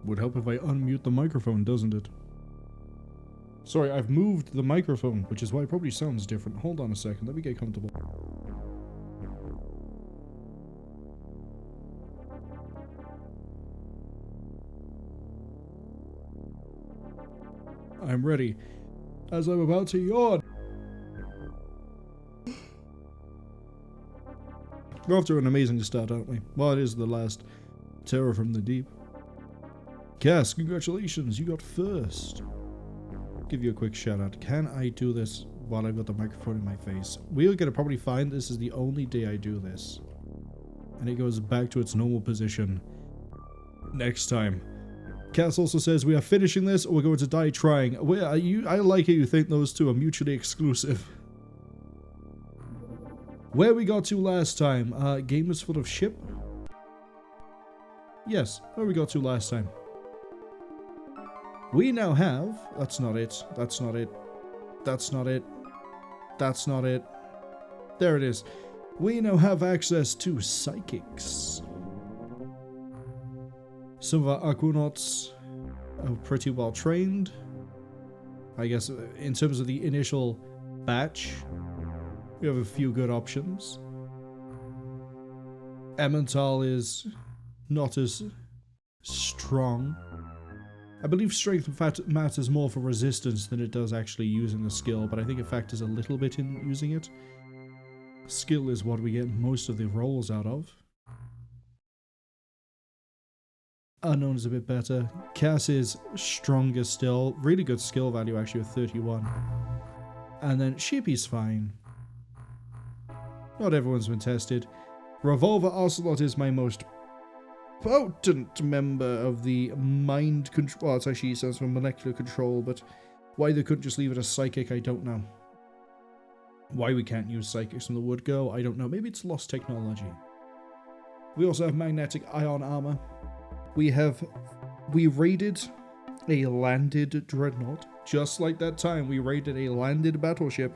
Would help if I unmute the microphone, doesn't it? Sorry, I've moved the microphone, which is why it probably sounds different. Hold on a second, let me get comfortable. I'm ready, as I'm about to yawn. We're off to an amazing start, aren't we? Well, it is the last terror from the deep. Cass, congratulations, you got first. Give you a quick shout out. Can I do this while I've got the microphone in my face? We are going to probably find this is the only day I do this. And it goes back to its normal position next time. Cass also says, we are finishing this or we're going to die trying. Where are you? I like how you think those two are mutually exclusive. Where we got to last time? Game was full of ship? Yes, where we got to last time. We now have... That's not it. That's not it. That's not it. That's not it. There it is. We now have access to psychics. Some of our Aquanauts are pretty well trained. I guess in terms of the initial batch, we have a few good options. Emmental is not as strong. I believe strength matters more for resistance than it does actually using the skill, but I think it factors a little bit in using it. Skill is what we get most of the rolls out of. Unknown is a bit better. Cass is stronger still. Really good skill value actually with 31. And then Sheepy's fine. Not everyone's been tested. Revolver Ocelot is my most potent member of the mind control. Well, it's actually stands for molecular control, but why they couldn't just leave it as psychic, I don't know. Why we can't use psychics from the wood go, I don't know. Maybe it's lost technology. We also have magnetic ion armor. We raided a landed dreadnought. Just like that time we raided a landed battleship,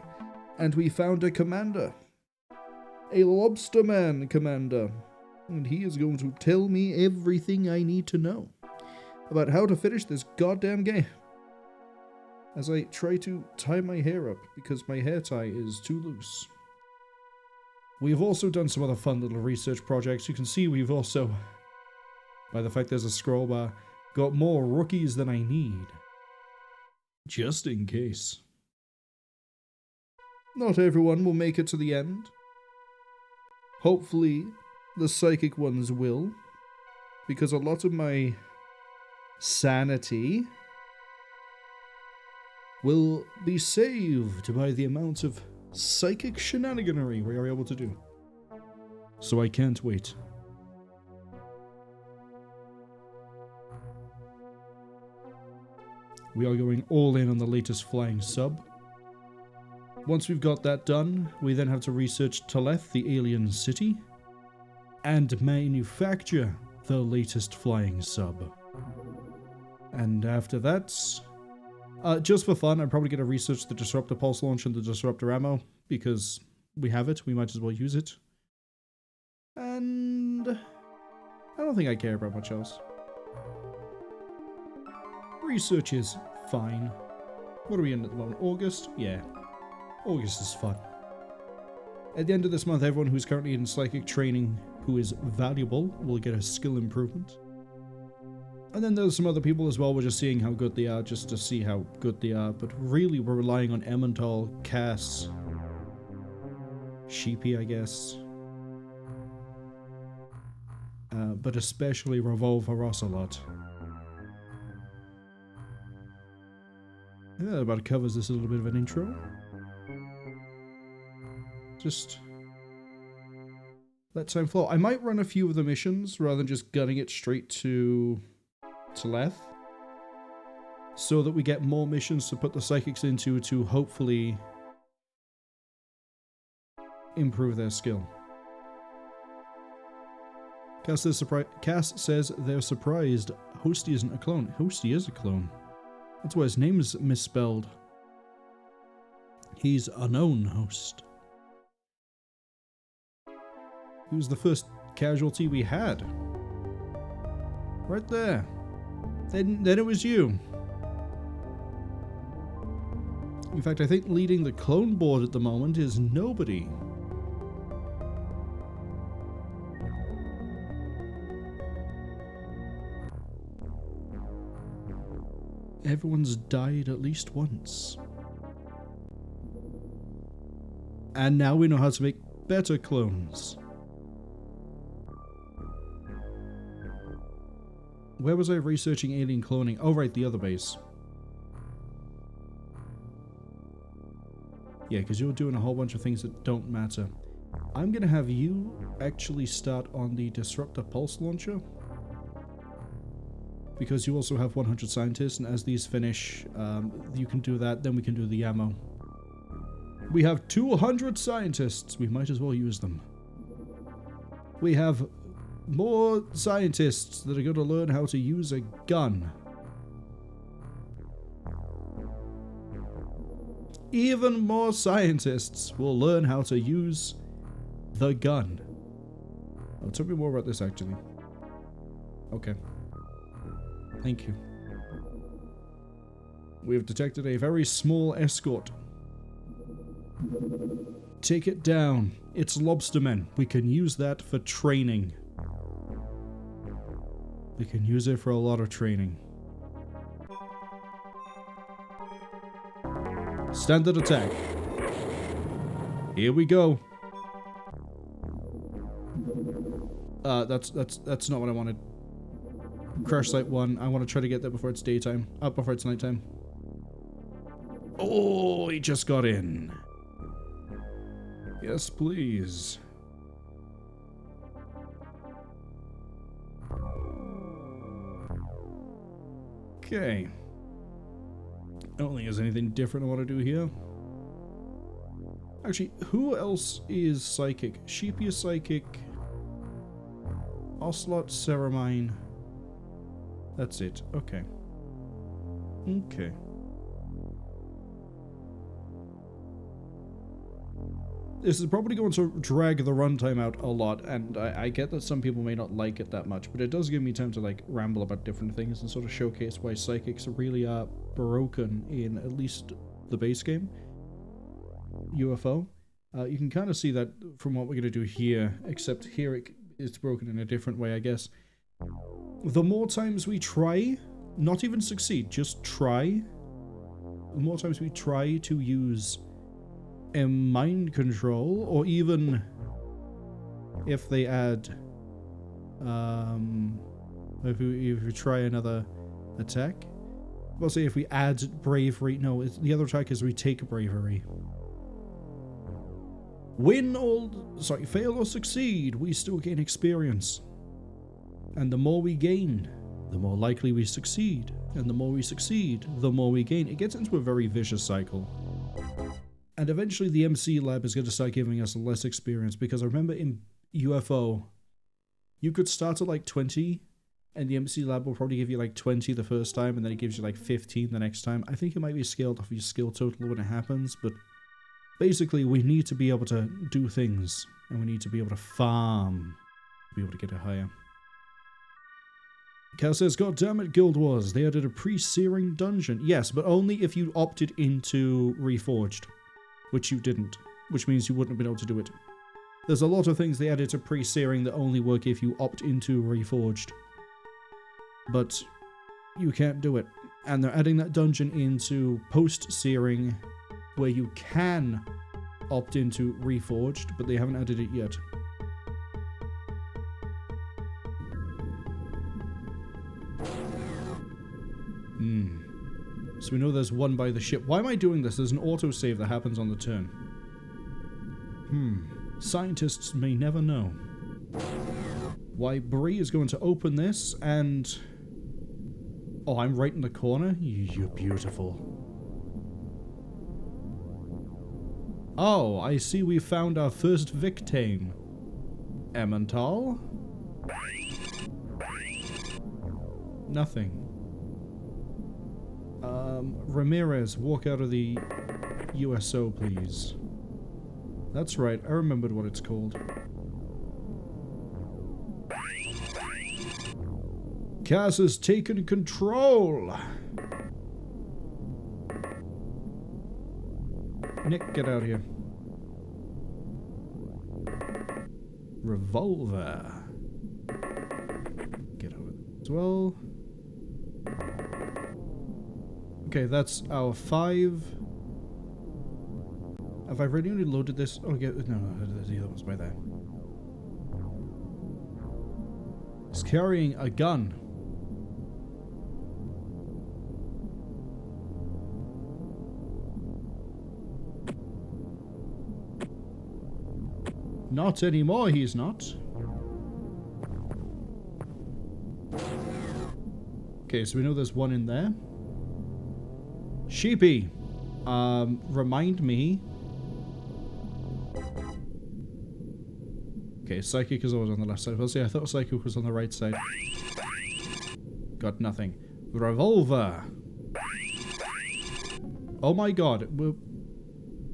and we found a commander. A lobsterman commander. And he is going to tell me everything I need to know about how to finish this goddamn game. As I try to tie my hair up because my hair tie is too loose. We've also done some other fun little research projects. You can see we've also, by the fact there's a scroll bar, got more rookies than I need. Just in case. Not everyone will make it to the end. Hopefully, the psychic ones will, because a lot of my sanity will be saved by the amount of psychic shenaniganery we are able to do. So I can't wait. We are going all in on the latest flying sub. Once we've got that done, we then have to research Teleth, the alien city, and manufacture the latest flying sub. And after that, just for fun, I'm probably going to research the Disruptor Pulse Launch and the Disruptor Ammo, because we have it, we might as well use it. And I don't think I care about much else. Research is fine. What are we in at the moment? August? Yeah. August is fun. At the end of this month, everyone who's currently in psychic training who is valuable will get a skill improvement. And then there's some other people as well, we're just seeing how good they are, just to see how good they are. But really, we're relying on Emmental, Cass, Sheepy, I guess. But especially Revolver Ocelot. I think that about covers this a little bit of an intro. Just let time flow. I might run a few of the missions rather than just gunning it straight to Leth, so that we get more missions to put the psychics into to hopefully improve their skill. Cass says they're surprised Hosty isn't a clone. Hosty is a clone. That's why his name is misspelled. He's a known host. He was the first casualty we had. Right there. Then it was you. In fact, I think leading the clone board at the moment is nobody. Everyone's died at least once. And now we know how to make better clones. Where was I researching alien cloning? Oh, right, the other base. Yeah, because you're doing a whole bunch of things that don't matter. I'm going to have you actually start on the Disruptor Pulse Launcher. Because you also have 100 scientists, and as these finish, you can do that, then we can do the ammo. We have 200 scientists. We might as well use them. We have more scientists that are going to learn how to use a gun. Even more scientists will learn how to use the gun. Oh, tell me more about this, actually. Okay. Thank you. We have detected a very small escort. Take it down. It's lobstermen. We can use that for training. We can use it for a lot of training. Standard attack. Here we go. That's not what I wanted. Crash Site 1. I want to try to get there before it's daytime. Before it's nighttime. Oh, he just got in. Yes, please. Okay. I don't think there's anything different I want to do here. Actually, who else is psychic? Sheepy is psychic. Ocelot, Ceramine. That's it. Okay. Okay. This is probably going to drag the runtime out a lot, and I get that some people may not like it that much, but it does give me time to like ramble about different things and sort of showcase why psychics really are broken in at least the base game, UFO. You can kind of see that from what we're going to do here, except here it's broken in a different way, I guess. The more times we try, not even succeed, just try, the more times we try to use a mind control, or even if they add, if we try another attack, we'll say if we add bravery, no, the other attack is we take bravery. Fail or succeed, we still gain experience. And the more we gain, the more likely we succeed. And the more we succeed, the more we gain. It gets into a very vicious cycle. And eventually the MC lab is going to start giving us less experience, because I remember in UFO, you could start at like 20, and the MC lab will probably give you like 20 the first time, and then it gives you like 15 the next time. I think it might be scaled off your skill total when it happens, but basically we need to be able to do things, and we need to be able to farm to be able to get it higher. Cal says, God damn it, Guild Wars, they added a pre-searing dungeon. Yes, but only if you opted into Reforged. Which you didn't, which means you wouldn't have been able to do it. There's a lot of things they added to pre-searing that only work if you opt into Reforged. But you can't do it. And they're adding that dungeon into post-searing, where you can opt into Reforged, but they haven't added it yet. So we know there's one by the ship. Why am I doing this? There's an autosave that happens on the turn. Scientists may never know. Why, Bree is going to open this and... Oh, I'm right in the corner? You're beautiful. Oh, I see we found our first victim. Emmental? Nothing. Ramirez, walk out of the USO, please. That's right, I remembered what it's called. Cass has taken control. Nick, get out here. Revolver. Get over there as well. Okay, that's our 5. Have I already loaded this? Oh, yeah, no, the other one's by there. He's carrying a gun. Not anymore, he's not. Okay, so we know there's one in there. Sheepy, remind me. Okay, Psychic is always on the left side. Well, see, I thought Psychic was on the right side. Got nothing. Revolver. Oh my god.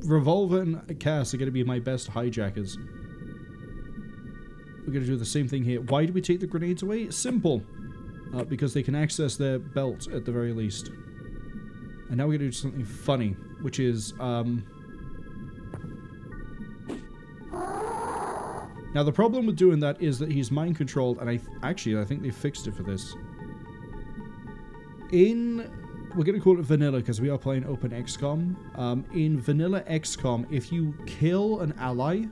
Revolver and Cass are going to be my best hijackers. We're going to do the same thing here. Why do we take the grenades away? Simple. Because they can access their belt at the very least. And now we're going to do something funny, which is, now the problem with doing that is that he's mind controlled, and I think they fixed it for this. We're going to call it vanilla because we are playing OpenXCOM. In vanilla XCOM, if you kill an ally,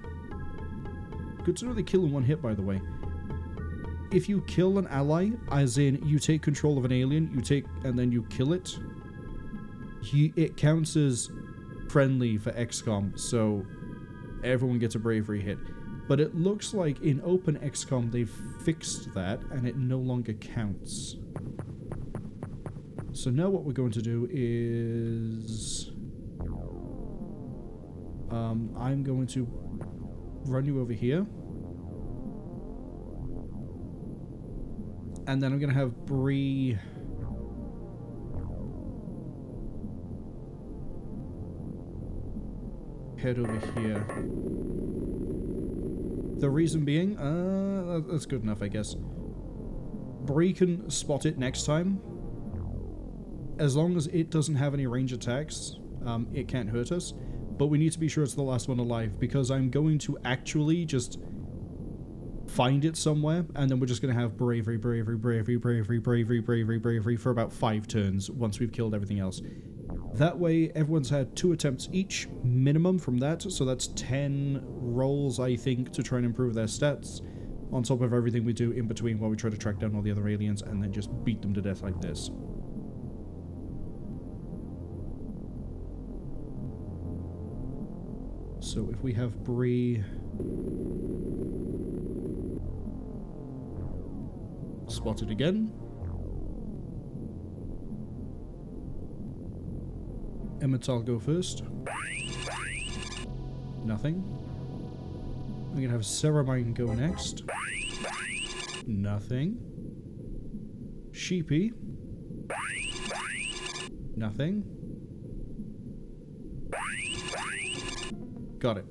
good to know they kill in one hit, by the way. If you kill an ally, as in you take control of an alien, and then you kill it, it counts as friendly for XCOM, so everyone gets a bravery hit. But it looks like in OpenXCOM they've fixed that, and it no longer counts. So now what we're going to do is... I'm going to run you over here. And then I'm going to have Bree... head over here. The reason being, that's good enough, I guess. Bree can spot it next time. As long as it doesn't have any range attacks, it can't hurt us. But we need to be sure it's the last one alive, because I'm going to actually just find it somewhere, and then we're just going to have bravery for about 5 turns once we've killed everything else. That way, everyone's had 2 attempts each, minimum from that, so that's 10 rolls, I think, to try and improve their stats, on top of everything we do in between while we try to track down all the other aliens and then just beat them to death like this. So if we have Bree... spotted again. Emmett, I'll go first. Nothing. We're gonna have Ceramine go next. Nothing. Sheepy. Nothing. Got it.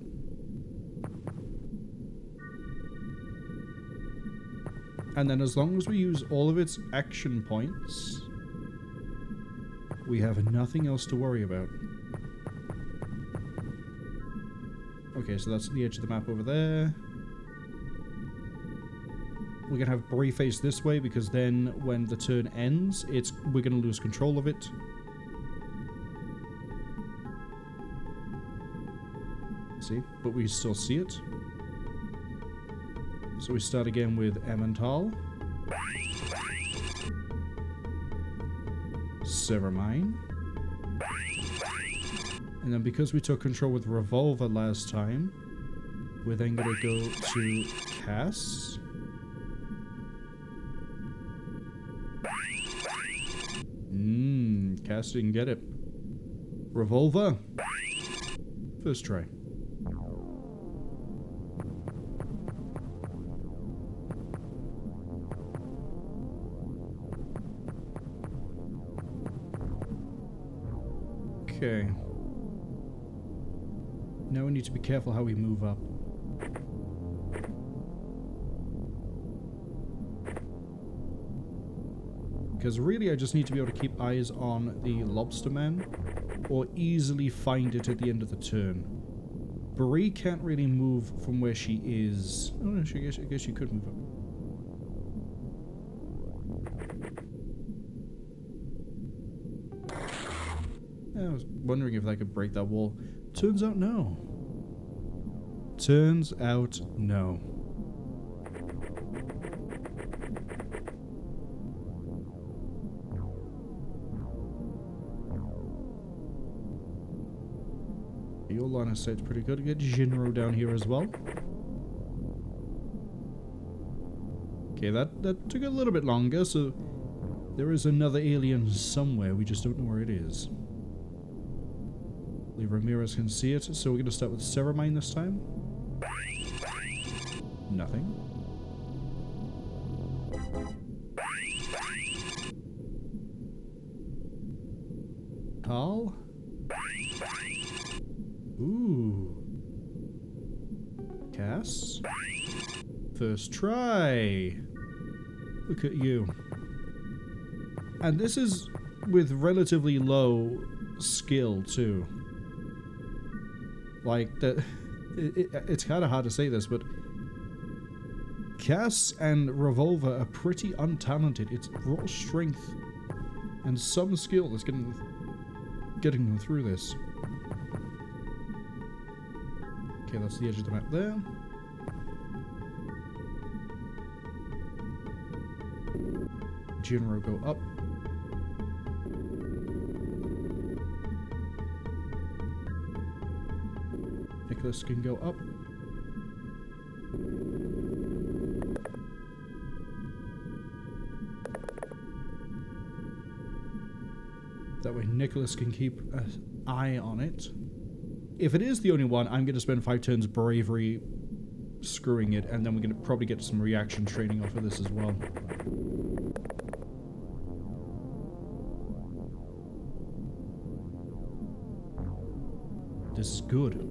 And then as long as we use all of its action points, we have nothing else to worry about. Okay, so that's the edge of the map over there. We're gonna have Bree face this way because then when the turn ends, we're gonna lose control of it. See? But we still see it. So we start again with Emmental. Ceramine. And then because we took control with Revolver last time, we're then going to go to Cass. Cass didn't get it. Revolver. First try. Okay. Now we need to be careful how we move up. because really I just need to be able to keep eyes on the lobster man or easily find it at the end of the turn. Bree can't really move from where she is. Oh, no, I guess she could move up. I was wondering if I could break that wall. Turns out no. Turns out no. Your line of sight's pretty good. Get Jinro down here as well. Okay, that took a little bit longer, so there is another alien somewhere. We just don't know where it is. Lee Ramirez can see it, so we're going to start with Ceramine this time. Nothing. Carl? Ooh. Cass? First try. Look at you. And this is with relatively low skill, too. Like, it's kind of hard to say this, but Cass and Revolver are pretty untalented. It's raw strength and some skill that's getting them through this. Okay, that's the edge of the map there. Jinro go up. Nicholas can go up. That way Nicholas can keep an eye on it. If it is the only one, I'm going to spend 5 turns bravery screwing it, and then we're going to probably get some reaction training off of this as well. This is good.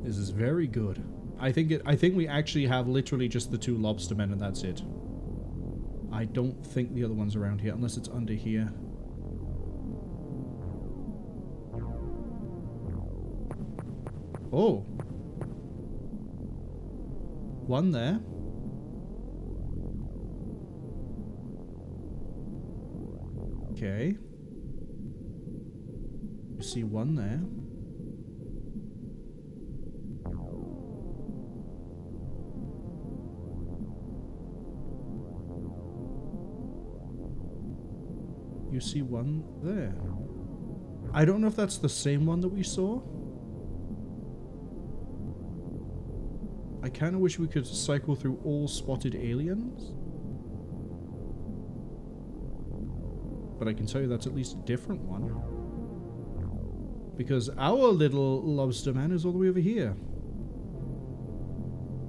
This is very good. I think we actually have literally just the 2 lobstermen and that's it. I don't think the other one's around here unless it's under here. Oh. One there. Okay. You see one there. You see one there. I don't know if that's the same one that we saw. I kind of wish we could cycle through all spotted aliens. But I can tell you that's at least a different one. Because our little lobster man is all the way over here.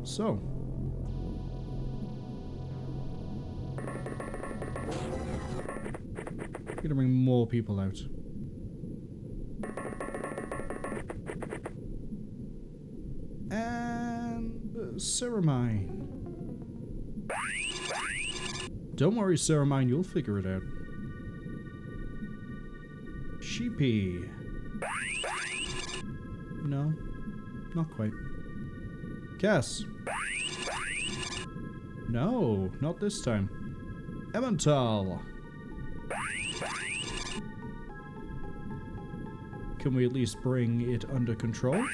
So. I'm gonna bring more people out. Ceramine. Don't worry, Ceramine, you'll figure it out. Sheepy. No, not quite. Cass. No, not this time. Emmental. Can we at least bring it under control?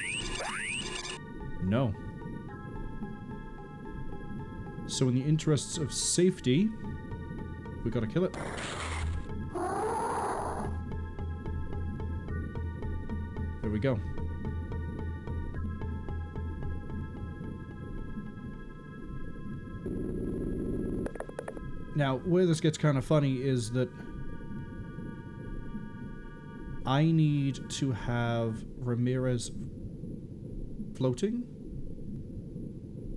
No. So in the interests of safety, we gotta kill it. There we go. Now, where this gets kind of funny is that I need to have Ramirez floating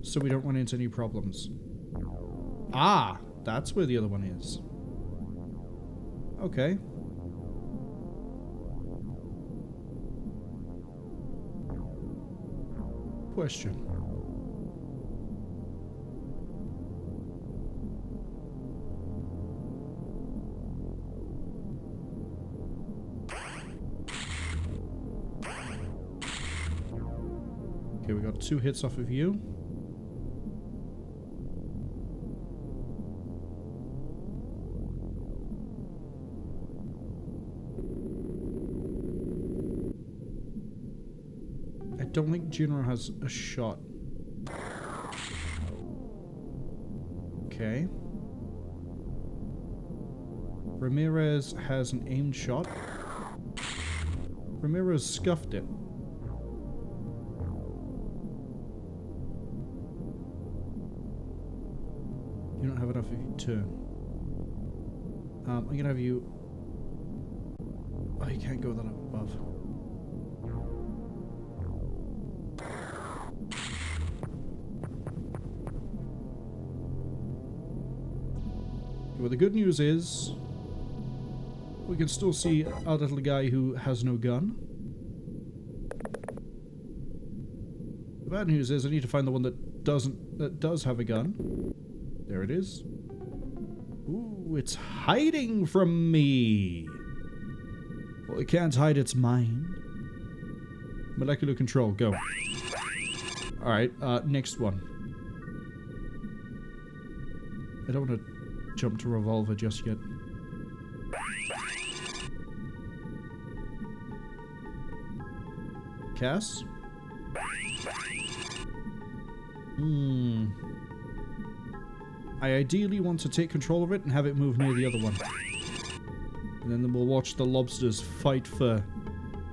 so we don't run into any problems. Ah, that's where the other one is. Okay. Question. Okay, we got 2 hits off of you. I don't think Juno has a shot. Okay. Ramirez has an aimed shot. Ramirez scuffed it. You don't have enough of your turn. I'm gonna have you... Oh, you can't go that up above. Well, the good news is we can still see our little guy who has no gun. The bad news is I need to find the one that does have a gun. There it is. Ooh, it's hiding from me. Well, it can't hide its mind. Molecular control, go. Alright, next one. I don't want to jump to revolver just yet. Cass? I ideally want to take control of it and have it move near the other one. And then we'll watch the lobsters fight for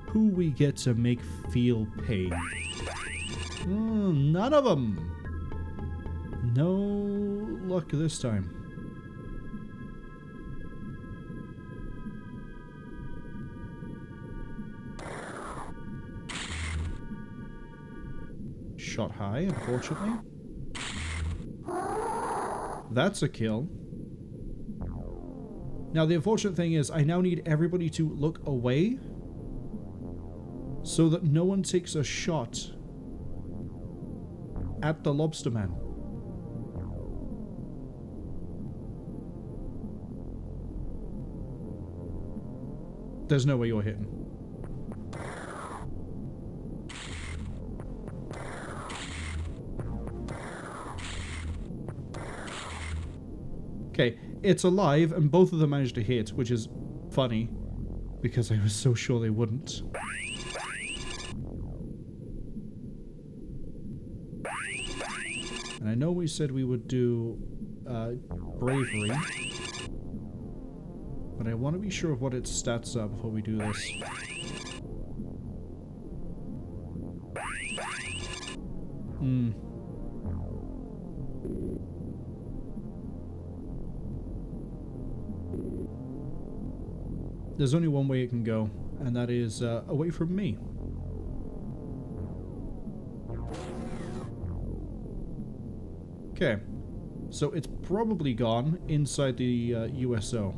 who we get to make feel pain. None of them! No luck this time. Shot high, unfortunately. That's a kill. Now, the unfortunate thing is, I now need everybody to look away so that no one takes a shot at the lobster man. There's no way you're hitting. Okay, it's alive, and both of them managed to hit, which is funny, because I was so sure they wouldn't. And I know we said we would do bravery, but I want to be sure of what its stats are before we do this. There's only one way it can go, and that is away from me. Okay, so it's probably gone inside the USO.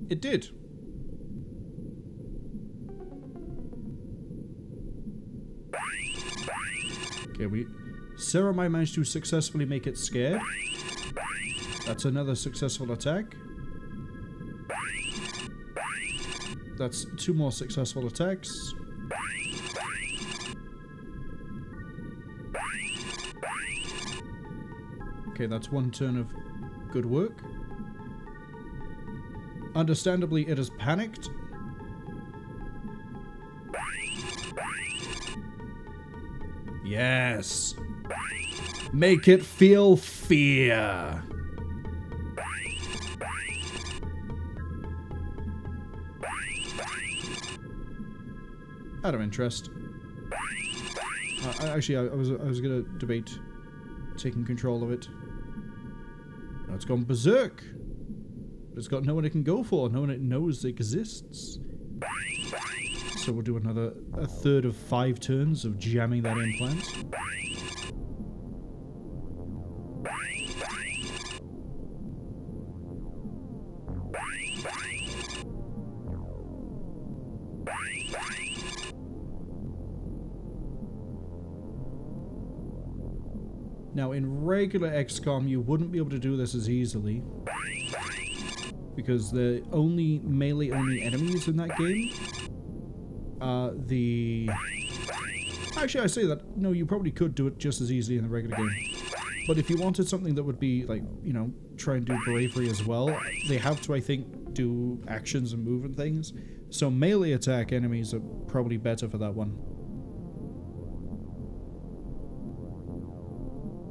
It did. Okay, Sarah might manage to successfully make it scared. That's another successful attack. That's 2 more successful attacks. Okay, that's 1 turn of good work. Understandably, it has panicked. Yes. Make it feel fear. Out of interest. Actually, I was gonna debate taking control of it. No, it's gone berserk. But it's got no one it can go for. No one it knows exists. So we'll do a third of 5 turns of jamming that implant. Now, in regular XCOM, you wouldn't be able to do this as easily, because the only melee-only enemies in that game are the... Actually, I say that, no, you probably could do it just as easily in the regular game. But if you wanted something that would be, like, you know, try and do bravery as well, they have to, I think, do actions and move and things. So melee attack enemies are probably better for that one.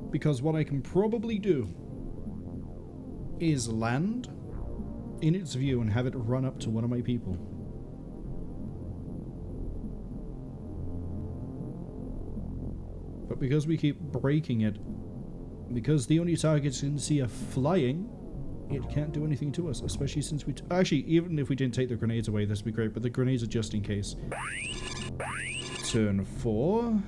Because what I can probably do is land in its view and have it run up to one of my people. But because we keep breaking it, because the only targets you can see are flying, it can't do anything to us, especially since we... Actually, even if we didn't take the grenades away, this would be great, but the grenades are just in case. Turn 4.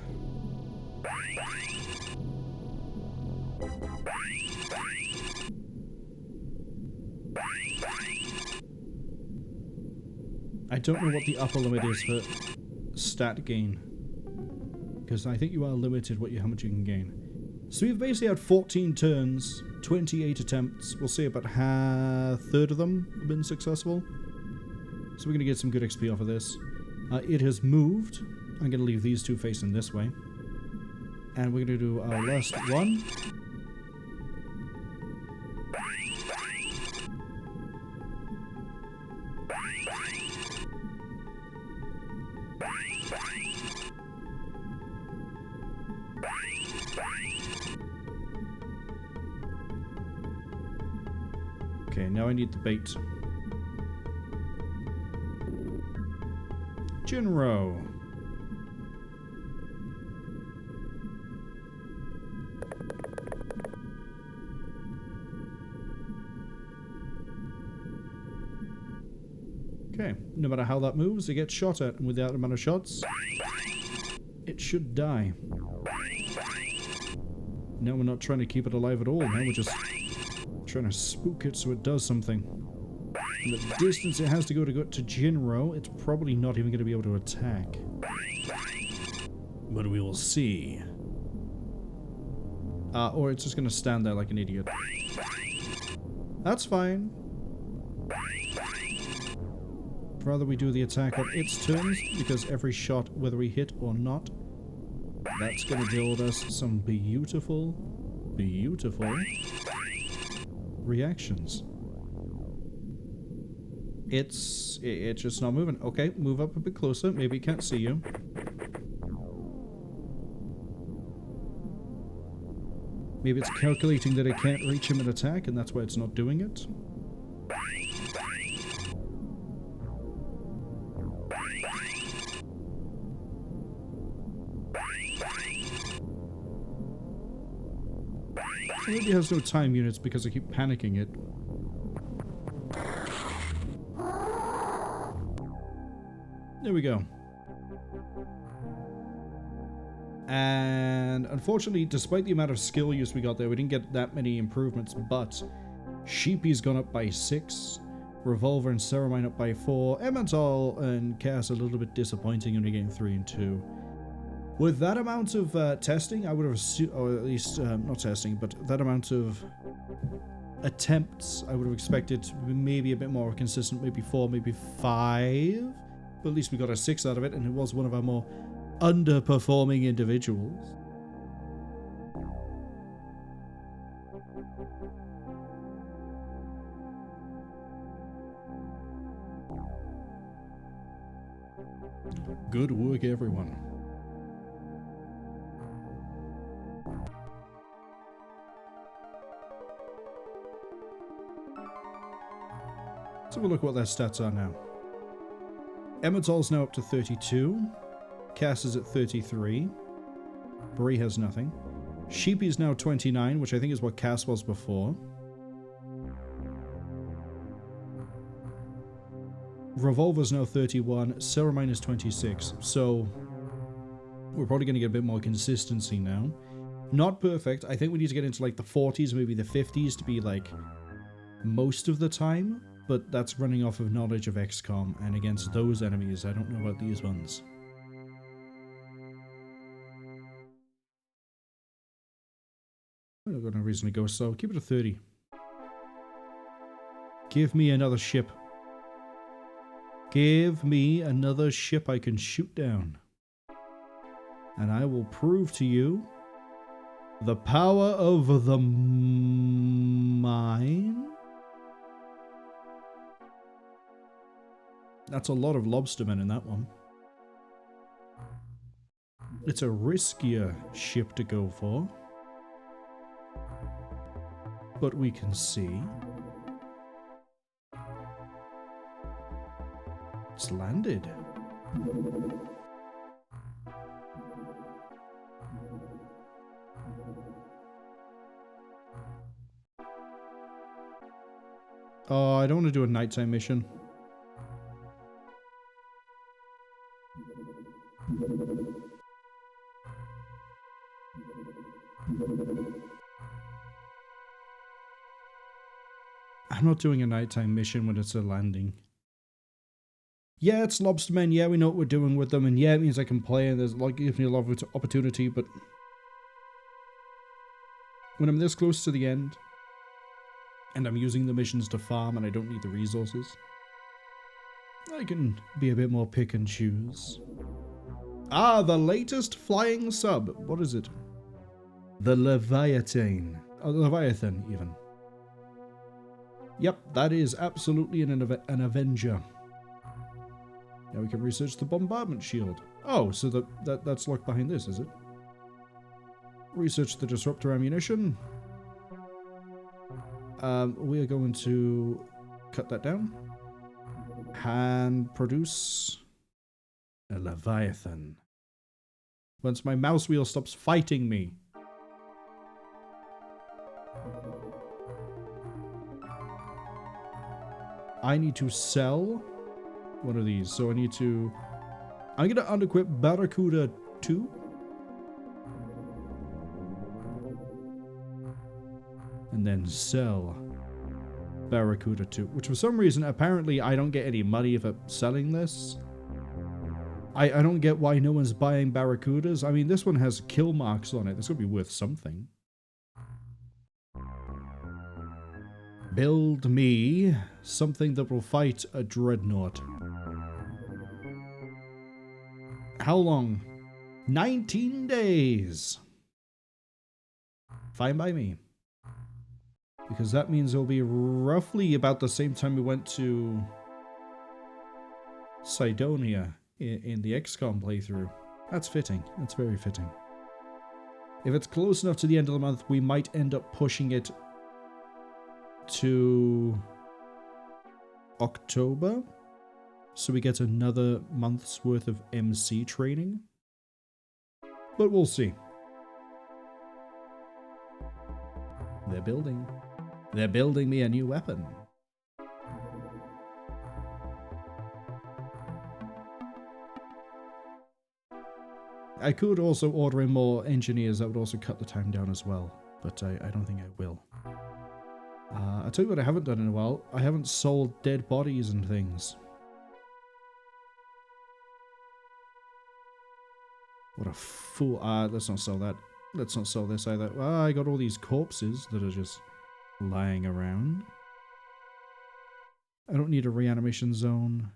I don't know what the upper limit is for stat gain, because I think you are limited how much you can gain. So we've basically had 14 turns, 28 attempts. We'll say about a third of them have been successful. So we're going to get some good XP off of this. It has moved. I'm going to leave these two facing this way. And we're going to do our last one. Okay, now I need the bait. Jinro. Okay, no matter how that moves, it gets shot at, and with that amount of shots, it should die. Now we're not trying to keep it alive at all, now we're just trying to spook it so it does something. And the distance it has to go to Jinro, it's probably not even going to be able to attack. But we will see. Or it's just going to stand there like an idiot. That's fine. Rather we do the attack on its turns, because every shot, whether we hit or not, that's going to build us some beautiful, beautiful reactions. It's just not moving. Okay, move up a bit closer. Maybe it can't see you. Maybe it's calculating that it can't reach him and attack, and that's why it's not doing it. Maybe it has no time units because I keep panicking it. There we go. And unfortunately, despite the amount of skill use we got there, we didn't get that many improvements, but Sheepy's gone up by 6, Revolver and Ceramine up by 4, Emmental and Cass a little bit disappointing, only getting 3 and 2. With that amount of testing, I would have assumed, or at least, not testing, but that amount of attempts, I would have expected to be maybe a bit more consistent, maybe 4, maybe 5. But at least we got a 6 out of it, and it was one of our more underperforming individuals. Good work, everyone. Let's have a look what their stats are now. Emmental's now up to 32. Cass is at 33. Bree has nothing. Sheepy's now 29, which I think is what Cass was before. Revolver's now 31. Ceramine is 26. So we're probably going to get a bit more consistency now. Not perfect. I think we need to get into like the 40s, maybe the 50s to be like most of the time. But that's running off of knowledge of XCOM, and against those enemies, I don't know about these ones. I've got no reason to go slow. Keep it at 30. Give me another ship. Give me another ship I can shoot down. And I will prove to you the power of the mine. That's a lot of lobstermen in that one. It's a riskier ship to go for. But we can see. It's landed. Oh, I don't want to do a nighttime mission. I'm not doing a nighttime mission when it's a landing. Yeah, it's lobstermen. Yeah, we know what we're doing with them. And yeah, it means I can play and there's like gives me a lot of opportunity. But when I'm this close to the end and I'm using the missions to farm and I don't need the resources, I can be a bit more pick and choose. Ah, the latest flying sub. What is it? The Leviathan. Oh, the Leviathan, even. Yep, that is absolutely an Avenger. Now we can research the bombardment shield. Oh, so that's locked behind this, is it? Research the disruptor ammunition. We are going to cut that down. And produce a Leviathan. Once my mouse wheel stops fighting me. I need to sell one of these, so I need to... I'm gonna unequip Barracuda 2. And then sell Barracuda 2. Which for some reason, apparently I don't get any money for selling this. I don't get why no one's buying Barracudas. I mean, this one has kill marks on it. This would be worth something. Build me something that will fight a dreadnought. How long? 19 days. Fine by me. Because that means it'll be roughly about the same time we went to Cydonia in the XCOM playthrough. That's fitting. That's very fitting. If it's close enough to the end of the month, we might end up pushing it to October, so we get another month's worth of MC training, but we'll see. They're building me a new weapon. I could also order in more engineers. That would also cut the time down as well, but I don't think I will. I'll tell you what I haven't done in a while. I haven't sold dead bodies and things. What a fool. Let's not sell that. Let's not sell this either. I got all these corpses that are just lying around. I don't need a reanimation zone.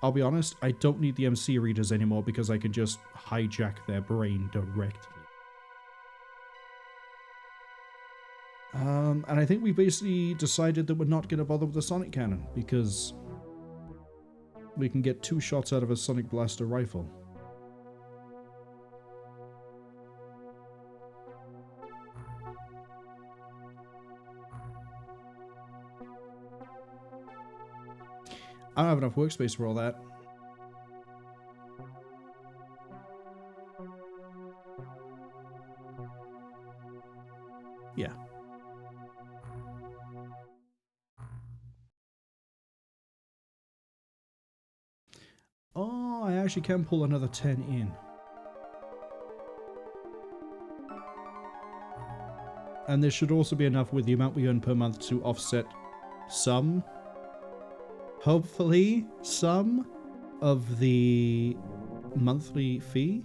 I'll be honest, I don't need the MC readers anymore because I can just hijack their brain directly. And I think we basically decided that we're not going to bother with the sonic cannon because we can get 2 shots out of a sonic blaster rifle. I don't have enough workspace for all that. Yeah. Oh, I actually can pull another 10 in. And there should also be enough with the amount we earn per month to offset some, hopefully, some of the monthly fee.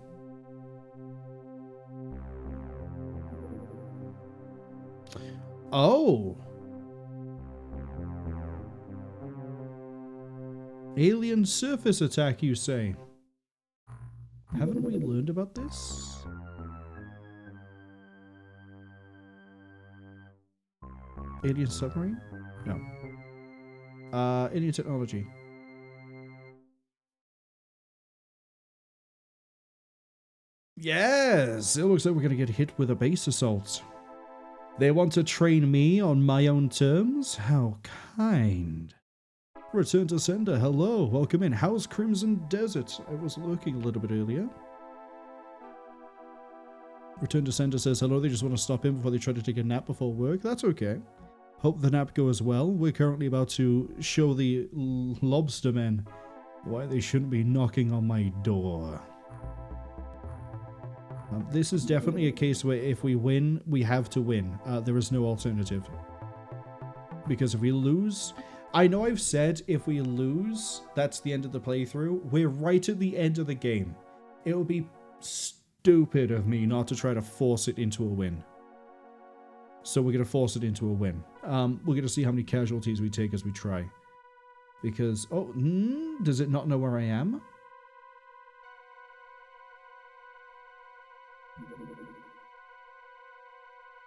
Oh! Alien surface attack, you say? Haven't we learned about this? Alien submarine? No. Alien technology. Yes! It looks like we're gonna get hit with a base assault. They want to train me on my own terms? How kind. Return to sender. Hello, welcome in. How's Crimson Desert? I was lurking a little bit earlier. Return to sender says hello. They just want to stop in before they try to take a nap before work. That's okay. Hope the nap goes well. We're currently about to show the lobster men why they shouldn't be knocking on my door. This is definitely a case where if we win, we have to win. There is no alternative. Because if we lose... I know I've said if we lose, that's the end of the playthrough. We're right at the end of the game. It would be stupid of me not to try to force it into a win. So we're going to force it into a win. We're going to see how many casualties we take as we try. Because... Oh, does it not know where I am?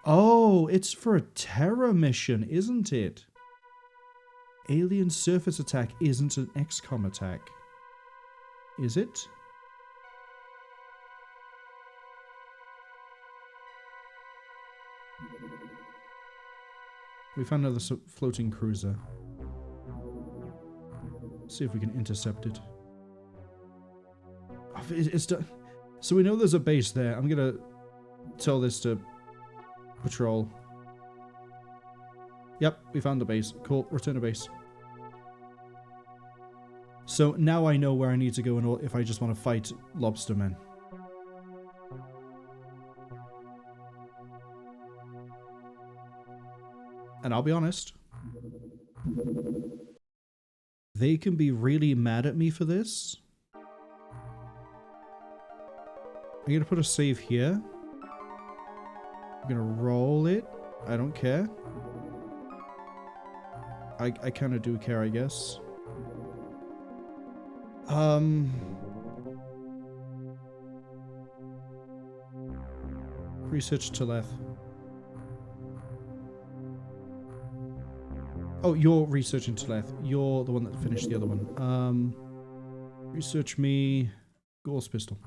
Oh, it's for a terror mission, isn't it? Alien surface attack isn't an XCOM attack. Is it? We found another floating cruiser. See if we can intercept it. Oh, it's done. So we know there's a base there. I'm gonna tell this to patrol. Yep, we found the base. Cool, return to base. So now I know where I need to go if I just want to fight lobstermen. And I'll be honest, they can be really mad at me for this. I'm gonna put a save here. I'm gonna roll it. I don't care. I kind of do care, I guess. Research Teleth. Oh, you're researching Teleth. You're the one that finished the other one. Research me. Gorse pistol.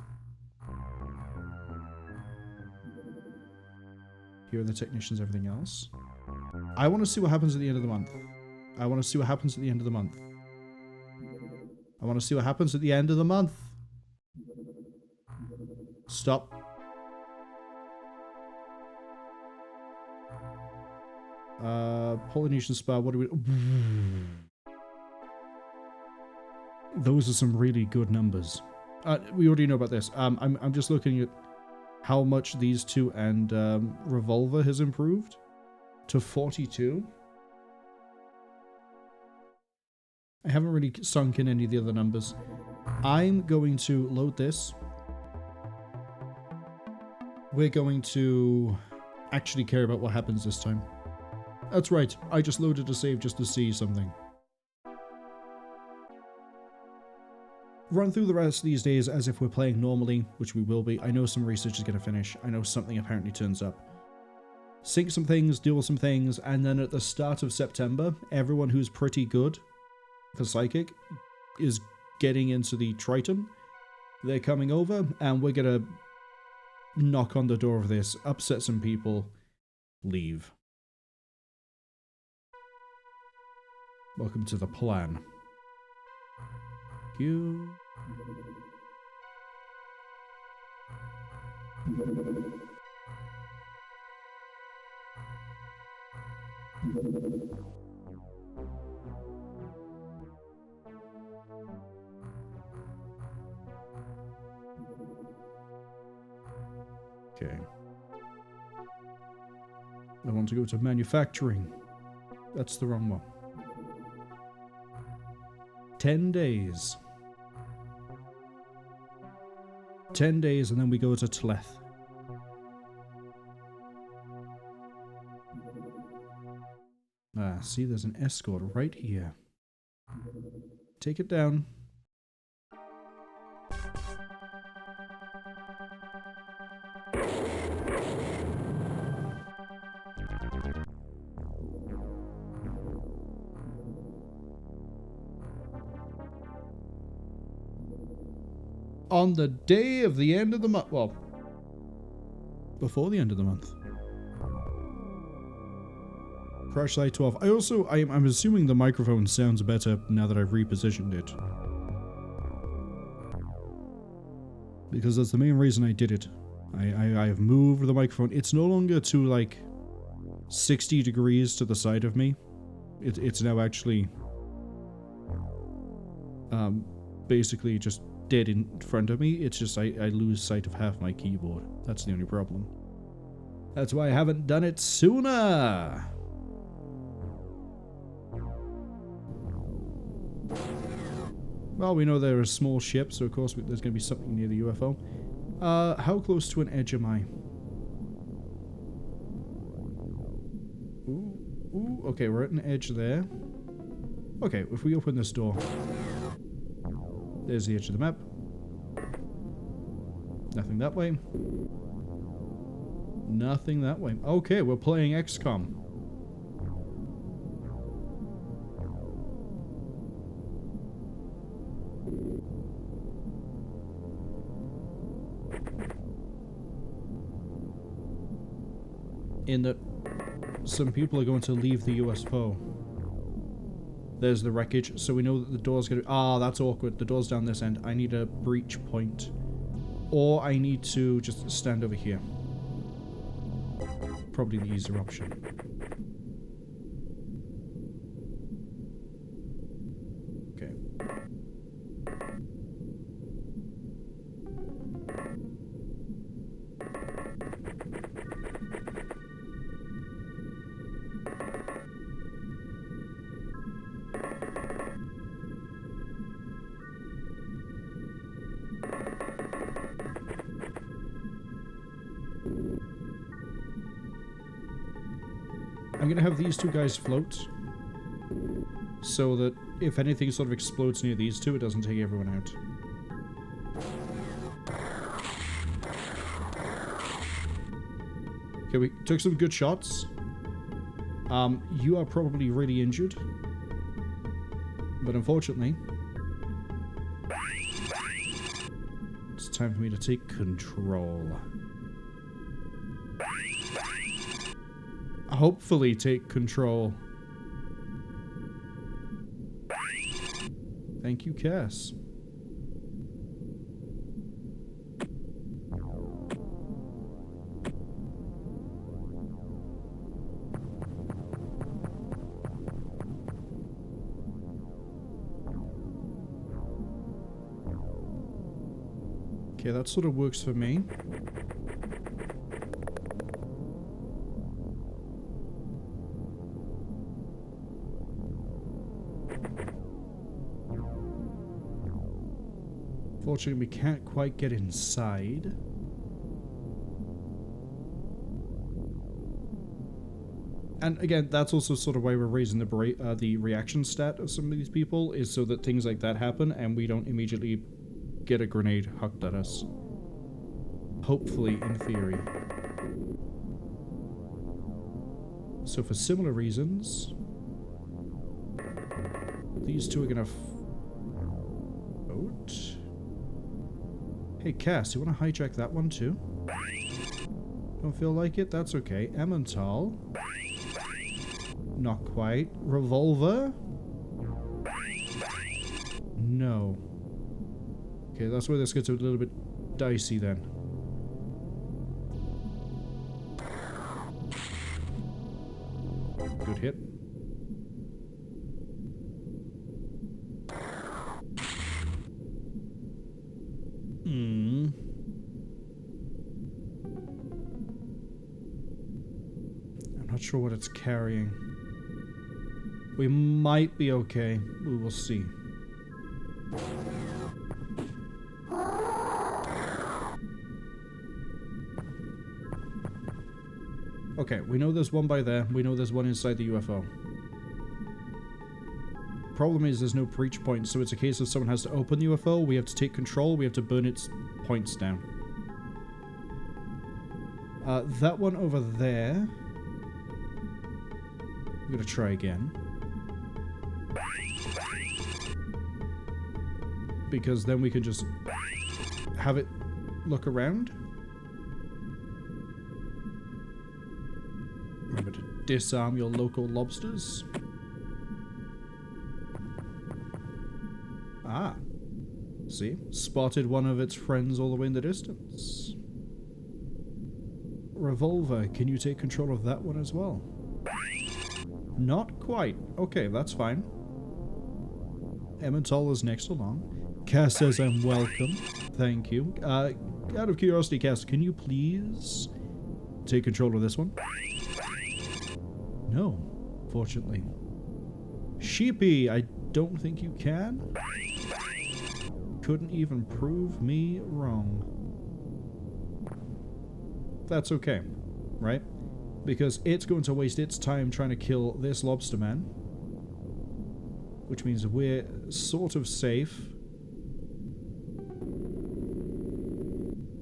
Here are the technicians, everything else. I want to see what happens at the end of the month. I want to see what happens at the end of the month. I want to see what happens at the end of the month. Stop. Polynesian Spa, what do we... Those are some really good numbers. We already know about this. I'm just looking at how much these two and Revolver has improved to 42. I haven't really sunk in any of the other numbers. I'm going to load this. We're going to actually care about what happens this time. That's right, I just loaded a save just to see something. Run through the rest of these days as if we're playing normally, which we will be. I know some research is going to finish. I know something apparently turns up. Sync some things, deal with some things, and then at the start of September, everyone who's pretty good for Psychic is getting into the Triton. They're coming over, and we're going to knock on the door of this, upset some people, leave. Welcome to the plan. Thank you. Okay. I want to go to manufacturing. That's the wrong one. 10 days. 10 days and then we go to Tleth. See, there's an escort right here. Take it down. On the day of the end of the month. Well, before the end of the month. Crash Site 12. I'm assuming the microphone sounds better now that I've repositioned it. Because that's the main reason I did it. I have moved the microphone. It's no longer to like 60 degrees to the side of me. It's now actually basically just dead in front of me. It's just I lose sight of half my keyboard. That's the only problem. That's why I haven't done it sooner. Well, we know there are small ships, so of course there's going to be something near the UFO. How close to an edge am I? Ooh, okay, we're at an edge there. Okay, if we open this door. There's the edge of the map. Nothing that way. Nothing that way. Okay, we're playing XCOM. In that some people are going to leave the UFO. There's the wreckage, so we know that the door's gonna... Ah, that's awkward. The door's down this end. I need a breach point. Or I need to just stand over here. Probably the easier option. Okay. I'm gonna have these two guys float, so that if anything sort of explodes near these two, it doesn't take everyone out. Okay, we took some good shots. You are probably really injured, but unfortunately, it's time for me to take control. Hopefully take control. Thank you, Cass. Okay, that sort of works for me. Unfortunately, we can't quite get inside. And again, that's also sort of why we're raising the reaction stat of some of these people, is so that things like that happen and we don't immediately get a grenade hucked at us. Hopefully, in theory. So for similar reasons, these two are gonna float. Hey Cass, you want to hijack that one too? Don't feel like it? That's okay. Emmental. Not quite. Revolver? No. Okay, that's where this gets a little bit dicey then. Good hit. I'm not sure what it's carrying. We might be okay. We will see. Okay, we know there's one by there. We know there's one inside the UFO. Problem is there's no breach point, so it's a case of someone has to open the UFO, we have to take control, we have to burn its points down. That one over there... I'm gonna try again. Because then we can just have it look around. Remember to disarm your local lobsters. Ah. See? Spotted one of its friends all the way in the distance. Revolver, can you take control of that one as well? Not quite. Okay, that's fine. Emmental is next along. Cass says I'm welcome. Thank you. Out of curiosity, Cass, can you please take control of this one? No, fortunately. Sheepy, I don't think you can. Couldn't even prove me wrong. That's okay, right? Because it's going to waste its time trying to kill this lobster man. Which means we're sort of safe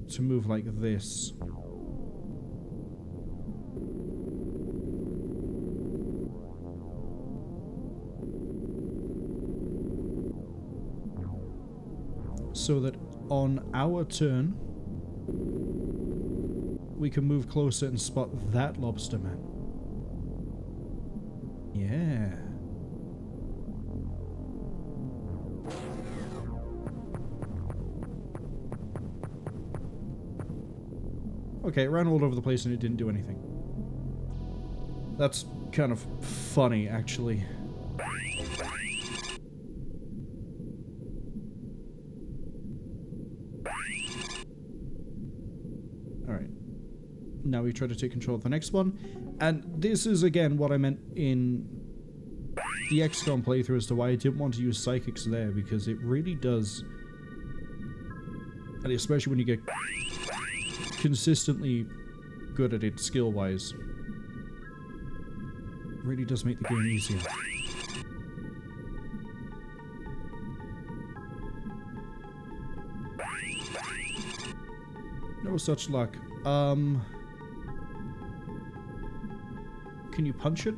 to move like this. So that on our turn, we can move closer and spot that lobster man. Yeah. Okay, it ran all over the place and it didn't do anything. That's kind of funny, actually. Alright. Now we try to take control of the next one. And this is, again, what I meant in the XCOM playthrough as to why I didn't want to use psychics there, because it really does... And especially when you get consistently good at it skill-wise. Really does make the game easier. No such luck. Can you punch it?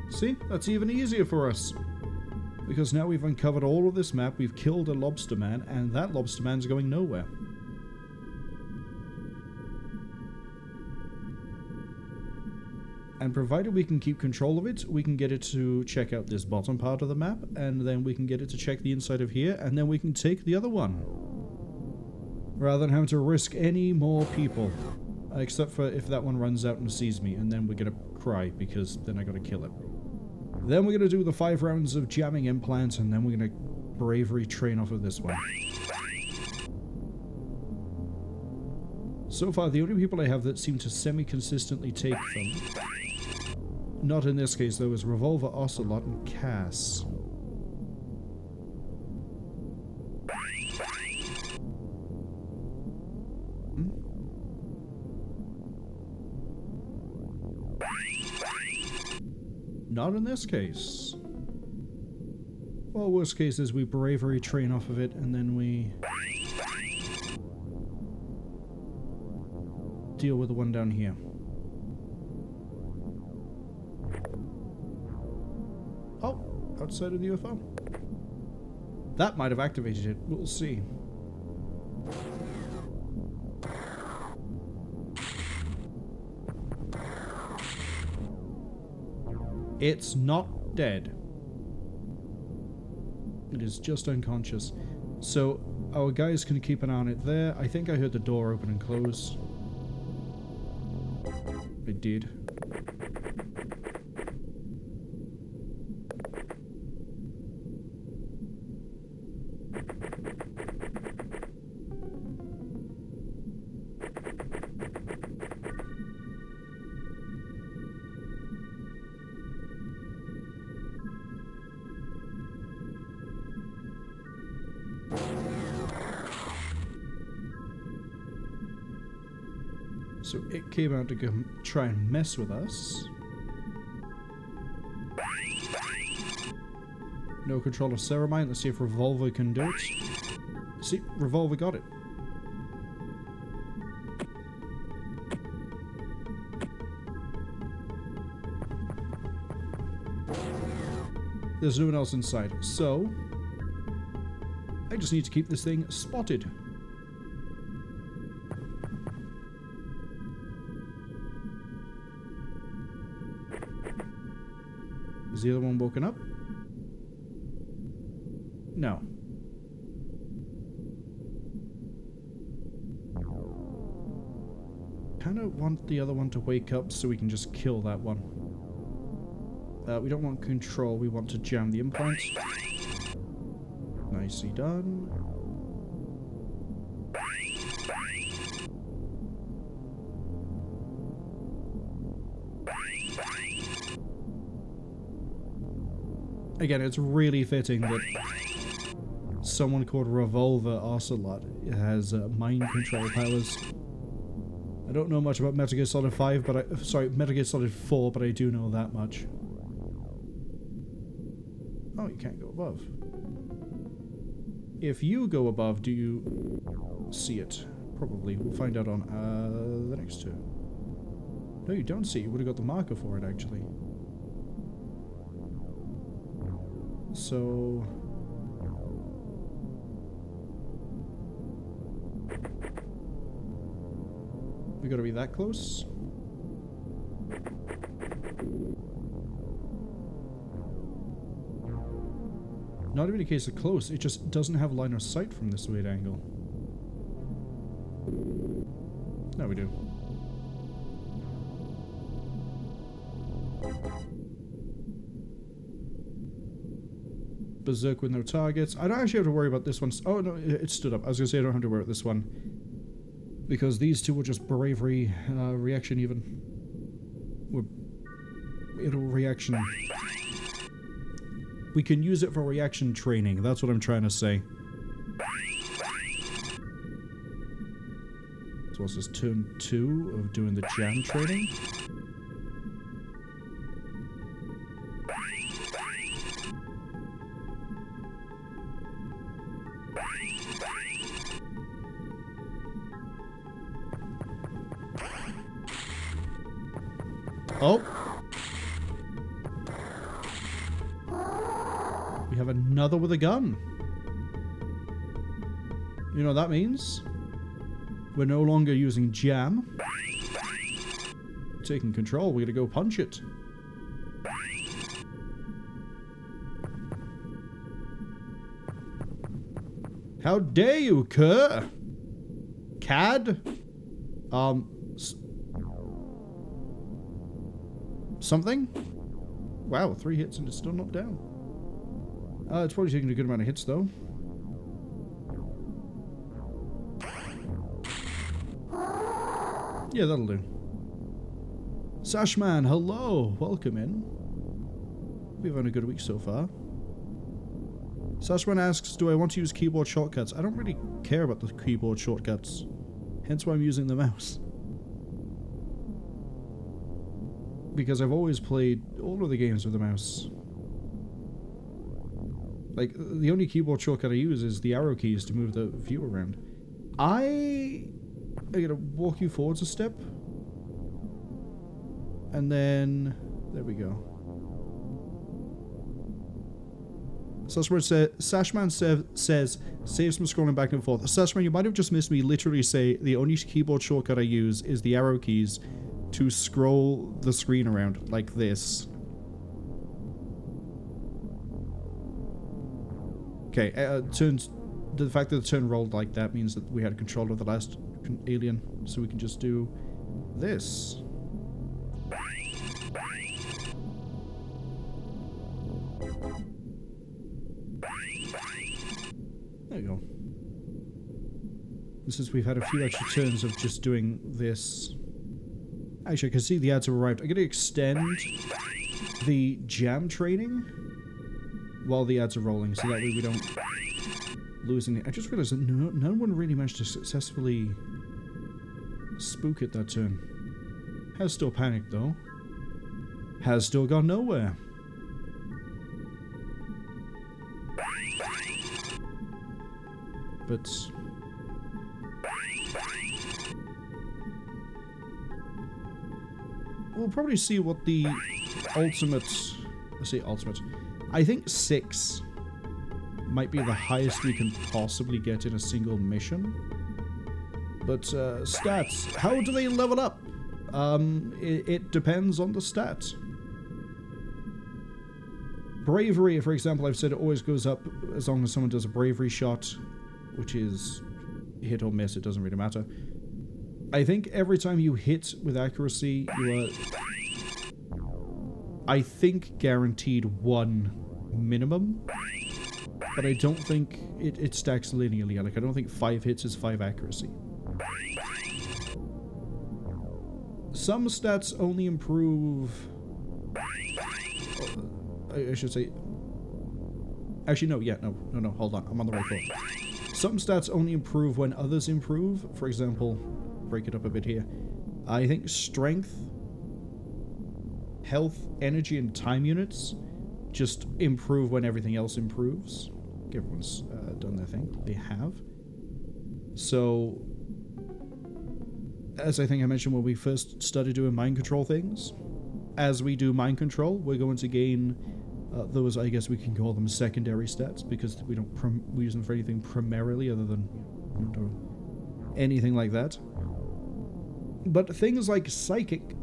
See? That's even easier for us. Because now we've uncovered all of this map, we've killed a lobster man, and that lobster man's going nowhere. And provided we can keep control of it, we can get it to check out this bottom part of the map, and then we can get it to check the inside of here, and then we can take the other one. Rather than having to risk any more people. Except for if that one runs out and sees me, and then we're gonna cry, because then I gotta kill it. Then we're gonna do the 5 rounds of jamming implants, and then we're gonna bravery train off of this one. So far, the only people I have that seem to semi-consistently take them, not in this case though, is Revolver, Ocelot, and Cass. Not in this case. Well, worst case is we bravery train off of it, and then we deal with the one down here. Oh, outside of the UFO. That might have activated it. We'll see. It's not dead. It is just unconscious. So, our guys can keep an eye on it there. I think I heard the door open and close. It did. So it came out to come try and mess with us. No control of Ceramite. Let's see if Revolver can do it. See, Revolver got it. There's no one else inside, so I just need to keep this thing spotted. Is the other one woken up? No. Kind of want the other one to wake up so we can just kill that one. We don't want control, we want to jam the implant. Nicely done. Again, it's really fitting that someone called Revolver Ocelot has mind control powers. I don't know much about Metal Gear Solid 5, but Metal Gear Solid 4, but I do know that much. Oh, you can't go above. If you go above, do you see it? Probably. We'll find out on the next two. No, you don't see it. You would have got the marker for it, actually. So... we gotta be that close? Not even a case of close, it just doesn't have line of sight from this weird angle. No, we do. Berserk with no targets. I don't actually have to worry about this one. Oh no, it stood up. I was gonna say I don't have to worry about this one. Because these two were just bravery, reaction even. It'll reaction. We can use it for reaction training, that's what I'm trying to say. So what's this, turn 2 of doing the jam training? Oh! We have another with a gun. You know what that means? We're no longer using jam. Taking control, we're gonna go punch it. How dare you, cur? Cad? Something? Wow, 3 hits and it's still not down. It's probably taking a good amount of hits, though. Yeah, that'll do. Sashman, hello! Welcome in. We've had a good week so far. Sashman asks, do I want to use keyboard shortcuts? I don't really care about the keyboard shortcuts. Hence why I'm using the mouse. Because I've always played all of the games with the mouse. Like, the only keyboard shortcut I use is the arrow keys to move the view around. I'm gonna walk you forwards a step. And then... there we go. Sashman says, saves from scrolling back and forth. Sashman, you might have just missed me literally say the only keyboard shortcut I use is the arrow keys to scroll the screen around like this. Okay, the fact that the turn rolled like that means that we had control of the last alien, so we can just do this. There you go. And since we've had a few extra turns of just doing this... Actually, I can see the ads have arrived. I'm going to extend the jam training while the ads are rolling, so that way we don't lose any... I just realized that no one really managed to successfully Spook it that turn. Has still panicked though. Has still gone nowhere. But we'll probably see what the ultimate... Let's say ultimate. I think 6 might be the highest we can possibly get in a single mission. But stats, how do they level up? It depends on the stats. Bravery, for example, I've said it always goes up as long as someone does a bravery shot, which is hit or miss, it doesn't really matter. I think every time you hit with accuracy, you are, I think, guaranteed 1 minimum. But I don't think it stacks linearly. Like, I don't think 5 hits is 5 accuracy. Some stats only improve... I should say... Actually, no, yeah, no, hold on. I'm on the right foot. Some stats only improve when others improve. For example, break it up a bit here. I think strength, health, energy, and time units just improve when everything else improves. Everyone's done their thing. They have. So, as I think I mentioned when we first started doing mind control things, as we do mind control, we're going to gain those, I guess we can call them secondary stats, because we don't we use them for anything primarily other than anything like that. But things like psychic,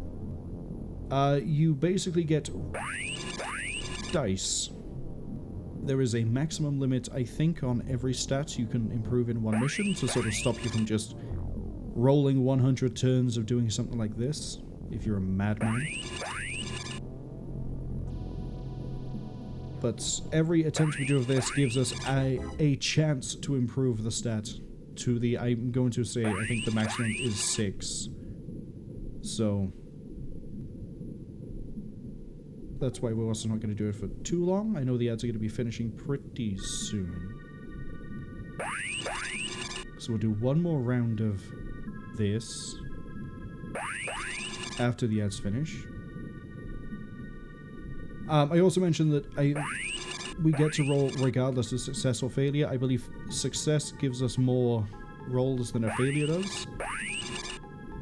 you basically get dice. There is a maximum limit, I think, on every stat you can improve in one mission to sort of stop you from just rolling 100 turns of doing something like this, if you're a madman. But every attempt we do of this gives us a chance to improve the stat to the, I'm going to say, I think the maximum is 6. So that's why we're also not going to do it for too long. I know the ads are going to be finishing pretty soon. So we'll do one more round of this after the ads finish. I also mentioned that we get to roll regardless of success or failure. I believe success gives us more rolls than a failure does.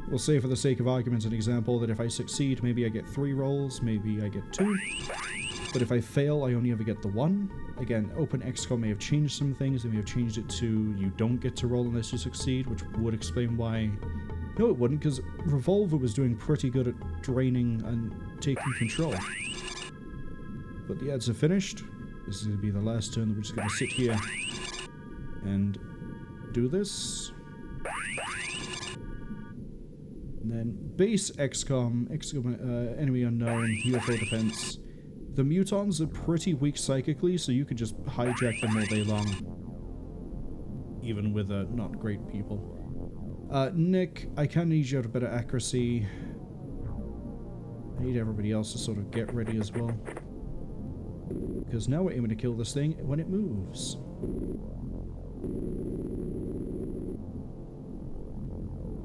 We'll say, for the sake of argument, an example that if I succeed, maybe I get 3 rolls, maybe I get 2. But if I fail, I only ever get the 1. Again, OpenXCOM may have changed some things. They may have changed it to you don't get to roll unless you succeed, which would explain why... No, it wouldn't, because Revolver was doing pretty good at draining and taking control. But the ads are finished. This is going to be the last turn that we're just going to sit here and do this. And then base XCOM, enemy unknown, UFO defense. The mutons are pretty weak psychically, so you could just hijack them all day long. Even with not great people. Nick, I kind of need you to have better accuracy. I need everybody else to sort of get ready as well. Because now we're aiming to kill this thing when it moves.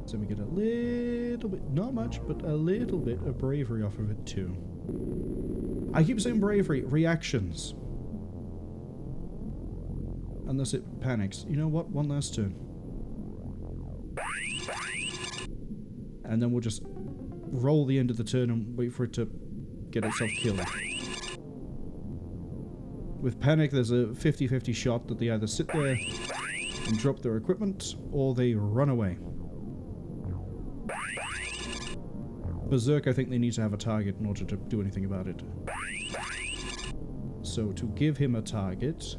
So we get a little bit, not much, but a little bit of bravery off of it too. I keep saying bravery, reactions. Unless it panics. You know what? One last turn. And then we'll just roll the end of the turn and wait for it to get itself killed. With panic, there's a 50-50 shot that they either sit there and drop their equipment, or they run away. Berserk, I think they need to have a target in order to do anything about it. So, to give him a target...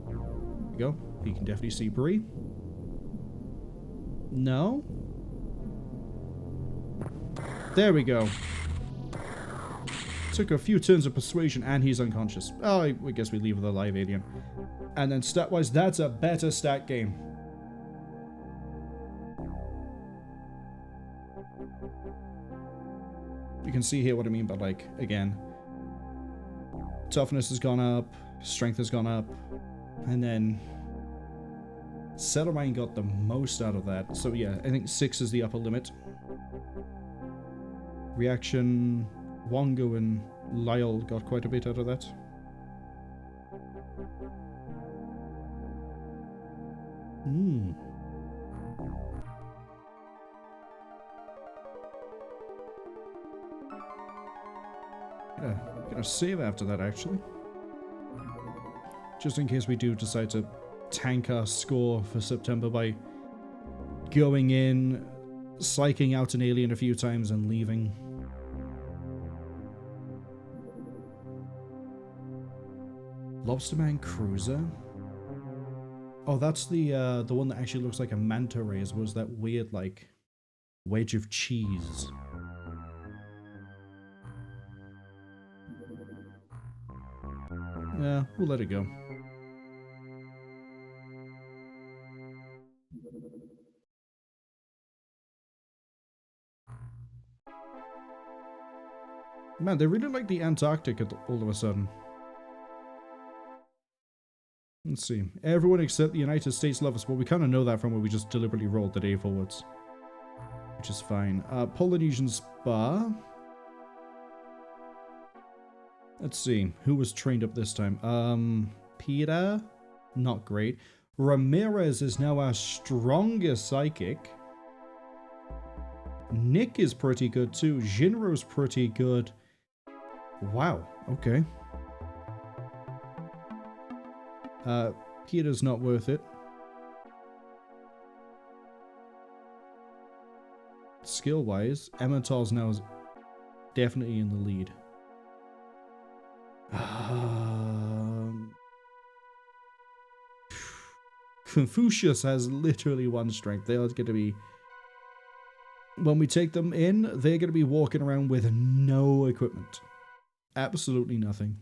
There we go. He can definitely see Bree. No? There we go. Took a few turns of persuasion and he's unconscious. Oh, I guess we leave with a live alien. And then stat-wise, that's a better stat game. You can see here what I mean by, like, again, toughness has gone up, strength has gone up, And then Saturday got the most out of that. So yeah, I think 6 is the upper limit. Reaction, Wongo and Lyle got quite a bit out of that. Gonna save after that, actually. Just in case we do decide to tank our score for September by going in, psyching out an alien a few times and leaving. Lobsterman Cruiser? Oh, that's the one that actually looks like a manta ray, as was that weird, like, wedge of cheese. Yeah, we'll let it go. Man, they really like the Antarctic all of a sudden. Let's see. Everyone except the United States love us. Well, we kind of know that from where we just deliberately rolled the day forwards. Which is fine. Polynesian Spa. Let's see. Who was trained up this time? Peter? Not great. Ramirez is now our strongest psychic. Nick is pretty good too. Jinro's pretty good. Wow. Okay. Peter's not worth it. Skill-wise, Emmental's now is definitely in the lead. Confucius has literally 1 strength. They are going to be... When we take them in, they're going to be walking around with no equipment. Absolutely nothing.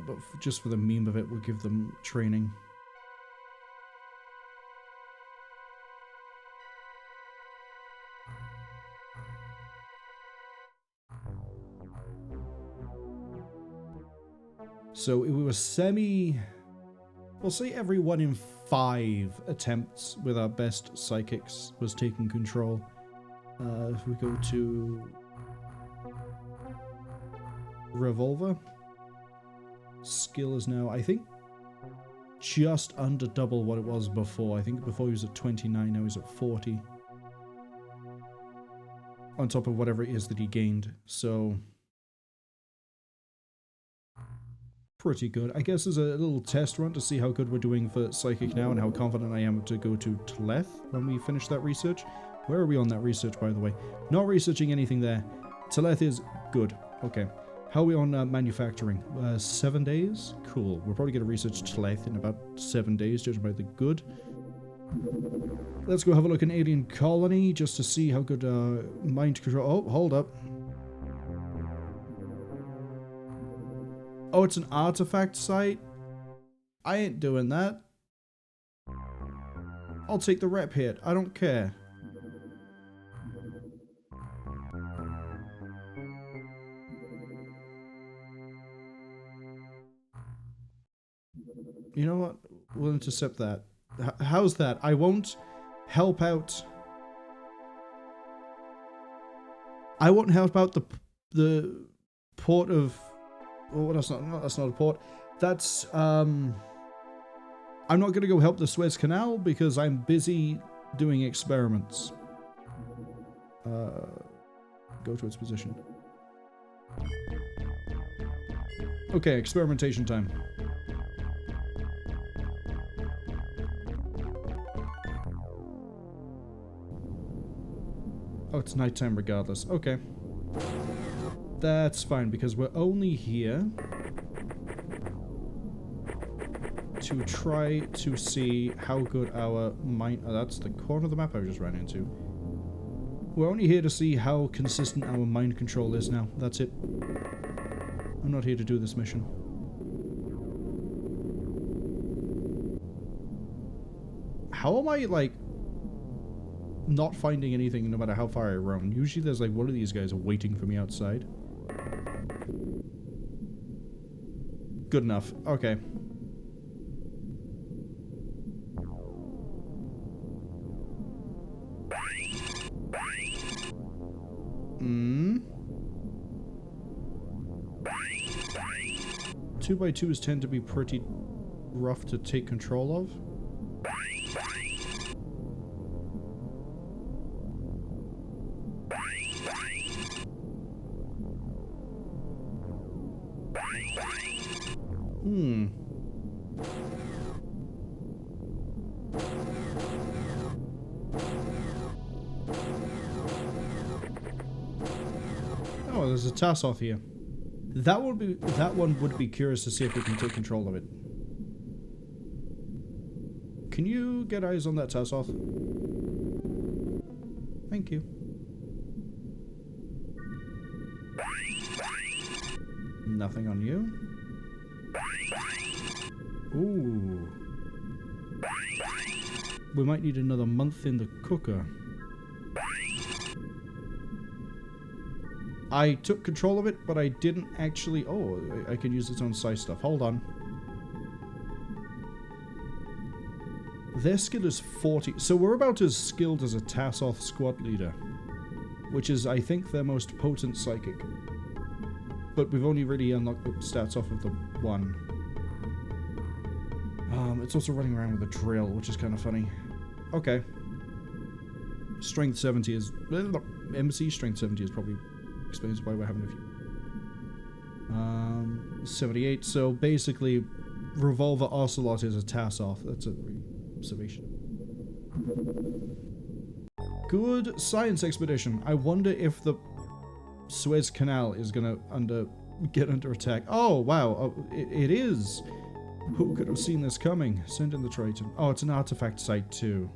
But just for the meme of it, we'll give them training. So it was we'll say every 1 in 5 attempts with our best psychics was taking control. If we go to Revolver, skill is now, I think, just under double what it was before. I think before he was at 29, now he's at 40. On top of whatever it is that he gained. So pretty good. I guess as a little test run to see how good we're doing for Psychic now and how confident I am to go to Tleth when we finish that research. Where are we on that research, by the way? Not researching anything there. Tleth is good. Okay. How are we on manufacturing? 7 days? Cool. We're probably going to research Tleth in about 7 days, judging by the good. Let's go have a look in Alien Colony just to see how good mind control... Oh, hold up. Oh, it's an artifact site? I ain't doing that. I'll take the rep hit. I don't care. You know what? We'll intercept that. How's that? I won't help out. I won't help out the port of... Oh, that's not a port. That's, I'm not going to go help the Suez Canal because I'm busy doing experiments. Go to its position. Okay, experimentation time. Oh, it's nighttime regardless. Okay. That's fine, because we're only here to try to see how good our mind... Oh, that's the corner of the map I just ran into. We're only here to see how consistent our mind control is now. That's it. I'm not here to do this mission. How am I, like, not finding anything no matter how far I roam? Usually there's, like, one of these guys waiting for me outside. Good enough. Okay. Hmm. 2x2s tend to be pretty rough to take control of. Hmm. Oh, there's a Tassoth here. That one would be curious to see if we can take control of it. Can you get eyes on that Tassoth? Thank you. Nothing on you. Ooh. We might need another month in the cooker. I took control of it, but I didn't actually... Oh, I can use its own size stuff. Hold on. Their skill is 40. So we're about as skilled as a Tassoth squad leader. Which is, I think, their most potent psychic. But we've only really unlocked the stats off of the one. It's also running around with a drill, which is kind of funny. Okay. Strength 70 is... MC Strength 70 is probably... explains why we're having a few. 78. So basically, Revolver Ocelot is a Tassoth. That's a observation. Good science expedition. I wonder if the Suez Canal is gonna get under attack. Oh wow, it is. Who could have seen this coming? Send in the Triton. Oh, it's an artifact site too.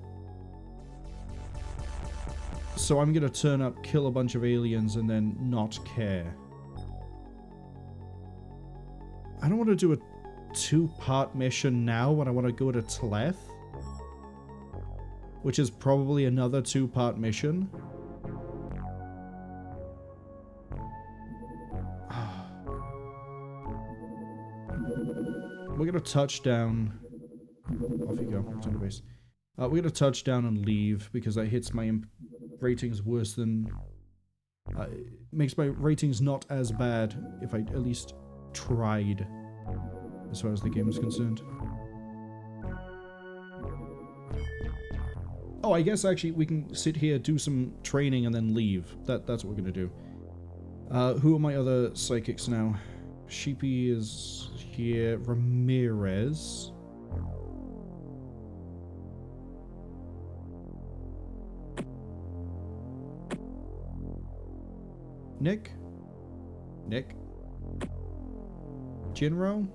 So I'm gonna turn up, kill a bunch of aliens, and then not care. I don't want to do a 2-part mission now when I want to go to Tleth. Which is probably another 2-part mission. We're gonna touch down. Off you go. Return to base. We're gonna touch down and leave because that hits my ratings worse than... makes my ratings not as bad if I at least tried, as far as the game is concerned. Oh, I guess actually we can sit here, do some training, and then leave. That's what we're gonna do. Who are my other psychics now? Sheepy is here. Ramirez. Nick? Jinro?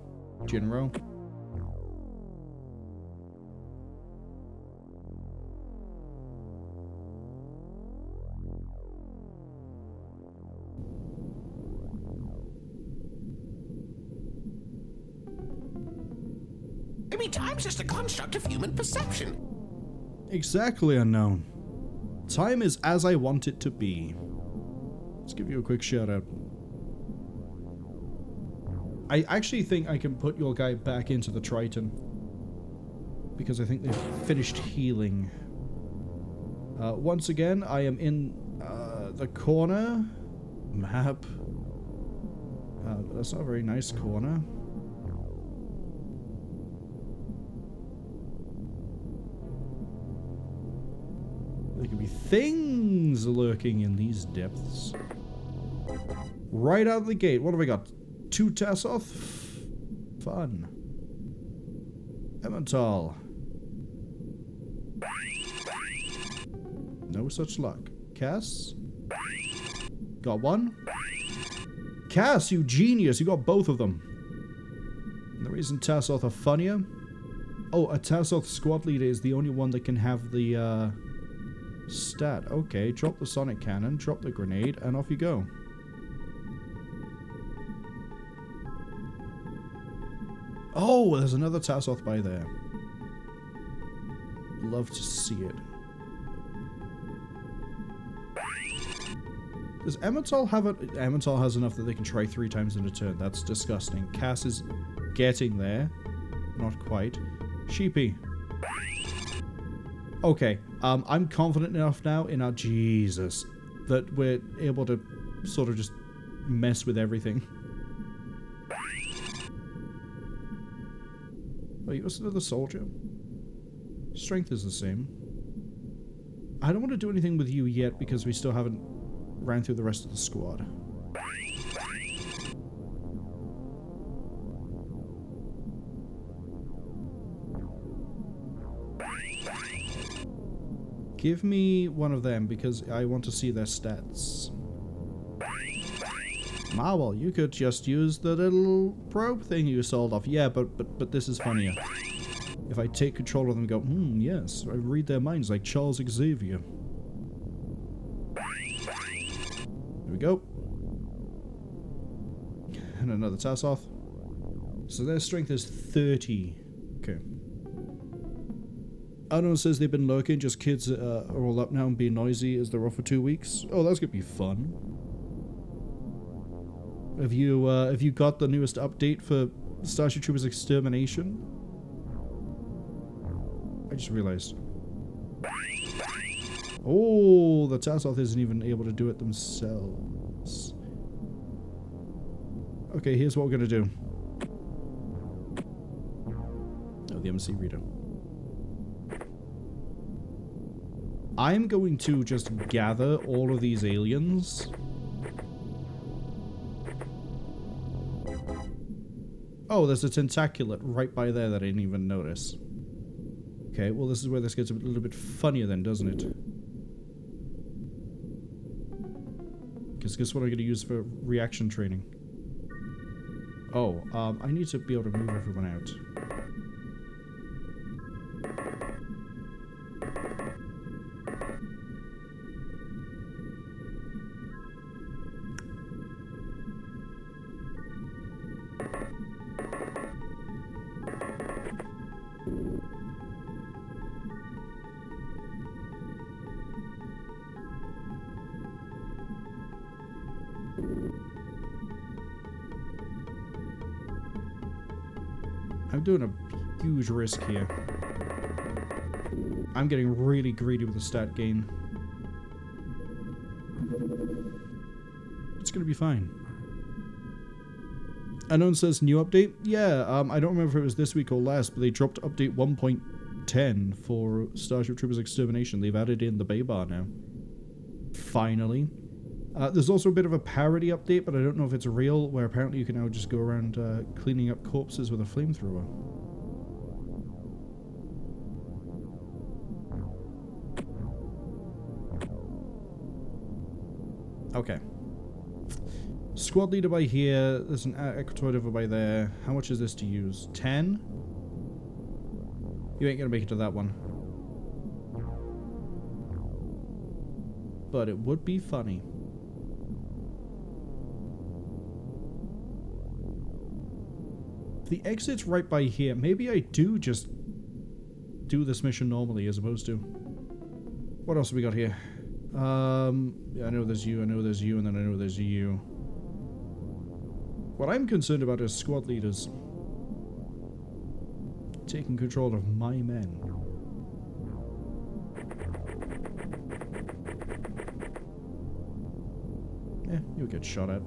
Maybe time's just a construct of human perception. Exactly, Unknown. Time is as I want it to be. Let's give you a quick shout out. I actually think I can put your guy back into the Triton. Because I think they've finished healing. Once again, I am in the corner. Map. That's not a very nice corner. There could be things lurking in these depths. Right out of the gate, what have we got? 2 Tassoth? Fun. Emmental. No such luck. Cass? Got one? Cass, you genius! You got both of them. And the reason Tassoth are funnier? Oh, a Tassoth squad leader is the only one that can have the, stat. Okay, drop the sonic cannon, drop the grenade, and off you go. Oh, there's another Tassoth by there. Love to see it. Does Emmental have a... Emmental has enough that they can try 3 times in a turn. That's disgusting. Cass getting there. Not quite. Sheepy. Okay, I'm confident enough now in our Jesus that we're able to sort of just mess with everything. Oh, you also another soldier? Strength is the same. I don't want to do anything with you yet because we still haven't ran through the rest of the squad. Give me one of them because I want to see their stats. Marwol, you could just use the little probe thing you sold off. Yeah, but this is funnier. If I take control of them and go, yes, I read their minds like Charles Xavier. There we go. And another Tassoth. So their strength is 30. Okay. Unknown says they've been lurking, just kids are all up now and being noisy as they're off for 2 weeks. Oh, that's gonna be fun. Have you got the newest update for Starship Troopers Extermination? I just realized. Oh, the Tassoth isn't even able to do it themselves. Okay, here's what we're gonna do. Oh, the MC reader. I'm going to just gather all of these aliens. Oh, there's a tentaculate right by there that I didn't even notice. Okay, well this is where this gets a little bit funnier then, doesn't it? Because guess what I'm going to use for reaction training? Oh, I need to be able to move everyone out. I'm doing a huge risk here. I'm getting really greedy with the stat gain. It's gonna be fine. Unknown says new update? Yeah, I don't remember if it was this week or last, but they dropped update 1.10 for Starship Troopers Extermination. They've added in the Bay Bar now. Finally. There's also a bit of a parody update, but I don't know if it's real, where apparently you can now just go around cleaning up corpses with a flamethrower. Okay. Squad leader by here. There's an equatoid over by there. How much is this to use? 10? You ain't gonna make it to that one. But it would be funny. The exit's right by here. Maybe I do just do this mission normally as opposed to... What else have we got here? Yeah, I know there's you, and then I know there's you. What I'm concerned about is squad leaders taking control of my men. Yeah, you'll get shot at.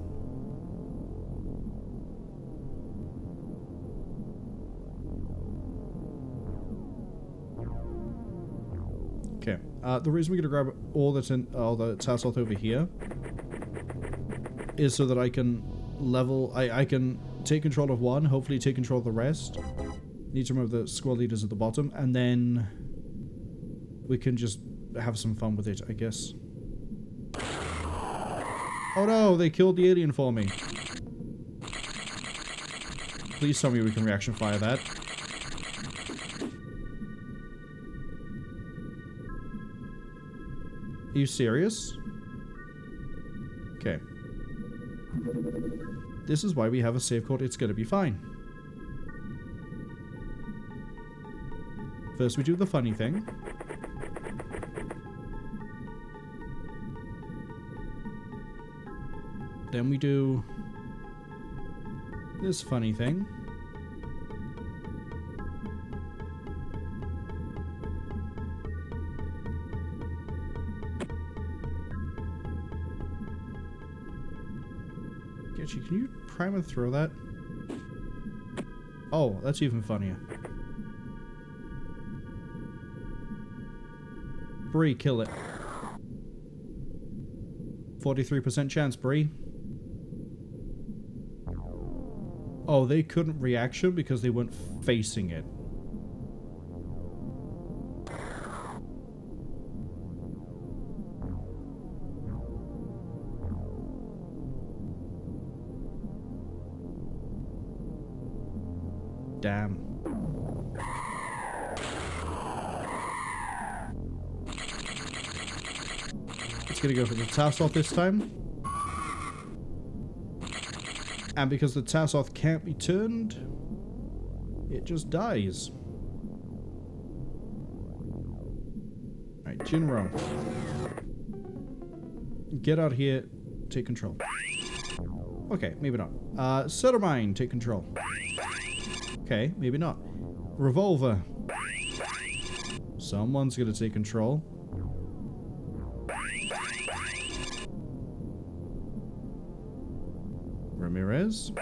Okay, the reason we're going to grab all the Tassoth over here is so that I can level, I can take control of one, hopefully take control of the rest. Need to remember the squad leaders at the bottom, and then we can just have some fun with it, I guess. Oh no, they killed the alien for me. Please tell me we can reaction fire that. Are you serious? Okay. This is why we have a save code. It's gonna be fine. First we do the funny thing. Then we do this funny thing. Actually, can you prime and throw that? Oh, that's even funnier. Bree, kill it. 43% chance, Bree. Oh, they couldn't reaction because they weren't facing it. Damn. It's gonna go for the Tassoth this time. And because the Tassoth can't be turned, it just dies. Alright, Jinro. Get out here, take control. Okay, maybe not. Suttermine, take control. Okay, maybe not. Revolver. Someone's gonna take control. Ramirez.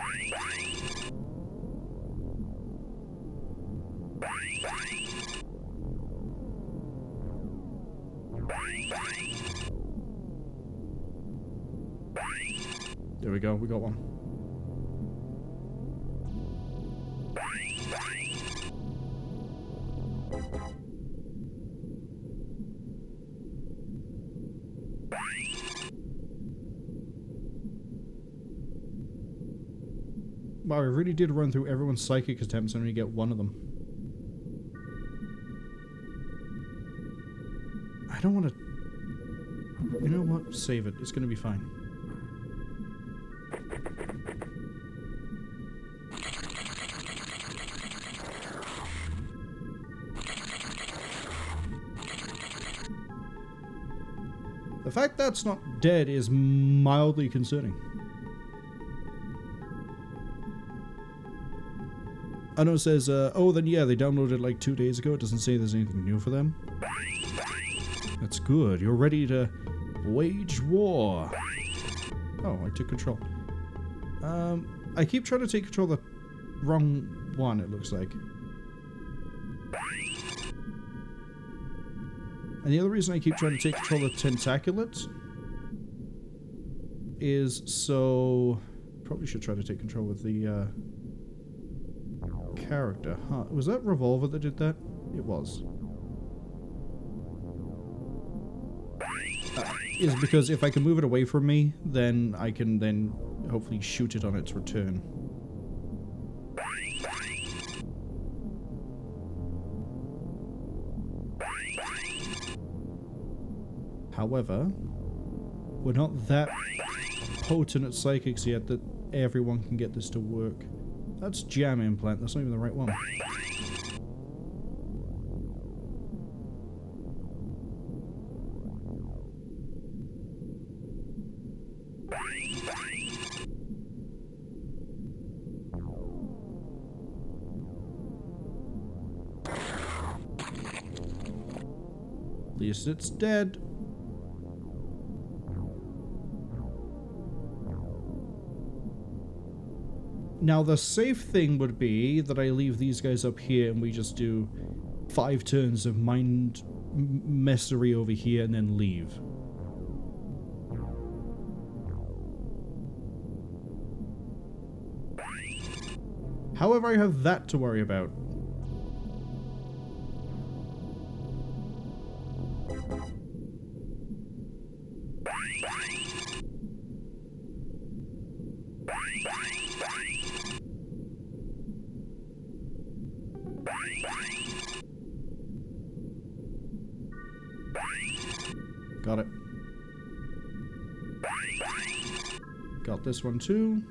There we go, we got one. Wow, I really did run through everyone's psychic attempts and only get one of them. I don't want to... You know what? Save it. It's going to be fine. The fact that's not dead is mildly concerning. I know it says, oh, then yeah, they downloaded it like 2 days ago. It doesn't say there's anything new for them. That's good. You're ready to wage war. Oh, I took control. I keep trying to take control of the wrong one, it looks like. And the other reason I keep trying to take control of Tentaculate is so... Probably should try to take control with the, character, huh? Was that Revolver that did that? It was. Is because if I can move it away from me, then I can then hopefully shoot it on its return. However, we're not that potent at psychics yet that everyone can get this to work. That's jam implant, that's not even the right one. At least it's dead. Now, the safe thing would be that I leave these guys up here and we just do 5 turns of mind messery over here and then leave. However, I have that to worry about. Got it. Got this one too.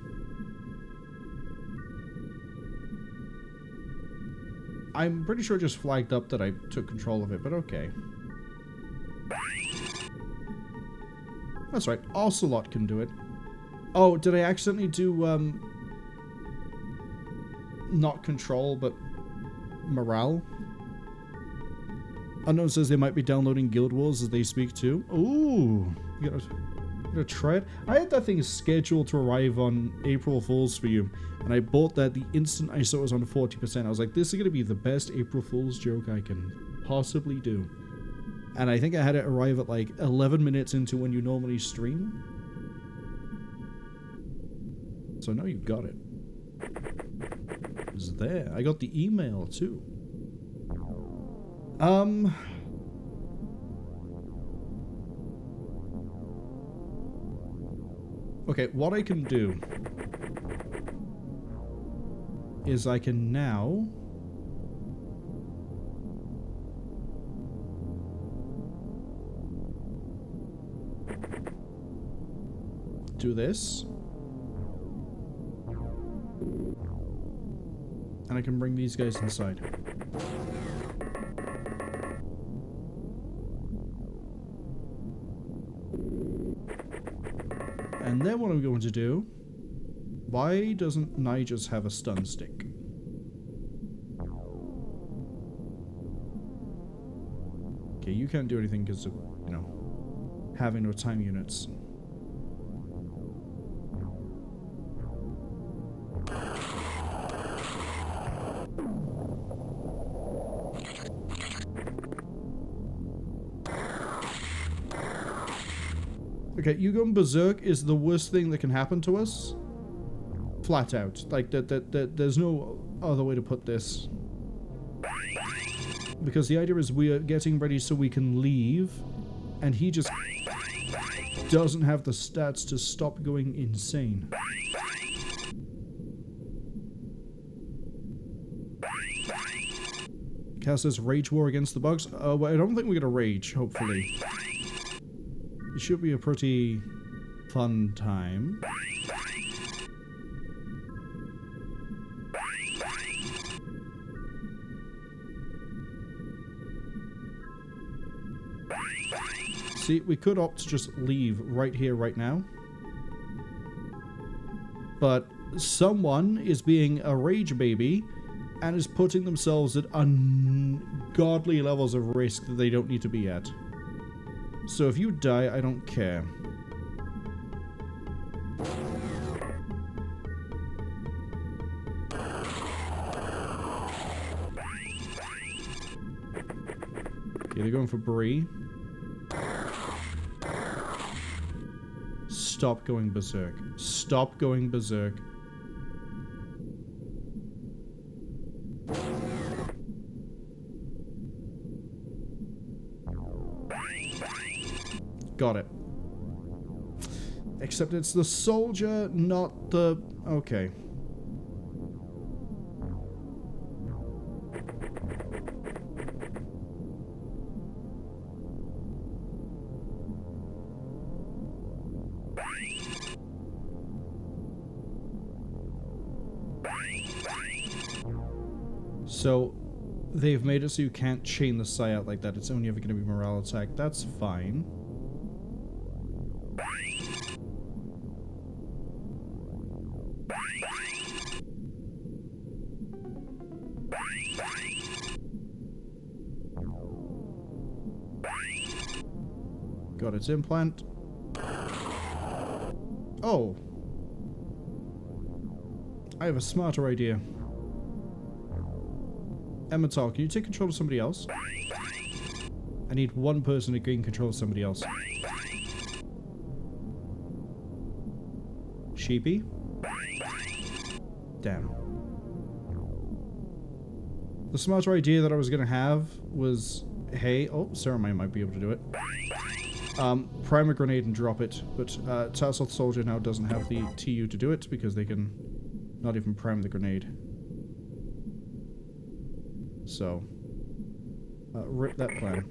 I'm pretty sure it just flagged up that I took control of it, but okay. That's right, Ocelot can do it. Oh, did I accidentally do, not control, but morale? Unknown says they might be downloading Guild Wars as they speak too. Ooh! You gotta I'm gonna try it. I had that thing scheduled to arrive on April Fool's for you, and I bought that the instant I saw it was on 40%. I was like, this is gonna be the best April Fool's joke I can possibly do. And I think I had it arrive at like 11 minutes into when you normally stream. So now you've got it. It's there. I got the email too. Okay, what I can do is I can now do this. And I can bring these guys inside. And then what I'm going to do... Why doesn't Nigel have a stun stick? Okay, you can't do anything because of, you know, having no time units. Okay, you going berserk is the worst thing that can happen to us. Flat out. Like, there's no other way to put this. Because the idea is we are getting ready so we can leave, and he just doesn't have the stats to stop going insane. Cass says rage war against the bugs. Well, I don't think we're gonna rage, hopefully. It should be a pretty fun time. See, we could opt to just leave right here, right now. But someone is being a rage baby and is putting themselves at ungodly levels of risk that they don't need to be at. So if you die, I don't care. Okay, they're going for Bree. Stop going berserk. Stop going berserk. Got it. Except it's the soldier, not the... Okay. So, they've made it so you can't chain the Psy out like that. It's only ever going to be morale attack. That's fine. Got its implant. Oh. I have a smarter idea. Emmental, can you take control of somebody else? I need one person to gain control of somebody else. Sheepy? Damn. The smarter idea that I was gonna have was, hey, oh, Ceramine might be able to do it. Prime a grenade and drop it, but Tassoth Soldier now doesn't have the TU to do it because they can not even prime the grenade. So, rip that plan.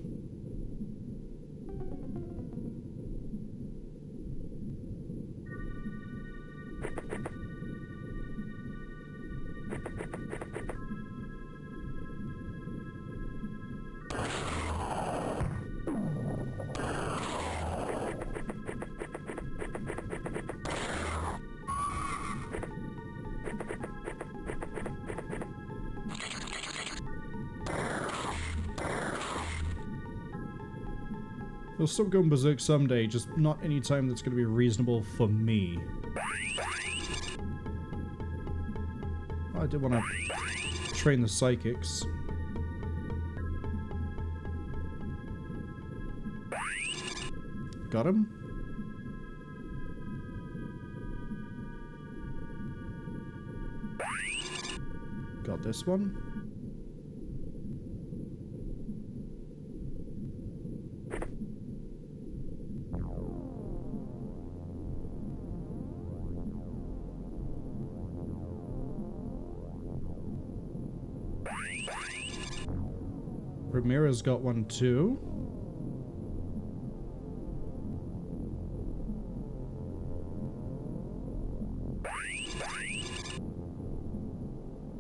We'll stop going berserk someday, just not any time that's going to be reasonable for me. I did want to train the psychics. Got him? Got this one. Ramirez got one too.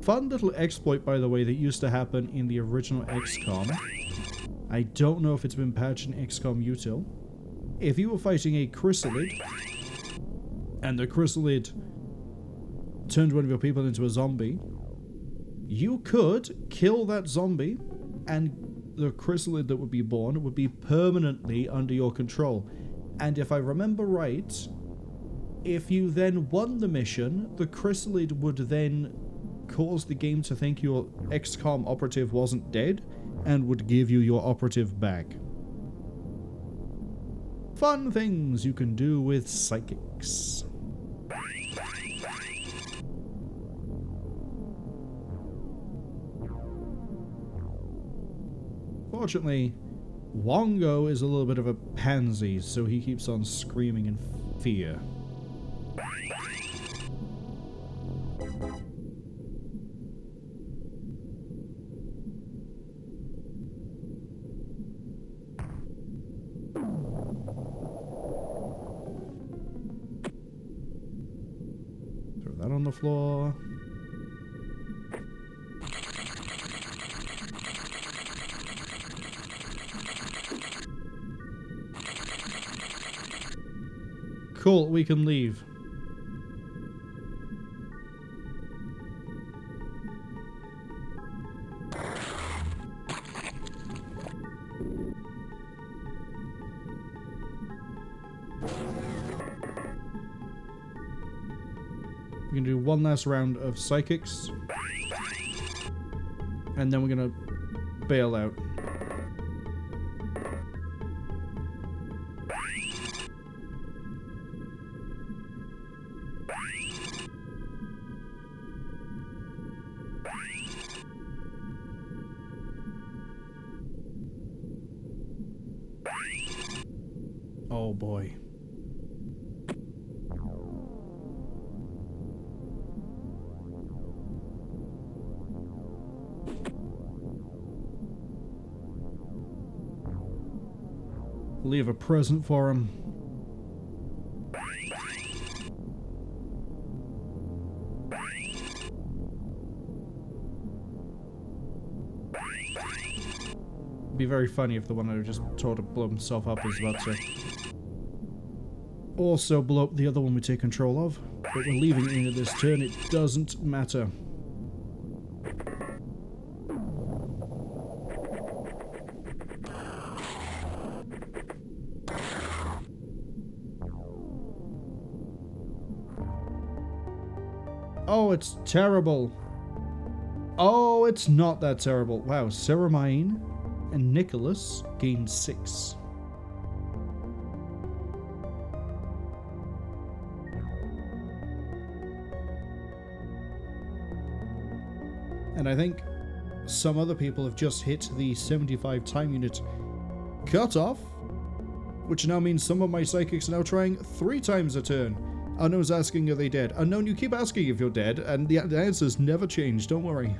Fun little exploit, by the way, that used to happen in the original XCOM. I don't know if it's been patched in XCOM Util. If you were fighting a chrysalid, and the chrysalid turned one of your people into a zombie, you could kill that zombie, and the chrysalid that would be born would be permanently under your control. And if I remember right, if you then won the mission, the chrysalid would then cause the game to think your XCOM operative wasn't dead and would give you your operative back. Fun things you can do with psychics. Fortunately, Wongo is a little bit of a pansy, so he keeps on screaming in fear. Throw that on the floor. Cool, we can leave. We're gonna do one last round of psychics, and then we're gonna bail out. Oh boy. Leave a present for him. It'd be very funny if the one who just told to blow himself up is about to also blow up the other one we take control of. But we're leaving it into this turn, it doesn't matter. Oh, it's terrible. Oh, it's not that terrible. Wow, Ceramine and Nicholas gained 6. And I think some other people have just hit the 75 time unit cutoff, which now means some of my psychics are now trying 3 times a turn. Unknown's asking, are they dead? Unknown, you keep asking if you're dead, and the answers never change, don't worry.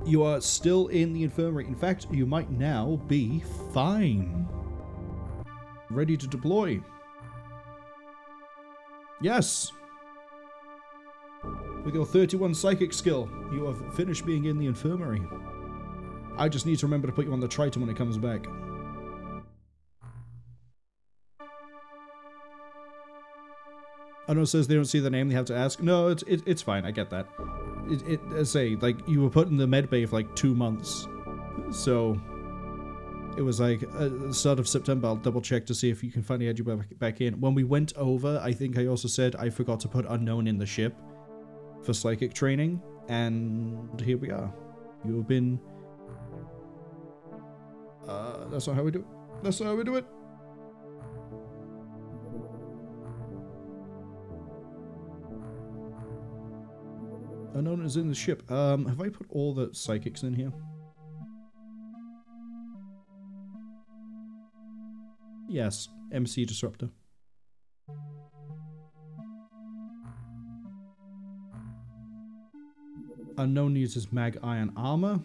You are still in the infirmary. In fact, you might now be fine. Ready to deploy. Yes! With your 31 psychic skill, you have finished being in the infirmary. I just need to remember to put you on the Triton when it comes back. I know it says they don't see the name, they have to ask. No, it's fine, I get that. I say, like, you were put in the med bay for like 2 months. So, It was like, at the start of September, I'll double check to see if you can finally add you back in. When we went over, I think I also said I forgot to put unknown in the ship for psychic training, and here we are. You have been... that's not how we do it. That's not how we do it. Unknown is in the ship. Have I put all the psychics in here? Yes, MC Disruptor. Unknown uses mag iron armor.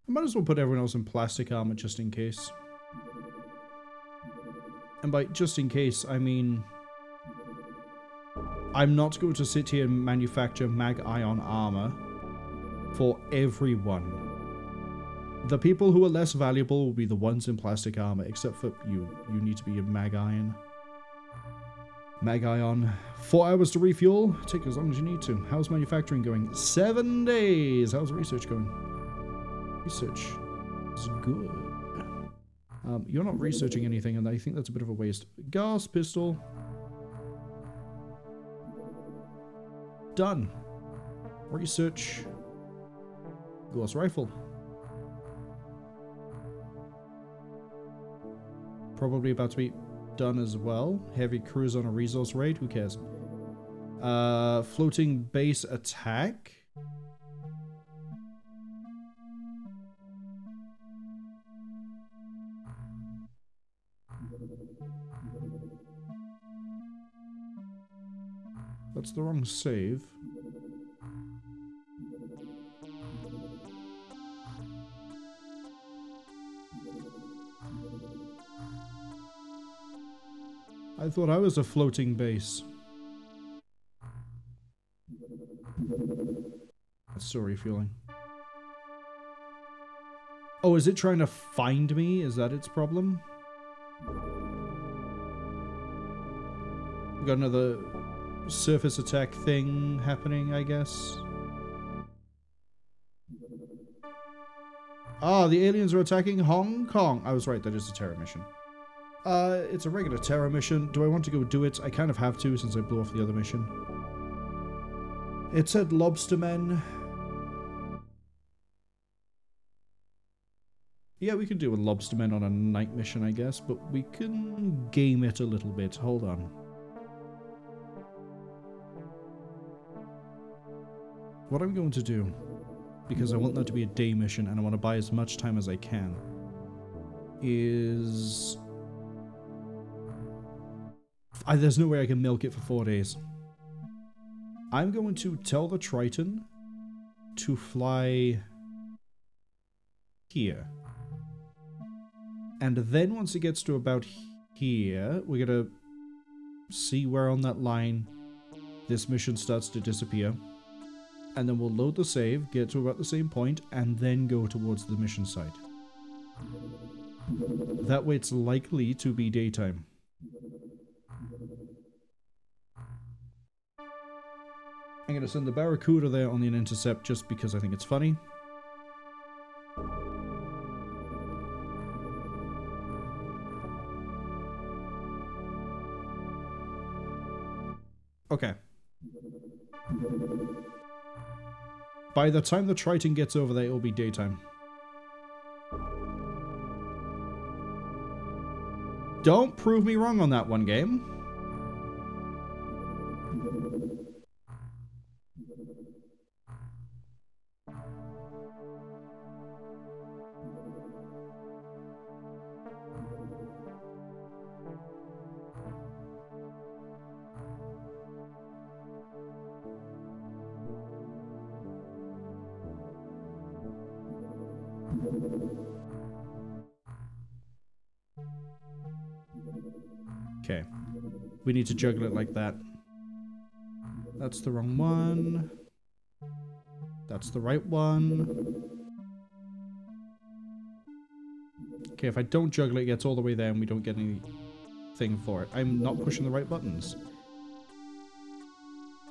I might as well put everyone else in plastic armor just in case. And by just in case, I mean... I'm not going to sit here and manufacture mag ion armor for everyone. The people who are less valuable will be the ones in plastic armor, except for you. You need to be in mag iron. Mag ion. 4 hours to refuel. Take as long as you need to. How's manufacturing going? 7 days. How's research going? Research is good. You're not researching anything, and I think that's a bit of a waste. Gas pistol. Done. Research. Gauss rifle. Probably about to be done as well. Heavy cruise on a resource raid. Who cares? Floating base attack. That's the wrong save. I thought I was a floating base. That's so refueling. Oh, is it trying to find me? Is that its problem? We got another surface attack thing happening, I guess. Ah, the aliens are attacking Hong Kong. I was right, that is a terror mission. It's a regular terror mission. Do I want to go do it? I kind of have to since I blew off the other mission. It said lobstermen. Yeah, we can do a lobstermen on a night mission, I guess, but we can game it a little bit. Hold on. What I'm going to do, because I want that to be a day mission and I want to buy as much time as I can, is... there's no way I can milk it for 4 days. I'm going to tell the Triton to fly here. And then once it gets to about here, we're going to see where on that line this mission starts to disappear. And then we'll load the save, get to about the same point, and then go towards the mission site. That way it's likely to be daytime. I'm going to send the Barracuda there on an intercept just because I think it's funny. Okay. By the time the Triton gets over there, it will be daytime. Don't prove me wrong on that one, game. Okay. We need to juggle it like that. That's the wrong one. That's the right one. Okay, if I don't juggle it, it gets all the way there and we don't get any thing for it. I'm not pushing the right buttons.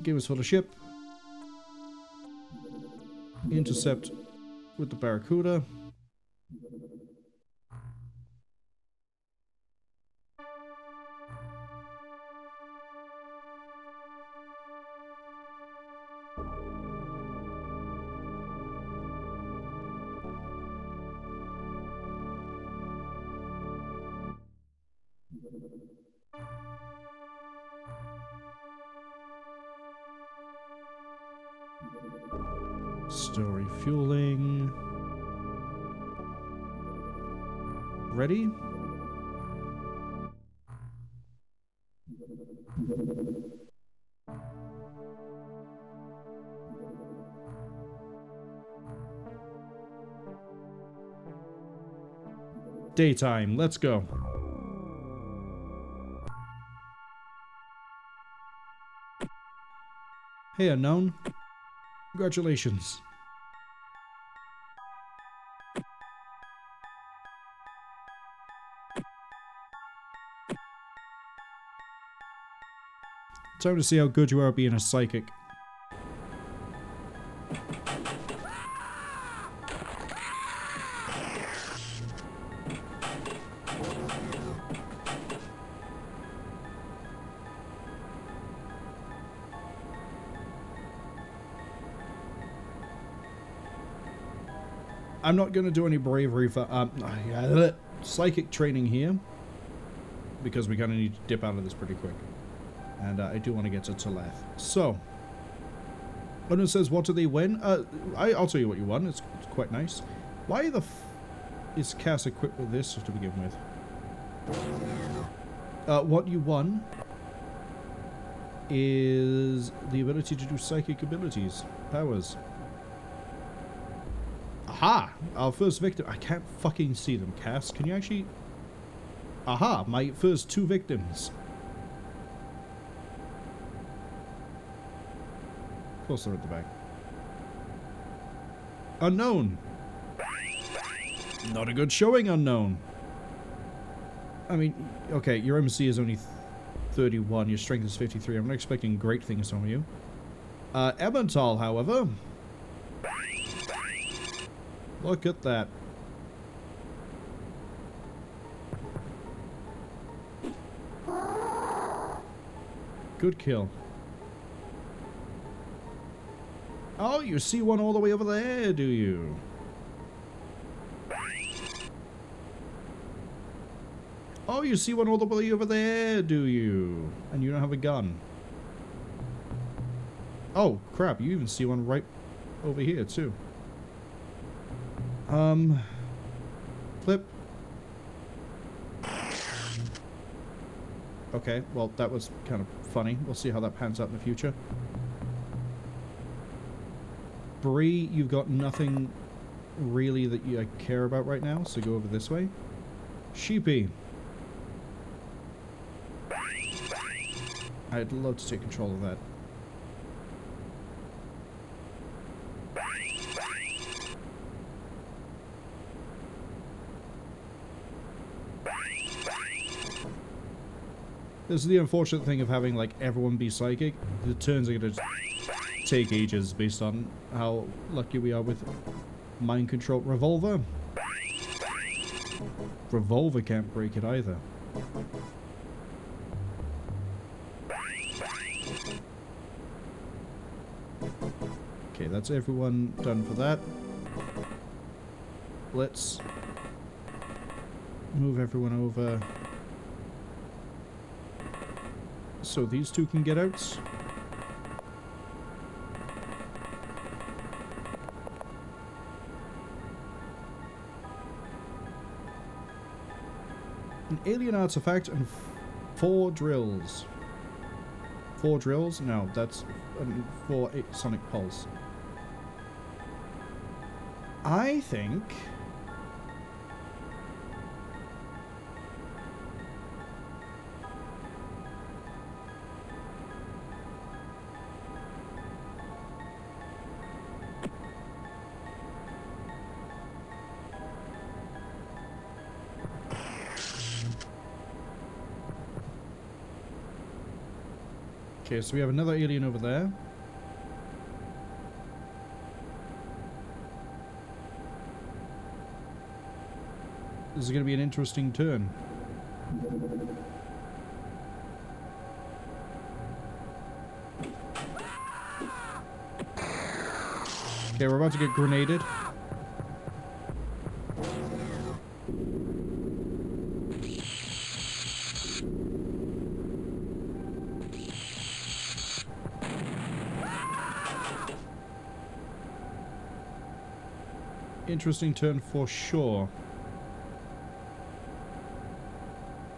Game is full of ship. Intercept with the Barracuda. Story fueling. Ready? Daytime, let's go. Hey, unknown. Congratulations. Time to see how good you are at being a psychic. I'm not going to do any bravery for psychic training here, because we kind of need to dip out of this pretty quick. And I do want to get to Teleth. So, when it says, what do they win? I'll tell you what you won. It's quite nice. Why the f is Cass equipped with this to begin with? What you won is the ability to do psychic abilities. Powers. Aha! Our first victim. I can't fucking see them, Cass. Can you actually... Aha! My first 2 victims. Of course they're at the back. Unknown! Not a good showing, Unknown. I mean, okay, your MC is only 31, your strength is 53. I'm not expecting great things from you. Emmental, however... Look at that. Good kill. Oh, you see one all the way over there, do you? Oh, you see one all the way over there, do you? And you don't have a gun. Oh, crap, you even see one right over here, too. Flip. Okay, well, that was kind of funny. We'll see how that pans out in the future. Bree, you've got nothing really that you care about right now, so go over this way. Sheepy. I'd love to take control of that. This is the unfortunate thing of having, like, everyone be psychic. The turns are going to take ages based on how lucky we are with mind control. Revolver? Revolver can't break it either. Okay, that's everyone done for that. Let's move everyone over so these 2 can get out. An alien artifact and 4 drills. 4 drills? No, that's 4 sonic pulse. I think... Okay, so we have another alien over there. This is going to be an interesting turn. Okay, we're about to get grenaded. Interesting turn for sure.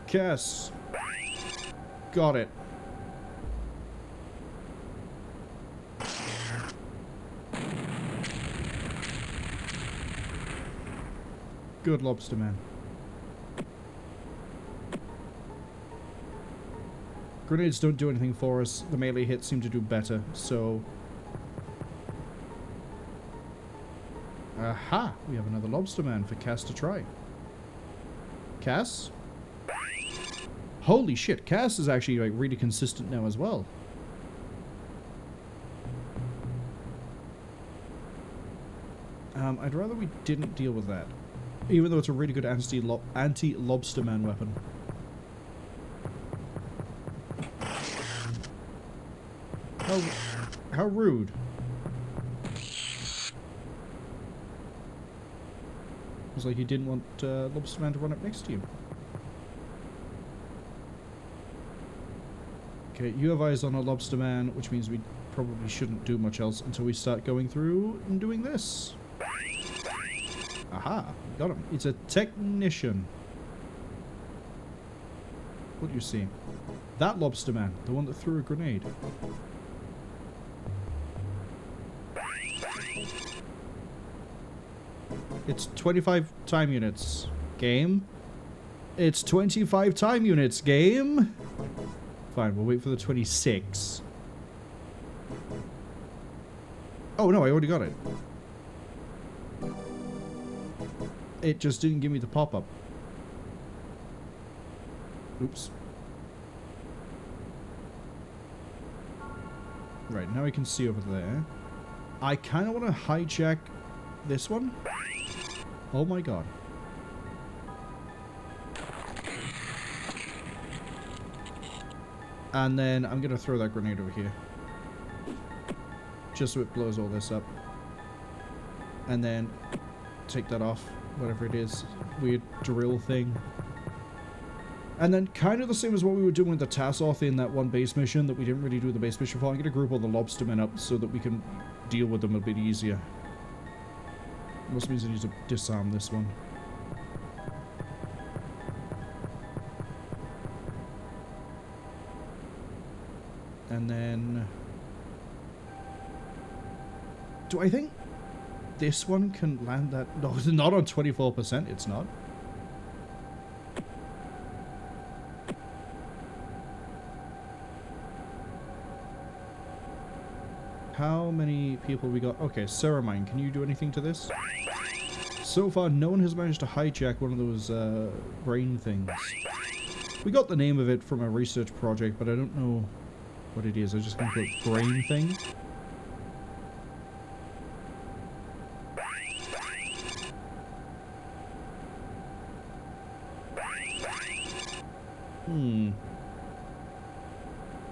Cass. Got it. Good, Lobster Man. Grenades don't do anything for us. The melee hits seem to do better, so... Aha! We have another Lobster Man for Cass to try. Cass? Holy shit, Cass is actually like really consistent now as well. I'd rather we didn't deal with that. Even though it's a really good anti-Lobster Man weapon. How rude. It's like you didn't want Lobster Man to run up next to you. Okay, you have eyes on a Lobster Man, which means we probably shouldn't do much else until we start going through and doing this. Aha, got him. It's a technician. What do you see? That Lobster Man, the one that threw a grenade. It's 25 time units. Game? It's 25 time units, game? Fine, we'll wait for the 26. Oh no, I already got it. It just didn't give me the pop-up. Oops. Right, now I can see over there. I kind of want to hijack this one. Oh my god. And then I'm going to throw that grenade over here. Just so it blows all this up. And then take that off. Whatever it is. Weird drill thing. And then kind of the same as what we were doing with the Tassoth in that one base mission that we didn't really do the base mission for. I'm going to group all the Lobstermen up so that we can deal with them a bit easier. Most means I need to disarm this one. And then... do I think this one can land that? No, it's not on 24%. It's not. How many people we got? Okay, Ceramine, can you do anything to this? So far, no one has managed to hijack one of those brain things. We got the name of it from a research project, but I don't know what it is. I just gonna put brain thing.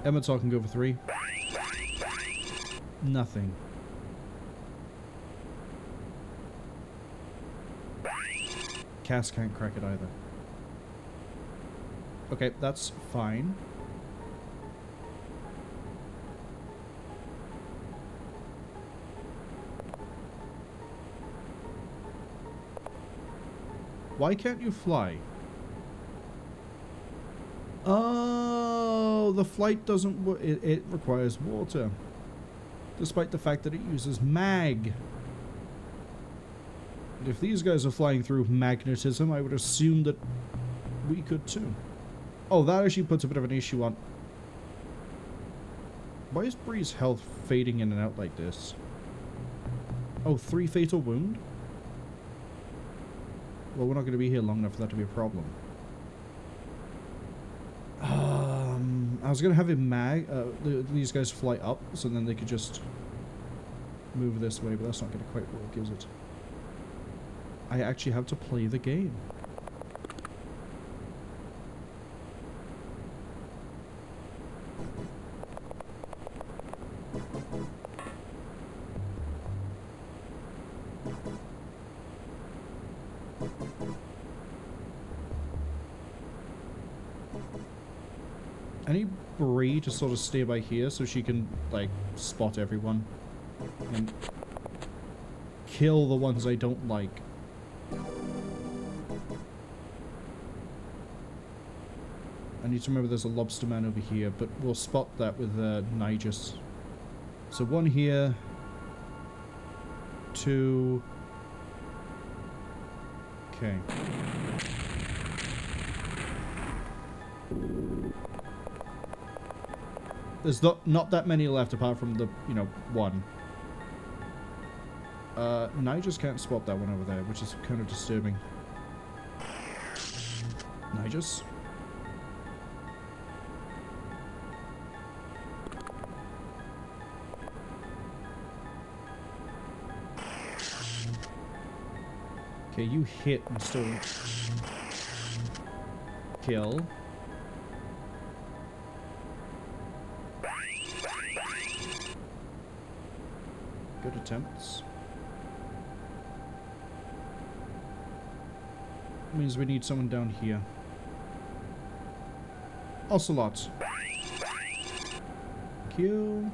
Emmetal can go for 3. Nothing. Cass can't crack it either. Okay, that's fine. Why can't you fly? Oh, the flight doesn't work. It requires water. Despite the fact that it uses mag. And if these guys are flying through magnetism, I would assume that we could too. Oh, that actually puts a bit of an issue on... why is Bree's health fading in and out like this? Oh, 3 fatal wound? Well, we're not going to be here long enough for that to be a problem. I was gonna have him these guys fly up, so then they could just move this way, but that's not gonna quite work, is it? I actually have to play the game. I need Bree to sort of stay by here so she can, like, spot everyone. And kill the ones I don't like. I need to remember there's a lobster man over here, but we'll spot that with Nigis. So one here. 2. Okay. There's not that many left apart from the, you know, one. Nigis can't spot that one over there, which is kind of disturbing. Nigis? Okay, you hit and still kill. Good attempts. Means we need someone down here. Ocelot. Thank you.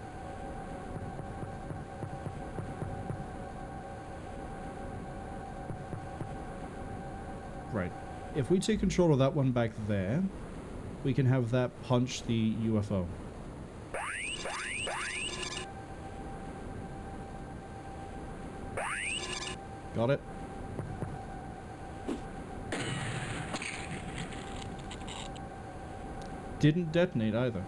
Right. If we take control of that one back there, we can have that punch the UFO. Got it. Didn't detonate either.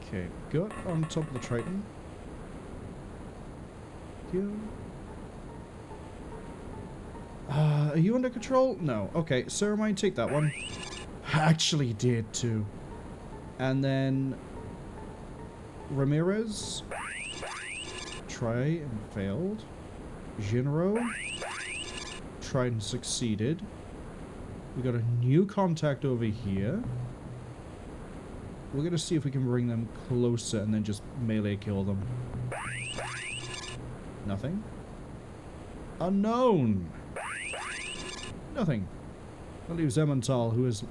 Okay, got on top of the Triton. You. Are you under control? No. Okay, Ceramine, take that one. Actually did too. And then Ramirez. Try and failed. Jinro. Tried and succeeded. We got a new contact over here. We're gonna see if we can bring them closer and then just melee kill them. Nothing. Unknown. Nothing. That leaves Emmental, who has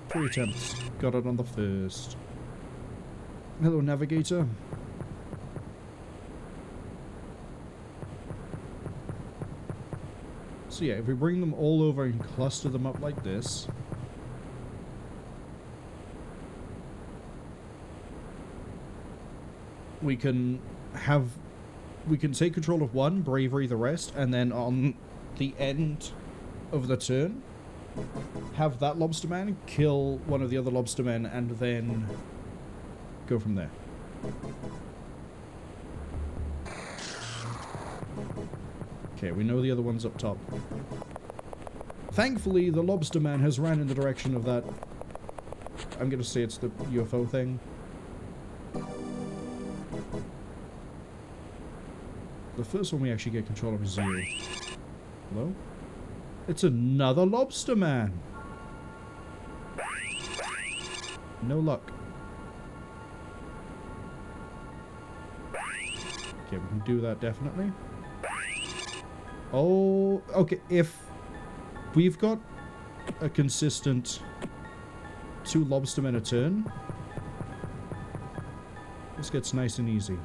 3 attempts. Got it on the first. Hello, Navigator. So yeah, if we bring them all over and cluster them up like this, we can take control of one, bravery the rest, and then on the end of the turn, have that lobsterman kill one of the other lobstermen and then go from there. Okay, we know the other one's up top. Thankfully, the lobsterman has ran in the direction of that. I'm gonna say it's the UFO thing. The first one we actually get control of is Zero. Hello? It's another lobsterman! No luck. Okay, we can do that definitely. Oh, okay, if we've got a consistent 2 lobstermen a turn, this gets nice and easy.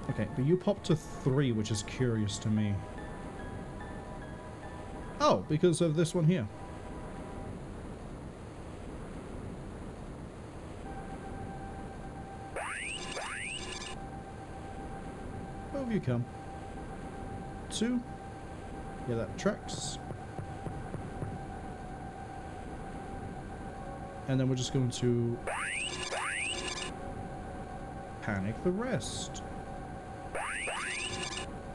Okay, but you popped to 3, which is curious to me. Oh, because of this one here. Where have you come? 2. Yeah, that tracks. And then we're just going to panic the rest.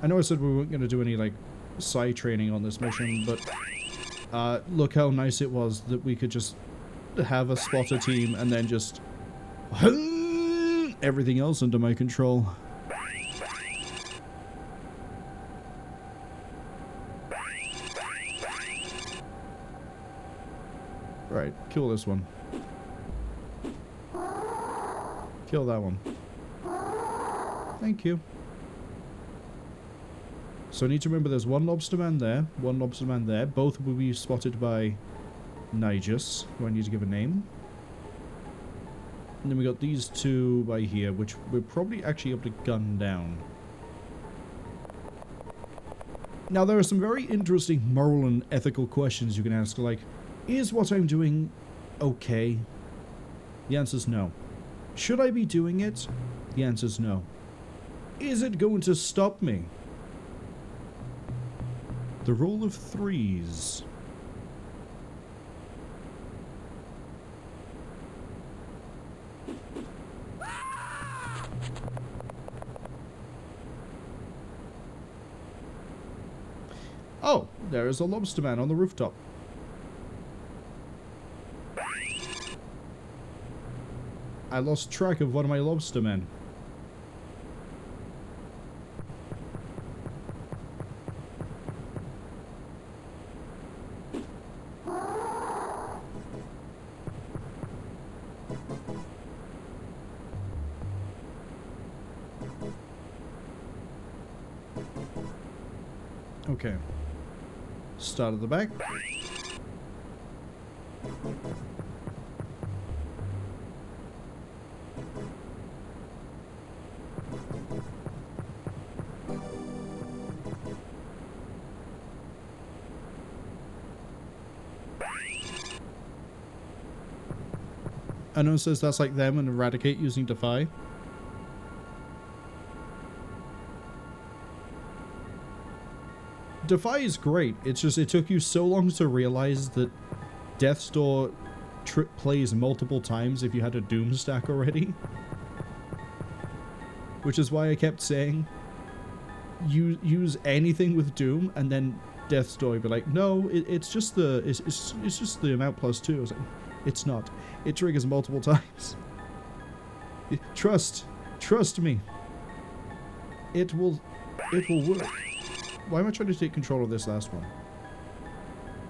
I know I said we weren't going to do any, like, side training on this mission, but look how nice it was that we could just have a spotter team and then just everything else under my control. Right, kill this one. Kill that one. Thank you. So I need to remember there's one lobster man there, one lobster man there. Both will be spotted by Nigus, who I need to give a name. And then we got these two by here, which we're probably actually able to gun down. Now there are some very interesting moral and ethical questions you can ask, like, is what I'm doing okay? The answer's no. Should I be doing it? The answer's no. Is it going to stop me? The rule of threes. Oh, there is a lobster man on the rooftop. I lost track of one of my lobster men. Okay. Start at the back. I know it says that's like them and eradicate using Defy. Defy is great. It's just it took you so long to realize that Death's Door plays multiple times if you had a Doom stack already. Which is why I kept saying use anything with Doom and then Death's Door would be like, no, it's just the just the amount plus 2. I was like, it's not. It triggers multiple times. Trust me. It will work. Why am I trying to take control of this last one?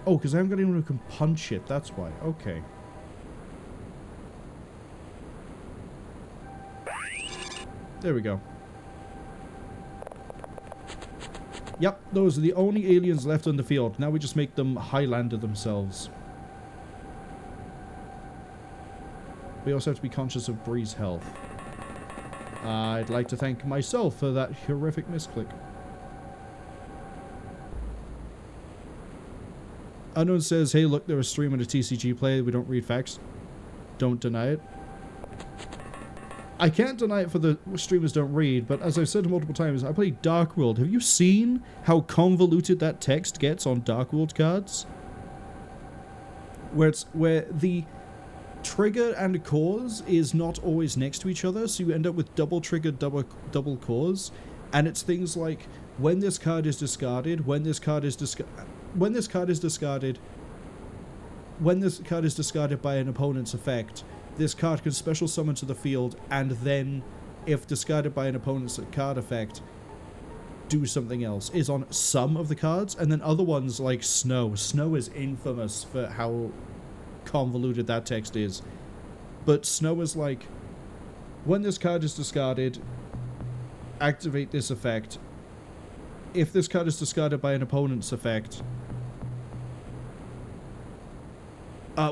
Oh, because I haven't got anyone who can punch it. That's why. Okay. There we go. Yep, those are the only aliens left on the field. Now we just make them Highlander themselves. We also have to be conscious of Bree's health. I'd like to thank myself for that horrific misclick. Unknown says, hey, look, they're a stream and a TCG play. We don't read facts. Don't deny it. I can't deny it for the streamers don't read, but as I've said multiple times, I play Dark World. Have you seen how convoluted that text gets on Dark World cards? Where the trigger and cause is not always next to each other, so you end up with double trigger, double cause, and it's things like when this card is discarded, when this card is discarded by an opponent's effect, this card can special summon to the field, and then, if discarded by an opponent's card effect, do something else. Is on some of the cards, and then other ones like Snow. Snow is infamous for how convoluted that text is. But Snow is like, when this card is discarded, activate this effect. If this card is discarded by an opponent's effect...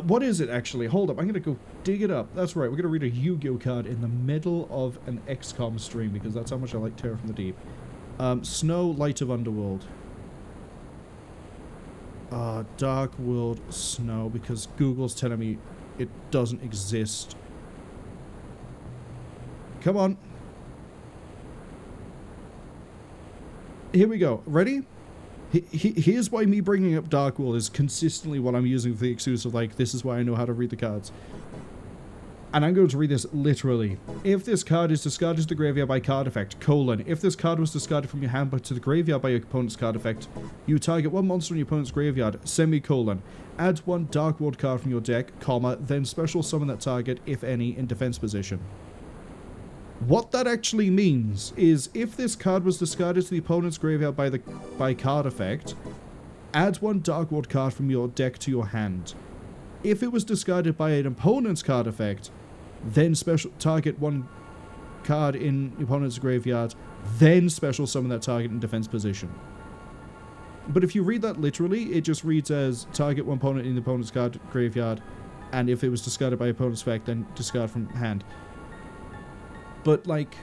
what is it actually? Hold up, I'm gonna go dig it up. That's right, we're gonna read a Yu-Gi-Oh card in the middle of an XCOM stream because that's how much I like Terror from the Deep. Snow, Light of Underworld. Dark World Snow, because Google's telling me it doesn't exist. Come on. Here we go. Ready? Here's why me bringing up Darkworld is consistently what I'm using for the excuse of, like, this is why I know how to read the cards. And I'm going to read this literally. If this card is discarded to the graveyard by card effect, : if this card was discarded from your hand but to the graveyard by your opponent's card effect, you target one monster in your opponent's graveyard, : add one Darkworld card from your deck, then special summon that target, if any, in defense position. What that actually means is, if this card was discarded to the opponent's graveyard by card effect, add one Darkworld card from your deck to your hand. If it was discarded by an opponent's card effect, then special target one card in the opponent's graveyard, then special summon that target in defense position. But if you read that literally, it just reads as target one opponent in the opponent's card graveyard, and if it was discarded by opponent's effect, then discard from hand. But, like,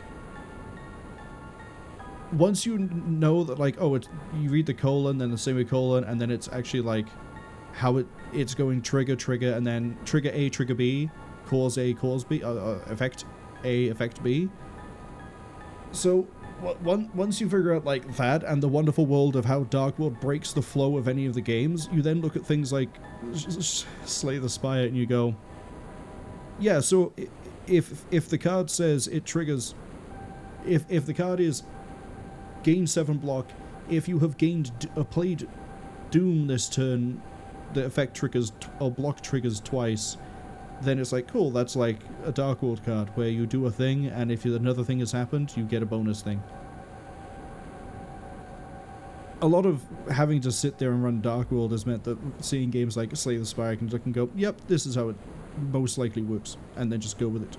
once you know that, like, oh, you read the : then the semicolon, and then it's actually, like, how it's going trigger, and then trigger A, trigger B, cause A, cause B, effect A, effect B. So, once you figure out, like, that, and the wonderful world of how Darkworld breaks the flow of any of the games, you then look at things like Slay the Spire, and you go, yeah, so if the card says it triggers, if the card is gain 7 block, if you have played Doom this turn, the effect triggers, or block triggers twice, then it's like, cool, that's like a Darkworld card, where you do a thing, and if another thing has happened, you get a bonus thing. A lot of having to sit there and run Darkworld has meant that seeing games like Slay the Spire, I can look and go, yep, this is how it most likely works, and then just go with it.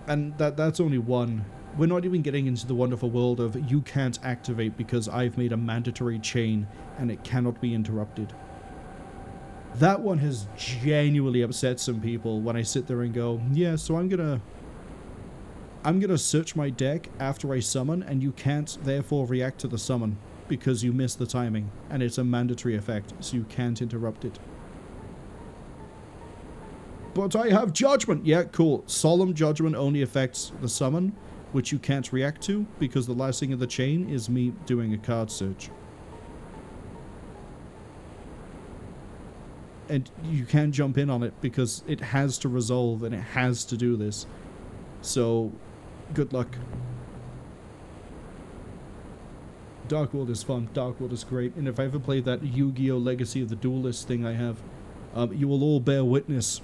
And that's only one. We're not even getting into the wonderful world of you can't activate because I've made a mandatory chain and it cannot be interrupted. That one has genuinely upset some people when I sit there and go, yeah, so I'm gonna search my deck after I summon, and you can't therefore react to the summon because you missed the timing, and it's a mandatory effect, so you can't interrupt it. But I have Judgment! Yeah, cool. Solemn Judgment only affects the summon, which you can't react to, because the last thing in the chain is me doing a card search. And you can't jump in on it, because it has to resolve, and it has to do this. So, good luck. Darkworld is fun. Darkworld is great. And if I ever play that Yu-Gi-Oh! Legacy of the Duelist thing I have, you will all bear witness.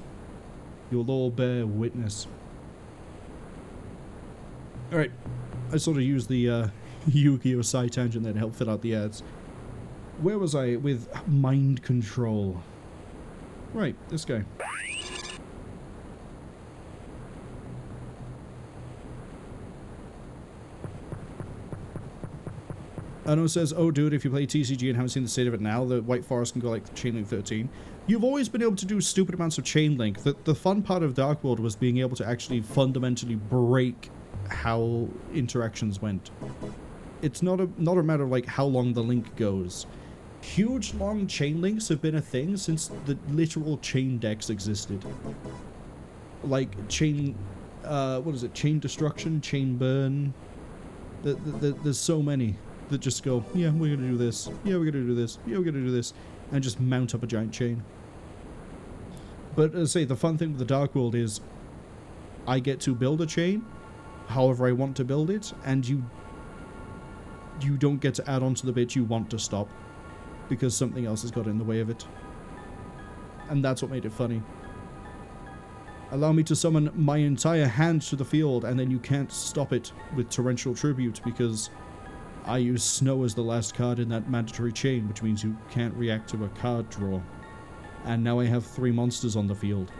You will all bear witness. Alright. I sort of used the Yu-Gi-Oh! Side tangent there to help fill out the ads. Where was I with mind control? Right, this guy. I know it says, oh dude, if you play TCG and haven't seen the state of it now, the White Forest can go like Chainlink 13. You've always been able to do stupid amounts of Chainlink. The fun part of Darkworld was being able to actually fundamentally break how interactions went. It's not a matter of like how long the link goes. Huge long chain links have been a thing since the literal chain decks existed. Like chain, what is it? Chain destruction, chain burn. There's so many that just go, yeah, we're gonna do this. Yeah, we're gonna do this. Yeah, we're gonna do this, and just mount up a giant chain. But as I say, the fun thing with the Darkworld is, I get to build a chain, however I want to build it, and you don't get to add on to the bit you want to stop, because something else has got in the way of it. And that's what made it funny. Allow me to summon my entire hand to the field, and then you can't stop it with Torrential Tribute, because I use Snow as the last card in that mandatory chain, which means you can't react to a card draw. And now I have 3 monsters on the field.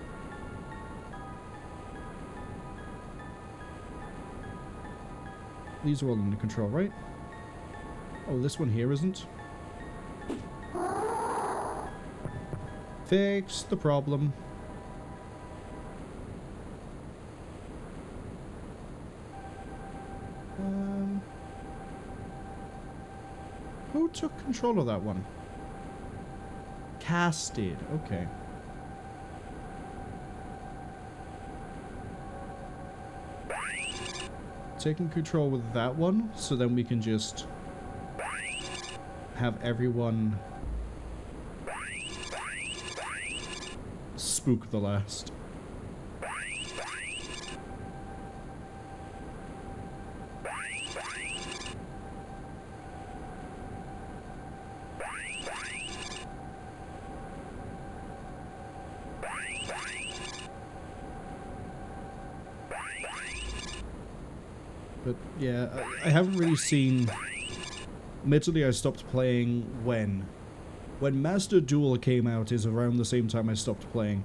These are all under control, right? Oh, this one here isn't. Fix the problem. Who took control of that one? Casted. Okay. Taking control with that one, so then we can just have everyone spook the last. But yeah, I haven't really seen... Admittedly, I stopped playing when Master Duel came out is around the same time I stopped playing.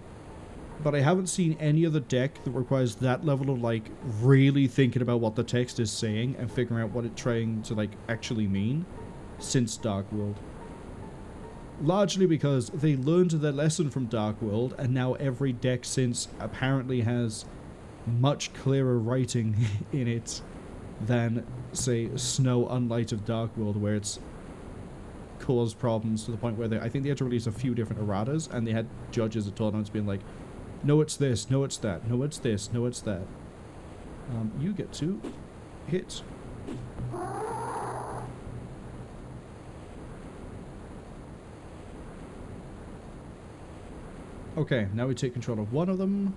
But I haven't seen any other deck that requires that level of, like, really thinking about what the text is saying and figuring out what it's trying to, like, actually mean since Dark World. Largely because they learned their lesson from Dark World, and now every deck since apparently has much clearer writing in it than, say, Snow Unlight of Dark World, where it's caused problems to the point where I think they had to release a few different erratas, and they had judges at tournaments being like, no it's this, no it's that, no it's this, no it's that. You get to hit. Okay, now we take control of one of them.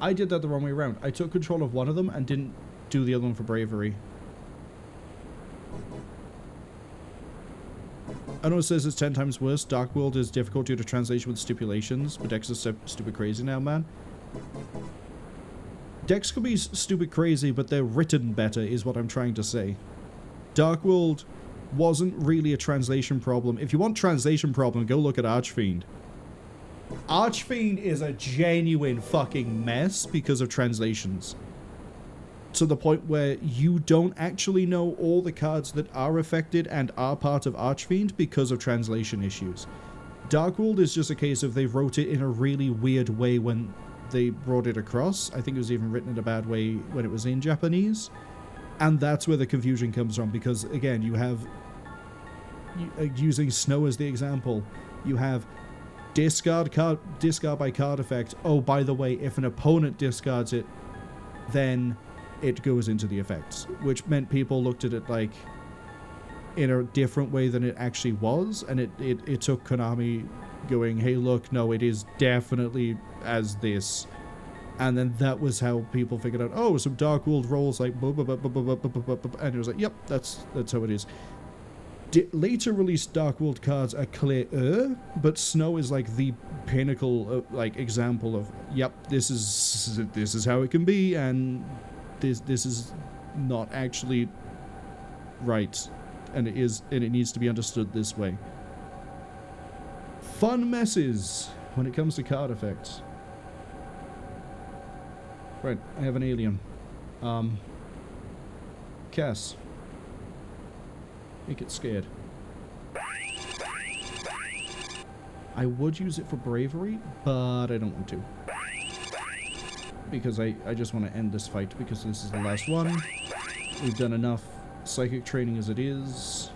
I did that the wrong way around. I took control of one of them and didn't do the other one for bravery. I know it says it's 10 times worse. Dark World is difficult due to translation with stipulations, but decks are stupid crazy now, man. Decks could be stupid crazy, but they're written better, is what I'm trying to say. Dark World wasn't really a translation problem. If you want translation problem, go look at Archfiend. Archfiend is a genuine fucking mess because of translations. To the point where you don't actually know all the cards that are affected and are part of Archfiend because of translation issues. Dark World is just a case of they wrote it in a really weird way when they brought it across. I think it was even written in a bad way when it was in Japanese. And that's where the confusion comes from, because again, you have, using Snow as the example, you have discard by card effect. Oh, by the way, if an opponent discards it, then it goes into the effects, which meant people looked at it like in a different way than it actually was, and it took Konami going, hey look, no, it is definitely as this. And then that was how people figured out, oh, some Dark World rolls like and it was like, yep, that's how it is. Later released Dark World cards are clear, but Snow is like the pinnacle like example of, yep, this is how it can be, and this is not actually right, and it needs to be understood this way. Fun messes when it comes to card effects. Right, I have an alien. Cass. Make it scared. I would use it for bravery, but I don't want to. Because I just want to end this fight, because this is the last one. We've done enough psychic training as it is.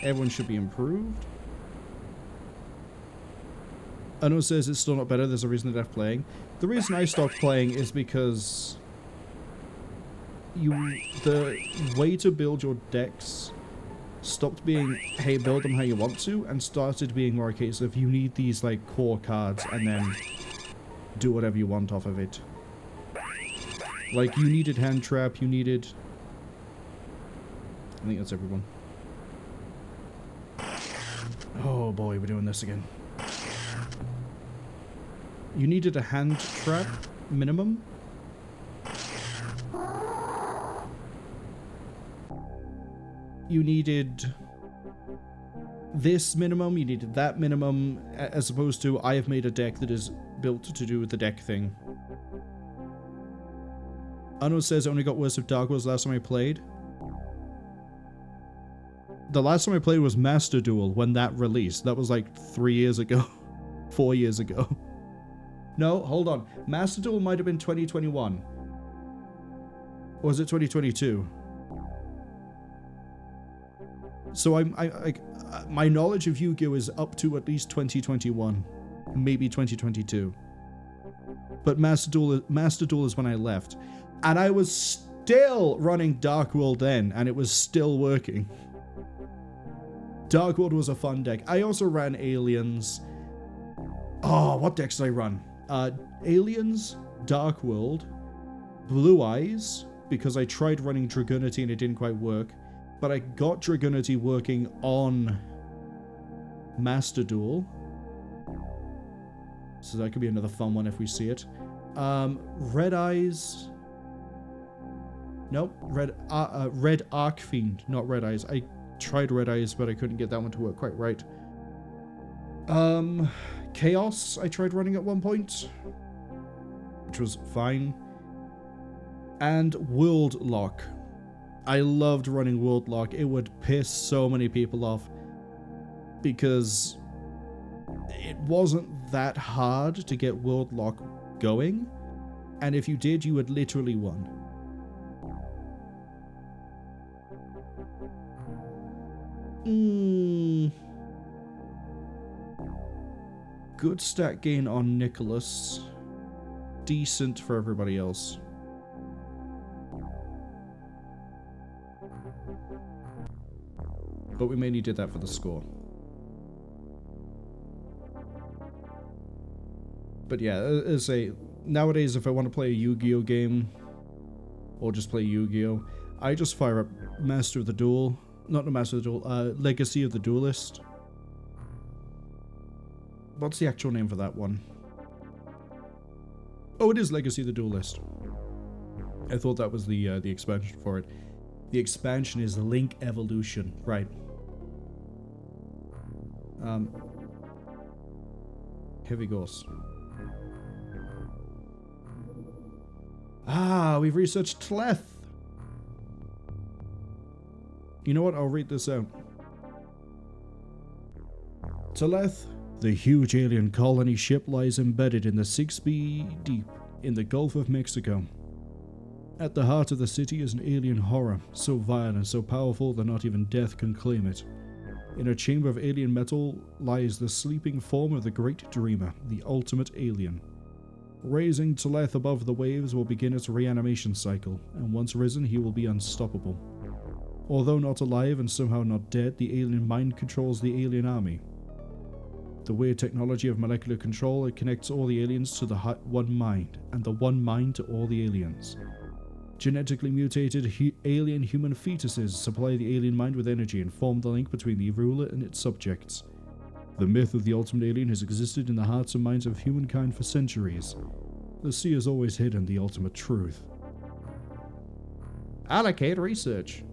Everyone should be improved. I know it says it's still not better, there's a reason they're playing. The reason I stopped playing is because the way to build your decks stopped being, hey, build them how you want to, and started being more a case of you need these like core cards and then do whatever you want off of it. Like, you needed Hand Trap, you needed... I think that's everyone. Oh boy, we're doing this again. You needed a Hand Trap minimum. You needed this minimum, you needed that minimum, as opposed to I have made a deck that is built to do the deck thing. Uno says it only got worse with Dark World last time I played. The last time I played was Master Duel when that released. That was like 3 years ago. 4 years ago. No, hold on. Master Duel might have been 2021. Or was it 2022? So my knowledge of Yu-Gi-Oh is up to at least 2021, maybe 2022. But Master Duel is when I left. And I was still running Dark World then, and it was still working. Dark World was a fun deck. I also ran Aliens. Oh, what decks did I run? Aliens, Dark World, Blue Eyes, because I tried running Dragunity and it didn't quite work. But I got Dragunity working on Master Duel. So that could be another fun one if we see it. Red Eyes. Nope. Red Arcfiend, not Red Eyes. I tried Red Eyes, but I couldn't get that one to work quite right. Chaos, I tried running at one point, which was fine. And World Lock. I loved running World Lock. It would piss so many people off because it wasn't that hard to get World Lock going, and if you did, you had literally won. Good stat gain on Nicholas. Decent for everybody else. But we mainly did that for the score. But yeah, as I say, nowadays if I want to play a Yu-Gi-Oh game, or just play Yu-Gi-Oh, I just fire up Master of the Duel. Not the Master of the Duel, Legacy of the Duelist. What's the actual name for that one? Oh, it is Legacy of the Duelist. I thought that was the expansion for it. The expansion is Link Evolution, right. Heavy Ghost. Ah, we've researched Tleth. You know what? I'll read this out. Tleth, the huge alien colony ship, lies embedded in the 6B deep in the Gulf of Mexico. At the heart of the city is an alien horror, so vile and so powerful that not even death can claim it. In a chamber of alien metal lies the sleeping form of the Great Dreamer, the ultimate alien. Raising Tleth above the waves will begin its reanimation cycle, and once risen he will be unstoppable. Although not alive and somehow not dead, the alien mind controls the alien army. The weird technology of molecular control, it connects all the aliens to the one mind, and the one mind to all the aliens. Genetically mutated alien human fetuses supply the alien mind with energy and form the link between the ruler and its subjects. The myth of the ultimate alien has existed in the hearts and minds of humankind for centuries. The sea has always hidden the ultimate truth. Allocate research.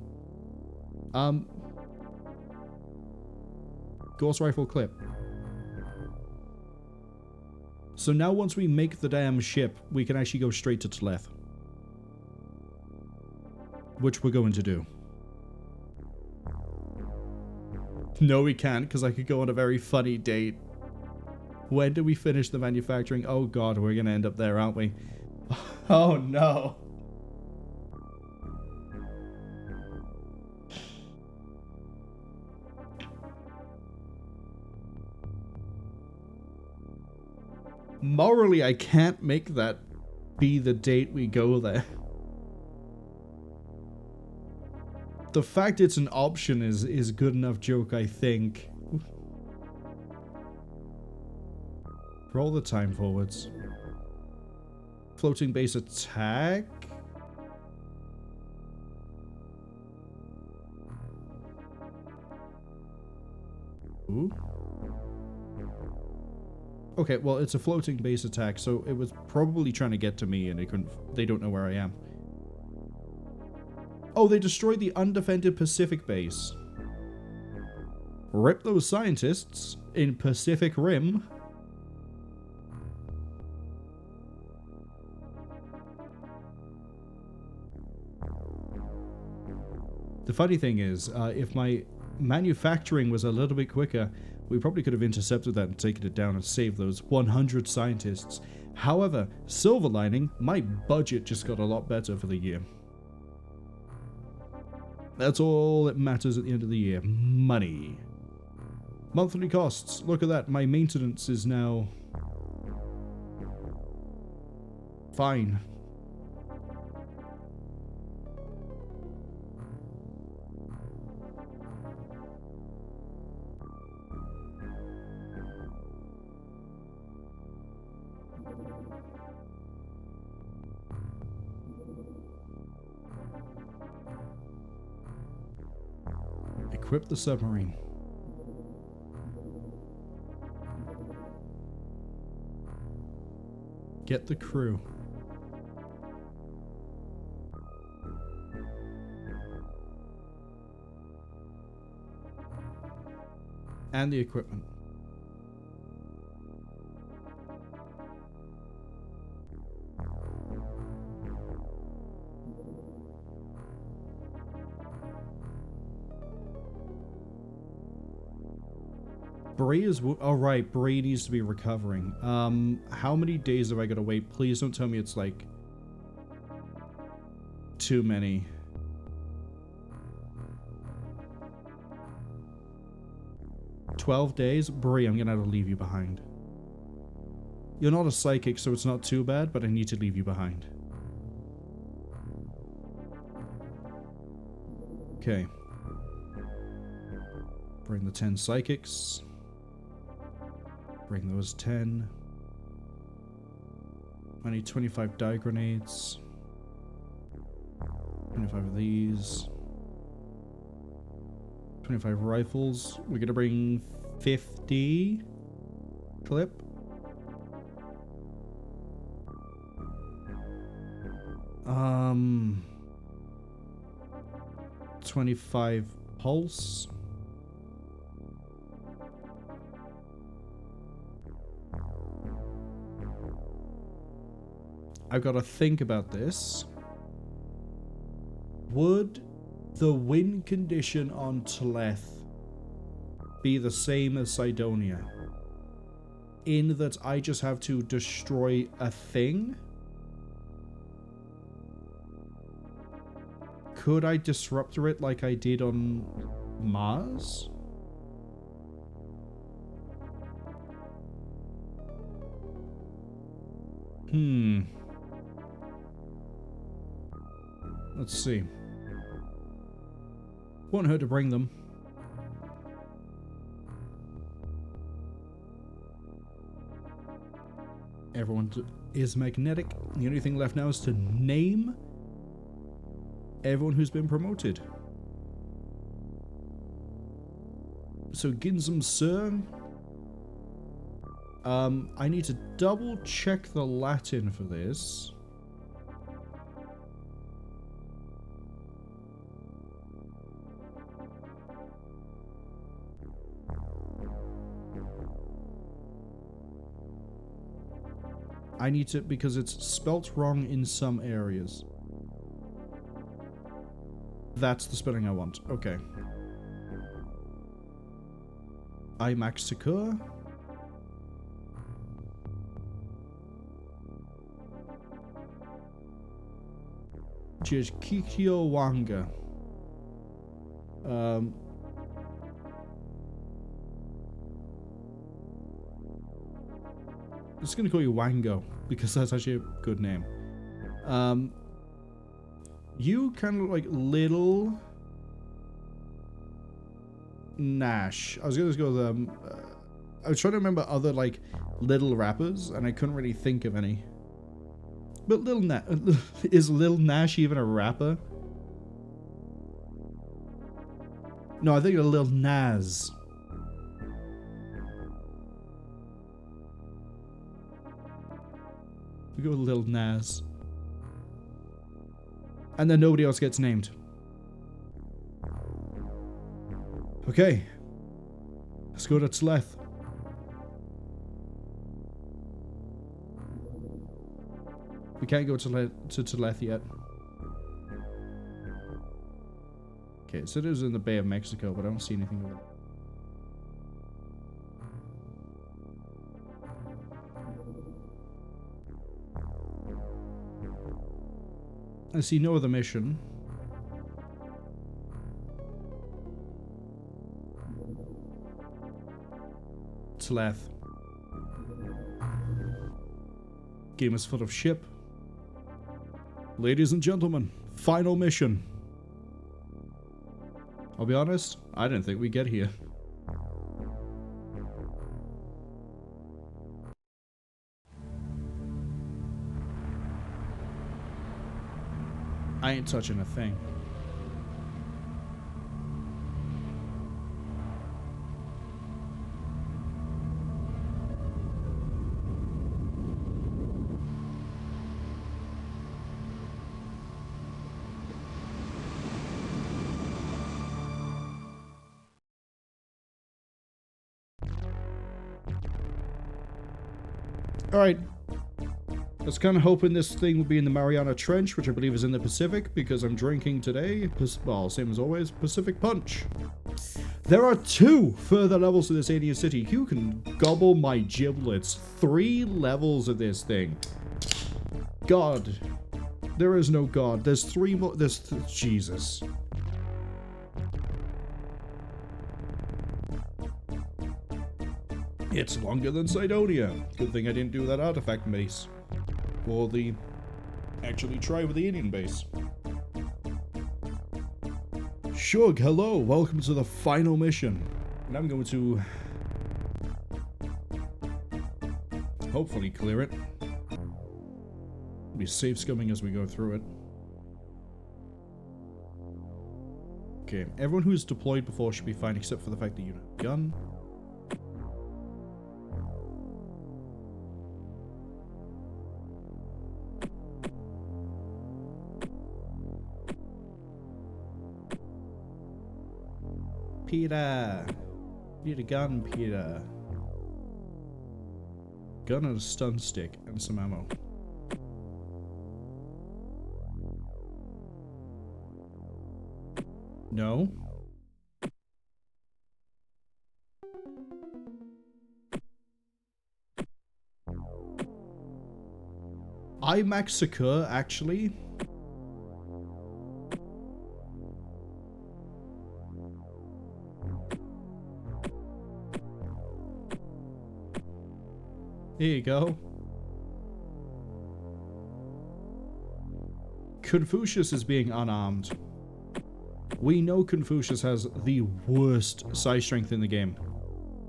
Ghost Rifle clip. So now once we make the damn ship, we can actually go straight to Tleth. Which we're going to do. No, we can't, because I could go on a very funny date. When do we finish the manufacturing? Oh god, we're going to end up there, aren't we? Oh no. Morally, I can't make that be the date we go there. The fact it's an option is good enough joke, I think. Roll the time forwards. Floating base attack? Ooh. Okay, well, it's a floating base attack, so it was probably trying to get to me and they don't know where I am. Oh, they destroyed the undefended Pacific base. Rip those scientists in Pacific Rim. The funny thing is, if my manufacturing was a little bit quicker, we probably could have intercepted that and taken it down and saved those 100 scientists. However, silver lining, my budget just got a lot better for the year. That's all that matters at the end of the year. Money. Monthly costs. Look at that. My maintenance is now Fine. Equip the submarine. Get the crew. And the equipment. Bree is... Oh, right. Bree needs to be recovering. How many days have I got to wait? Please don't tell me it's, like... too many. "12 days? Bree, I'm gonna have to leave you behind. You're not a psychic, so it's not too bad, but I need to leave you behind. Okay. Bring the 10 psychics. Bring those 10. I need 25 die grenades. 25 of these. 25 rifles. We're gonna bring 50 clip. Um, 25 pulse. I've got to think about this. Would the win condition on Tleth be the same as Cydonia? In that I just have to destroy a thing? Could I disruptor it like I did on Mars? Let's see. Won't hurt to bring them. Everyone is magnetic. The only thing left now is to name everyone who's been promoted. So Ginzum Sir. I need to double check the Latin for this. I need to, because it's spelt wrong in some areas. That's the spelling I want. Okay. IMAX Secure. Kikyo Wanga. I'm just gonna call you Wango because that's actually a good name. You kind of look like little Nash. I was gonna go with I was trying to remember other like little rappers and I couldn't really think of any. But Lil Nash is Lil Nash even a rapper? No, I think of Lil Nas. We go with Lil Nas. And then nobody else gets named. Okay. Let's go to Tleth. We can't go to Tleth yet. Okay, so it is in the Bay of Mexico, but I don't see anything over there. I see no other mission. Tleth. Game is full of ship. Ladies and gentlemen, final mission. I'll be honest, I didn't think we'd get here. I ain't touching a thing. Alright. I was kind of hoping this thing would be in the Mariana Trench, which I believe is in the Pacific, because I'm drinking today. Well, same as always, Pacific Punch. There are 2 further levels to this alien city. You can gobble my giblets. 3 levels of this thing. God. There is no God. There's 3 more. Jesus. It's longer than Cydonia. Good thing I didn't do that artifact base. Or the... actually try with the alien base. Shug, hello. Welcome to the final mission. And I'm going to... hopefully clear it. Be safe scumming as we go through it. Okay, everyone who's deployed before should be fine except for the fact that you don't have a gun. Peter! Need a gun, Peter. Gun and a stun stick and some ammo. No? IMAX Secure, actually. Here you go. Confucius is being unarmed. We know Confucius has the worst size strength in the game.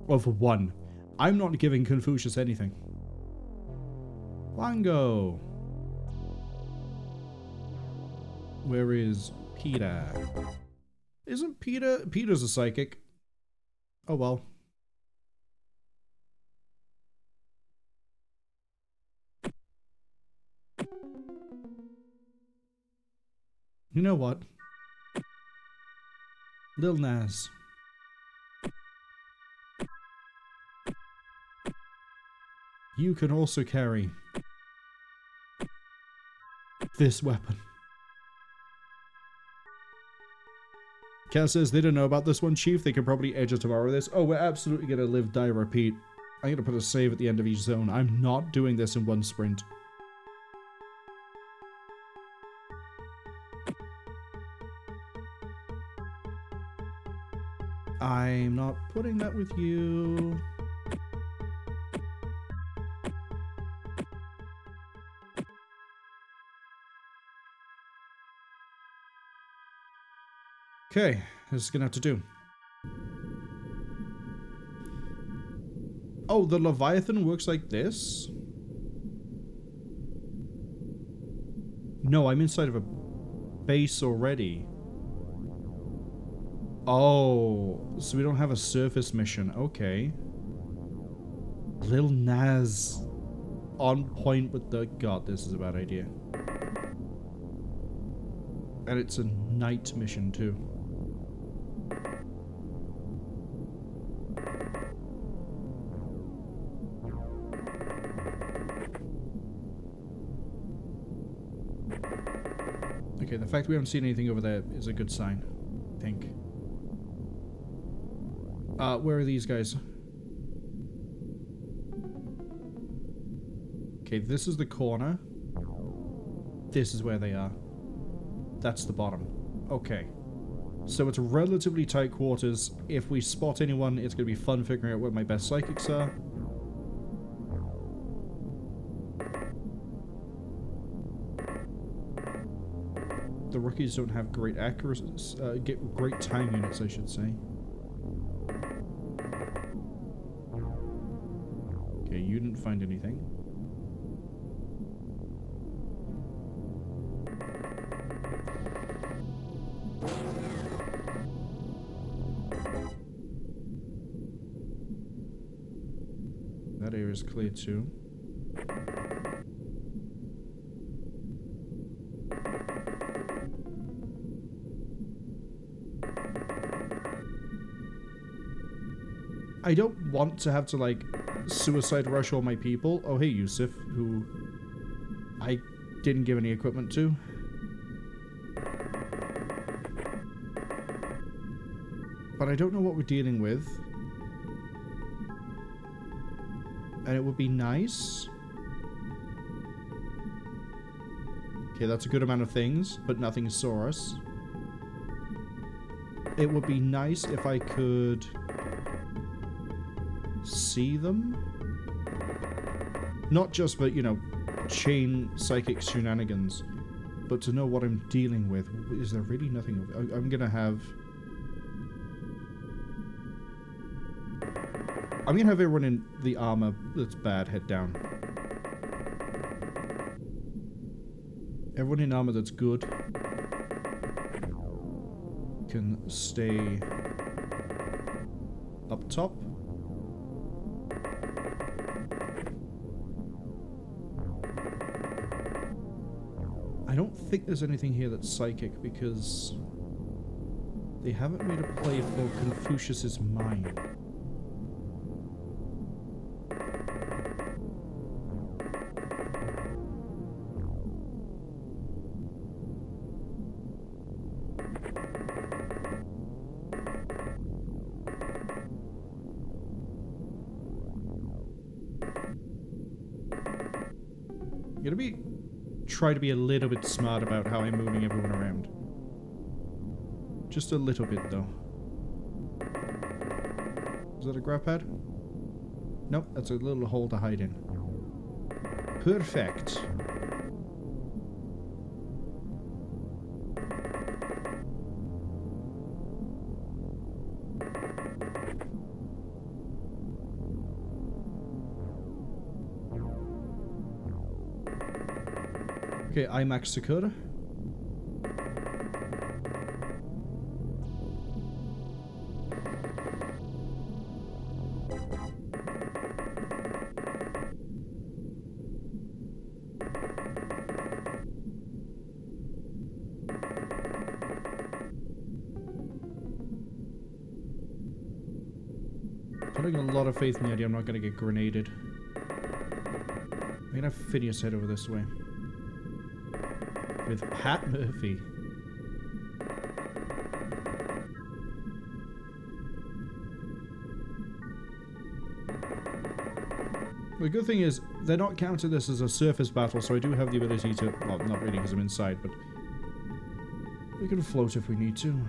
Of 1. I'm not giving Confucius anything. Wango. Where is Peter? Isn't Peter... Peter's a psychic. Oh well. You know what? Lil Nas. You can also carry this weapon. Kat says they don't know about this one, Chief. They can probably edge it tomorrow this. Oh, we're absolutely going to live, die, repeat. I'm going to put a save at the end of each zone. I'm not doing this in one sprint. I'm not putting that with you. Okay, this is gonna have to do. Oh, the Leviathan works like this? No, I'm inside of a base already. Oh, so we don't have a surface mission. Okay. Lil Nas on point with the... God, this is a bad idea. And it's a night mission too. Okay, the fact we haven't seen anything over there is a good sign, I think. Where are these guys? Okay, this is the corner. This is where they are. That's the bottom. Okay. So it's relatively tight quarters. If we spot anyone, it's going to be fun figuring out where my best psychics are. The rookies don't have great accuracy, great time units, I should say. Okay, you didn't find anything. That area is clear too. I don't want to have to, like, suicide rush all my people. Oh, hey, Yusuf, who I didn't give any equipment to. But I don't know what we're dealing with. And it would be nice. Okay, that's a good amount of things, but nothing saw us. It would be nice if I could see them. Not just for, you know, chain psychic shenanigans, but to know what I'm dealing with. Is there really nothing? I'm gonna have everyone in the armor that's bad head down. Everyone in armor that's good can stay up top. I don't think there's anything here that's psychic because they haven't made a play for Confucius's mind. Try to be a little bit smart about how I'm moving everyone around. Just a little bit, though. Is that a grab pad? Nope, that's a little hole to hide in. Perfect. Okay, IMAX Sakura. Putting a lot of faith in the idea I'm not going to get grenaded. I'm going to have Phineas head over this way. With Pat Murphy. The good thing is, they're not counting this as a surface battle, so I do have the ability to... Well, not really because I'm inside, but... we can float if we need to.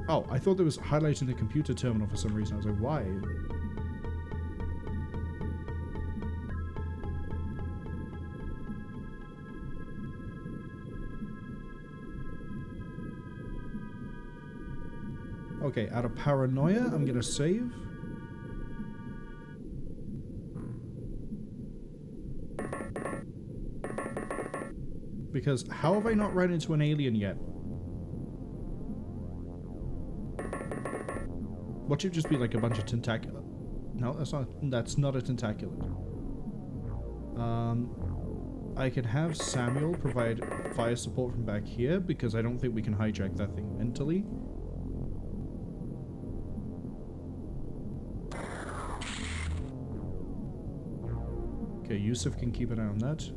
Oh, I thought there was highlighting the computer terminal for some reason. I was like, why? Okay, out of paranoia, I'm gonna save. Because how have I not run into an alien yet? What should just be like a bunch of tentacular? No, that's not a tentacular. I can have Samuel provide fire support from back here because I don't think we can hijack that thing mentally. Okay, Yusuf can keep an eye on that.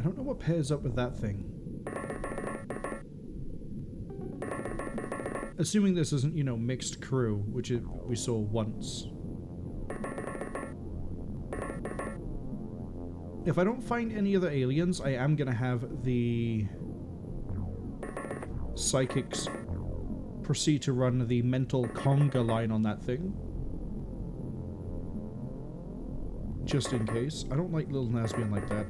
I don't know what pairs up with that thing. Assuming this isn't, you know, mixed crew, which we saw once. If I don't find any other aliens, I am gonna have the psychics proceed to run the mental conga line on that thing. Just in case. I don't like Lil Nas being like that.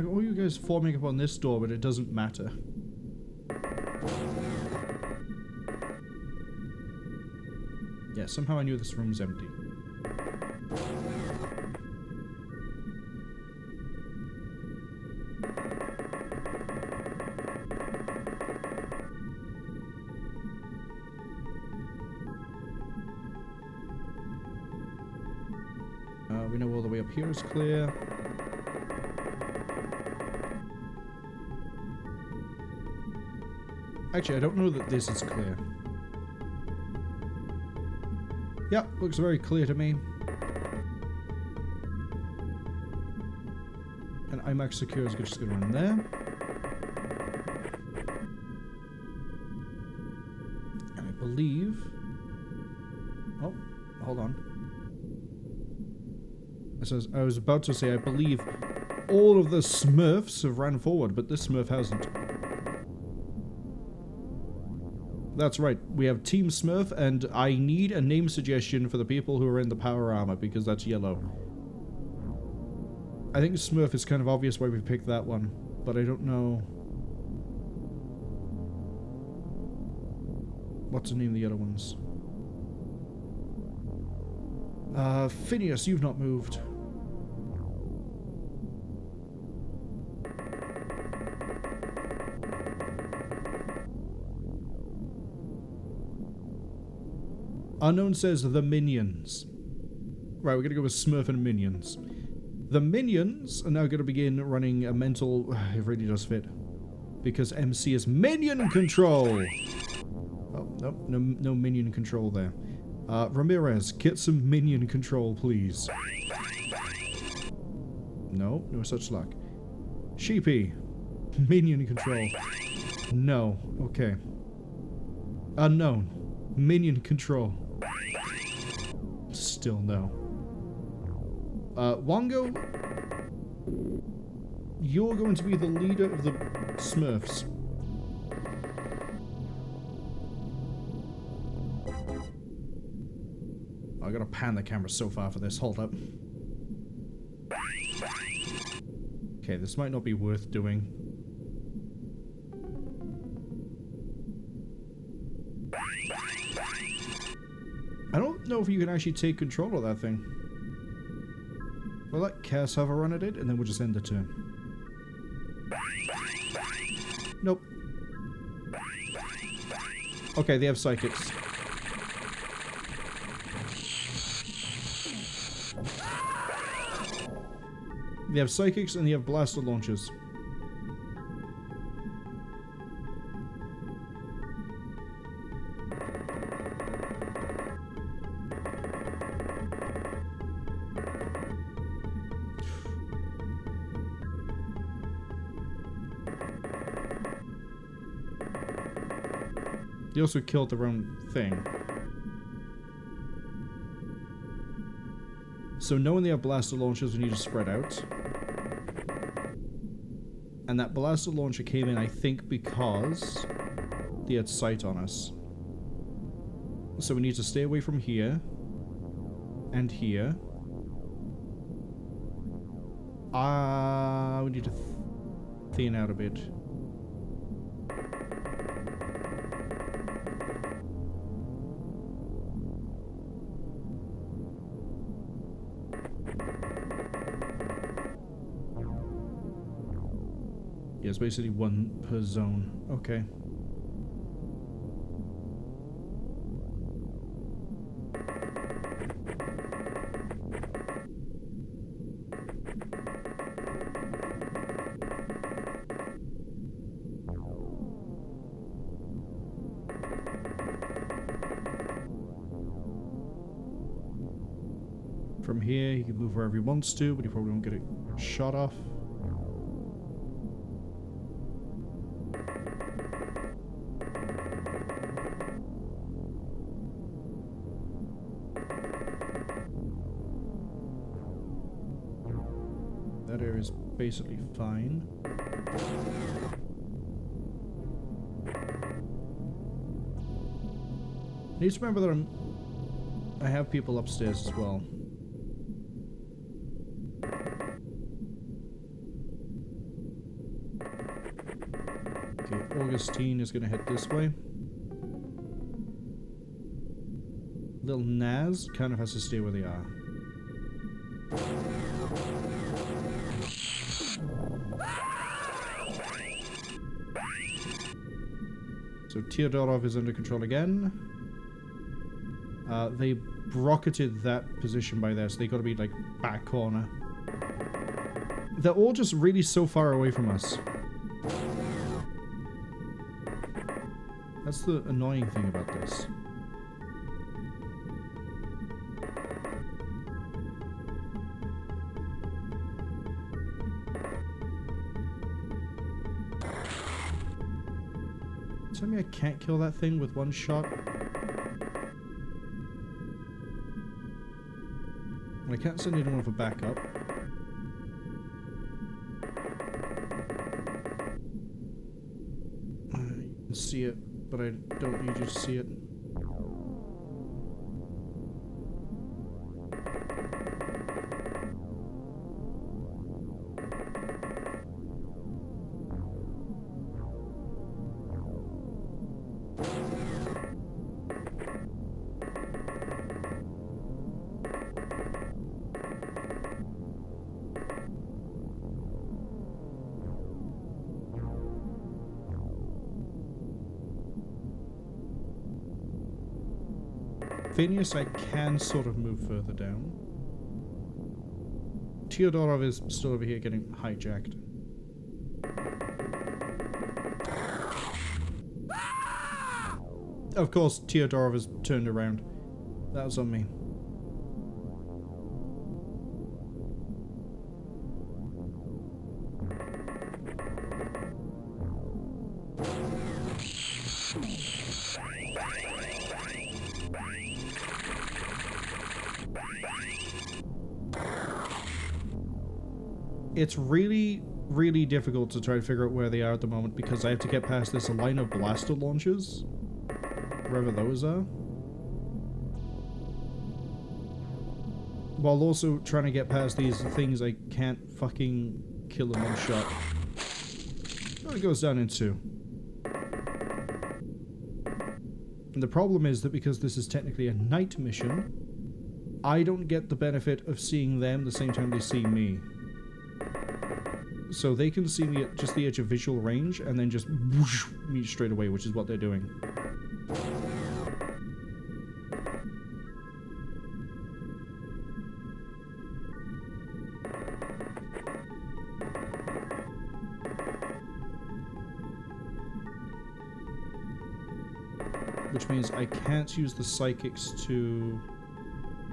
All you guys forming up on this door, but it doesn't matter. Yeah, somehow I knew this room's empty. We know all the way up here is clear. Actually, I don't know that this is clear. Yeah, looks very clear to me. And IMAX Secure is just going to run there. And I believe... Oh, hold on. I was about to say, I believe all of the Smurfs have ran forward, but this Smurf hasn't. That's right, we have Team Smurf, and I need a name suggestion for the people who are in the power armor, because that's yellow. I think Smurf is kind of obvious why we picked that one, but I don't know... What's the name of the other ones? Phineas, you've not moved. Unknown says the Minions. Right, we're gonna go with Smurf and Minions. The Minions are now gonna begin running a mental... It really does fit. Because MC is Minion Control! Oh, nope, no Minion Control there. Ramirez, get some Minion Control, please. No such luck. Sheepy, Minion Control. No, okay. Unknown, Minion Control. Still no. Wango, you're going to be the leader of the Smurfs. I gotta pan the camera so far for this. Hold up. Okay, this might not be worth doing. I don't know if you can actually take control of that thing. We'll let Cass have a run at it, and then we'll just end the turn. Nope. Okay, they have psychics. They have psychics and they have blaster launchers. They also killed their own thing. So knowing they have blaster launchers, we need to spread out. And that blaster launcher came in, I think, because they had sight on us. So we need to stay away from here. And here. We need to thin out a bit. Yeah, it's basically one per zone. Okay. from here. He can move wherever he wants to, but he probably won't get it shot off. That area is basically fine. Need to remember that I have people upstairs as well. Okay, Augustine is going to head this way. Little Naz kind of has to stay where they are. So Teodorov is under control again. They rocketed that position by there, so they got to be like back corner. They're all just really so far away from us. That's the annoying thing about this. Tell me I can't kill that thing with one shot. I can't send anyone for backup. You can see it, but I don't need you to see it. Phineas, I can sort of move further down. Teodorov is still over here getting hijacked. Of course, Teodorov has turned around. That was on me. It's really, really difficult to try to figure out where they are at the moment because I have to get past this line of blaster launchers, wherever those are, while also trying to get past these things I can't fucking kill in one shot. Oh, it goes down in two. And the problem is that because this is technically a night mission, I don't get the benefit of seeing them the same time they see me. So they can see me at just the edge of visual range and then just whoosh me straight away, which is what they're doing. Which means I can't use the psychics to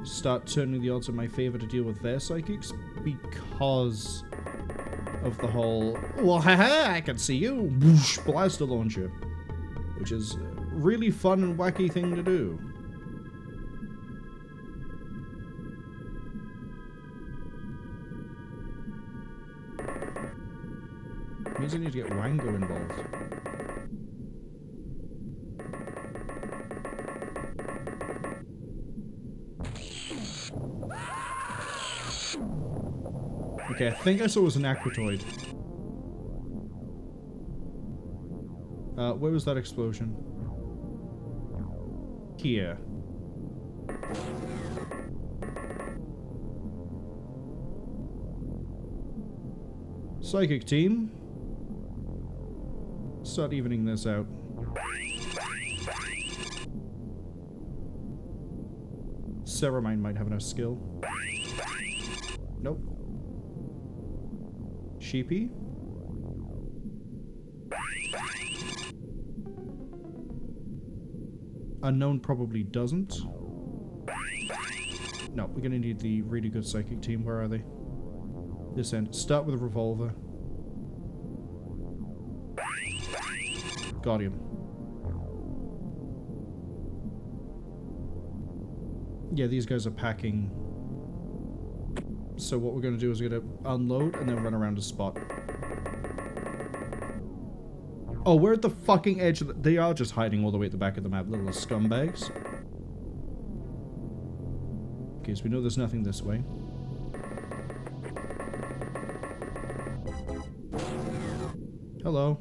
start turning the odds in my favor to deal with their psychics because of the whole, well, haha, I can see you, whoosh, blaster launcher, which is a really fun and wacky thing to do. Means I need to get Wango involved. Okay, I think I saw it was an Aquatoid. Where was that explosion? Here. Psychic team. Start evening this out. Ceramine might have enough skill. Nope. Sheepy. Unknown probably doesn't. No, we're gonna need the really good psychic team. Where are they? This end. Start with a revolver. Got him. Yeah, these guys are packing. So what we're going to do is we're going to unload and then run around a spot. Oh, we're at the fucking edge of the... They are just hiding all the way at the back of the map, little scumbags. Okay, so we know there's nothing this way. Hello.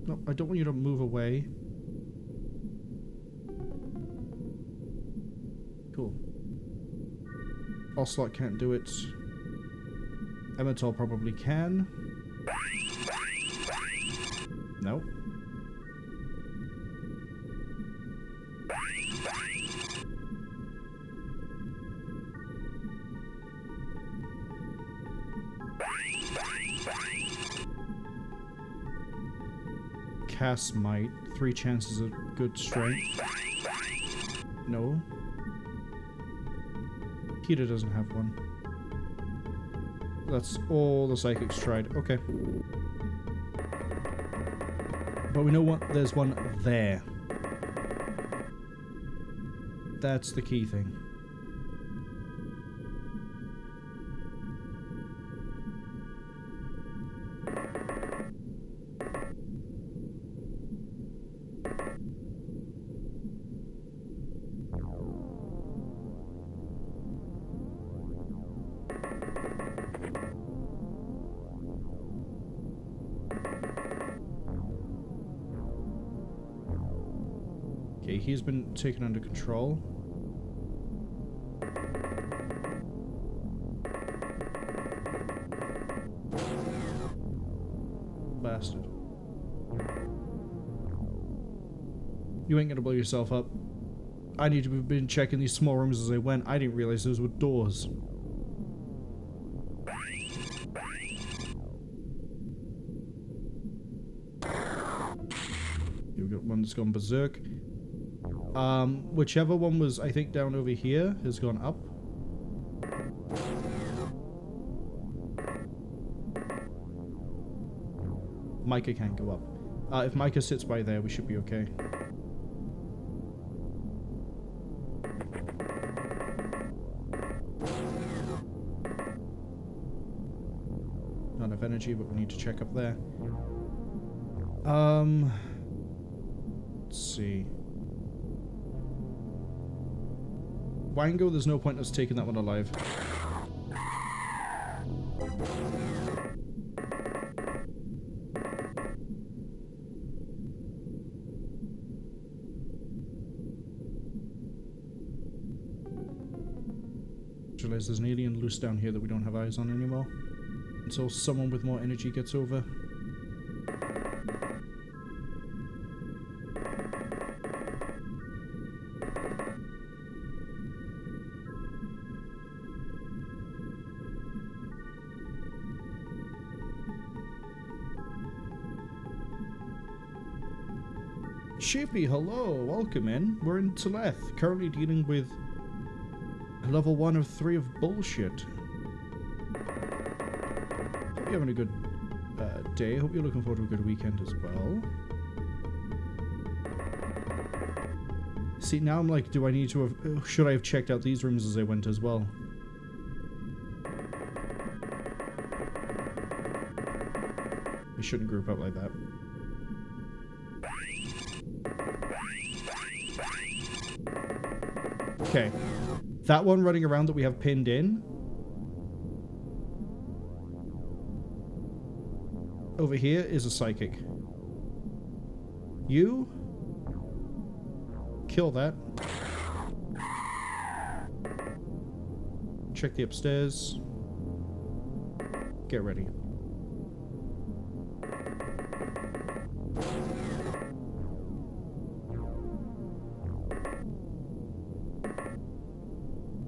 No, I don't want you to move away. Cool. Ocelot can't do it. Emmetol probably can. No. Cass might. 3 chances of good strength. No. Peter doesn't have one. That's all the psychics tried. Okay. But we know what there's one there. That's the key thing. Okay, he's been taken under control. Bastard. You ain't gonna blow yourself up. I need to have been checking these small rooms as I went. I didn't realize those were doors. We've got one that's gone berserk. Whichever one was, I think, down over here has gone up. Micah can't go up. If Micah sits by there, we should be okay. Not enough energy, but we need to check up there. Let's see. Wango, there's no point in us taking that one alive. Realize there's an alien loose down here that we don't have eyes on anymore. Until someone with more energy gets over. Shippy, hello, welcome in. We're in Teleth, currently dealing with level 1 of 3 of bullshit. Hope you're having a good day. Hope you're looking forward to a good weekend as well. See, now I'm like, do I need to have... Should I have checked out these rooms as I went as well? We shouldn't group up like that. Okay. That one running around that we have pinned in. Over here is a psychic. You kill that. Check the upstairs. Get ready.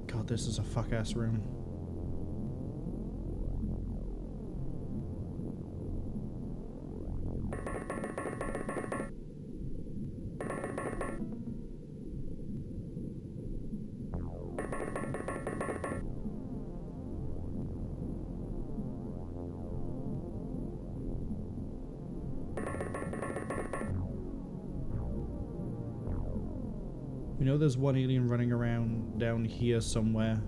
God, this is a fuck-ass room. We know there's one alien running around down here somewhere.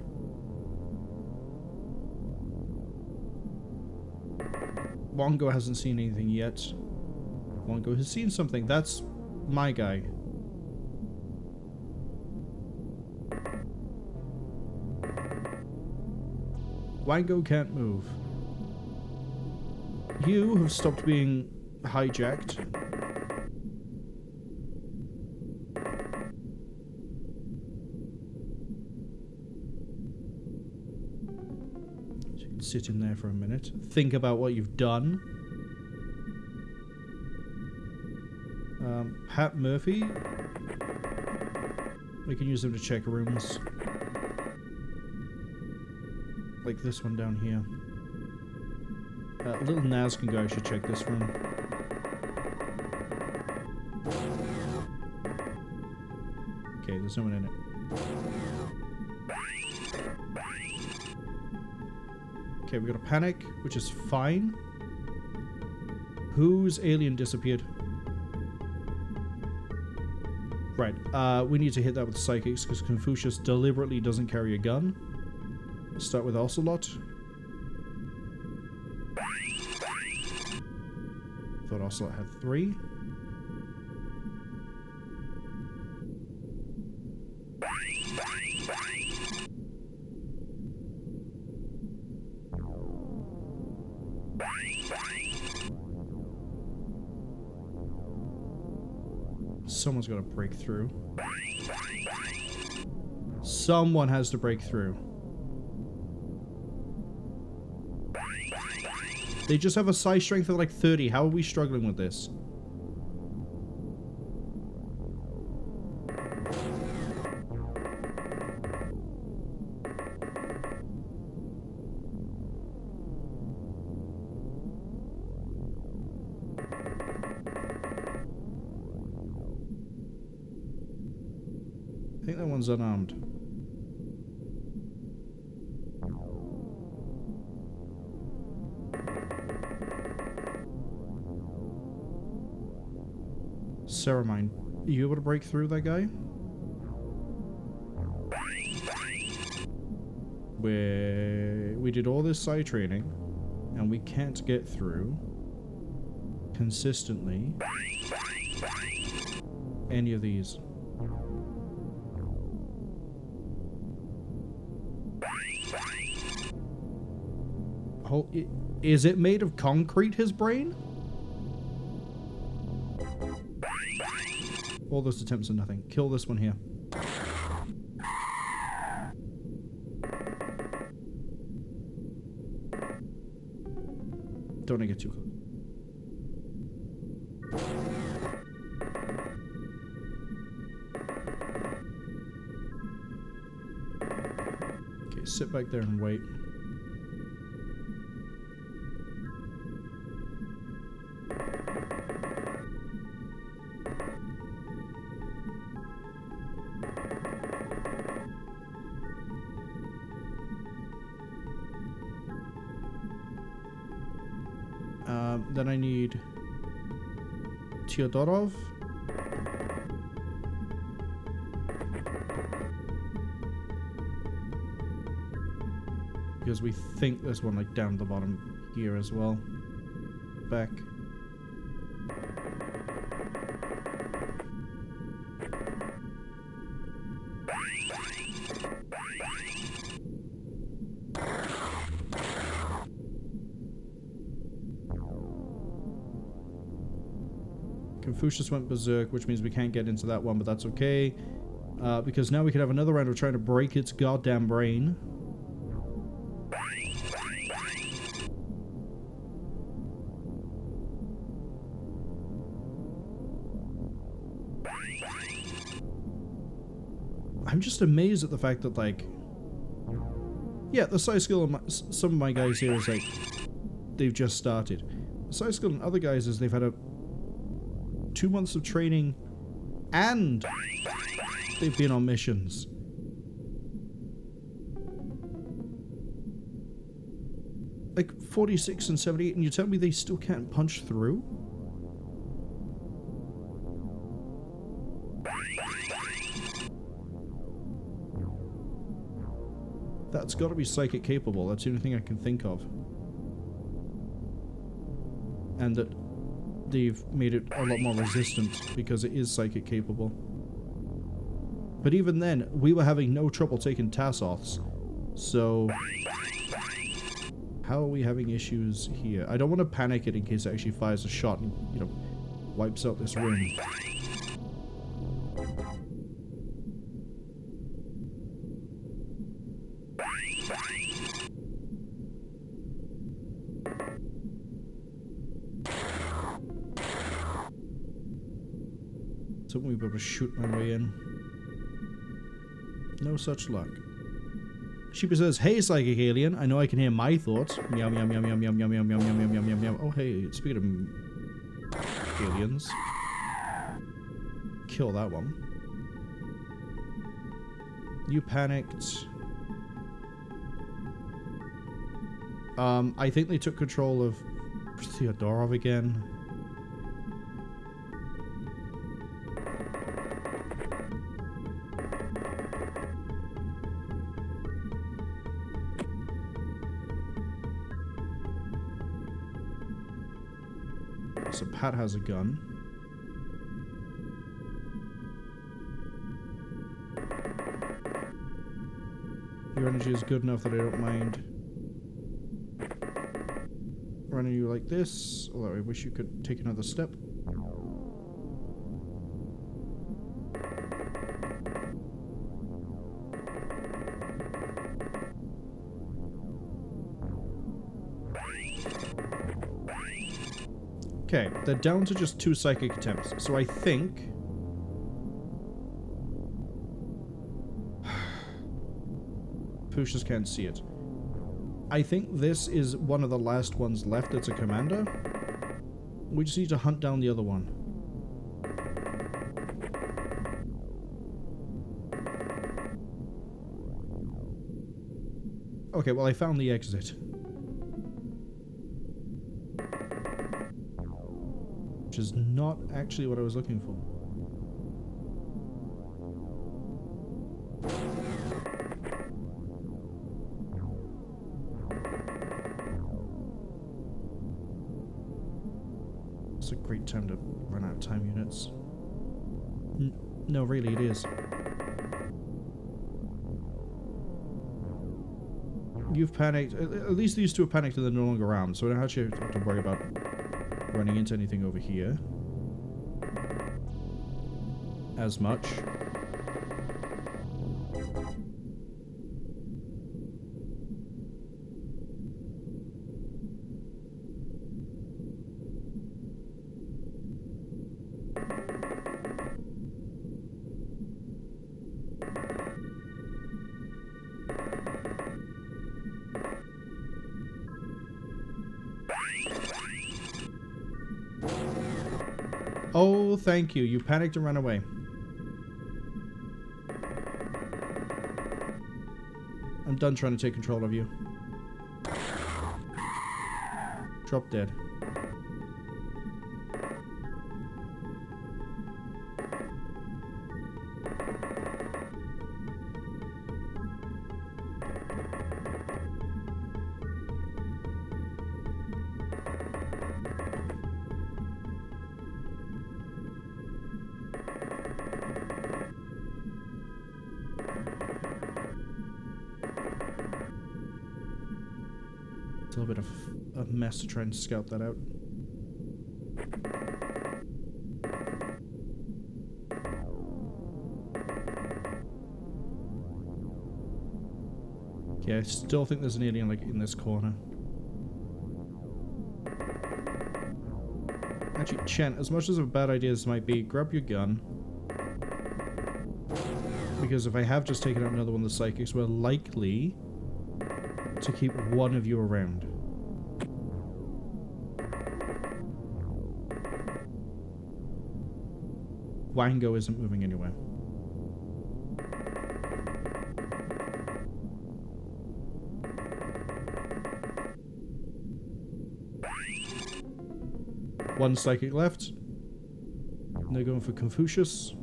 Wongo hasn't seen anything yet. Wongo has seen something. That's my guy. Wango can't move. You have stopped being hijacked. So you can sit in there for a minute. Think about what you've done. Pat Murphy. We can use them to check rooms. Like this one down here. Little Nazcan guy should check this room. Okay, there's no one in it. Okay, we got a panic, which is fine. Whose alien disappeared? Right, we need to hit that with psychics because Confucius deliberately doesn't carry a gun. Let's start with Ocelot. Thought Ocelot had 3. Someone's got to break through. Someone has to break through. They just have a psi strength of like 30. How are we struggling with this? I think that one's unarmed. Ceramine, are you able to break through that guy? We did all this psi training, and we can't get through consistently any of these. Is it made of concrete, his brain? All those attempts are nothing. Kill this one here. Don't get too close. Okay, sit back there and wait. Then I need Teodorov. Because we think there's one like down the bottom here as well. Back. Confucius went berserk, which means we can't get into that one, but that's okay. Because now we could have another round of trying to break its goddamn brain. I'm just amazed at the fact that, like... Yeah, the psi skill of some of my guys here is like... They've just started. The psi skill in other guys is they've had 2 months of training and they've been on missions. Like 46 and 78, and you tell me they still can't punch through? That's got to be psychic capable. That's the only thing I can think of. And that they've made it a lot more resistant because it is psychic capable. But even then, we were having no trouble taking Tassoths. So how are we having issues here? I don't want to panic it in case it actually fires a shot and, you know, wipes out this room. So we be able to shoot my way in. No such luck. Sheepy says, "Hey, psychic alien, I know I can hear my thoughts." Meow, meow, meow, meow, meow, meow, meow, meow, meow, meow, meow, meow, meow. Oh, hey, speaking of aliens. Kill that one. You panicked. I think they took control of Theodorov again. So Pat has a gun. Your energy is good enough that I don't mind running you like this, although I wish you could take another step. Okay, they're down to just 2 psychic attempts, so I think... Pushers can't see it. I think this is one of the last ones left that's a commander. We just need to hunt down the other one. Okay, well I found the exit. Which is not actually what I was looking for. It's a great time to run out of time units. No, really, it is. You've panicked. At least these 2 are panicked and they're no longer armed, so I don't actually have to worry about running into anything over here as much. Oh, thank you. You panicked and ran away. I'm done trying to take control of you. Drop dead. It's a little bit of a mess to try and scout that out. Yeah, I still think there's an alien like in this corner. Actually, Chen, as much as a bad idea this might be, grab your gun. Because if I have just taken out another one of the psychics, we're likely to keep one of you around. Wango isn't moving anywhere. One psychic left. And they're going for Confucius.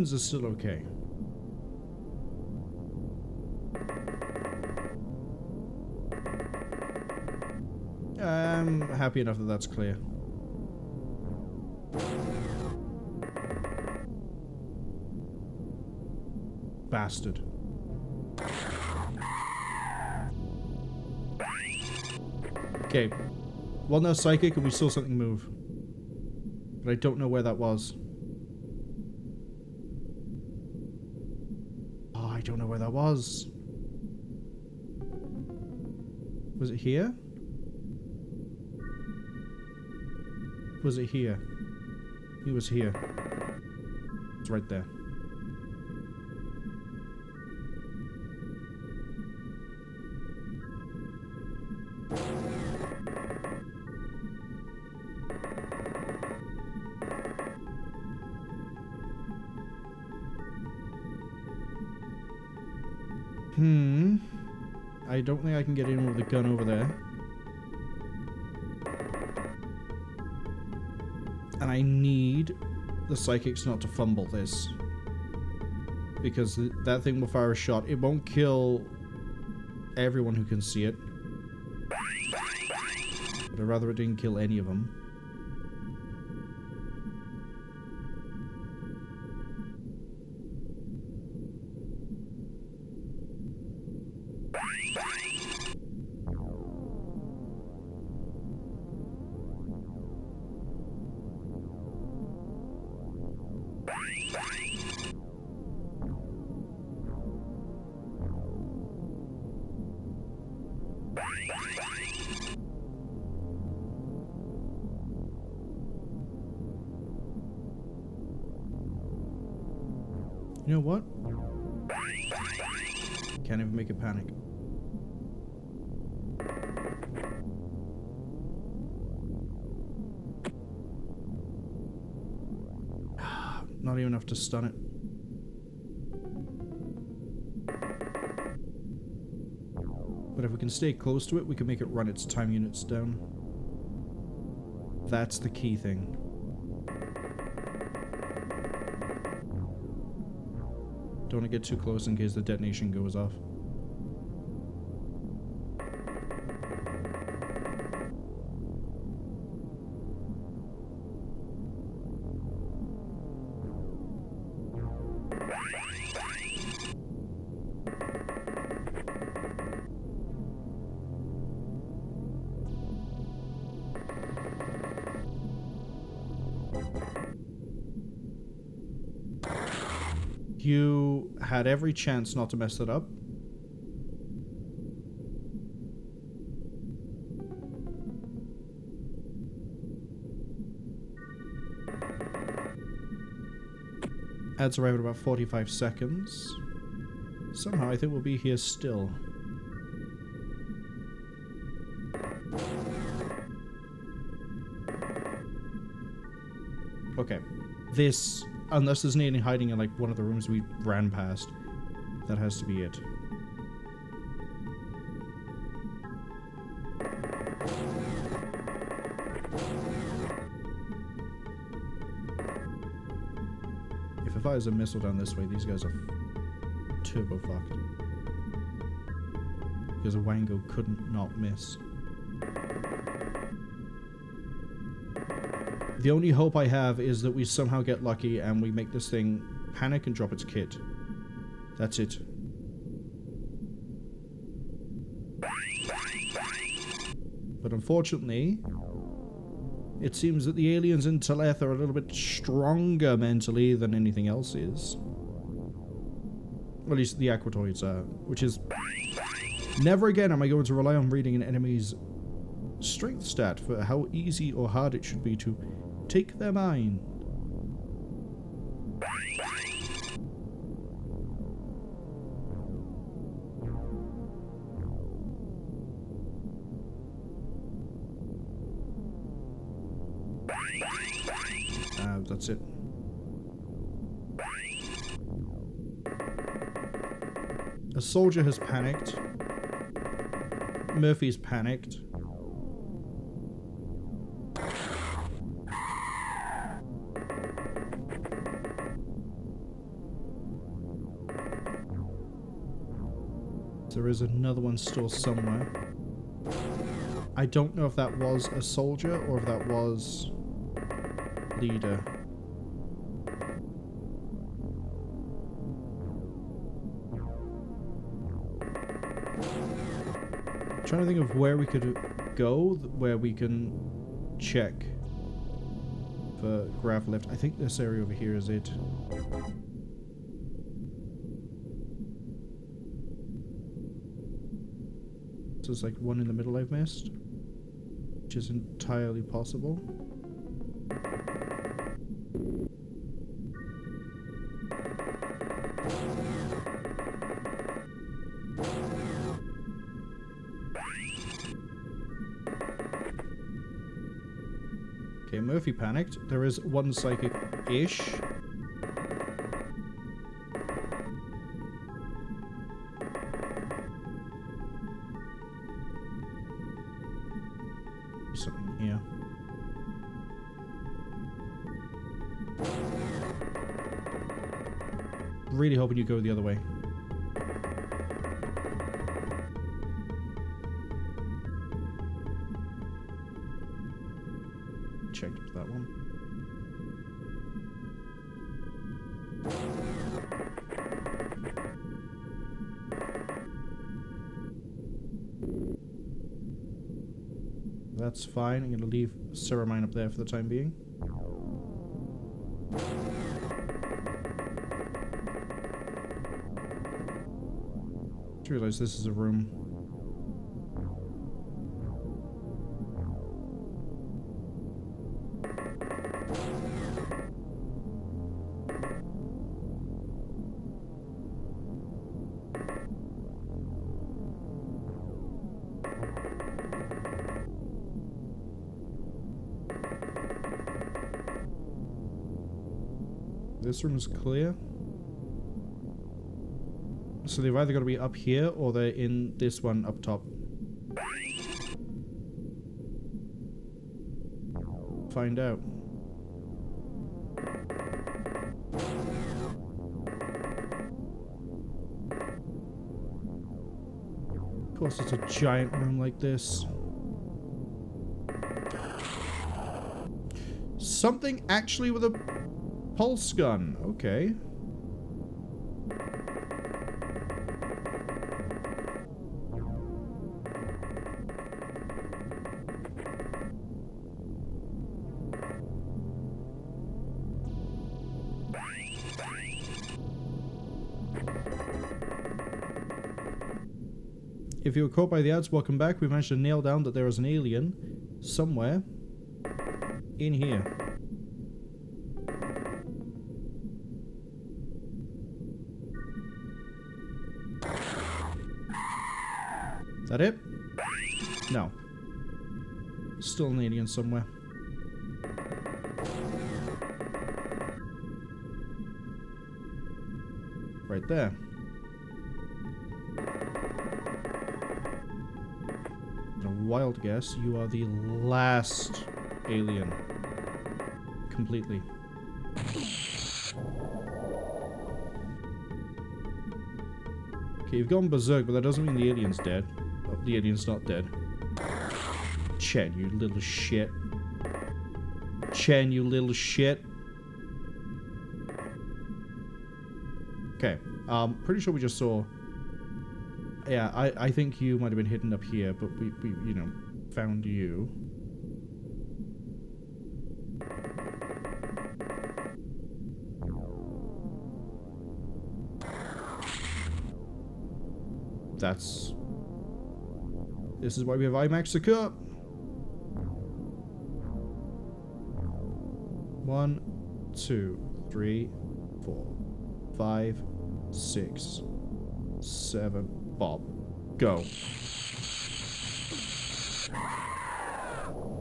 aliens are still okay. I'm happy enough that that's clear. Bastard. Okay. Well, now psychic and we saw something move. But I don't know where that was. Oh, I don't know where that was. Was it here? Was it here? He was here. It's right there. I don't think I can get in with the gun over there. And I need the psychics not to fumble this. Because that thing will fire a shot. It won't kill everyone who can see it. But I'd rather it didn't kill any of them. You know what? Can't even make it panic. Not even enough to stun it. But if we can stay close to it, we can make it run its time units down. That's the key thing. Don't want to get too close in case the detonation goes off. You had every chance not to mess that up. Ads arrive at about 45 seconds. Somehow I think we'll be here still. Okay. This... Unless there's any hiding in, like, one of the rooms we ran past. That has to be it. If it fires a missile down this way, these guys are turbo fucked. Because a Wango couldn't not miss. The only hope I have is that we somehow get lucky and we make this thing panic and drop its kit. That's it. But unfortunately, it seems that the aliens in Teleth are a little bit stronger mentally than anything else is. Or at least the Aquatoids are, which is... Never again am I going to rely on reading an enemy's strength stat for how easy or hard it should be to take their mind. That's it. A soldier has panicked. Murphy's panicked. There is another one still somewhere. I don't know if that was a soldier or if that was leader. I'm trying to think of where we could go, where we can check for grav lift. I think this area over here is it. So there's like one in the middle I've missed, which is entirely possible. Okay, Murphy panicked. There is one psychic-ish. Something here. Really hoping you go the other way. Checked that one. That's fine. I'm going to leave Ceramine up there for the time being. Just realized this is a room. This room is clear. So they've either got to be up here or they're in this one up top. Find out. Of course, it's a giant room like this. Something actually with a pulse gun. Okay. If you were caught by the ads, welcome back. We managed to nail down that there is an alien somewhere in here. Is that it? No. Still an alien somewhere. Right there. A wild guess, you are the last alien. Completely. Okay, you've gone berserk, but that doesn't mean the alien's dead. Oh, the alien's not dead. Chen, you little shit. Chen, you little shit. Okay, pretty sure we just saw... Yeah, I think you might have been hidden up here, but we you know, found you. That's... This is why we have IMAX to cut. 1, 2, 3, 4, 5, 6, 7... Bob. Go.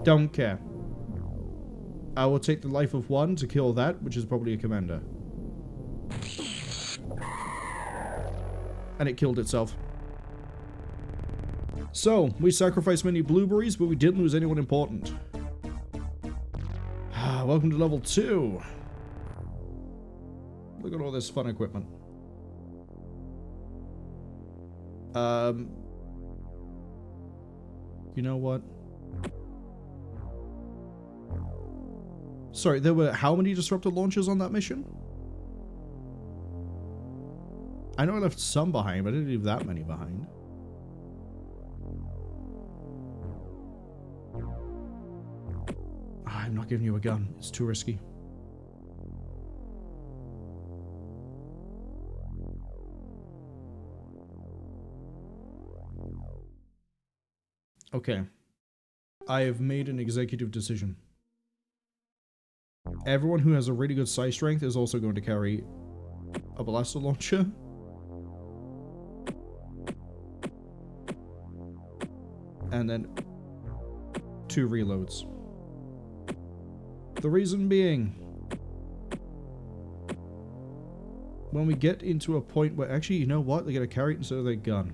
Don't care. I will take the life of one to kill that, which is probably a commander. And it killed itself. So, we sacrificed many blueberries, but we didn't lose anyone important. Welcome to level 2. Look at all this fun equipment. You know what? Sorry, there were how many disruptor launchers on that mission? I know I left some behind, but I didn't leave that many behind. I'm not giving you a gun. It's too risky. Okay. I have made an executive decision. Everyone who has a really good psi strength is also going to carry a blaster launcher. And then 2 reloads. The reason being, when we get into a point where actually, you know what? They're going to carry it instead of their gun.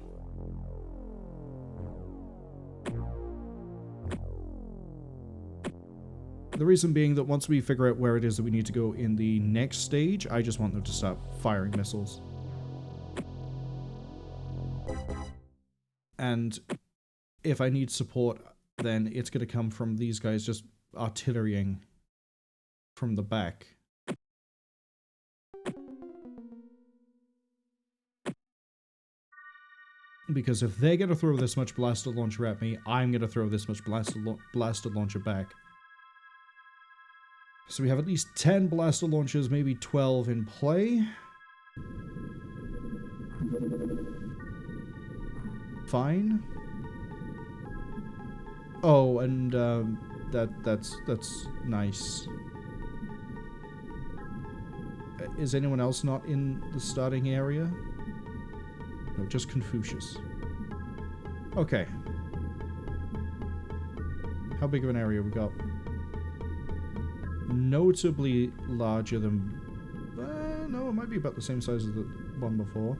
The reason being that once we figure out where it is that we need to go in the next stage, I just want them to start firing missiles. And if I need support, then it's going to come from these guys just artillerying from the back. Because if they're going to throw this much blaster launcher at me, I'm going to throw this much blaster launcher back. So we have at least 10 blaster launchers, maybe 12 in play. Fine. Oh, and that's nice. Is anyone else not in the starting area? No, just Confucius. Okay. How big of an area we got? Notably larger than... no, it might be about the same size as the one before.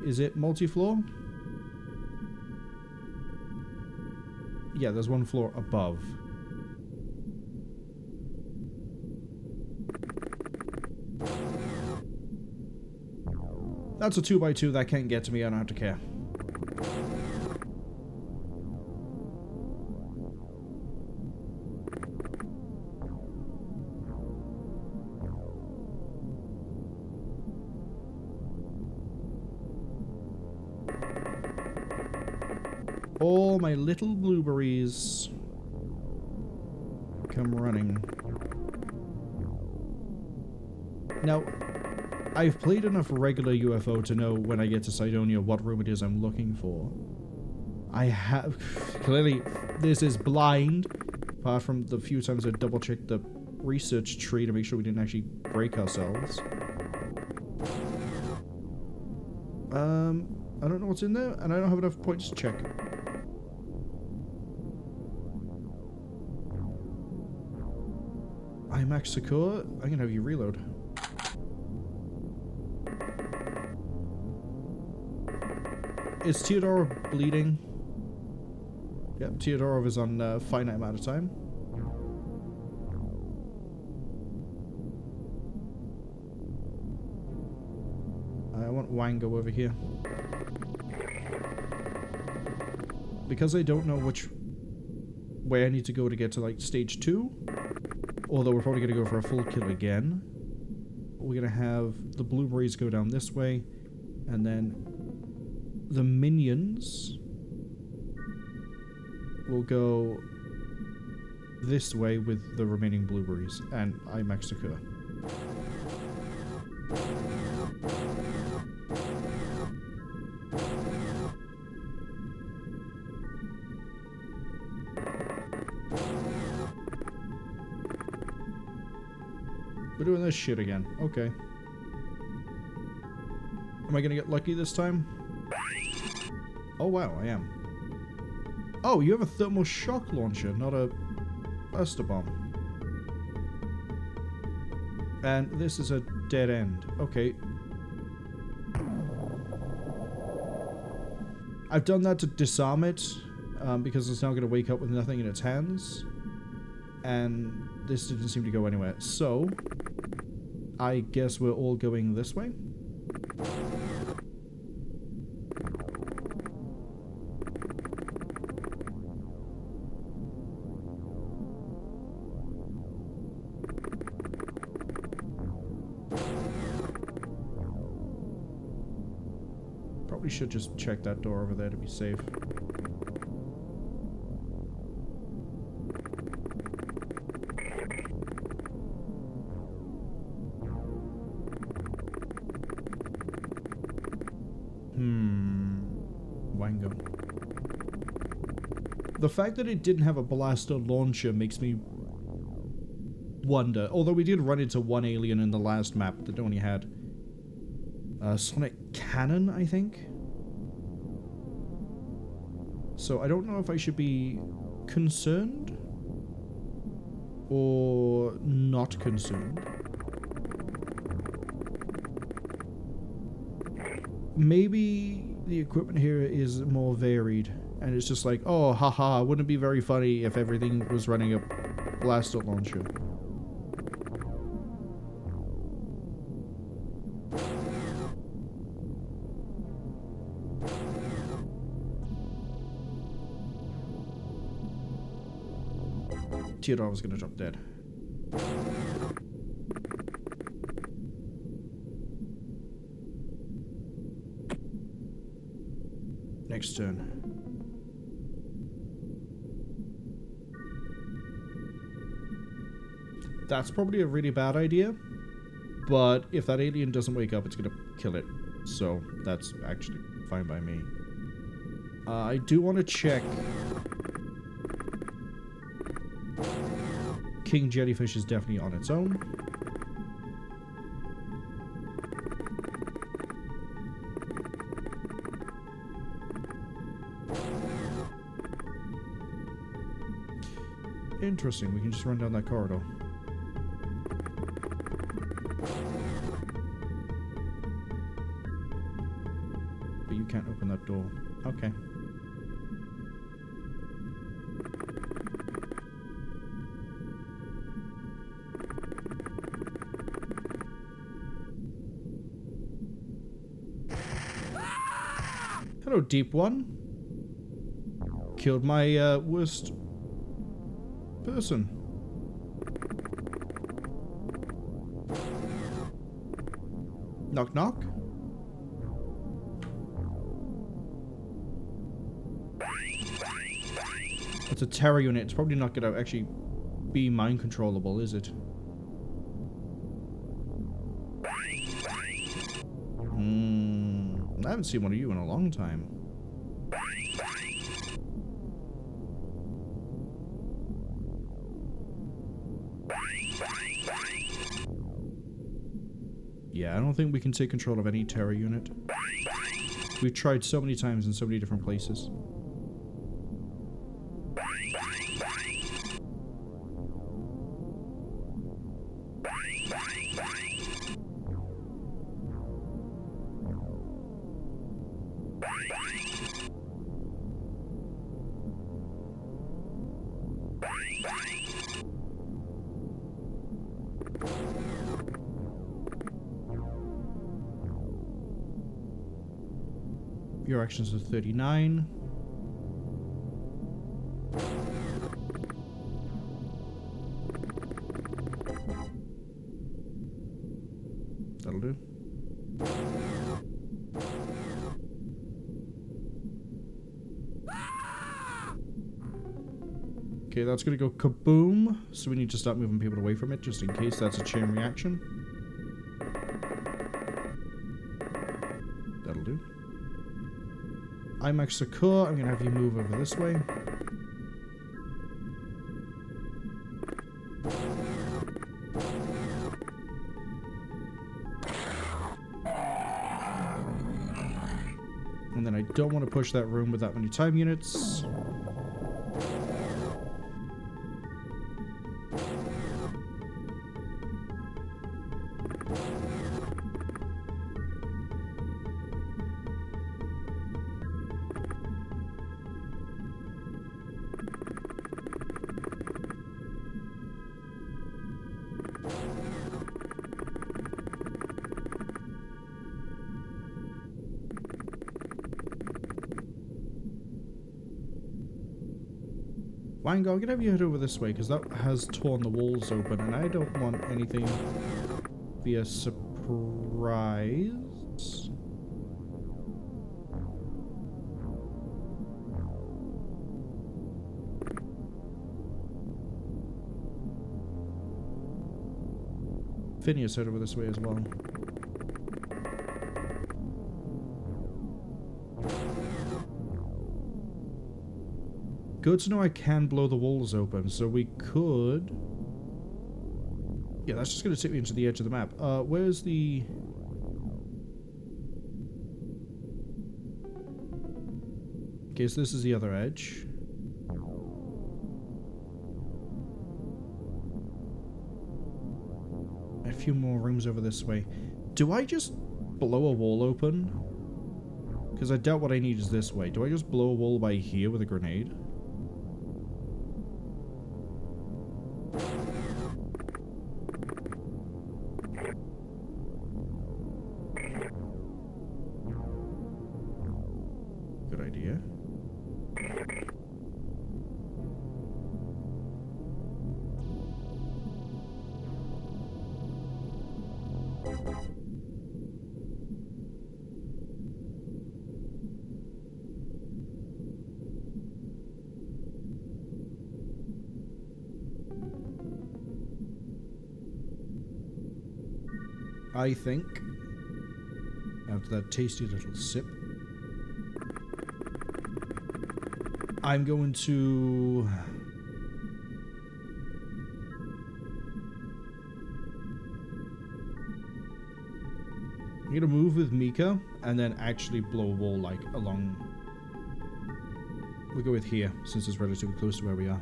Is it multi-floor? Yeah, there's one floor above. That's a 2x2 that can't get to me, I don't have to care. All my little blueberries come running. Now, I've played enough regular UFO to know when I get to Cydonia what room it is I'm looking for. I have... Clearly, this is blind, apart from the few times I double-checked the research tree to make sure we didn't actually break ourselves. I don't know what's in there, and I don't have enough points to check. IMAX Secure? I'm gonna have you reload. Is Teodorov bleeding? Yep, Teodorov is on a finite amount of time. I want Wango over here. Because I don't know which way I need to go to get to, like, stage 2, although we're probably going to go for a full kill again, we're going to have the blueberries go down this way, and then the minions will go this way with the remaining blueberries, and IMAX Secure. We're doing this shit again. Okay. Am I gonna get lucky this time? Oh wow, I am. Oh, you have a thermal shock launcher, not a blaster bomb. And this is a dead end. Okay. I've done that to disarm it, because it's now going to wake up with nothing in its hands. And this didn't seem to go anywhere. So, I guess we're all going this way. Probably should just check that door over there to be safe. Wango. The fact that it didn't have a blaster launcher makes me wonder. Although we did run into one alien in the last map that only had a sonic cannon, I think. So I don't know if I should be concerned or not concerned. Maybe the equipment here is more varied, and it's just like, oh, haha, wouldn't it be very funny if everything was running a blaster launcher? Theodore was gonna drop dead. Next turn. That's probably a really bad idea, but if that alien doesn't wake up, it's gonna kill it. So that's actually fine by me. I do want to check. King Jellyfish is definitely on its own. Interesting, we can just run down that corridor. But you can't open that door. Okay. Hello, Deep One. Killed my worst person. Knock knock. It's a terror unit. It's probably not gonna actually be mind controllable, is it? I haven't seen one of you in a long time. Yeah, I don't think we can take control of any terror unit. We've tried so many times in so many different places. Your actions are 39. That'll do. Okay, that's gonna go kaboom, so we need to start moving people away from it, just in case that's a chain reaction. That'll do. IMAX Secure, I'm gonna have you move over this way. And then I don't want to push that room with that many time units. Wango, I'm gonna have you head over this way, because that has torn the walls open, and I don't want anything to be a surprise. Phineas head over this way as well. Good to know I can blow the walls open, so we could... Yeah, that's just going to take me into the edge of the map. Where's the... Okay, so this is the other edge. A few more rooms over this way. Do I just blow a wall open? Because I doubt what I need is this way. Do I just blow a wall by here with a grenade? Good idea. I think, after that tasty little sip, I'm going to... I'm going to move with Mika and then actually blow a wall like along... We'll go with here, since it's relatively close to where we are.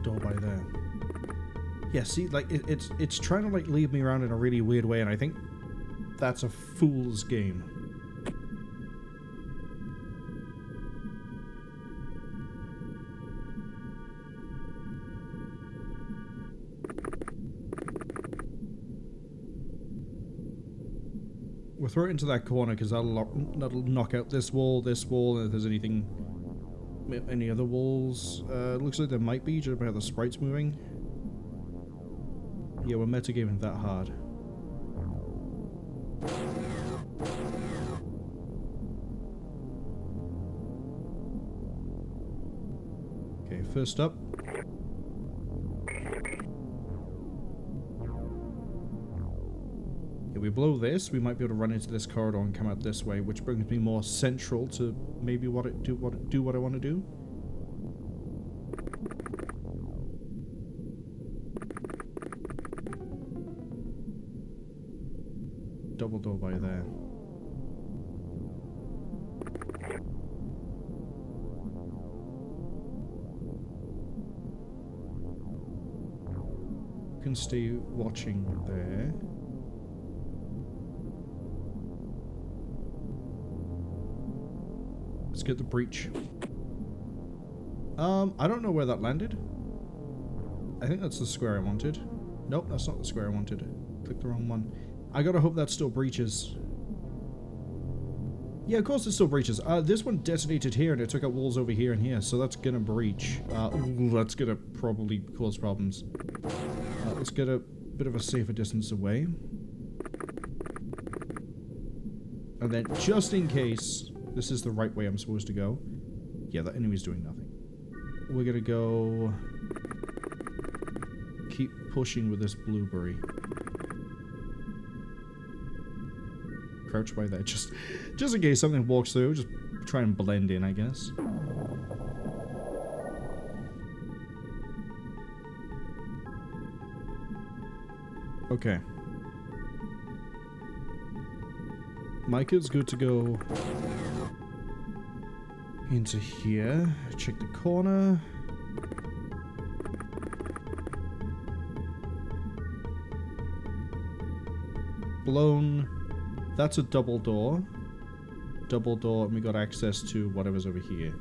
Door by there. Yeah, see, like, it's trying to, like, lead me around in a really weird way, and I think that's a fool's game. We'll throw it into that corner, because that'll knock out this wall, and if there's anything... Any other walls? Looks like there might be, just by how the sprite's moving. Yeah, we're metagaming that hard. Okay, first up. If we blow this, we might be able to run into this corridor and come out this way, which brings me more central to maybe what I want to do. Double door by there. You can stay watching there. Let's get the breach. I don't know where that landed. I think that's the square I wanted. Nope, that's not the square I wanted. Clicked the wrong one. I gotta hope that still breaches. Yeah, of course it still breaches. This one detonated here and it took out walls over here and here, so that's gonna breach. That's gonna probably cause problems. Let's get a bit of a safer distance away. And then, just in case this is the right way I'm supposed to go. Yeah, that enemy's doing nothing. We're gonna go... keep pushing with this blueberry. Crouch by there, just in case something walks through, just try and blend in, I guess. Okay. Micah's good to go into here. Check the corner. Blown. That's a double door. Double door, and we got access to whatever's over here.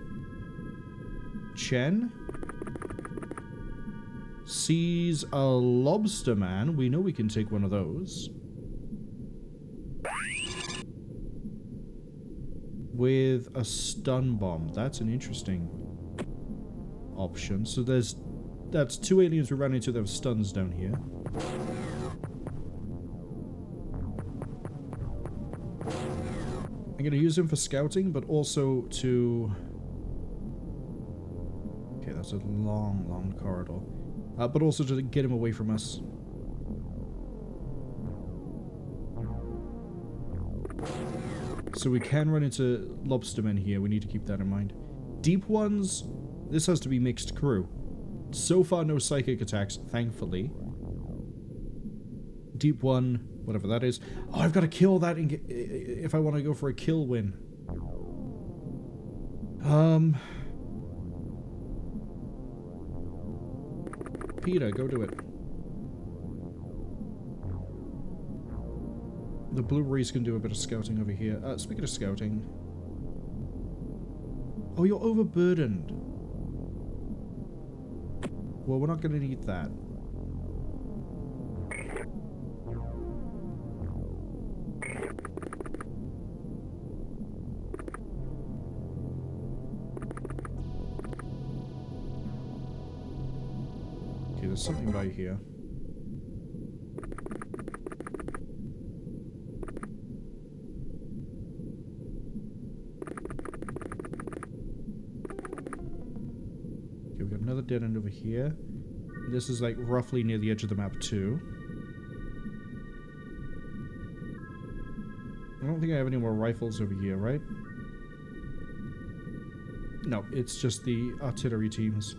Chen sees a lobster man. We know we can take one of those. With a stun bomb. That's an interesting option. So that's two aliens we ran into that have stuns down here. I'm going to use him for scouting, but also to... Okay, that's a long, long corridor. But also to get him away from us. So we can run into lobstermen here. We need to keep that in mind. Deep ones, this has to be mixed crew. So far, no psychic attacks, thankfully. Deep one, whatever that is. Oh, I've got to kill that if I want to go for a kill win. Peter, go do it. The blueberries can do a bit of scouting over here. Speaking of scouting... Oh, you're overburdened. Well, we're not going to need that. Okay, there's something right here. Okay, we got another dead end over here. This is like roughly near the edge of the map too. I don't think I have any more rifles over here, right? No, it's just the artillery teams.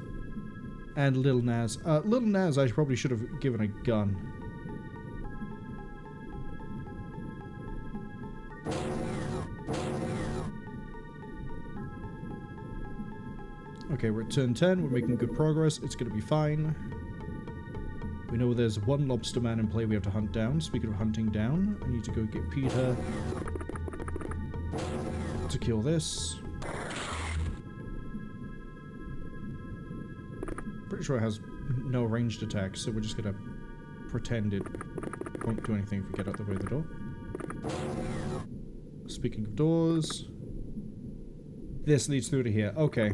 And Little Naz. Little Naz I probably should have given a gun. Okay, we're at turn 10. We're making good progress. It's going to be fine. We know there's one lobster man in play we have to hunt down. Speaking of hunting down, I need to go get Peter to kill this. Pretty sure it has no ranged attacks, so we're just gonna pretend it won't do anything if we get out the way of the door. Speaking of doors, this leads through to here. Okay.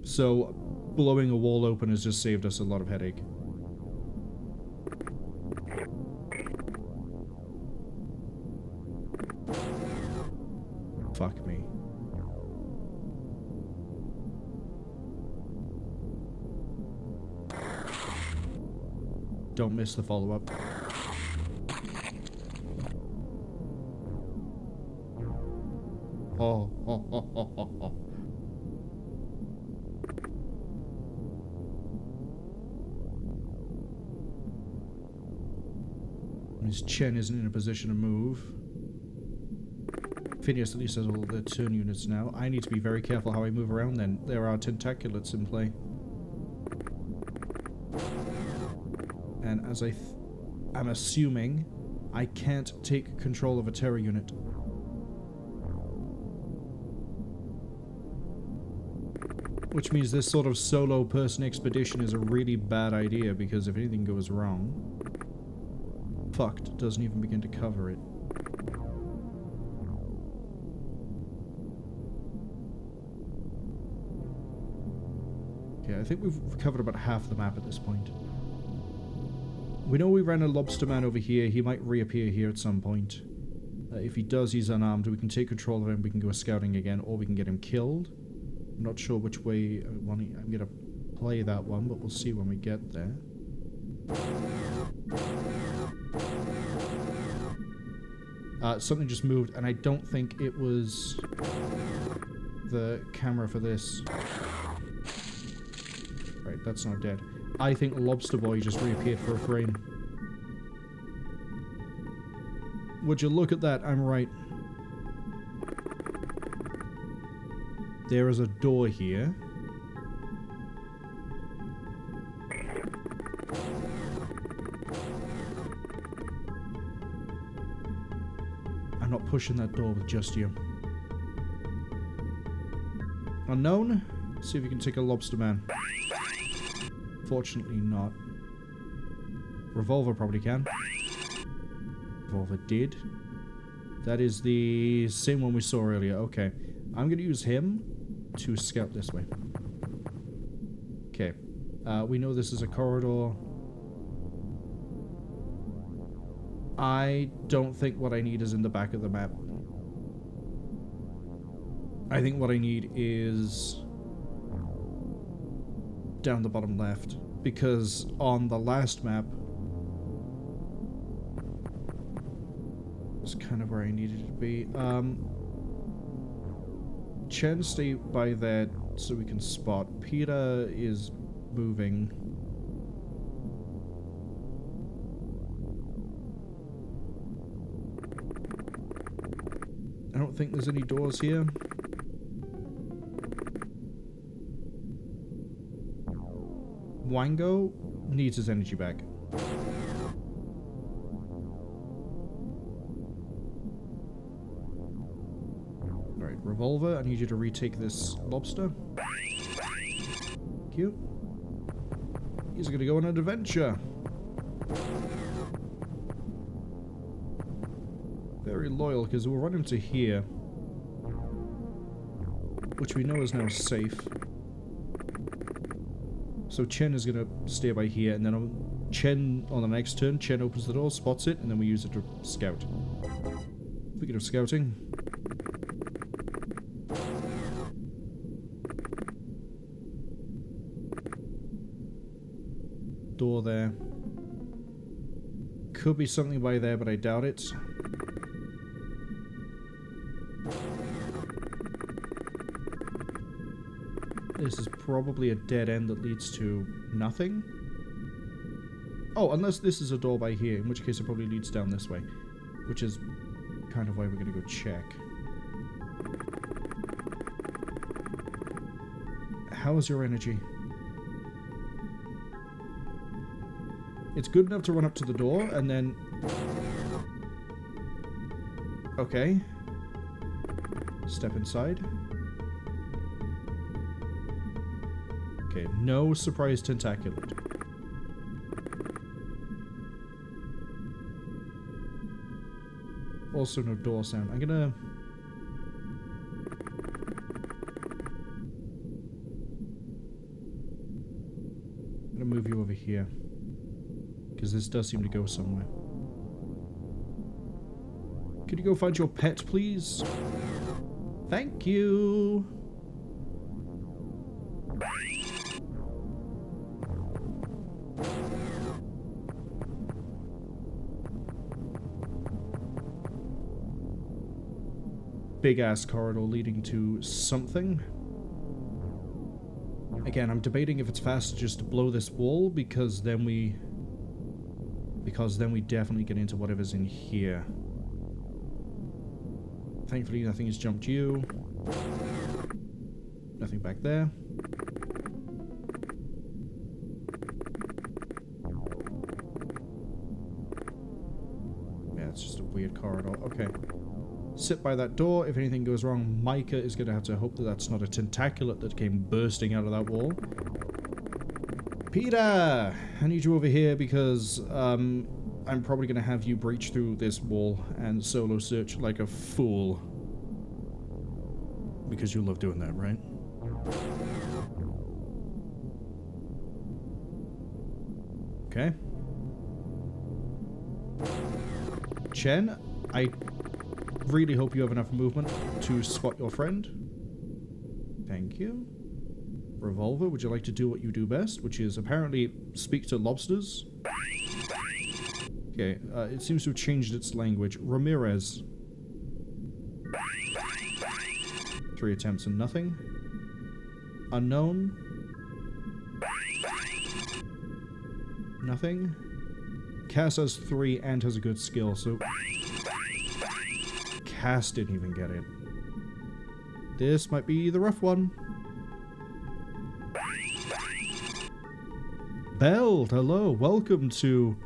So, blowing a wall open has just saved us a lot of headache. Fuck me. Don't miss the follow-up. Oh. His Chen isn't in a position to move. Phineas at least has all the turn units now. I need to be very careful how I move around then. There are tentaculates in play. And as I'm assuming, I can't take control of a terror unit. Which means this sort of solo person expedition is a really bad idea, because if anything goes wrong... Fucked, doesn't even begin to cover it. Okay, I think we've covered about half the map at this point. We know we ran a lobster man over here. He might reappear here at some point. If he does, he's unarmed. We can take control of him. We can go scouting again, or we can get him killed. I'm not sure which way I'm going to play that one, but we'll see when we get there. Something just moved, and I don't think it was the camera for this. Right, that's not dead. I think Lobster Boy just reappeared for a frame. Would you look at that? I'm right. There is a door here. I'm not pushing that door with just you. Unknown? See if you can take a lobster man. Fortunately not. Revolver probably can. Revolver did. That is the same one we saw earlier. Okay. I'm going to use him to scout this way. Okay. We know this is a corridor. I don't think what I need is in the back of the map. I think what I need is down the bottom left, because on the last map was kind of where I needed it to be. Chen, stay by that so we can spot. Peter is moving. I don't think there's any doors here. Wango needs his energy back. Alright, Revolver, I need you to retake this lobster. Thank you. He's gonna go on an adventure. Very loyal, because we'll run into here, which we know is now safe. So Chen is gonna stay by here, and then Chen on the next turn, Chen opens the door, spots it, and then we use it to scout. Speaking of scouting, door there. Could be something by there, but I doubt it. This is probably a dead end that leads to nothing. Oh, unless this is a door by here, in which case it probably leads down this way. Which is kind of why we're going to go check. How is your energy? It's good enough to run up to the door, and then... Okay. Step inside. Okay, no surprise tentacular. Also no door sound. I'm gonna move you over here, because this does seem to go somewhere. Could you go find your pet, please? Thank you. Big ass corridor leading to something. Again, I'm debating if it's faster just to blow this wall, because then we definitely get into whatever's in here. Thankfully nothing has jumped you. Nothing back there. Yeah, it's just a weird corridor. Okay. Sit by that door. If anything goes wrong, Micah is going to have to hope that that's not a tentaculate that came bursting out of that wall. Peter! I need you over here because I'm probably going to have you breach through this wall and solo search like a fool. Because you love doing that, right? Okay. Chen, I really hope you have enough movement to spot your friend. Thank you. Revolver, would you like to do what you do best, which is apparently speak to lobsters? Okay, it seems to have changed its language. Ramirez. 3 attempts and nothing. Unknown. Nothing. Cass has 3 and has a good skill, so... Cass didn't even get it. This might be the rough one. Belle, hello. Welcome to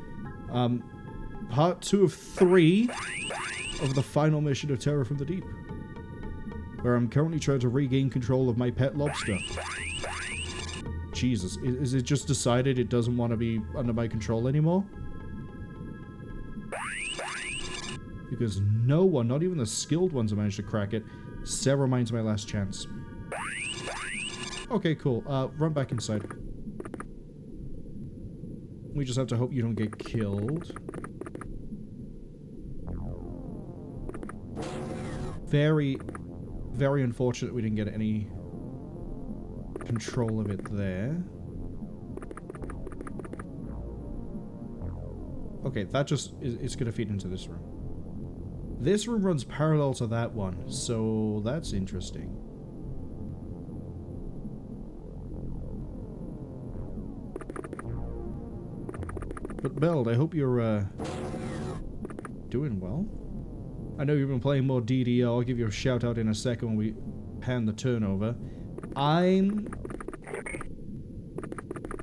part 2 of 3 of the final mission of Terror from the Deep, where I'm currently trying to regain control of my pet lobster. Jesus, is it just decided it doesn't want to be under my control anymore? Because no one, not even the skilled ones, have managed to crack it. Sarah mine's my last chance. Okay, cool. Run back inside. We just have to hope you don't get killed. Very, Very unfortunate we didn't get any control of it there. Okay, that just it's going to feed into this room. This room runs parallel to that one, so that's interesting. But Beld, I hope you're doing well. I know you've been playing more DDR. I'll give you a shout out in a second when we pan the turnover.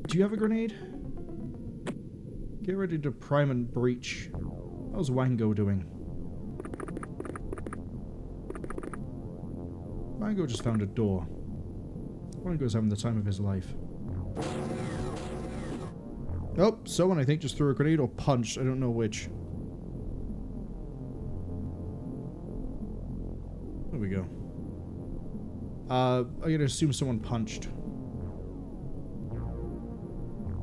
Do you have a grenade? Get ready to prime and breach. How's Wango doing? Wango just found a door. Wango's having the time of his life. Oh, someone I think just threw a grenade or punched. I don't know which. There we go. I'm gonna assume someone punched.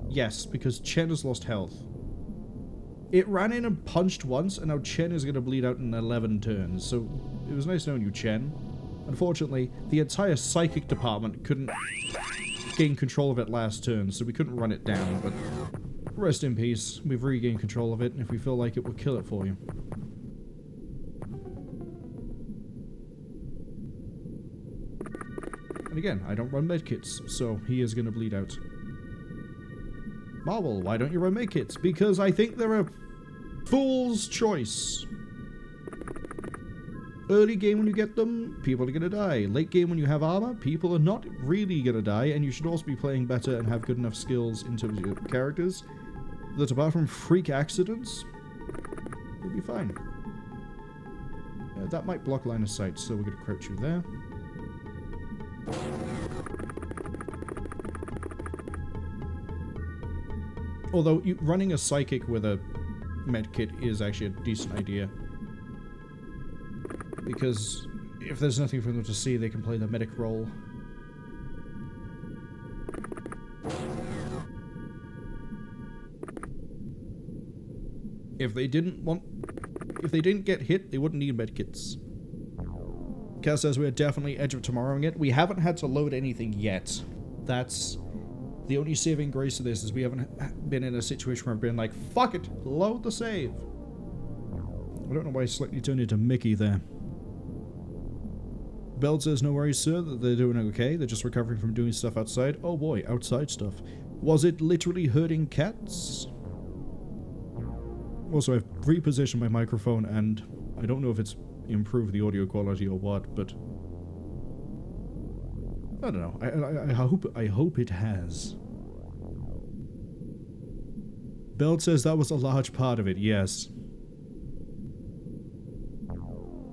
Yes, because Chen has lost health. It ran in and punched once, and now Chen is gonna bleed out in 11 turns, so it was nice knowing you, Chen. Unfortunately, the entire psychic department couldn't gain control of it last turn, so we couldn't run it down, but rest in peace. We've regained control of it, and if we feel like it, we'll kill it for you. And again, I don't run medkits, so he is going to bleed out. Marwol, why don't you run medkits? Because I think they're a fool's choice. Early game when you get them, people are going to die. Late game when you have armor, people are not really going to die, and you should also be playing better and have good enough skills in terms of your characters that apart from freak accidents, you'll be fine. That might block line of sight, so we're going to crouch you there. Although, running a psychic with a medkit is actually a decent idea. Because if there's nothing for them to see, they can play the medic role. If they didn't get hit, they wouldn't need medkits. Cass says we're definitely Edge of Tomorrowing it. We haven't had to load anything yet. That's the only saving grace of this, is we haven't been in a situation where I've been like, fuck it, load the save. I don't know why I slightly turned into Mickey there. Beld says, no worries, sir, that they're doing okay. They're just recovering from doing stuff outside. Oh boy, outside stuff. Was it literally hurting cats? Also, I've repositioned my microphone, and I don't know if it's improved the audio quality or what, but I don't know. I hope it has. Beld says that was a large part of it, yes.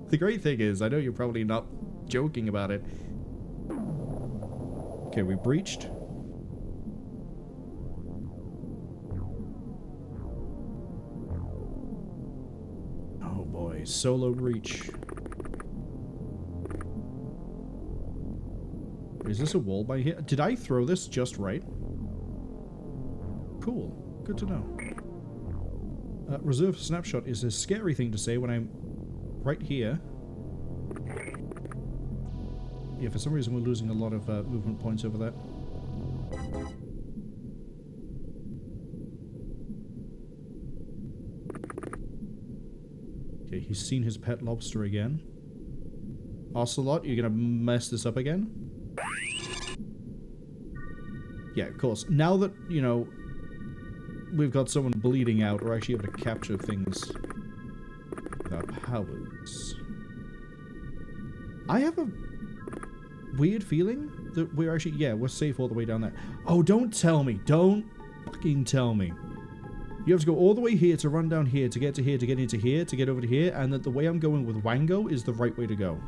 The great thing is, I know you're probably not joking about it. Okay, we breached. Oh boy, solo breach. Is this a wall by here? Did I throw this just right? Cool. Good to know. Reserve snapshot is a scary thing to say when I'm right here. Yeah, for some reason we're losing a lot of movement points over that. Okay, he's seen his pet lobster again. Ocelot, you're gonna mess this up again? Yeah, of course. Now that, you know, we've got someone bleeding out, we're actually able to capture things with our powers. I have a weird feeling that we're actually, yeah, we're safe all the way down there. Oh, don't tell me. Don't fucking tell me. You have to go all the way here to run down here, to get to here, to get into here, to get over to here, and that the way I'm going with Wango is the right way to go.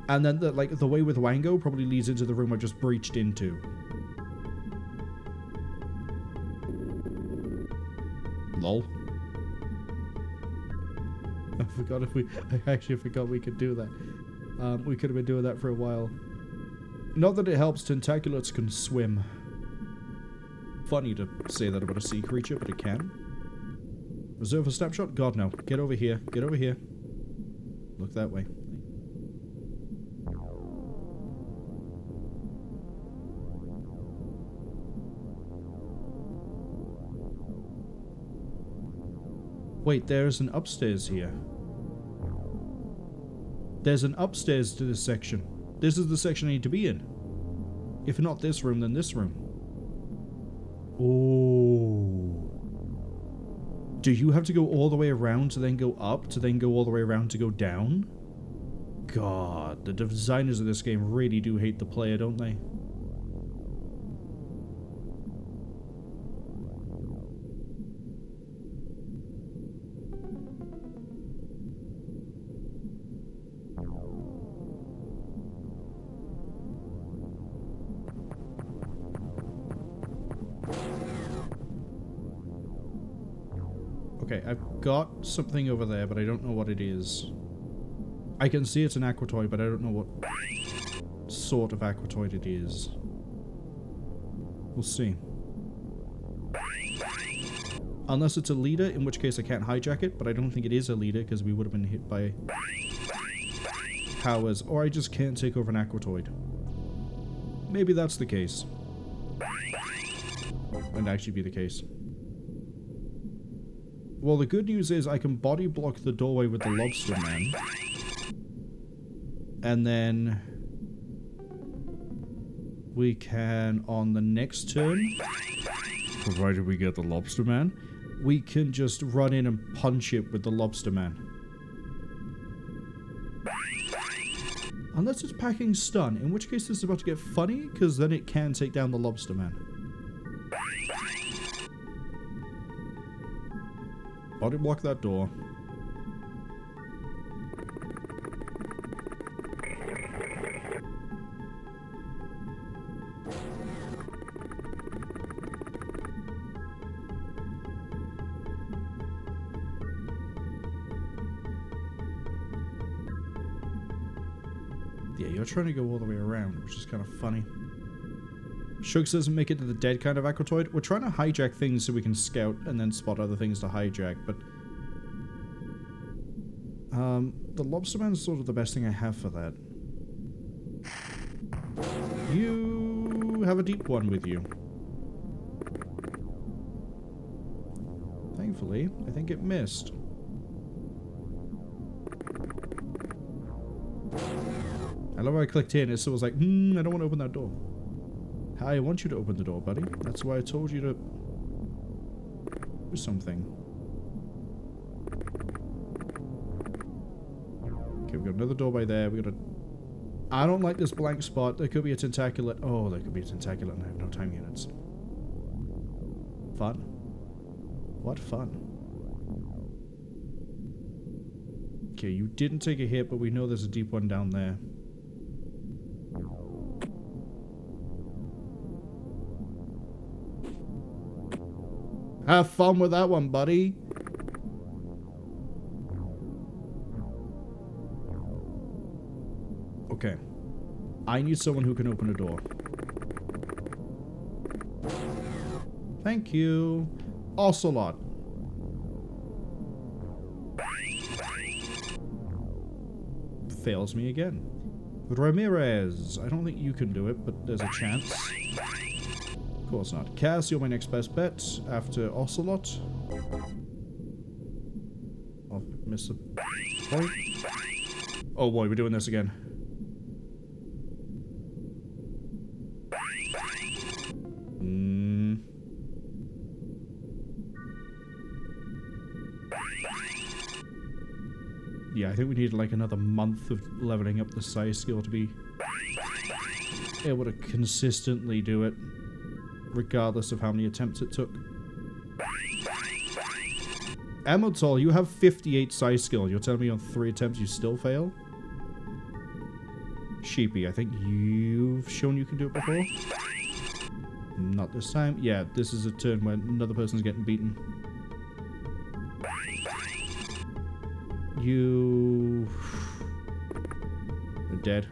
And then, the way with Wango probably leads into the room I just breached into. Lol. I actually forgot we could do that. We could have been doing that for a while. Not that it helps, tentaculates can swim. Funny to say that about a sea creature, but it can. Reserve a snapshot? God, no. Get over here. Get over here. Look that way. Wait, there's an upstairs here. There's an upstairs to this section. This is the section I need to be in. If not this room, then this room. Oh. Do you have to go all the way around to then go up, to then go all the way around to go down? God, the designers of this game really do hate the player, don't they? Okay, I've got something over there, but I don't know what it is. I can see it's an aquatoid, but I don't know what sort of aquatoid it is. We'll see. Unless it's a leader, in which case I can't hijack it, but I don't think it is a leader because we would have been hit by powers, or I just can't take over an aquatoid. Maybe that's the case. Wouldn't actually be the case. Well, the good news is I can body block the doorway with the lobster man. And then we can, on the next turn, provided we get the lobster man, we can just run in and punch it with the lobster man. Unless it's packing stun, in which case this is about to get funny, because then it can take down the lobster man. Body block that door. Yeah, you're trying to go all the way around, which is kind of funny. Shugs doesn't make it to the dead kind of aquatoid. We're trying to hijack things so we can scout and then spot other things to hijack, but the lobster man's sort of the best thing I have for that. You have a deep one with you. Thankfully, I think it missed. I love how I clicked here and it still was like, I don't want to open that door. I want you to open the door, buddy. That's why I told you to do something. Okay, we've got another door by there. We got a... I don't like this blank spot. There could be a tentacular... Oh, there could be a tentacular and I have no time units. Fun. What fun. Okay, you didn't take a hit, but we know there's a deep one down there. Have fun with that one, buddy. Okay. I need someone who can open a door. Thank you. Ocelot. Fails me again. Ramirez. I don't think you can do it, but there's a chance. Of course not. Cass, you're my next best bet after Ocelot. I'll miss the point. Oh boy, we're doing this again. Yeah, I think we need like another month of leveling up the size skill to be able to consistently do it, regardless of how many attempts it took. Emotol, you have 58 size skill. You're telling me on 3 attempts you still fail? Sheepy, I think you've shown you can do it before. Not this time. Yeah, this is a turn when another person's getting beaten. You... are dead.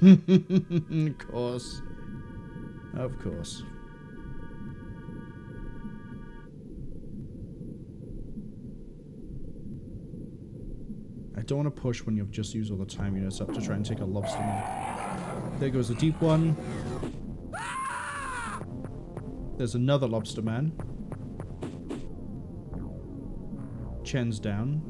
Of course. Of course. I don't want to push when you've just used all the time units up to try and take a lobster. There goes the deep one. There's another lobster man. Chen's down.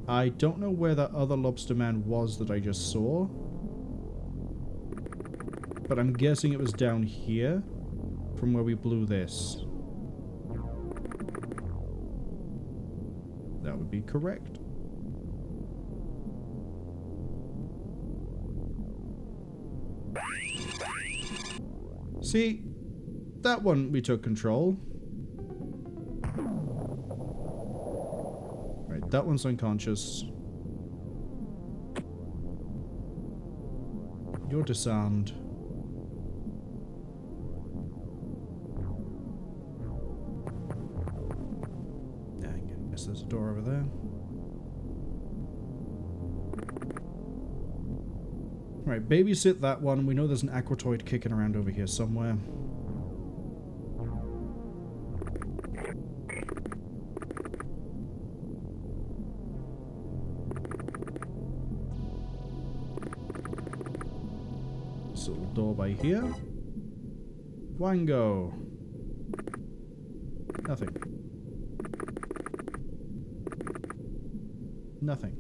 I don't know where that other lobster man was that I just saw. But I'm guessing it was down here from where we blew this. That would be correct. See, that one we took control. Right, that one's unconscious. You're disarmed. I guess there's a door over there. Right, babysit that one. We know there's an aquatoid kicking around over here somewhere. This little door by here. Wango. Nothing. Nothing.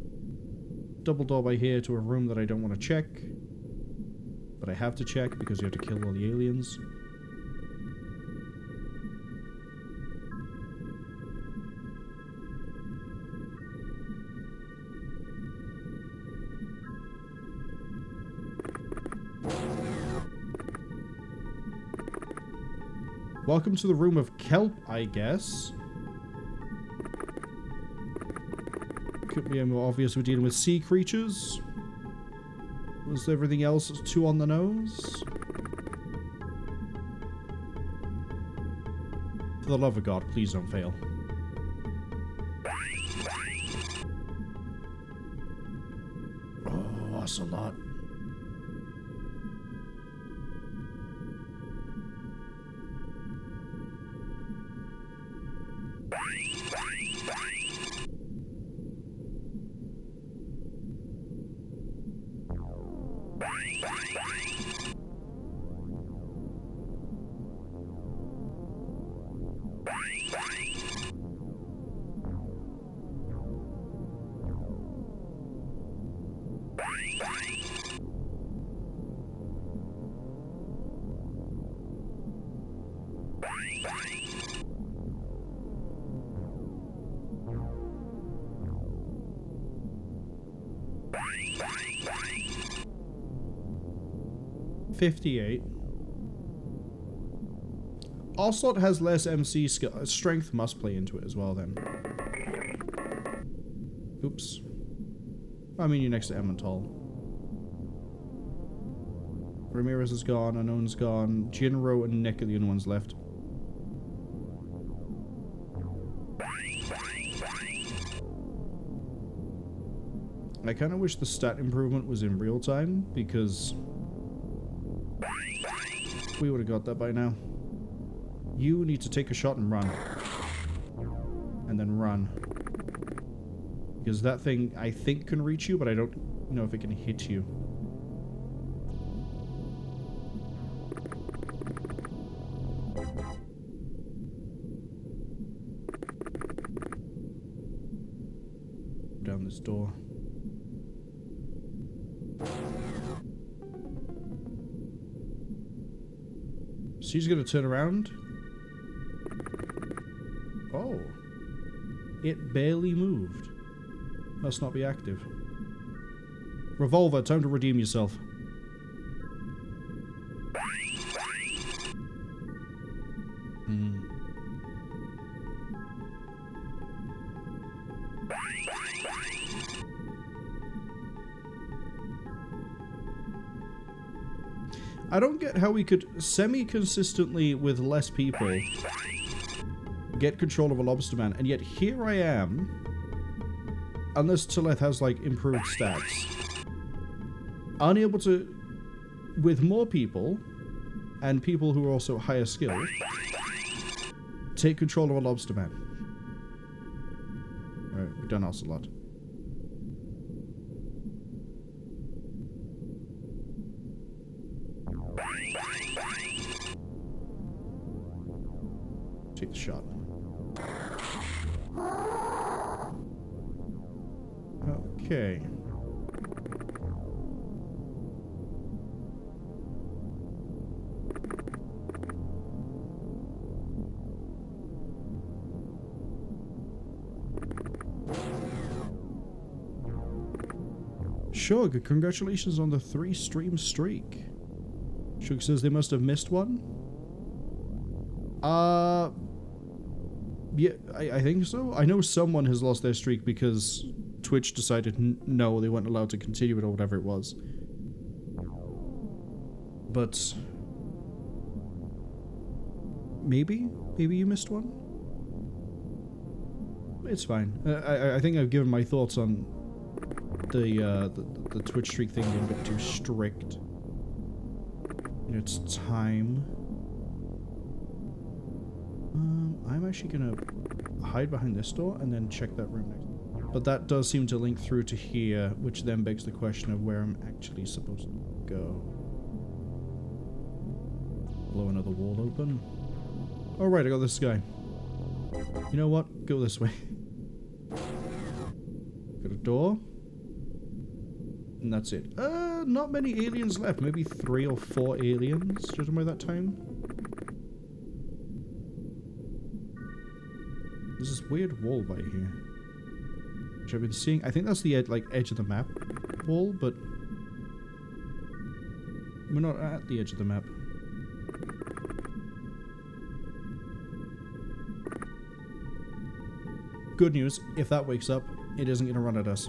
Double door by here to a room that I don't want to check. But I have to check because you have to kill all the aliens. Welcome to the room of kelp, I guess. Could be more obvious we're dealing with sea creatures. Was everything else too on the nose? For the love of God, please don't fail. Oh, that's a lot. .58. Ocelot has less MC skill. Strength must play into it as well then. Oops. I mean, you're next to Emmental. Ramirez is gone, Unknown's gone. Jinro and Nick are the only ones left. I kind of wish the stat improvement was in real time, because we would have got that by now. You need to take a shot and run. And then run. Because that thing, I think, can reach you, but I don't know if it can hit you. Down this door. She's gonna turn around. Oh. It barely moved. Must not be active. Revolver, time to redeem yourself. I don't get how we could semi-consistently, with less people, get control of a lobster man, and yet here I am, unless Tilleth has, like, improved stats, unable to, with more people, and people who are also higher skilled, take control of a lobster man. Right, we've done Ocelot. the shot. Okay. Shug, congratulations on the 3-stream streak. Shug says they must have missed one. Yeah, I think so. I know someone has lost their streak because Twitch decided no, they weren't allowed to continue it or whatever it was. But maybe you missed one. It's fine. I think I've given my thoughts on the Twitch streak thing being a bit too strict. It's time. I'm actually gonna hide behind this door and then check that room next. But that does seem to link through to here, which then begs the question of where I'm actually supposed to go. Blow another wall open. Oh right, I got this guy. You know what? Go this way. Got a door. And that's it. Not many aliens left. Maybe 3 or 4 aliens, judging by that time. There's this weird wall by here, which I've been seeing. I think that's the edge of the map wall, but we're not at the edge of the map. Good news, if that wakes up, it isn't going to run at us.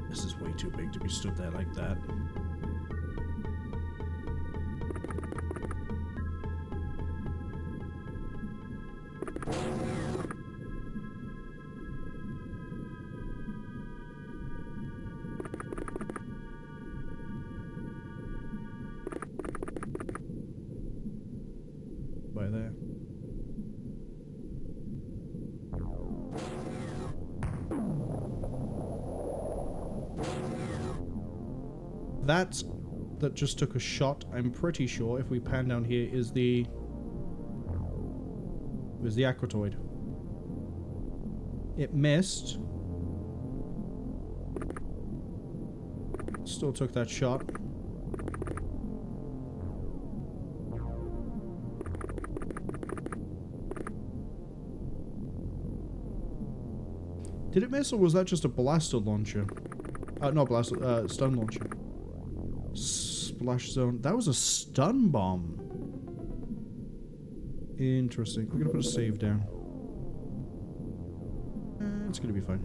This is way too big to be stood there like that. By there. That just took a shot. I'm pretty sure if we pan down here is the Aquatoid. It missed. Still took that shot. Did it miss, or was that just a blaster launcher? Not blaster, stun launcher. Splash zone. That was a stun bomb. Interesting. We're gonna put a save down. It's gonna be fine.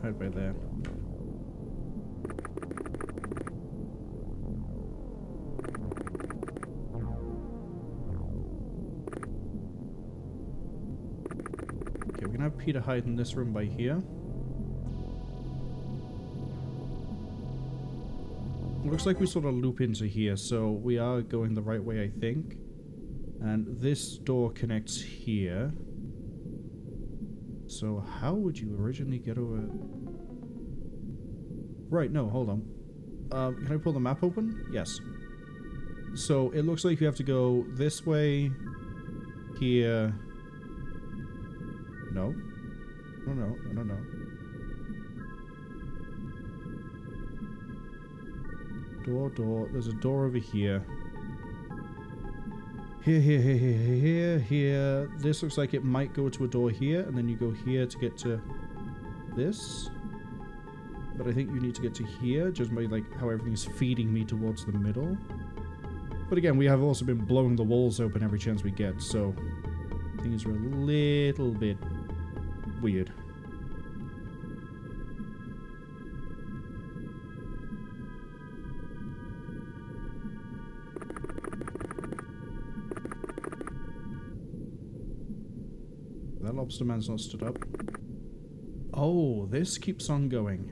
Right by there. Okay, we're gonna have Peter hide in this room by here. Looks like we sort of loop into here, so we are going the right way, I think. And this door connects here. So how would you originally get over... Right, no, hold on. Can I pull the map open? Yes. So it looks like you have to go this way, here... No. No. Door. There's a door over here. Here. This looks like it might go to a door here, and then you go here to get to this. But I think you need to get to here, just by like how everything's feeding me towards the middle. But again, we have also been blowing the walls open every chance we get, so things are a little bit weird. That lobster man's not stood up. Oh, this keeps on going.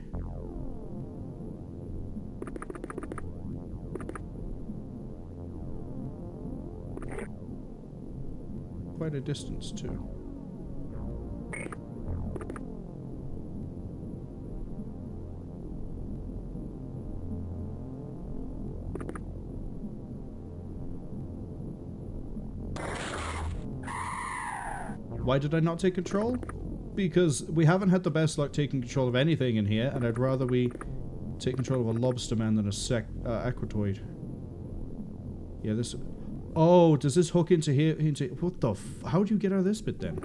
Quite a distance, too. Why did I not take control? Because we haven't had the best luck taking control of anything in here, and I'd rather we take control of a lobster man than a aquatoid. Yeah, this... Oh, does this hook into here? What the f... How do you get out of this bit, then?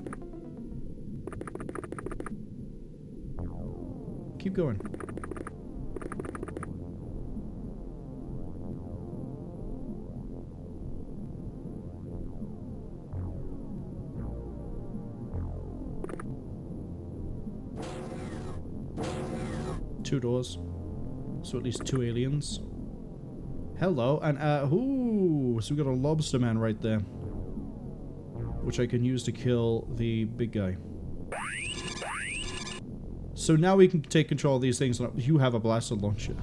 Keep going. Two doors. So at least two aliens. Hello, and ooh, so we got a lobster man right there. Which I can use to kill the big guy. So now we can take control of these things. You have a blaster launcher.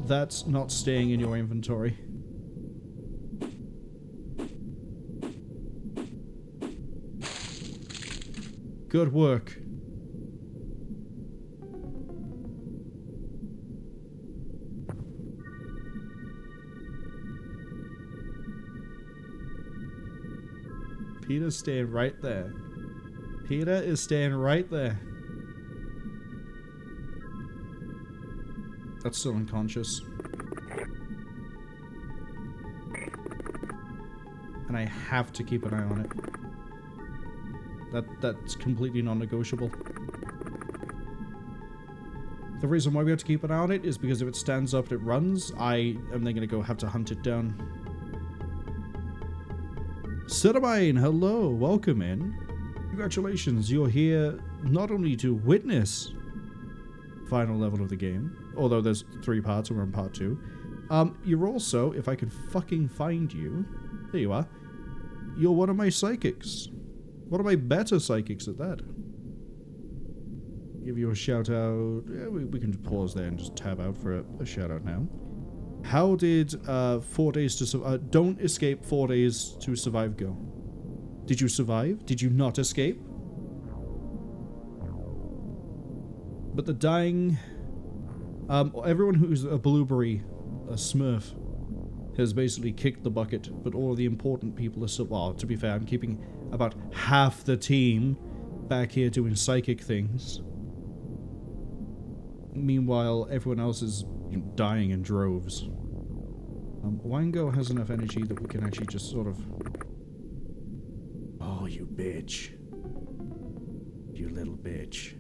That's not staying in your inventory. Good work. Peter's staying right there. Peter is staying right there. That's still unconscious. And I have to keep an eye on it. That's completely non-negotiable. The reason why we have to keep an eye on it is because if it stands up and it runs, I am then going to have to hunt it down. Cwningen, hello, welcome in. Congratulations, you're here not only to witness final level of the game, although there's 3 parts and we're in part 2. You're also, if I could fucking find you, there you are, you're one of my psychics. One of my better psychics at that. Give you a shout out. Yeah, we can pause there and just tab out for a shout out now. How did 4 days to survive? Don't escape 4 days to survive go. Did you survive? Did you not escape? But the dying... everyone who's a blueberry, a smurf, has basically kicked the bucket, but all the important people are still... Well, to be fair, I'm keeping about half the team back here doing psychic things. Meanwhile, everyone else is dying in droves. Wango has enough energy that we can actually just sort of... Oh, you bitch. You little bitch.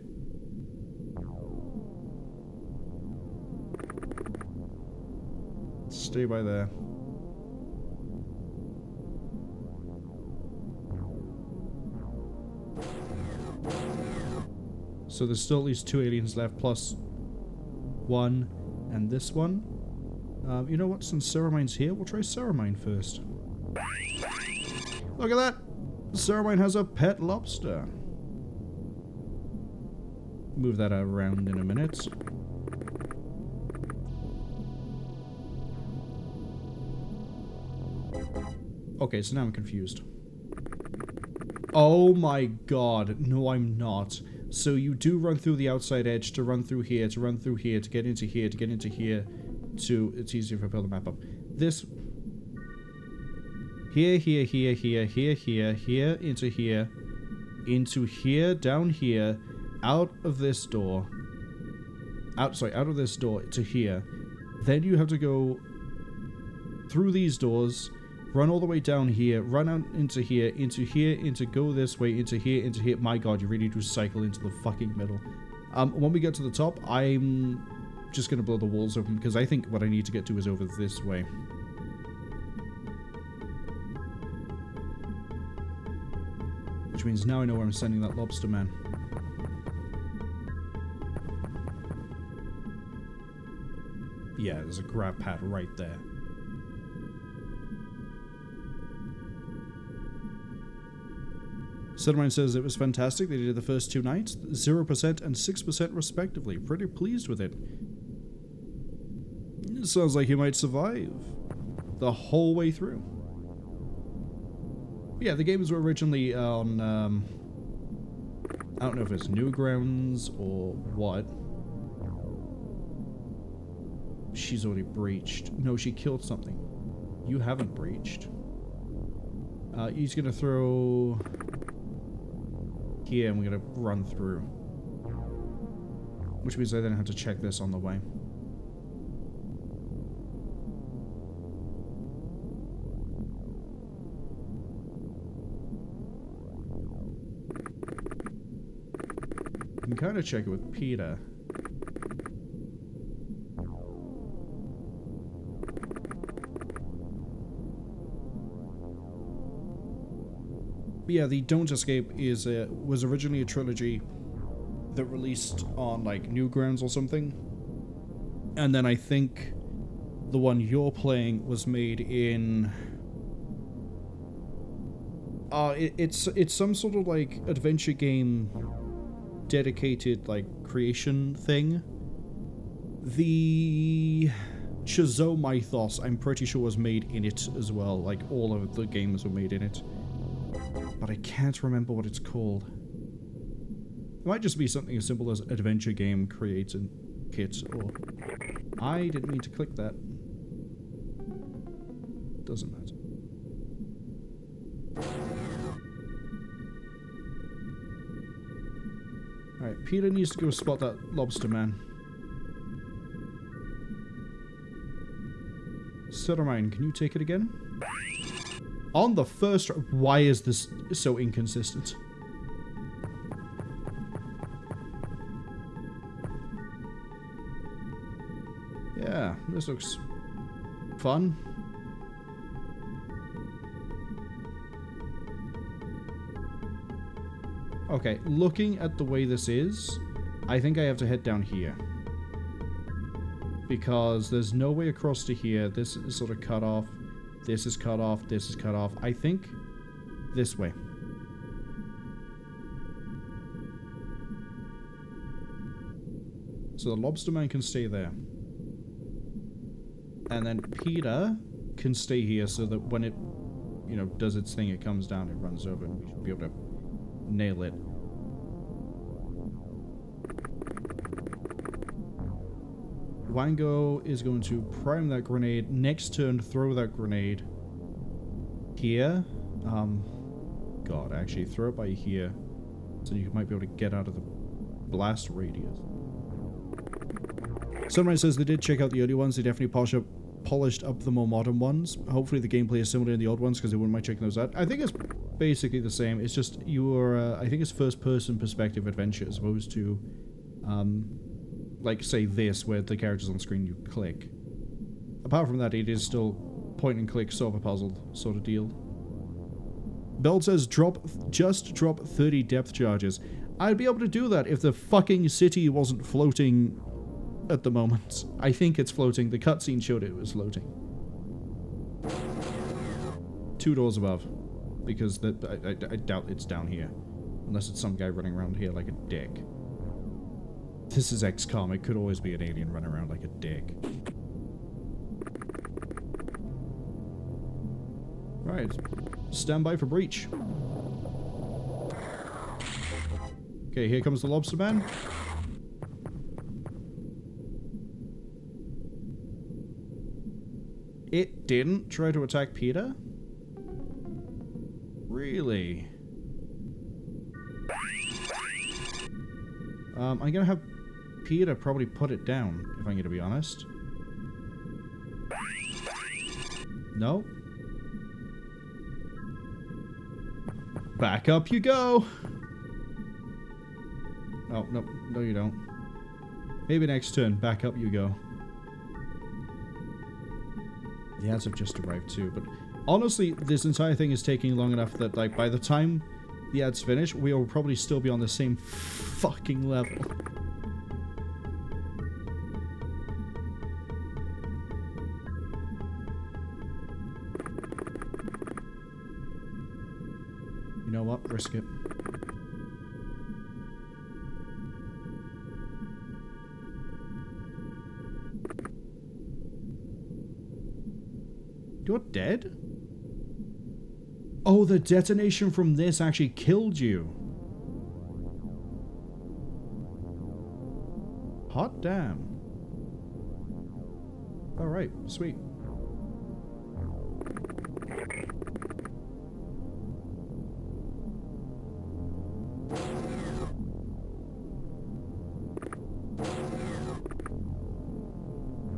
Stay by there. So there's still at least 2 aliens left, plus 1 and this one. You know what, since Cwningen's here, we'll try Cwningen first. Look at that! Cwningen has a pet lobster. Move that around in a minute. Okay, so now I'm confused. Oh my god, no I'm not. So you do run through the outside edge to run through here, to run through here, to get into here, to get into here, to... It's easier if I build the map up. This... Here, here, here, here, here, here, here, into here, down here, out of this door. Out of this door to here. Then you have to go through these doors, run all the way down here, run out into here, into go this way, into here. My god, you really do cycle into the fucking middle. When we get to the top, I'm just going to blow the walls open, because I think what I need to get to is over this way. Which means now I know where I'm sending that lobster man. Yeah, there's a grab pad right there. Sunrise says it was fantastic. They did the first 2 nights, 0% and 6% respectively. Pretty pleased with it. Sounds like you might survive the whole way through. Yeah, the games were originally on, I don't know if it's Newgrounds or what. She's already breached. No, she killed something. You haven't breached. He's gonna throw here and we're gonna run through. Which means I then have to check this on the way. I can kind of check it with Peter. But yeah, the Don't Escape is was originally a trilogy that released on like Newgrounds or something, and then I think the one you're playing was made in. It's some sort of like adventure game dedicated like creation thing. The Chazo Mythos, I'm pretty sure, was made in it as well. Like all of the games were made in it. But I can't remember what it's called. It might just be something as simple as adventure game created kit, or... I didn't mean to click that. Doesn't matter. Alright, Peter needs to go spot that lobster man. Suttermine, can you take it again? On the first... Why is this so inconsistent? Yeah, this looks fun. Okay, looking at the way this is, I think I have to head down here. Because there's no way across to here. This is sort of cut off. This is cut off. This is cut off. I think this way. So the lobster man can stay there. And then Peter can stay here so that when it, you know, does its thing, it comes down, it runs over, and we should be able to nail it. Wango is going to prime that grenade. Next turn, throw that grenade here. God, actually, throw it by here, so you might be able to get out of the blast radius. Sunrise says they did check out the early ones. They definitely polished up the more modern ones. Hopefully the gameplay is similar in the old ones, because they wouldn't mind checking those out. I think it's basically the same. It's just your, I think it's first-person perspective adventure as opposed to, like, say this, where the characters on screen you click. Apart from that, it is still point-and-click solve puzzle sort of deal. Bell says, just drop 30 depth charges. I'd be able to do that if the fucking city wasn't floating at the moment. I think it's floating. The cutscene showed it was floating. 2 doors above. Because I doubt it's down here. Unless it's some guy running around here like a dick. This is XCOM. It could always be an alien running around like a dick. Right. Stand by for breach. Okay, here comes the lobster man. It didn't try to attack Peter? Really? I'm gonna have Peter probably put it down, if I'm gonna be honest. No? Back up you go! Oh, no. No, you don't. Maybe next turn, back up you go. The ads have just arrived too, but honestly, this entire thing is taking long enough that, like, by the time the ads finish, we will probably still be on the same fucking level. You know what? Risk it. You're dead? Oh, the detonation from this actually killed you. Hot damn. Alright, sweet.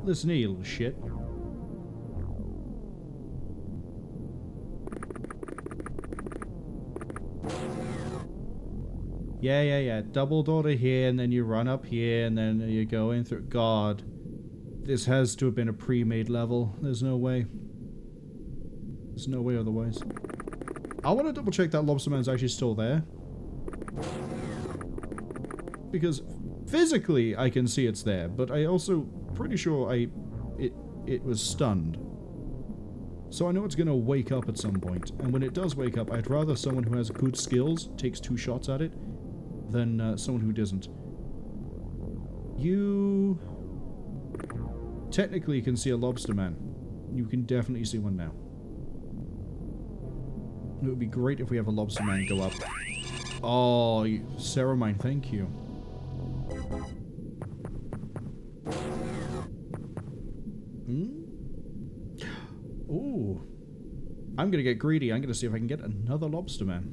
Listen here, you little shit. Yeah. Double door to here, and then you run up here, and then you go in through. God. This has to have been a pre-made level. There's no way. There's no way otherwise. I want to double check that Lobsterman's actually still there. Because physically I can see it's there, but I also pretty sure it was stunned. So I know it's going to wake up at some point. And when it does wake up, I'd rather someone who has good skills takes 2 shots at it than someone who doesn't. You technically can see a Lobsterman. You can definitely see one now. It would be great if we have a Lobsterman go up. Oh, Sarah mine, thank you. Ooh. I'm gonna get greedy. I'm gonna see if I can get another Lobsterman.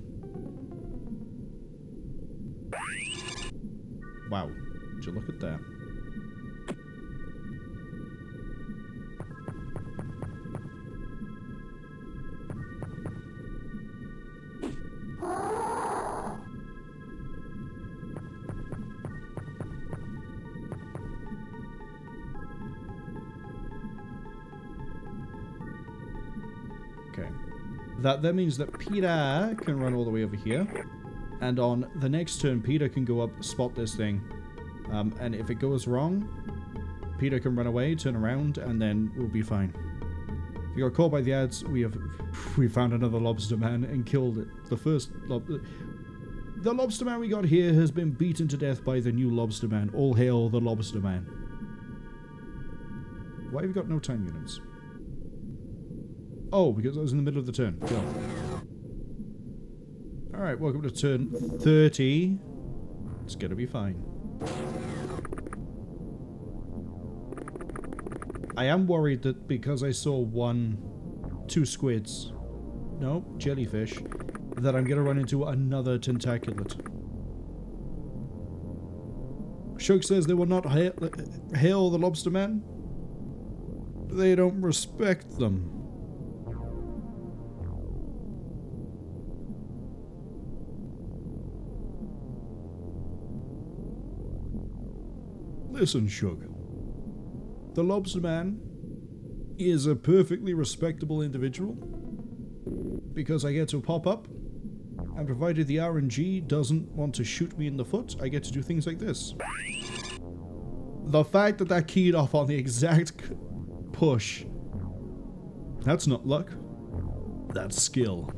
Wow. Would you look at that? Okay. That means that Peter can run all the way over here. And on the next turn, Peter can go up, spot this thing. And if it goes wrong, Peter can run away, turn around, and then we'll be fine. If you got caught by the ads, we found another Lobsterman and killed it. The first the Lobsterman we got here has been beaten to death by the new Lobsterman. All hail the Lobsterman. Why have you got no time units? Oh, because I was in the middle of the turn. Go. Alright, welcome to turn 30. It's gonna be fine. I am worried that because I saw 2 squids, no, jellyfish, that I'm gonna run into another tentaculate. Shug says they will not hail the Lobsterman. They don't respect them. Listen, Shug. The Lobsterman is a perfectly respectable individual because I get to pop up, and provided the RNG doesn't want to shoot me in the foot, I get to do things like this. The fact that keyed off on the exact push, that's not luck, that's skill.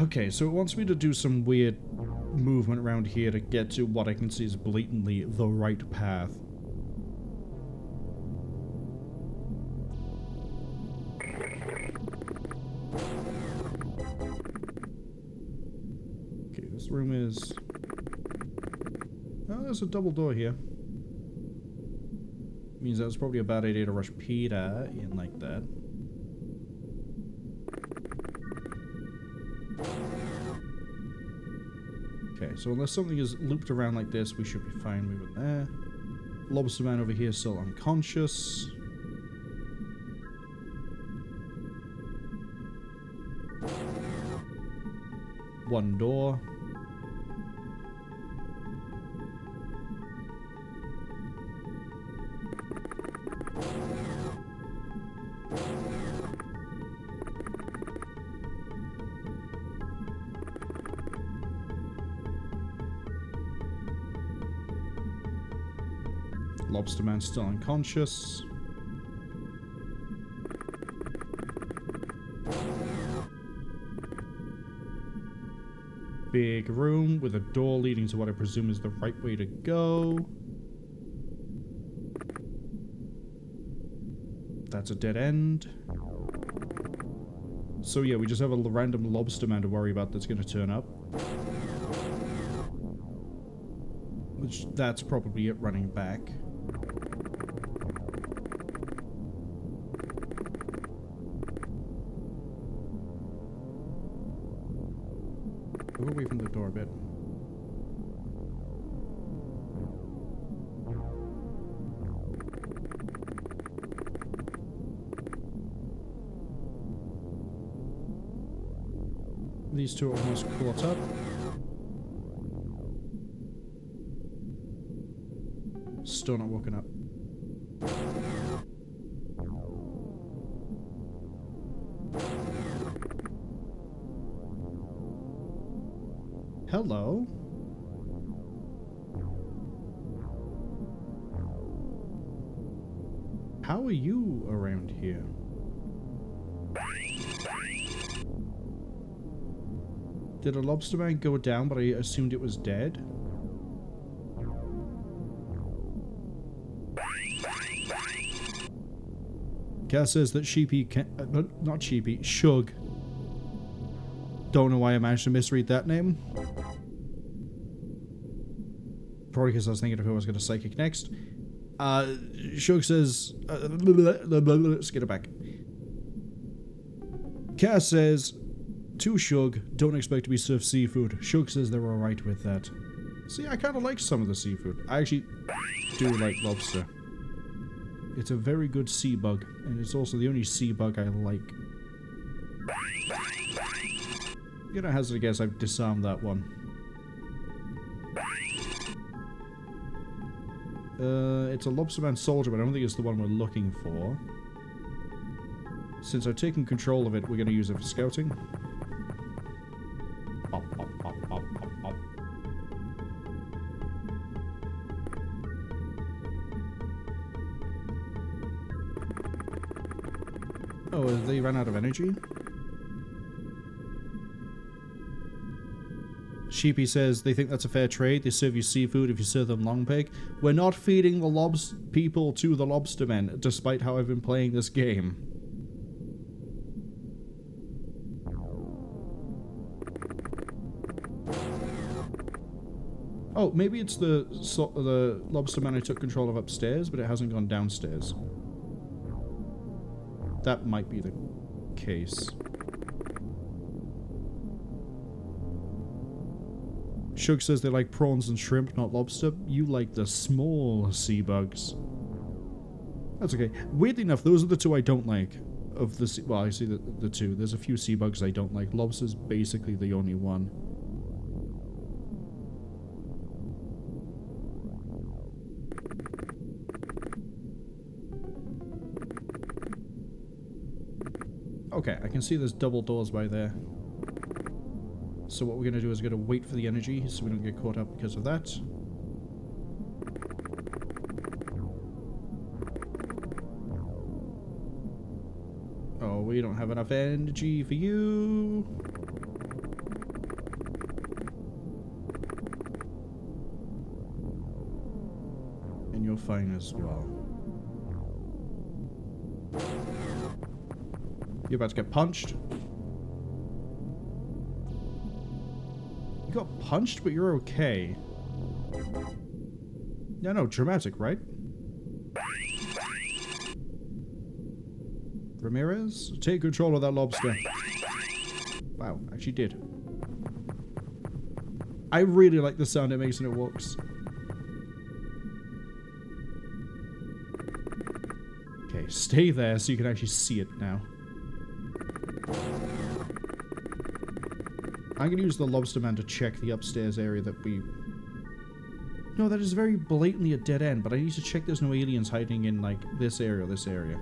Okay, so it wants me to do some weird movement around here to get to what I can see is blatantly the right path. Okay, this room is... Oh, there's a double door here. Means that was probably a bad idea to rush Peter in like that. Okay, so unless something is looped around like this, we should be fine moving there. Lobsterman over here still unconscious. One door. Lobsterman still unconscious. big room with a door leading to what I presume is the right way to go. That's a dead end. So yeah, we just have a random lobster man to worry about that's going to turn up. Which, that's probably it running back. Go away from the door a bit. These two are almost caught up. Still not woken up. Hello? How are you around here? Did a lobster man go down, but I assumed it was dead? Cass says that Sheepy can... not Sheepy, Shug. Don't know why I managed to misread that name. Probably because I was thinking of who I was going to psychic next. Shug says... skid it back. Cass says... To Shug, don't expect to be served seafood. Shug says they're alright with that. See, I kind of like some of the seafood. I actually do like lobster. It's a very good sea bug, and it's also the only sea bug I like. I'm gonna hazard a guess I've disarmed that one. It's a lobsterman soldier, but I don't think it's the one we're looking for. Since I've taken control of it, we're gonna use it for scouting. Pop, pop, pop, pop, pop, pop. Oh, they ran out of energy? Sheepy says they think that's a fair trade. They serve you seafood if you serve them long pig. We're not feeding the people to the lobstermen, despite how I've been playing this game. Oh, maybe it's the lobsterman I took control of upstairs, but it hasn't gone downstairs. That might be the case. Shug says they like prawns and shrimp, not lobster. You like the small sea bugs. That's okay. Weirdly enough, those are the two I don't like. Of the sea, well, I see the two. There's a few sea bugs I don't like. Lobster's basically the only one. Okay, I can see there's double doors by there. So what we're going to do is we're going to wait for the energy so we don't get caught up because of that. Oh, we don't have enough energy for you. And you're fine as well. You're about to get punched. You got punched, but you're okay. Yeah, no, dramatic, right? Ramirez, take control of that lobster. Wow, actually did. I really like the sound it makes when it walks. Okay, stay there so you can actually see it now. I'm going to use the lobsterman to check the upstairs area that we... No, that is very blatantly a dead end, but I need to check there's no aliens hiding in, like, this area, this area.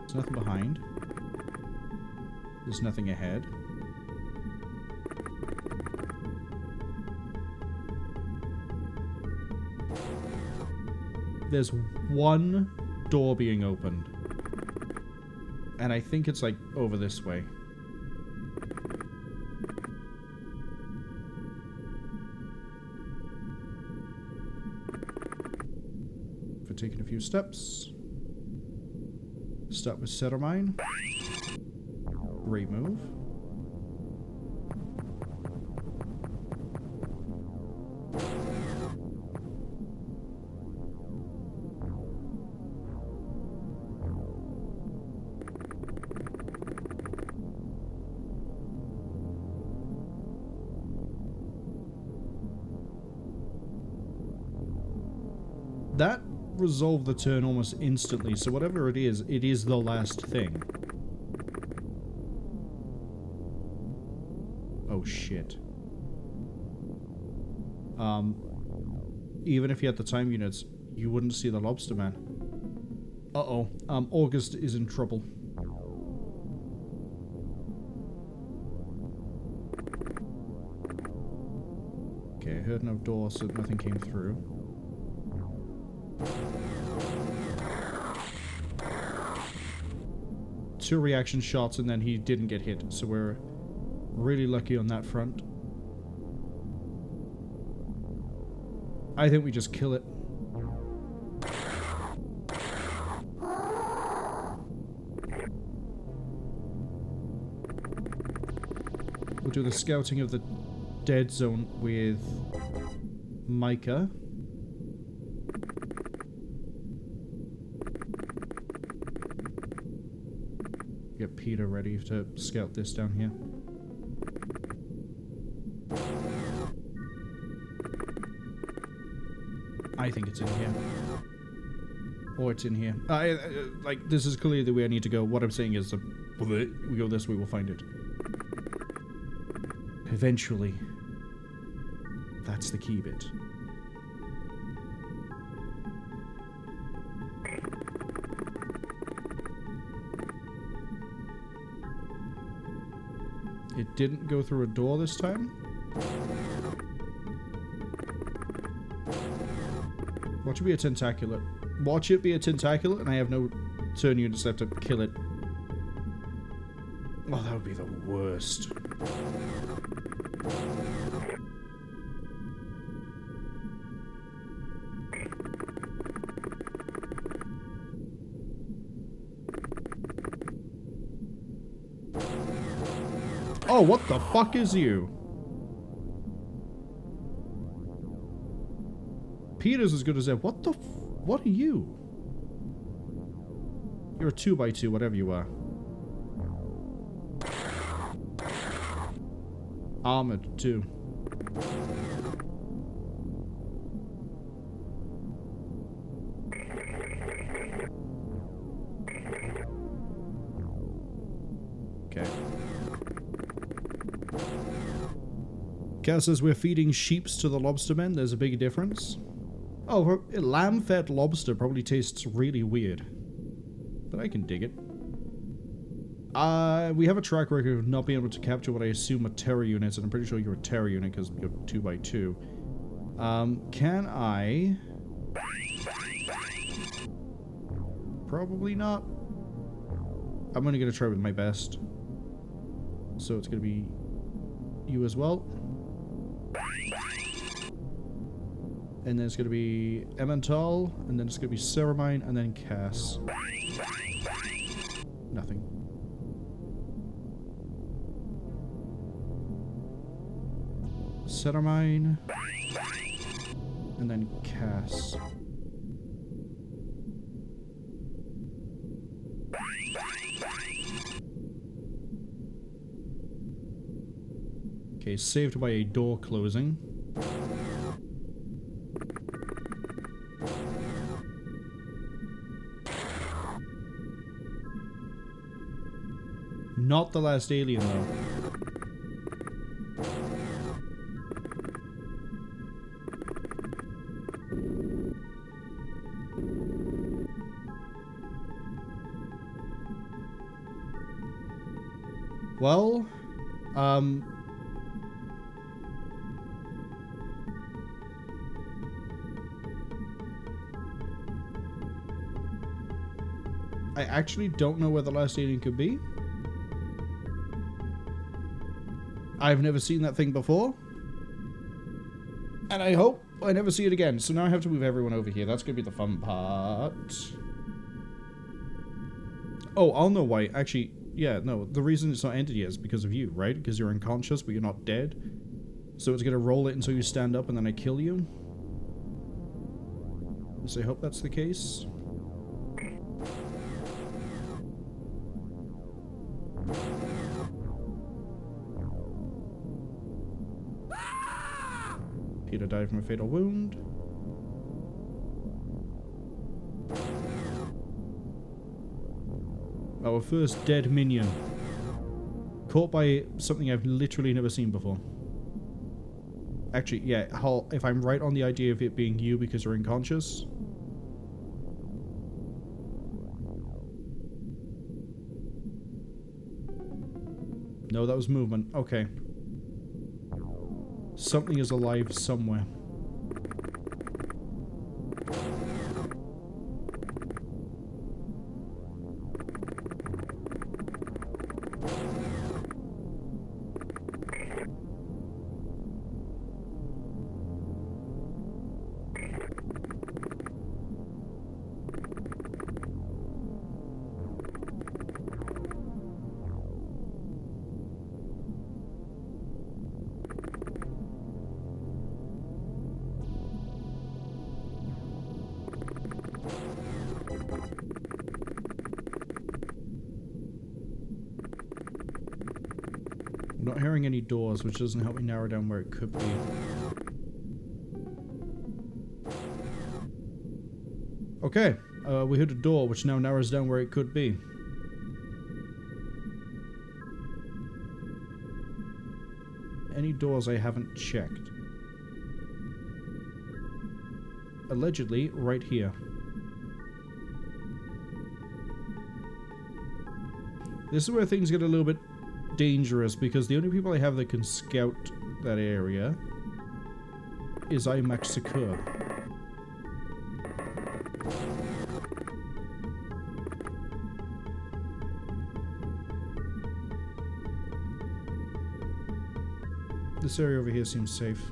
There's nothing behind. There's nothing ahead. There's one door being opened. And I think it's, like, over this way. taking a few steps. Start with Ceramine. Remove. That resolved the turn almost instantly, so whatever it is the last thing. Oh shit. Even if you had the time units, you wouldn't see the lobster man. Uh-oh. August is in trouble. Okay, I heard no door, so nothing came through. Two reaction shots and then he didn't get hit, so we're really lucky on that front. I think we just kill it. We'll do the scouting of the dead zone with Micah. Get Peter ready to scout this down here. I think it's in here. Or it's in here. Like, this is clearly the way I need to go. What I'm saying is, we go this way, we'll find it. Eventually. That's the key bit. It didn't go through a door this time. Watch it be a tentacular. Watch it be a tentacular, and I have no turn units left to kill it. Oh, that would be the worst. Oh, what the fuck is you? Peter's as good as ever. What the what are you? You're a 2x2, whatever you are. Armored, too. Okay. Cal says we're feeding sheeps to the lobstermen. There's a big difference. Oh, a lamb-fed lobster probably tastes really weird. But I can dig it. We have a track record of not being able to capture what I assume are terror units, and I'm pretty sure you're a terror unit because you're 2x2. Can I... Probably not. I'm gonna try with my best. So it's gonna be you as well. And then it's going to be Emmental, and then it's going to be Ceramine, and then Cass. Nothing. Ceramine, and then Cass. Okay, saved by a door closing. Not the last alien, though. Well, I actually don't know where the last alien could be. I've never seen that thing before. And I hope I never see it again. So now I have to move everyone over here. That's going to be the fun part. Oh, I'll know why. Actually, yeah, no. The reason it's not ended yet is because of you, right? Because you're unconscious, but you're not dead. So it's going to roll it until you stand up and then I kill you. So I hope that's the case. Peter died from a fatal wound. Our first dead minion. Caught by something I've literally never seen before. Actually, yeah, if I'm right on the idea of it being you because you're unconscious. No, that was movement. Okay. Something is alive somewhere. I'm not hearing any doors, which doesn't help me narrow down where it could be. Okay, we hit a door, which now narrows down where it could be. Any doors I haven't checked? Allegedly, right here. This is where things get a little bit dangerous, because the only people I have that can scout that area is IMAX Secure. This area over here seems safe.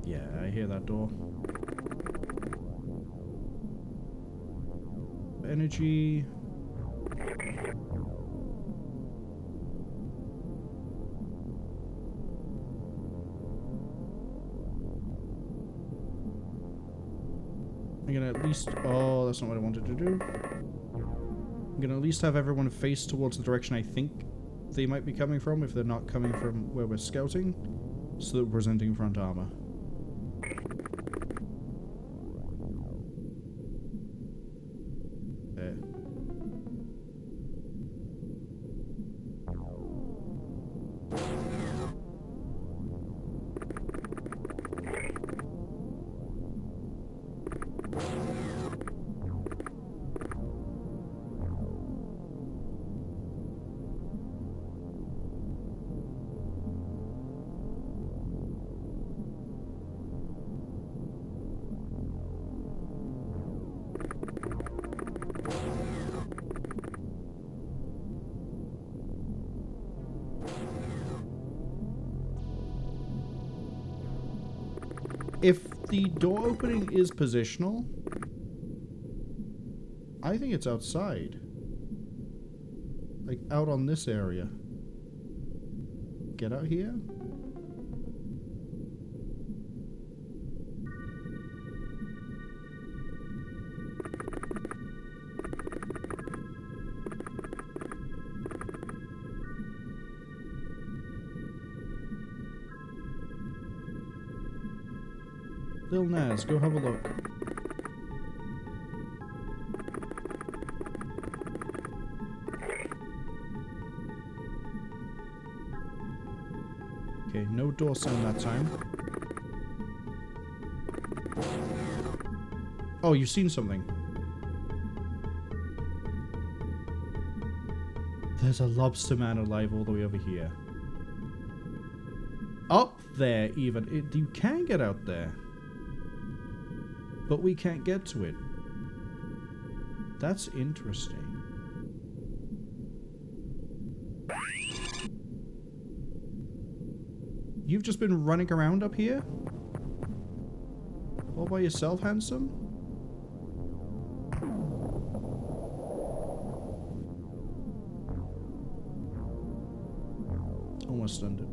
Yeah, I hear that door. Energy. I'm gonna at least... Oh, that's not what I wanted to do. I'm gonna at least have everyone face towards the direction I think they might be coming from, if they're not coming from where we're scouting, so that we're presenting front armor. There. If the door opening is positional, I think it's outside. Like, out on this area. Get out here? Lil Naz, go have a look. Okay, no door sound that time. Oh, you've seen something. There's a lobster man alive all the way over here. Up there, even. You can get out there. But we can't get to it. That's interesting. You've just been running around up here? All by yourself, handsome? Almost stunned it.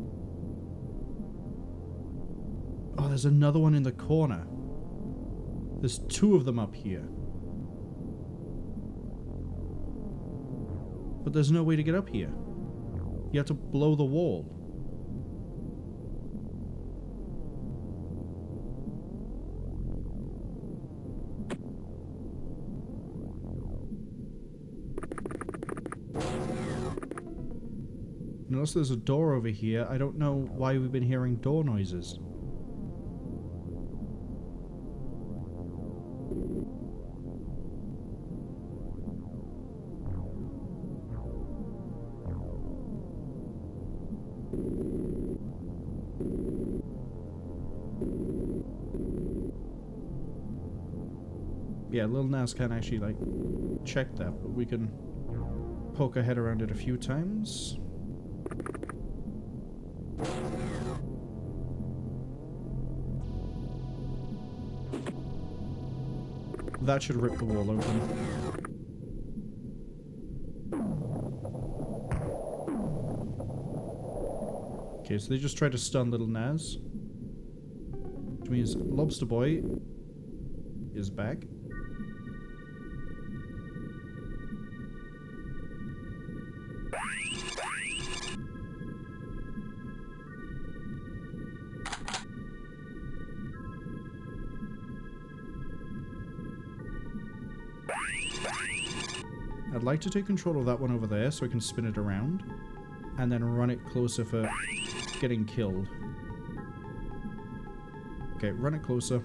Oh, there's another one in the corner. There's two of them up here. But there's no way to get up here. You have to blow the wall. Unless there's a door over here, I don't know why we've been hearing door noises. Yeah, Lil Nas can't actually, like, check that, but we can poke our head around it a few times. That should rip the wall open. Okay, so they just tried to stun Little Naz. Which means Lobster Boy is back. I'd like to take control of that one over there so I can spin it around and then run it closer for getting killed. Okay, run it closer.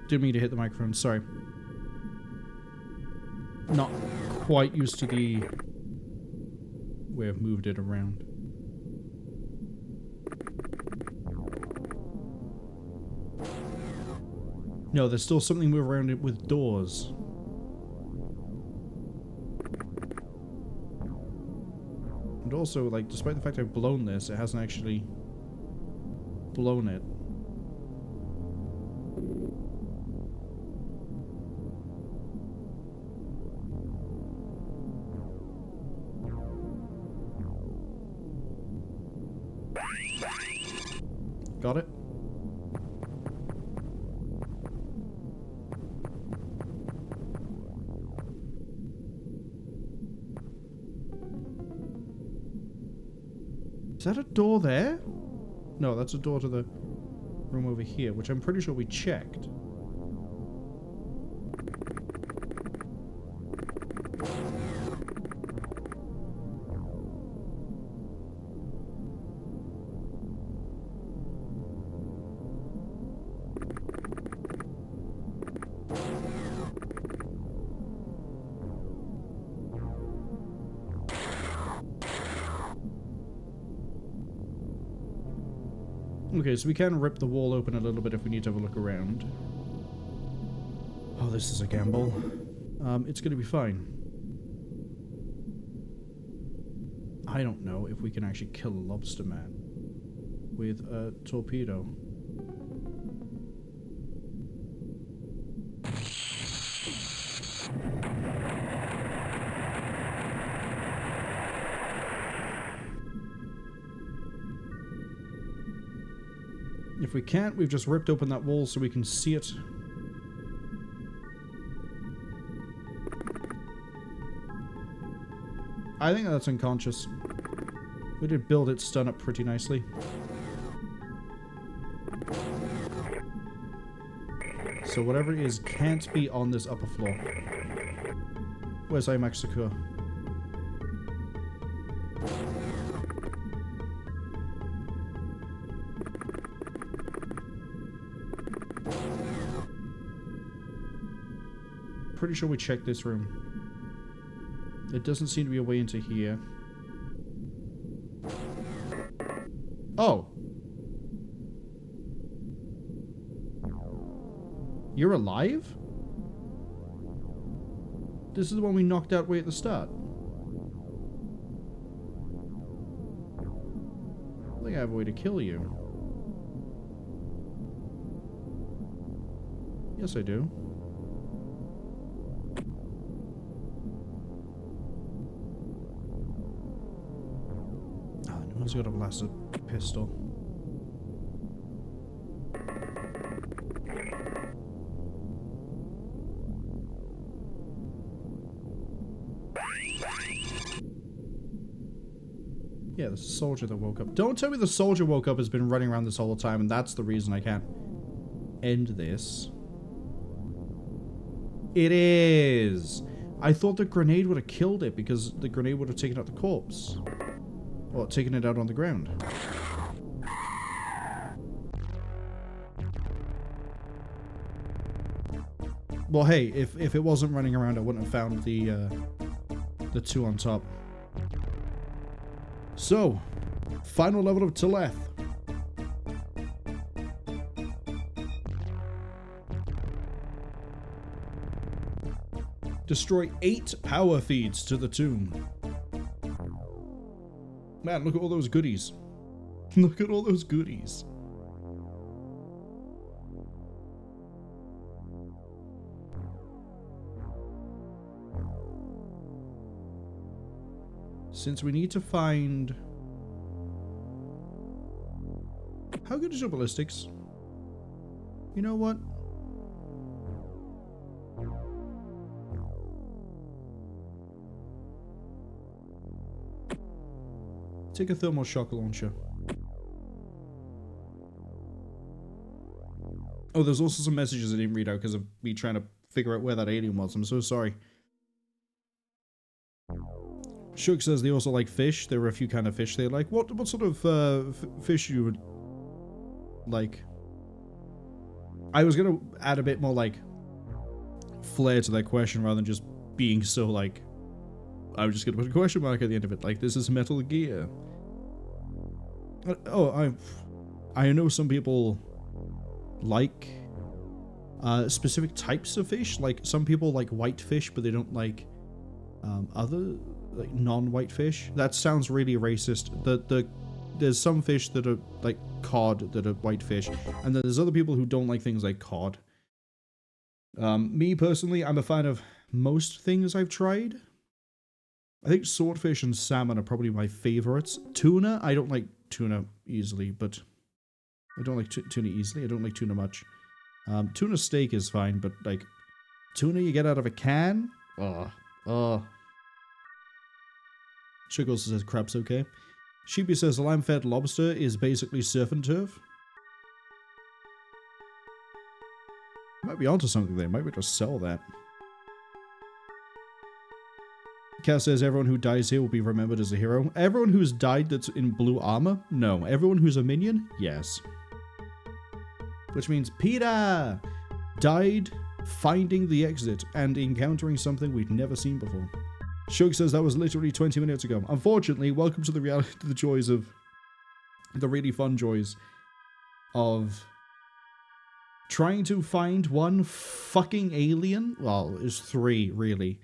Didn't mean to hit the microphone, sorry. Not quite used to the way I've moved it around. No, there's still something moving around it with doors. And also, like, despite the fact I've blown this, it hasn't actually blown it. Got it? Is that a door there? No, that's a door to the room over here, which I'm pretty sure we checked. Okay, so we can rip the wall open a little bit if we need to have a look around. Oh, this is a gamble. It's gonna be fine. I don't know if we can actually kill a lobster man with a torpedo. If we can't, we've just ripped open that wall so we can see it. I think that's unconscious. We did build it stun up pretty nicely. So whatever it is can't be on this upper floor. Where's IMAX Secure? Pretty sure we checked this room. There doesn't seem to be a way into here. Oh! You're alive? This is the one we knocked out way at the start. I think I have a way to kill you. Yes, I do. Oh, no one's got a blasted pistol. Yeah, there's a soldier that woke up. Don't tell me the soldier woke up has been running around this whole time, and that's the reason I can't end this. It is! I thought the grenade would have killed it, because the grenade would have taken out the corpse. Or taken it out on the ground. Well, hey, if it wasn't running around, I wouldn't have found the two on top. So, final level of Teleth. Destroy 8 power feeds to the tomb. Man, look at all those goodies. Look at all those goodies. Since we need to find... How good is your ballistics? You know what? Take a thermal shock launcher. Oh, there's also some messages I didn't read out because of me trying to figure out where that alien was. I'm so sorry. Shook says they also like fish. There were a few kind of fish they like. What sort of fish you would like? I was gonna add a bit more like flair to that question rather than just being so like. I was just gonna put a question mark at the end of it. Like, this is Metal Gear. Oh, I know some people like specific types of fish. Like, some people like white fish, but they don't like other like non-white fish. That sounds really racist. There's some fish that are like cod that are white fish, and then there's other people who don't like things like cod. Me personally, I'm a fan of most things I've tried. I think swordfish and salmon are probably my favorites. Tuna, I don't like tuna easily, but I don't like tuna easily. I don't like tuna much. Tuna steak is fine, but like tuna you get out of a can? Sugar also says crab's okay. Sheepy says lime-fed lobster is basically surf and turf. Might be onto something there. Might be just sell that. Cass says everyone who dies here will be remembered as a hero. Everyone who's died that's in blue armor? No. Everyone who's a minion? Yes. Which means Peter died finding the exit and encountering something we'd never seen before. Shug says that was literally 20 minutes ago. Unfortunately, welcome to the reality, to the joys of... the really fun joys of trying to find one fucking alien. Well, it's 3, really.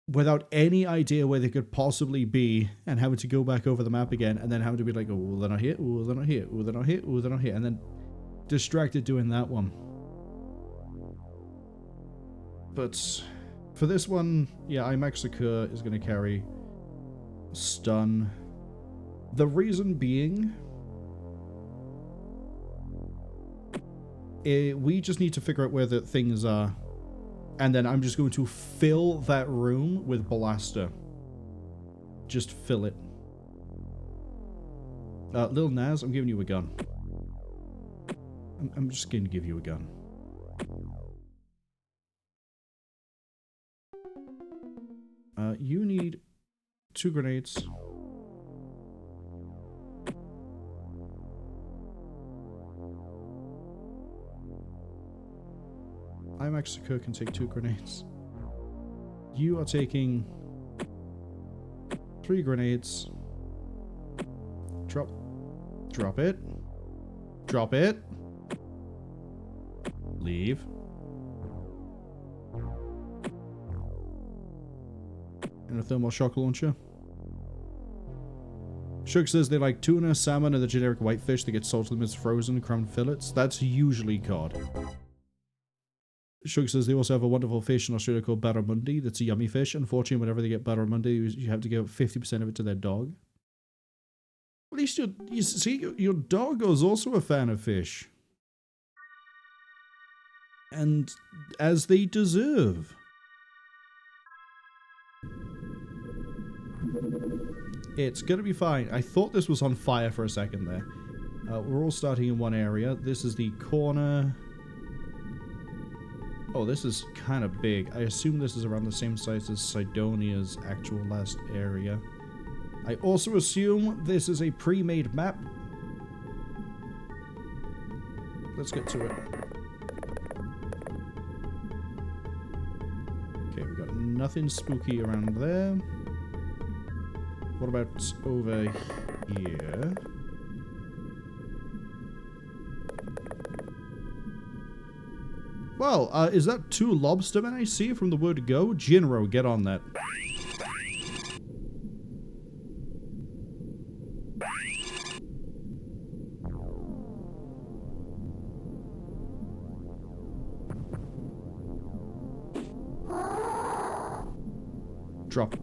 Without any idea where they could possibly be, and having to go back over the map again, and then having to be like, oh, they're not here, oh, they're not here, oh, they're not here, oh, they're not here, and then distracted doing that one. But for this one, yeah, IMAX Secure is going to carry stun. The reason being, we just need to figure out where the things are. And then I'm just going to fill that room with blaster. Just fill it. Lil Nas, I'm giving you a gun. I'm just going to give you a gun. You need 2 grenades. I'm actually Kirk can take 2 grenades. You are taking 3 grenades. Drop it. Drop it. Leave. And a thermal shock launcher. Shug says they like tuna, salmon, and the generic whitefish that get sold to them as frozen crumbed fillets. That's usually cod. Shug says they also have a wonderful fish in Australia called barramundi. That's a yummy fish. Unfortunately, whenever they get barramundi, you have to give 50% of it to their dog. At least you see, your dog is also a fan of fish. And as they deserve. It's gonna be fine. I thought this was on fire for a second there. We're all starting in one area. This is the corner. Oh, this is kind of big. I assume this is around the same size as Sidonia's actual last area. I also assume this is a pre-made map. Let's get to it. Okay, we got nothing spooky around there. What about over here? Well, is that 2 lobstermen I see from the word go? Jinro, get on that. Drop.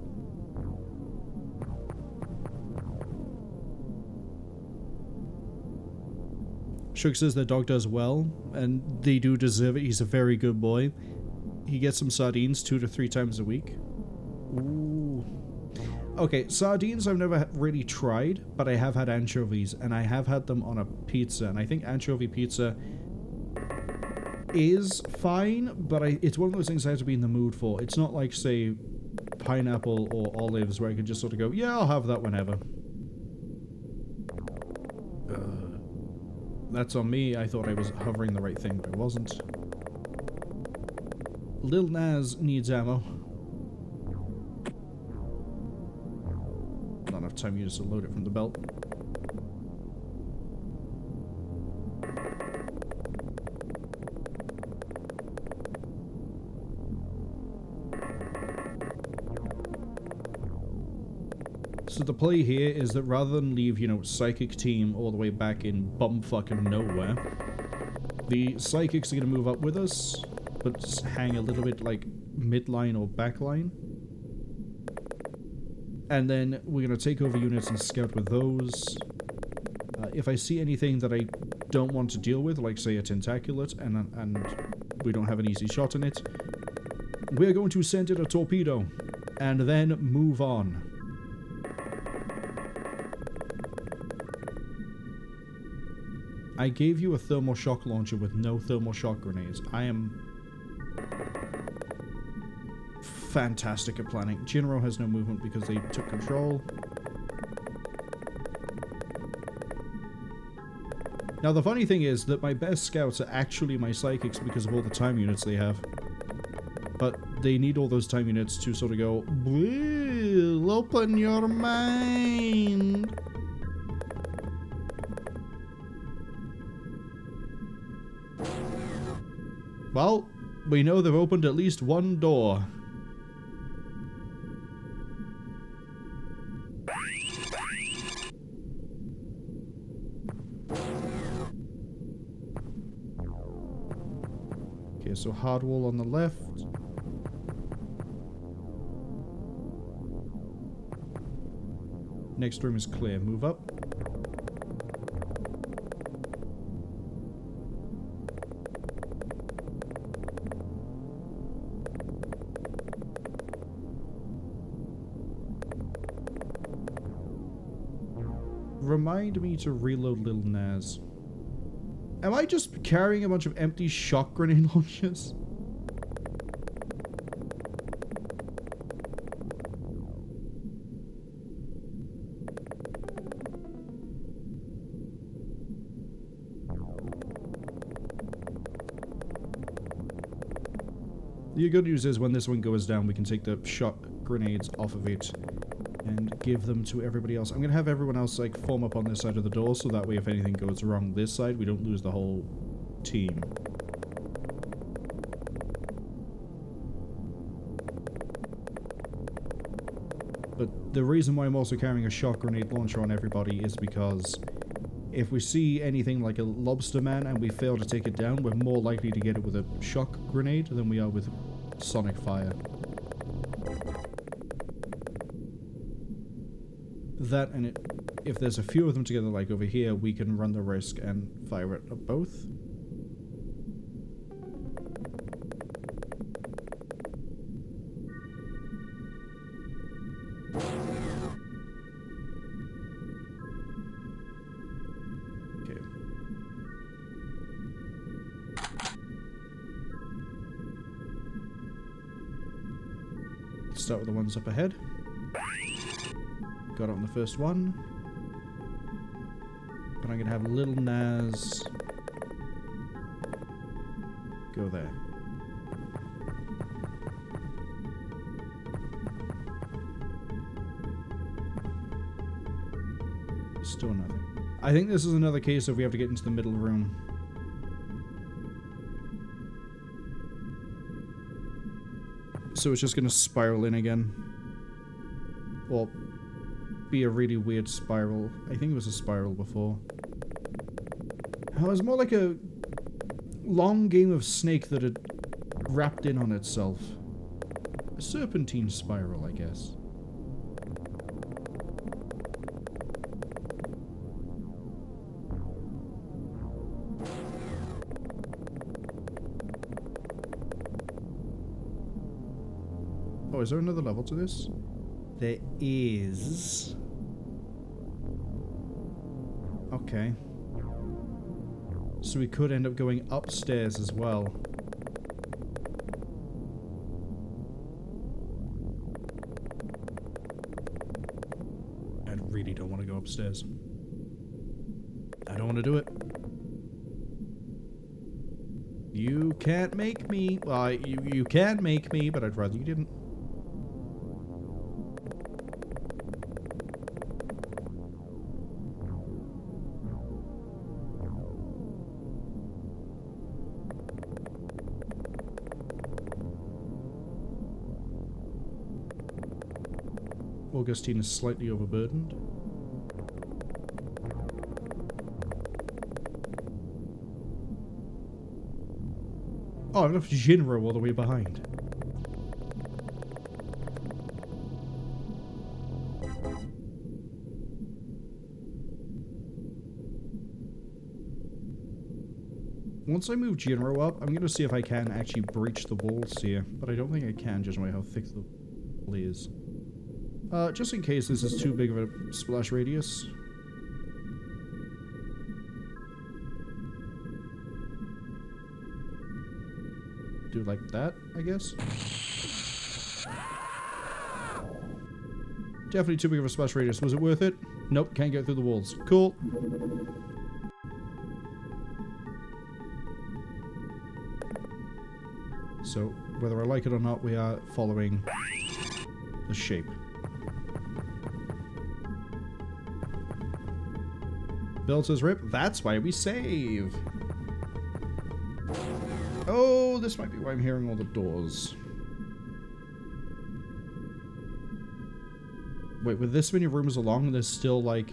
Shug says their dog does well, and they do deserve it. He's a very good boy. He gets some sardines 2 to 3 times a week. Ooh. Okay, sardines I've never really tried, but I have had anchovies, and I have had them on a pizza, and I think anchovy pizza is fine, but it's one of those things I have to be in the mood for. It's not like, say, pineapple or olives where I can just sort of go, yeah, I'll have that whenever. That's on me. I thought I was hovering the right thing, but I wasn't. Lil Nas needs ammo. Not enough time, you just load it from the belt. So the play here is that rather than leave, you know, Psychic Team all the way back in bumfucking nowhere, the Psychics are going to move up with us, but just hang a little bit like midline or backline. And then we're going to take over units and scout with those. If I see anything that I don't want to deal with, like say a Tentaculate, and we don't have an easy shot in it, we're going to send it a torpedo, and then move on. I gave you a thermal shock launcher with no thermal shock grenades. I am fantastic at planning. Jinro has no movement because they took control. Now the funny thing is that my best scouts are actually my psychics because of all the time units they have. But they need all those time units to sort of go, "Well, open your mind." Well, we know they've opened at least one door. Okay, so hard wall on the left. Next room is clear. Move up. Remind me to reload Lil Nas. Am I just carrying a bunch of empty shock grenade launchers? The good news is when this one goes down, we can take the shot grenades off of it and give them to everybody else. I'm going to have everyone else like form up on this side of the door so that way if anything goes wrong this side, we don't lose the whole team. But the reason why I'm also carrying a shock grenade launcher on everybody is because if we see anything like a lobster man and we fail to take it down, we're more likely to get it with a shock grenade than we are with sonic fire. That and it, if there's a few of them together like over here, we can run the risk and fire it at both. Start with the ones up ahead. Got it on the first one. But I'm going to have little Naz go there. Still nothing. I think this is another case of we have to get into the middle room. So it's just going to spiral in again. Or be a really weird spiral. I think it was a spiral before. Oh, it was more like a long game of Snake that had wrapped in on itself. A serpentine spiral, I guess. Oh, is there another level to this? There is. Okay. So we could end up going upstairs as well. I really don't want to go upstairs. I don't want to do it. You can't make me. Well, you can make me, but I'd rather you didn't. Augustine is slightly overburdened. Oh, I've left Jinro all the way behind. Once I move Jinro up, I'm going to see if I can actually breach the walls here, but I don't think I can just by how thick the wall is. Just in case this is too big of a splash radius. Do it like that, I guess. Definitely too big of a splash radius. Was it worth it? Nope, can't get through the walls. Cool. So, whether I like it or not, we are following the shape. Builder's Rip, that's why we save. Oh, this might be why I'm hearing all the doors. Wait, with this many rooms along, there's still like...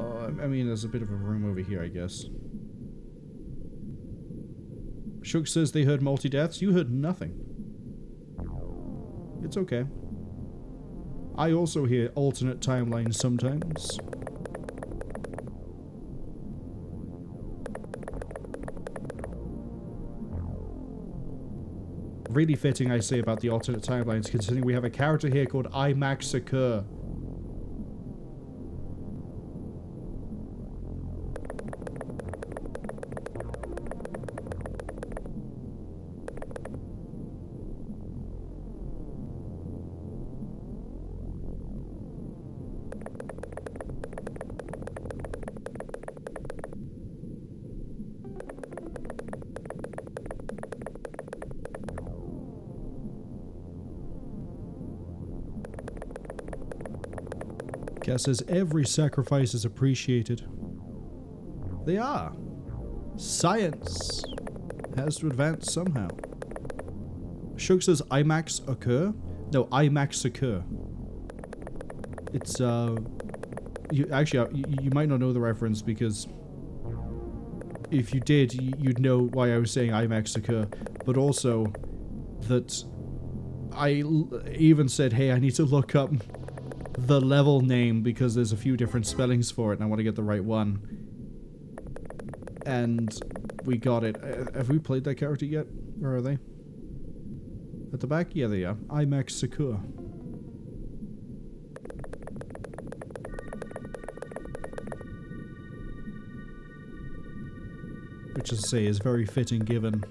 I mean, there's a bit of a room over here, I guess. Shook says they heard multi-deaths. You heard nothing. It's okay. I also hear alternate timelines sometimes. Really fitting, I say, about the alternate timelines, considering we have a character here called IMAX Occur. Cass says every sacrifice is appreciated. They are. Science has to advance somehow. Shug says IMAX occur? No, IMAX occur. It's, you might not know the reference because if you did, you'd know why I was saying IMAX occur. But also that I even said, hey, I need to look up the level name because there's a few different spellings for it and I want to get the right one. And we got it. Have we played that character yet? Where are they? At the back? Yeah, they are. IMAX Sakura. Which, as I say, is very fitting given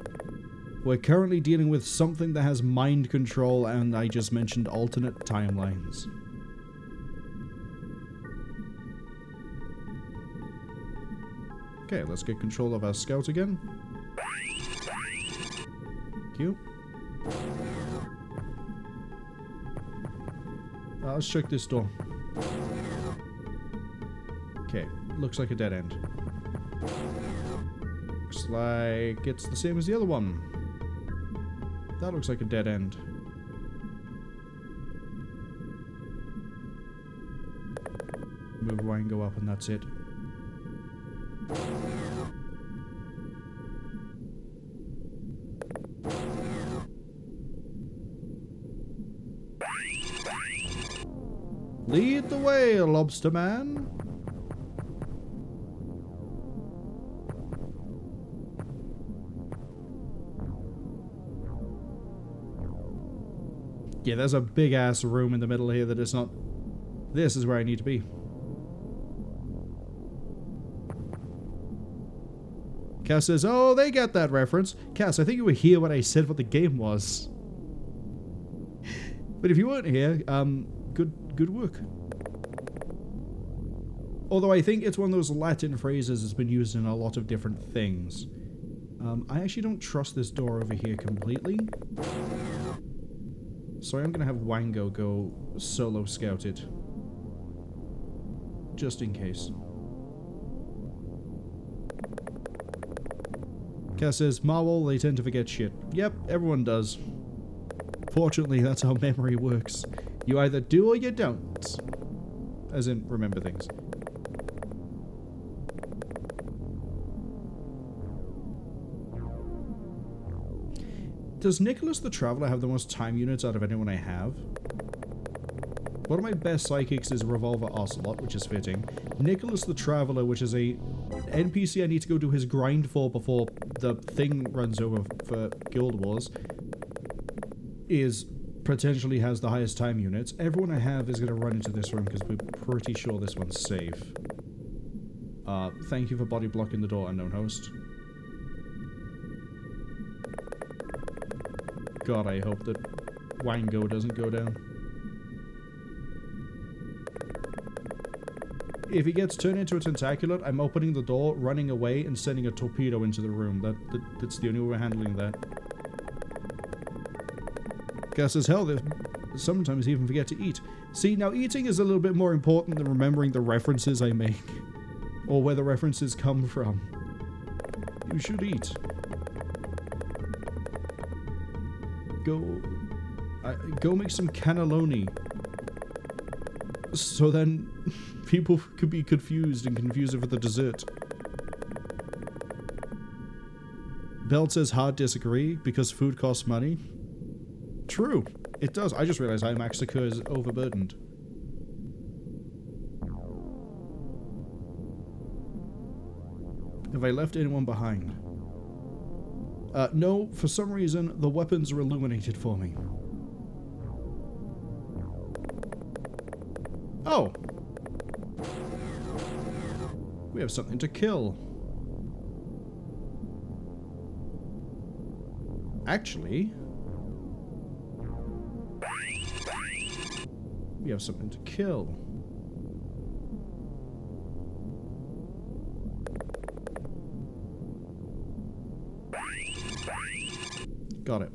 we're currently dealing with something that has mind control and I just mentioned alternate timelines. Okay, let's get control of our scout again. Thank you. Let's check this door. Okay, looks like a dead end. Looks like it's the same as the other one. That looks like a dead end. Move Wango up and that's it. Lead the way, lobster man. Yeah, there's a big ass room in the middle here that is not... This is where I need to be. Cass says, oh, they get that reference. Cass, I think you were here when I said what the game was. But if you weren't here, good work. Although I think it's one of those Latin phrases that's been used in a lot of different things. I actually don't trust this door over here completely. So I'm going to have Wango go solo scout it. Just in case. Cass says, Marwol, they tend to forget shit. Yep, everyone does. Fortunately, that's how memory works. You either do or you don't. As in, remember things. Does Nicholas the Traveler have the most time units out of anyone I have? One of my best psychics is Revolver Ocelot, which is fitting. Nicholas the Traveler, which is a NPC I need to go do his grind for before the thing runs over for Guild Wars, is potentially has the highest time units. Everyone I have is going to run into this room because we're pretty sure this one's safe. Thank you for body blocking the door, unknown host. God, I hope that Wango doesn't go down. If he gets turned into a tentaculate, I'm opening the door, running away, and sending a torpedo into the room. That's the only way we're handling that. Guess as hell, they sometimes even forget to eat. See, now eating is a little bit more important than remembering the references I make. Or where the references come from. You should eat. Go make some cannelloni. So then people could be confused and confuse it for the dessert. Belt says hard disagree because food costs money. True, it does. I just realized IMAX Sakura is overburdened. Have I left anyone behind? No, for some reason, the weapons are illuminated for me. Oh! We have something to kill. Actually... we have something to kill. Got it.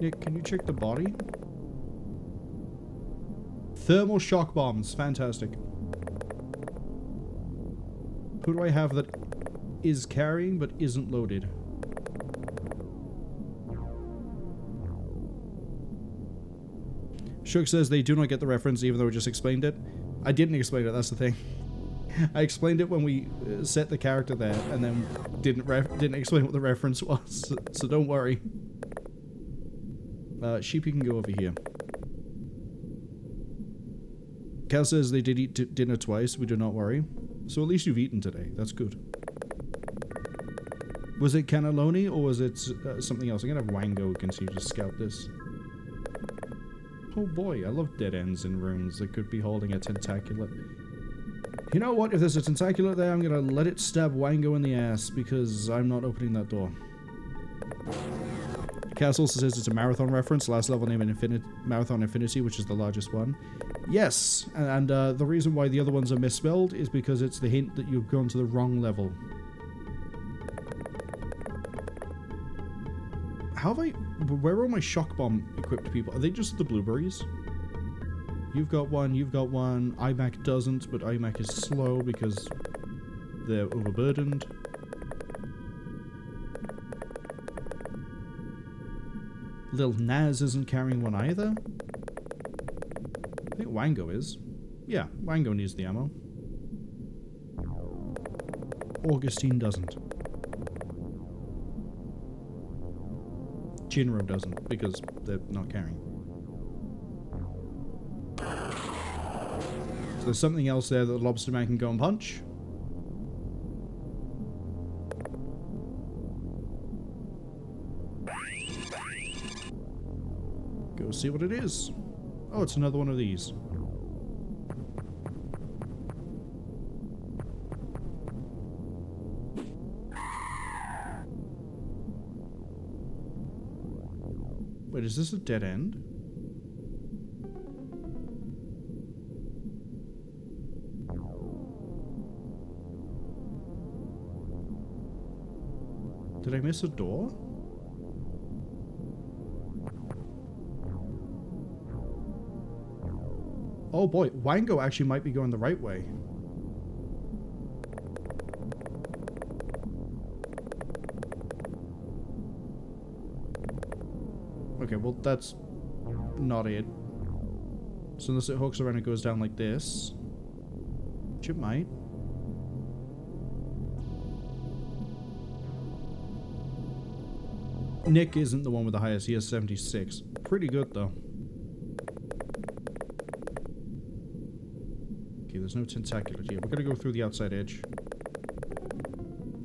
Nick, can you check the body? Thermal shock bombs. Fantastic. Who do I have that is carrying but isn't loaded? Shook says they do not get the reference even though I just explained it. I didn't explain it, that's the thing. I explained it when we set the character there and then didn't explain what the reference was, so don't worry. Sheepy can go over here. Cal says they did eat dinner twice, we do not worry. So at least you've eaten today, that's good. Was it cannelloni or was it something else? I'm gonna have Wango continue to scout this. Oh boy, I love dead ends in rooms that could be holding a tentacular. You know what? If there's a tentacular there, I'm gonna let it stab Wango in the ass because I'm not opening that door. Cass also says it's a marathon reference. Last level name Marathon Infinity, which is the largest one. Yes, and the reason why the other ones are misspelled is because it's the hint that you've gone to the wrong level. How have I... Where are all my shock bomb equipped people? Are they just the blueberries? You've got one, iMac doesn't, but iMac is slow because they're overburdened. Lil Naz isn't carrying one either. I think Wango is. Yeah, Wango needs the ammo. Augustine doesn't. Jinro doesn't, because they're not carrying. So there's something else there that the Lobster Man can go and punch. Go see what it is. Oh, it's another one of these. Wait, is this a dead end? Did I miss a door? Oh boy, Wango actually might be going the right way. Okay, well that's not it. So unless it hooks around and goes down like this. Which it might. Nick isn't the one with the highest, he has 76. Pretty good though. Okay, there's no tentacular here. We're gonna go through the outside edge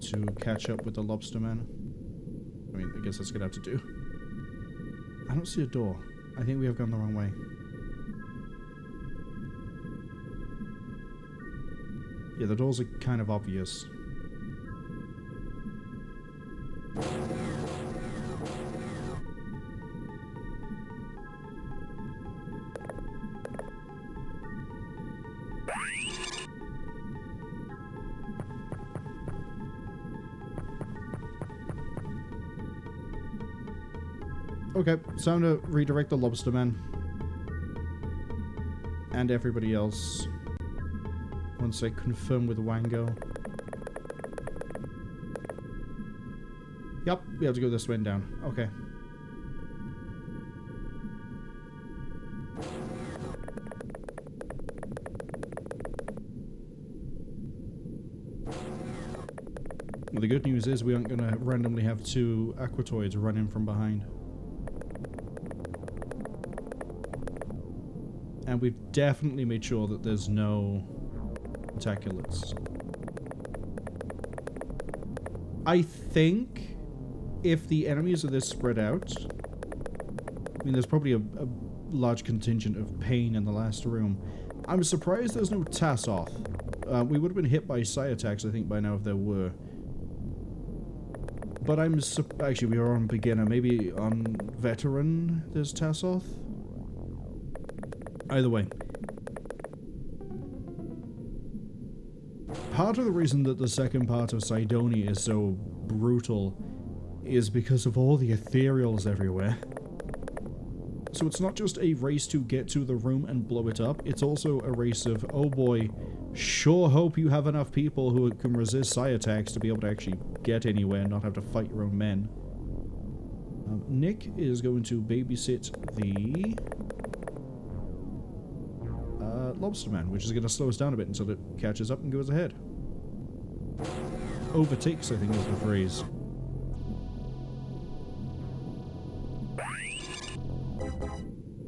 to catch up with the Lobster Man. I mean, I guess that's gonna have to do. I don't see a door. I think we have gone the wrong way. Yeah, the doors are kind of obvious. Okay, it's time to redirect the Lobster Man. And everybody else. Once I confirm with Wango. Yup, we have to go this way and down. Okay. Well, the good news is we aren't going to randomly have two Aquatoids run in from behind. And we've definitely made sure that there's no tentaculars. I think if the enemies are this spread out, I mean, there's probably a large contingent of pain in the last room. I'm surprised there's no Tassoth. We would have been hit by psi attacks, I think, by now if there were. But actually, we are on beginner. Maybe on veteran there's Tassoth? Either way. Part of the reason that the second part of Cydonia is so brutal is because of all the ethereals everywhere. So it's not just a race to get to the room and blow it up, it's also a race of, oh boy, sure hope you have enough people who can resist psi attacks to be able to actually get anywhere and not have to fight your own men. Nick is going to babysit the lobster man, which is going to slow us down a bit until it catches up and goes ahead. Overtakes, I think is the phrase.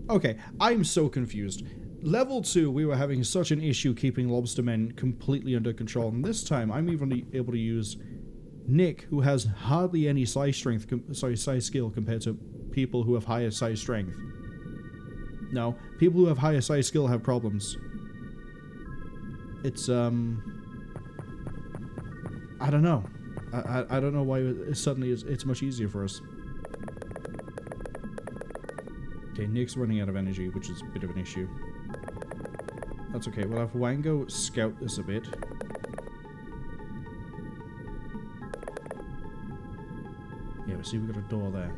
Okay, I'm so confused. Level 2, we were having such an issue keeping lobstermen completely under control, and this time I'm even able to use Nick, who has hardly any psi skill compared to people who have higher psi strength. No, people who have higher psi skill have problems. It's, I don't know. I don't know why it suddenly it's much easier for us. Okay, Nick's running out of energy, which is a bit of an issue. That's okay, we'll have Wango scout this a bit. Yeah, we see we've got a door there.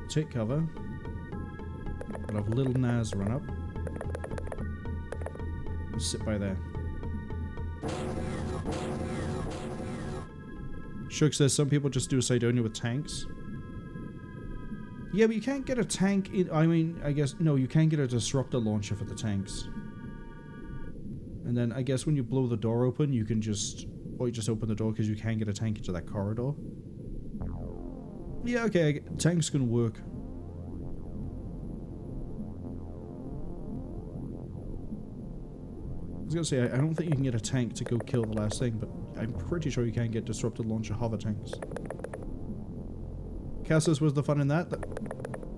Take cover. We'll have Little Naz run up. And sit by there. Shook says some people just do a Cydonia with tanks. Yeah, but you can't get a tank in... I mean, I guess... No, you can't get a disruptor launcher for the tanks. And then, I guess when you blow the door open, you can just... Or you just open the door because you can't get a tank into that corridor. Yeah, okay, tanks can work. I was gonna say, I don't think you can get a tank to go kill the last thing, but I'm pretty sure you can get disruptor launcher hover tanks. Cassis was the fun in that.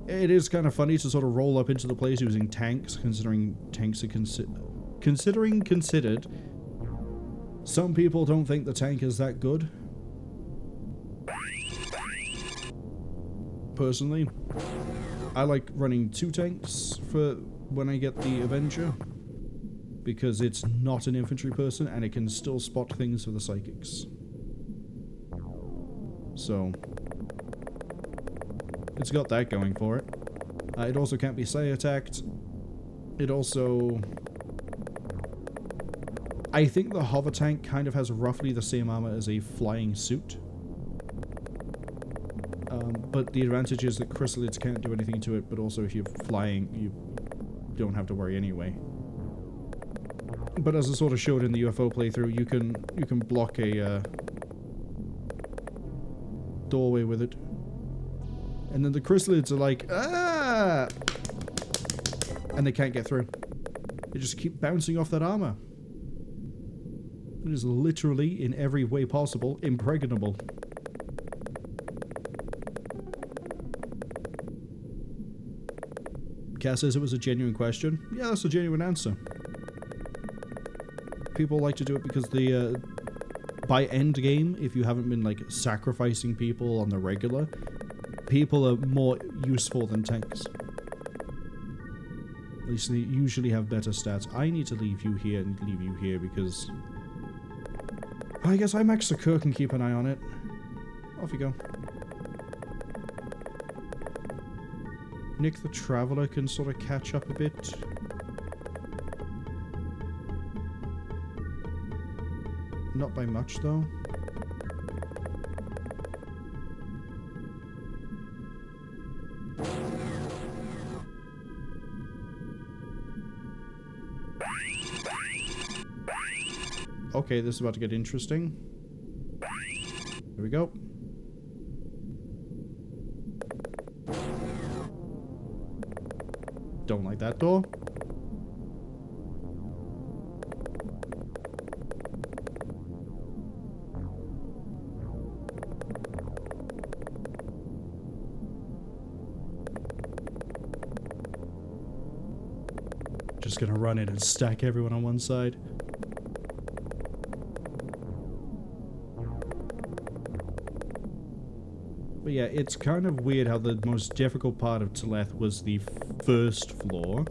It is kind of funny to sort of roll up into the place using tanks, considering tanks are considered. Some people don't think the tank is that good. Personally, I like running 2 tanks for when I get the Avenger, because it's not an infantry person and it can still spot things for the psychics. So... it's got that going for it. It also can't be psi attacked. It also... I think the hover tank kind of has roughly the same armor as a flying suit. But the advantage is that chrysalids can't do anything to it, but also if you're flying, you don't have to worry anyway. But as I sort of showed in the UFO playthrough, you can block a doorway with it. And then the chrysalids are like, ah! And they can't get through. They just keep bouncing off that armor. It is literally, in every way possible, impregnable. Cass says it was a genuine question. Yeah, that's a genuine answer. People like to do it because the, by end game, if you haven't been, like, sacrificing people on the regular, people are more useful than tanks. At least they usually have better stats. I need to leave you here and leave you here because... I guess I Max the Kirk and keep an eye on it. Off you go. Nick the Traveler can sort of catch up a bit. Not by much, though. Okay, this is about to get interesting. Here we go. Don't like that door. Just gonna run in and stack everyone on one side. But yeah, it's kind of weird how the most difficult part of Tleth was the first floor.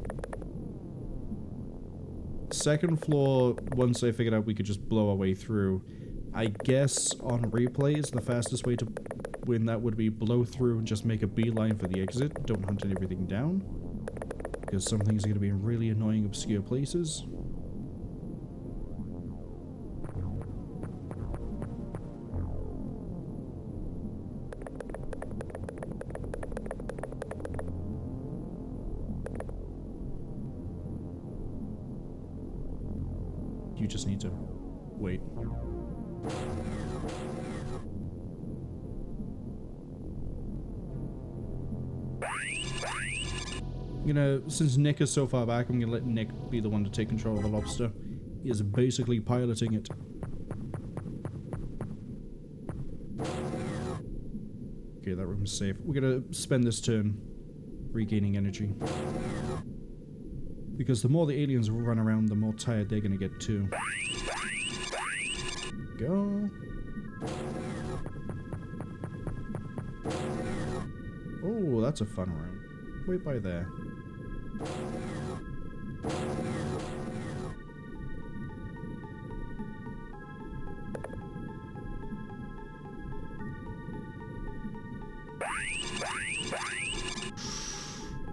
Second floor, once I figured out we could just blow our way through, I guess on replay is the fastest way to when that would be blow through and just make a beeline for the exit. Don't hunt everything down, because some things are going to be in really annoying, obscure places. You just need to wait. Since Nick is so far back, I'm gonna let Nick be the one to take control of the lobster. He is basically piloting it. Okay, that room's safe. We're gonna spend this turn regaining energy, because the more the aliens run around, the more tired they're gonna get too. Go. Oh, that's a fun room. Wait by there.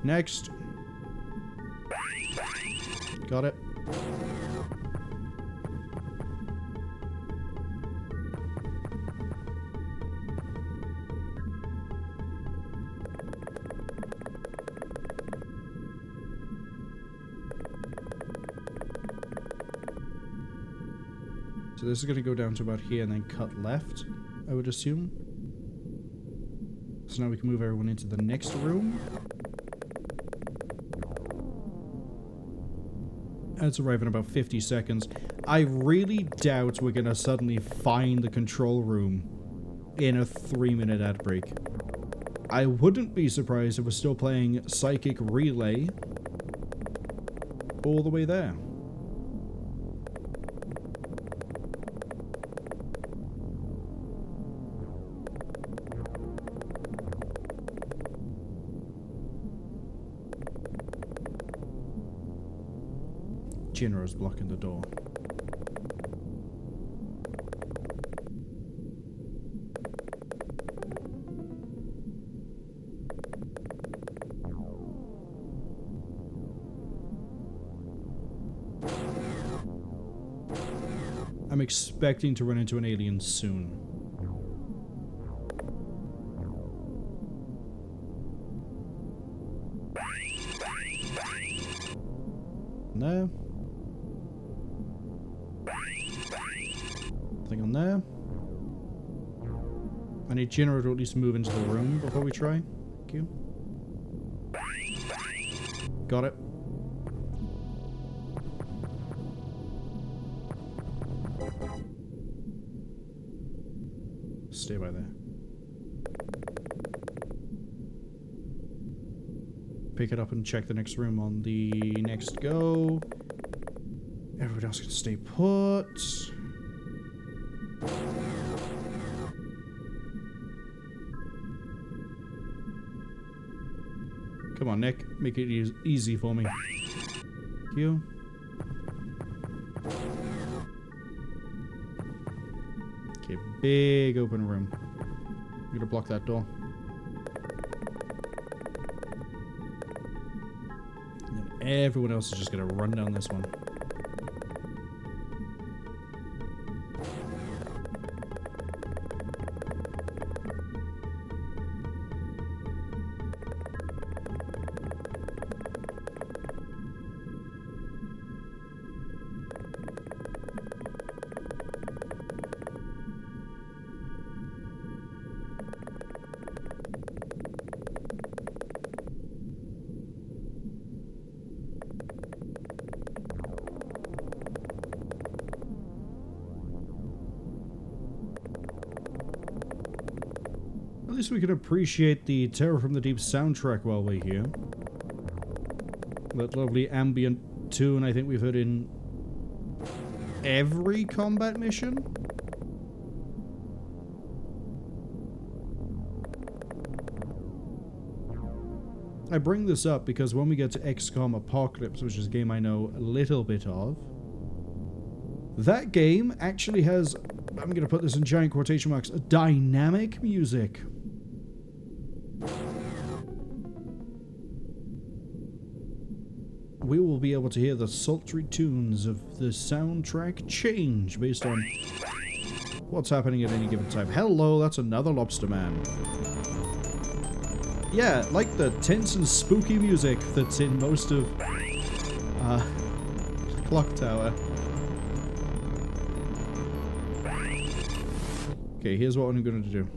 Next. Got it. So this is going to go down to about here and then cut left, I would assume. So now we can move everyone into the next room. It's arriving in about 50 seconds. I really doubt we're going to suddenly find the control room in a 3-minute ad break. I wouldn't be surprised if we're still playing Psychic Relay all the way there. Jinro's blocking the door. I'm expecting to run into an alien soon. There. Nothing on there. I need Jinro to at least move into the room before we try. Thank you. Got it. Stay by there. Pick it up and check the next room on the next go. Everyone else can stay put. Come on, Nick. Make it easy for me. Thank you. Okay, big open room. I'm gonna block that door. And then everyone else is just gonna run down this one. At least we can appreciate the Terror from the Deep soundtrack while we're here. That lovely ambient tune I think we've heard in every combat mission. I bring this up because when we get to XCOM Apocalypse, which is a game I know a little bit of, that game actually has, I'm going to put this in giant quotation marks, dynamic music. We will be able to hear the sultry tunes of the soundtrack change based on what's happening at any given time. Hello, that's another lobster man. Yeah, like the tense and spooky music that's in most of Clock Tower. Okay, here's what I'm going to do.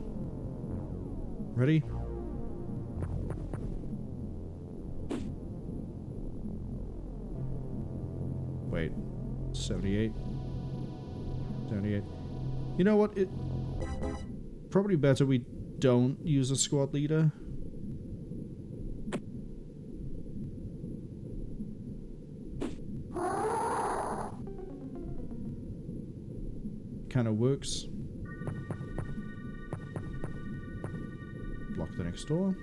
Ready? Wait. 78. 78. You know what? It probably better we don't use a squad leader. Kind of works. Block the next door.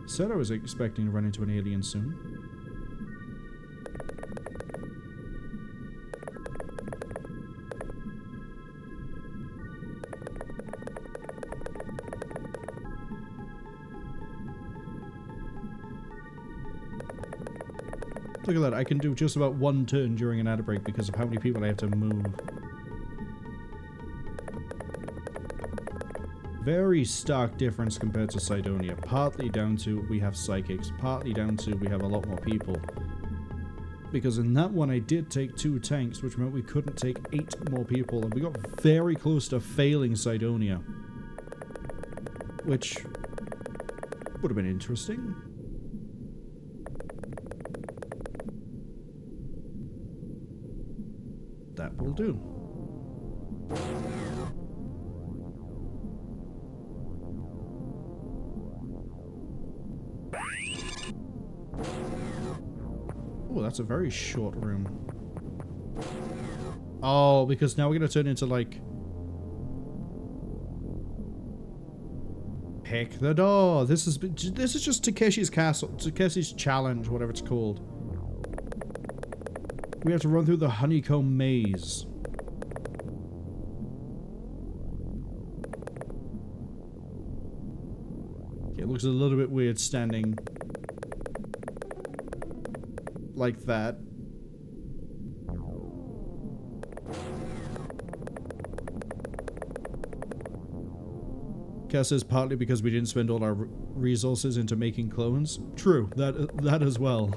Said I was expecting to run into an alien soon. Look at that, I can do just about one turn during an ad break because of how many people I have to move. Very stark difference compared to Cydonia. Partly down to we have psychics, partly down to we have a lot more people. Because in that one I did take 2 tanks, which meant we couldn't take 8 more people, and we got very close to failing Cydonia. Which would have been interesting. That will do. Oh, that's a very short room. Oh, because now we're gonna turn into like... Pick the door. This is just Takeshi's castle, Takeshi's challenge, whatever it's called. We have to run through the honeycomb maze. Okay, it looks a little bit weird standing like that. Cass says partly because we didn't spend all our resources into making clones. True, that as well.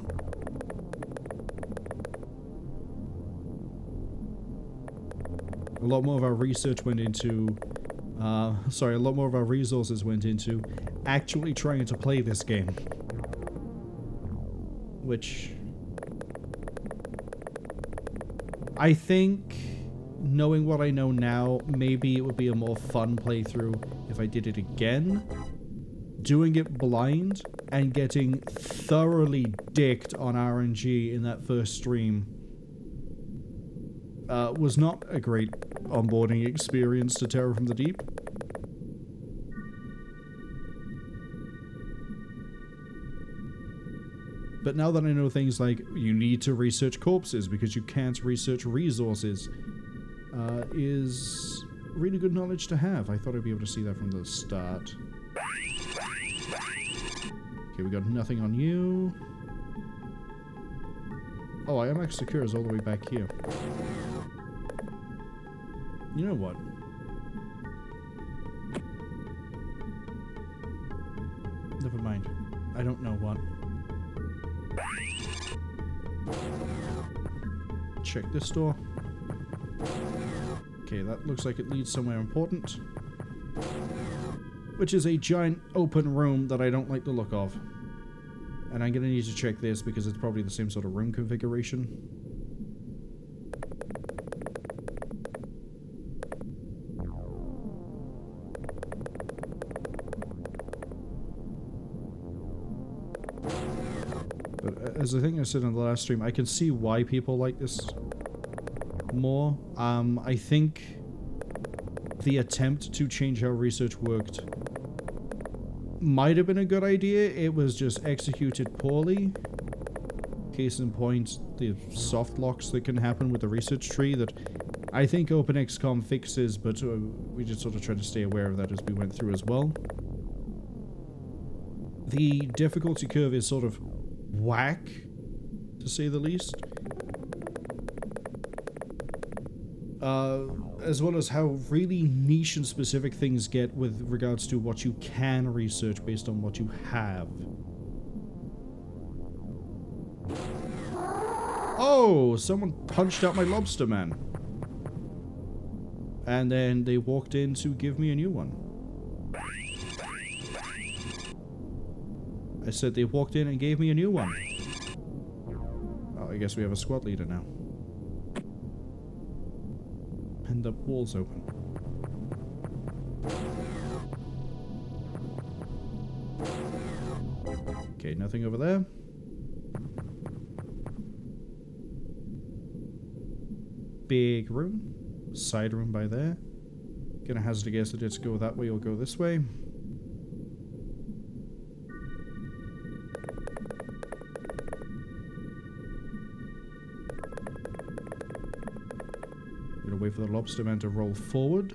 A lot more of our research went into, a lot more of our resources went into actually trying to play this game. Which... I think, knowing what I know now, maybe it would be a more fun playthrough if I did it again. Doing it blind and getting thoroughly dicked on RNG in that first stream was not a great onboarding experience to Terror from the Deep. But now that I know things like you need to research corpses because you can't research resources, is really good knowledge to have. I thought I'd be able to see that from the start. Okay, we got nothing on you. Oh, IMX Secure is all the way back here. You know what? Never mind. I don't know what. Check this door. Okay, that looks like it leads somewhere important. Which is a giant open room that I don't like the look of. And I'm gonna need to check this because it's probably the same sort of room configuration. But as I think I said in the last stream, I can see why people like this more. I think the attempt to change how research worked might have been a good idea. It was just executed poorly. Case in point, the soft locks that can happen with the research tree that I think OpenXCOM fixes, but we just sort of tried to stay aware of that as we went through as well. The difficulty curve is sort of whack, to say the least. As well as how really niche and specific things get with regards to what you can research based on what you have. Oh, someone punched out my lobster man. And then they walked in to give me a new one. I said they walked in and gave me a new one. Oh, I guess we have a squad leader now. And the wall's open. Okay, nothing over there. Big room. Side room by there. Gonna hazard a guess that it's go that way or go this way. Gonna wait for the lobster man to roll forward.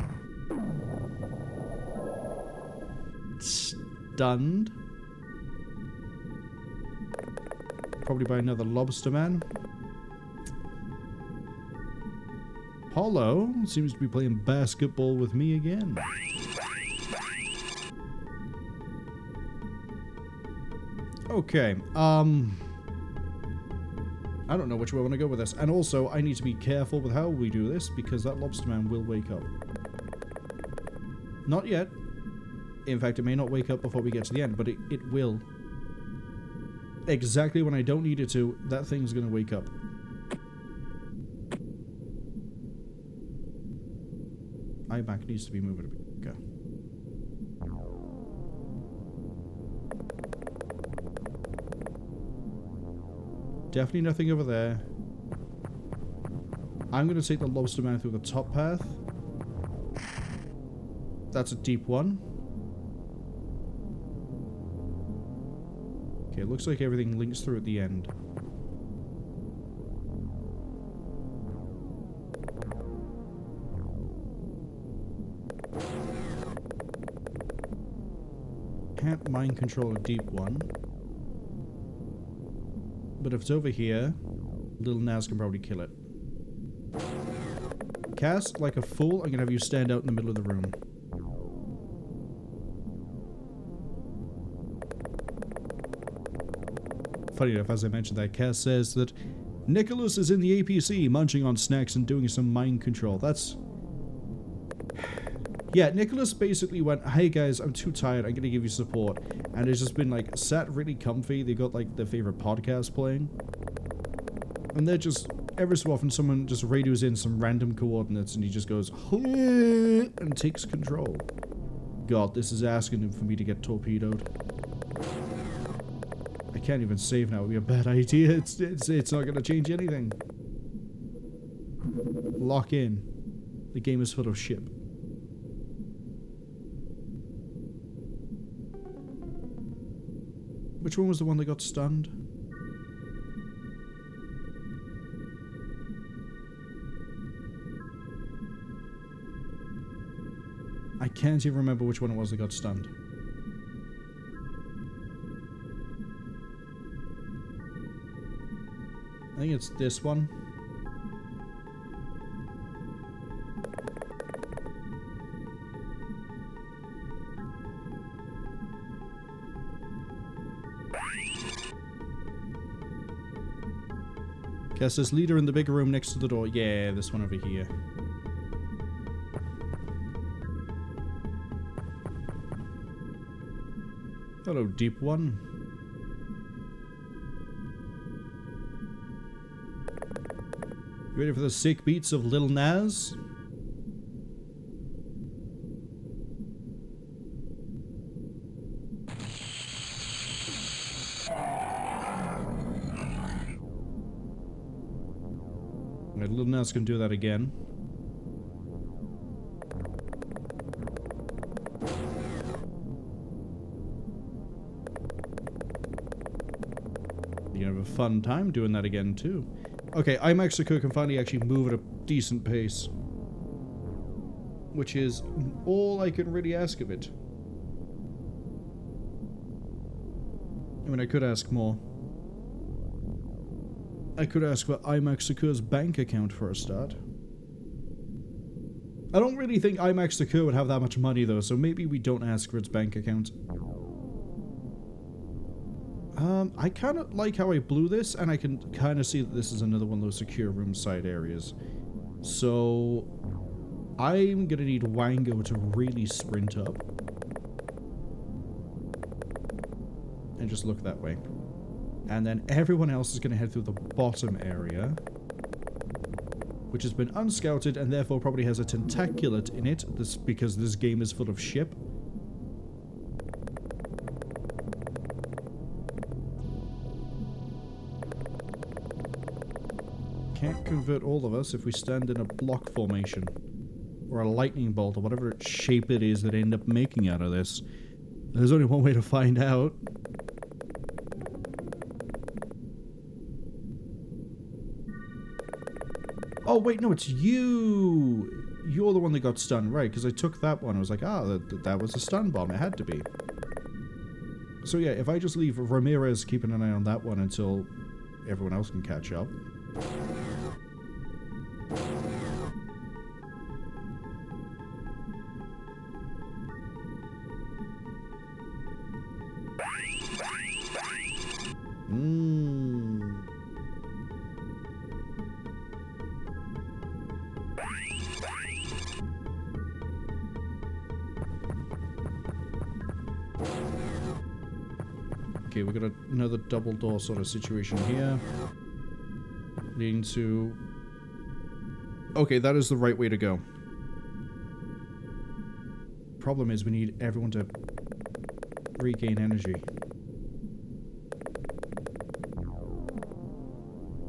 Stunned. Probably by another lobster man. Hollow seems to be playing basketball with me again. Okay, I don't know which way I want to go with this. And also, I need to be careful with how we do this, because that lobster man will wake up. Not yet. In fact, it may not wake up before we get to the end, but it will. Exactly when I don't need it to, that thing's going to wake up. iMac needs to be moving a bit. Okay. Definitely nothing over there. I'm going to take the lobster man through the top path. That's a deep one. Okay, it looks like everything links through at the end. Can't mind control a deep one. But if it's over here, little Naz can probably kill it. Cass, like a fool, I'm gonna have you stand out in the middle of the room. Funny enough, as I mentioned that, Cass says that Nicholas is in the APC, munching on snacks and doing some mind control. That's... Yeah, Nicholas basically went, hey guys, I'm too tired, I'm gonna give you support. And it's just been like, sat really comfy, they got like their favorite podcast playing. And they're just, every so often someone just radios in some random coordinates and he just goes, and takes control. God, this is asking him for me to get torpedoed. I can't even save now, it would be a bad idea, it's not gonna change anything. Lock in. The game is full of shit. Which one was the one that got stunned? I can't even remember which one it was that got stunned. I think it's this one. Guess there's leader in the big room next to the door. Yeah, this one over here. Hello, deep one. You ready for the sick beats of Lil Nas? Alright, Lil Nas can do that again. You're gonna have a fun time doing that again too. Okay, iMac can finally actually move at a decent pace. Which is all I can really ask of it. I mean, I could ask more. I could ask for IMAX bank account for a start. I don't really think IMAX would have that much money though, so maybe we don't ask for its bank account. I kind of like how I blew this, and I can kind of see that this is another one of those secure room side areas. So I'm gonna need Wango to really sprint up. And just look that way. And then everyone else is gonna head through the bottom area, which has been unscouted and therefore probably has a tentaculate in it, because this game is full of ship. Can't convert all of us if we stand in a block formation. Or a lightning bolt, or whatever shape it is that they end up making out of this. There's only one way to find out. Oh, wait, no, it's you! You're the one that got stunned, right, because I took that one. I was like, that was a stun bomb. It had to be. So yeah, if I just leave Ramirez keeping an eye on that one until everyone else can catch up. Okay, we got another double door sort of situation here. Leading to... Okay, that is the right way to go. Problem is we need everyone to regain energy.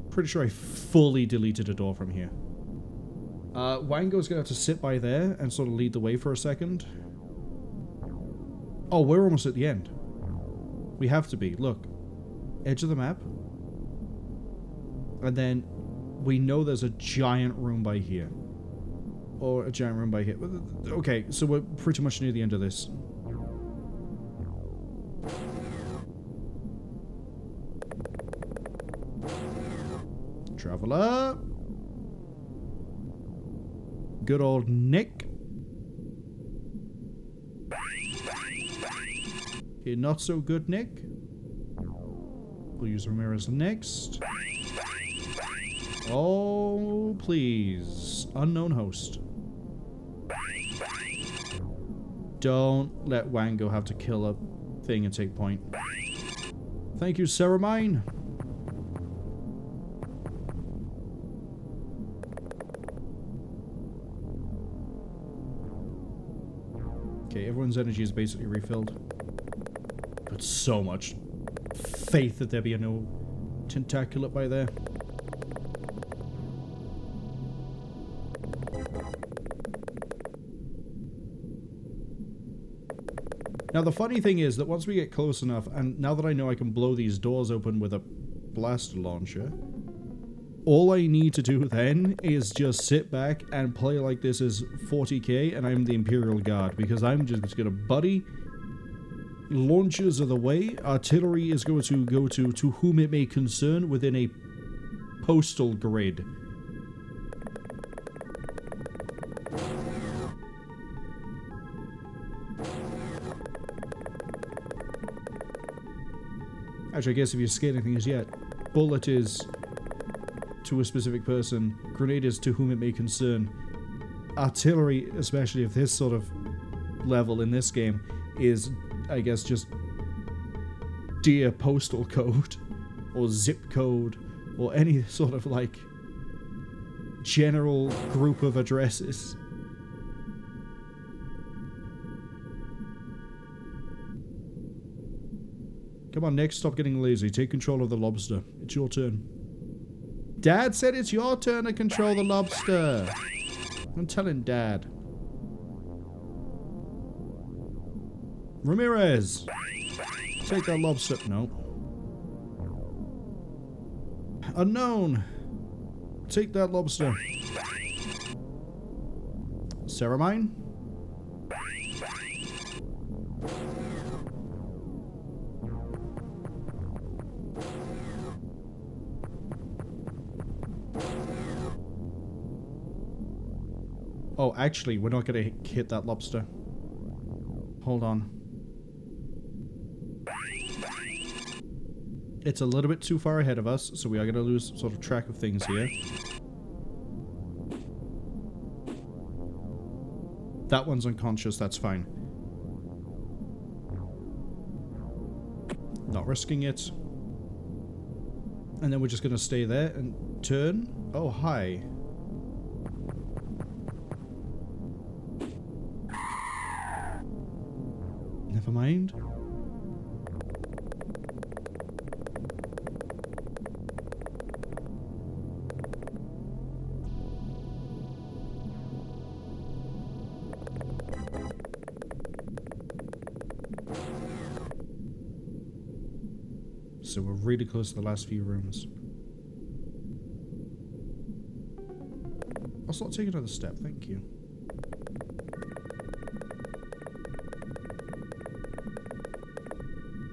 Pretty sure I fully deleted a door from here. Wango's gonna have to sit by there and sort of lead the way for a second. Oh, we're almost at the end. We have to be. Look. Edge of the map. And then we know there's a giant room by here. Or a giant room by here. Okay, so we're pretty much near the end of this. Traveler. Good old Nick. Okay, not so good Nick. We'll use Ramirez next. Oh, please. Unknown host. Don't let Wango have to kill a thing and take point. Thank you, Ceramine. Okay, everyone's energy is basically refilled. But so much faith that there be no tentaculate by there. Now the funny thing is that once we get close enough, and now that I know I can blow these doors open with a blaster launcher, all I need to do then is just sit back and play like this is 40k and I'm the Imperial Guard, because I'm just gonna buddy. Launchers are the way. Artillery is going to go to whom it may concern within a postal grid. Actually, I guess if you're scaling things yet, bullet is to a specific person, grenade is to whom it may concern. Artillery, especially of this sort of level in this game, is, I guess, just dear postal code or zip code or any sort of like general group of addresses. Come on, Nick, stop getting lazy. Take control of the lobster. It's your turn. Dad said it's your turn to control the lobster. I'm telling Dad. Ramirez! Take that lobster. No. Unknown! Take that lobster. Ceramine? Oh, actually, we're not going to hit that lobster. Hold on. It's a little bit too far ahead of us, so we are going to lose sort of track of things here. That one's unconscious, that's fine. Not risking it. And then we're just going to stay there and turn. Oh, hi. Never mind. So we're really close to the last few rooms. I'll start taking another step, thank you.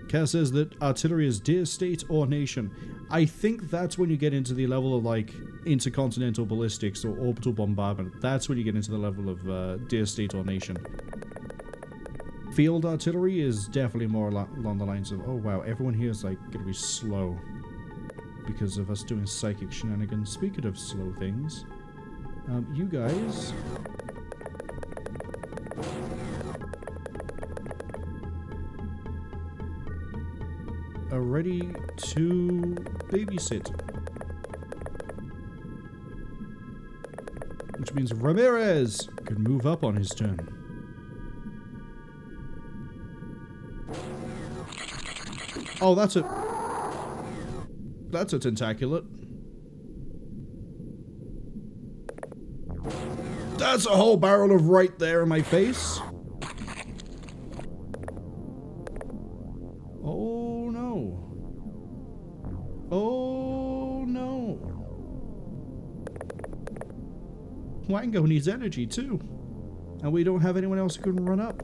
Kaz says that artillery is dear state or nation. I think that's when you get into the level of like intercontinental ballistics or orbital bombardment. That's when you get into the level of dear state or nation. Field artillery is definitely more along the lines of, oh wow, everyone here is like gonna be slow because of us doing psychic shenanigans. Speaking of slow things, you guys are ready to babysit. Which means Ramirez can move up on his turn. Oh, that's a tentaculate. That's a whole barrel of right there in my face. Oh no. Oh no. Wango needs energy too. And we don't have anyone else who can run up.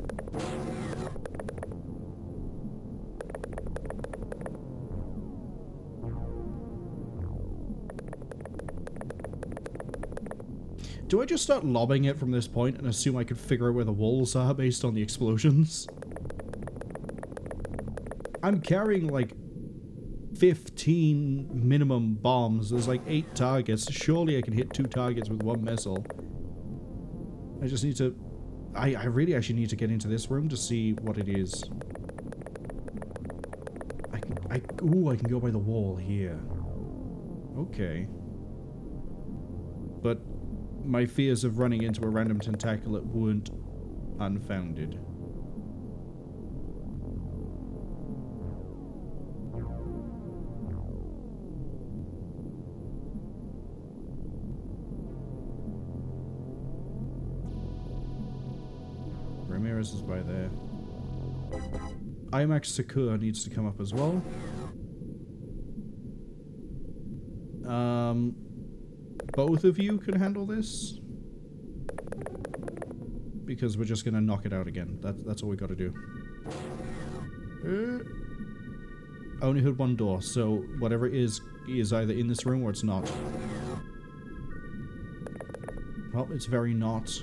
Do I just start lobbing it from this point and assume I could figure out where the walls are based on the explosions? I'm carrying like 15 minimum bombs. There's like 8 targets. Surely I can hit 2 targets with 1 missile. I just need to... I really actually need to get into this room to see what it is. Ooh, I can go by the wall here. Okay. But my fears of running into a random tentaculate weren't unfounded. Ramirez is by there. IMAX Sakura needs to come up as well. Both of you can handle this? Because we're just gonna knock it out again. That's all we gotta do. I only heard 1 door, so whatever it is either in this room or it's not. Well, it's very not.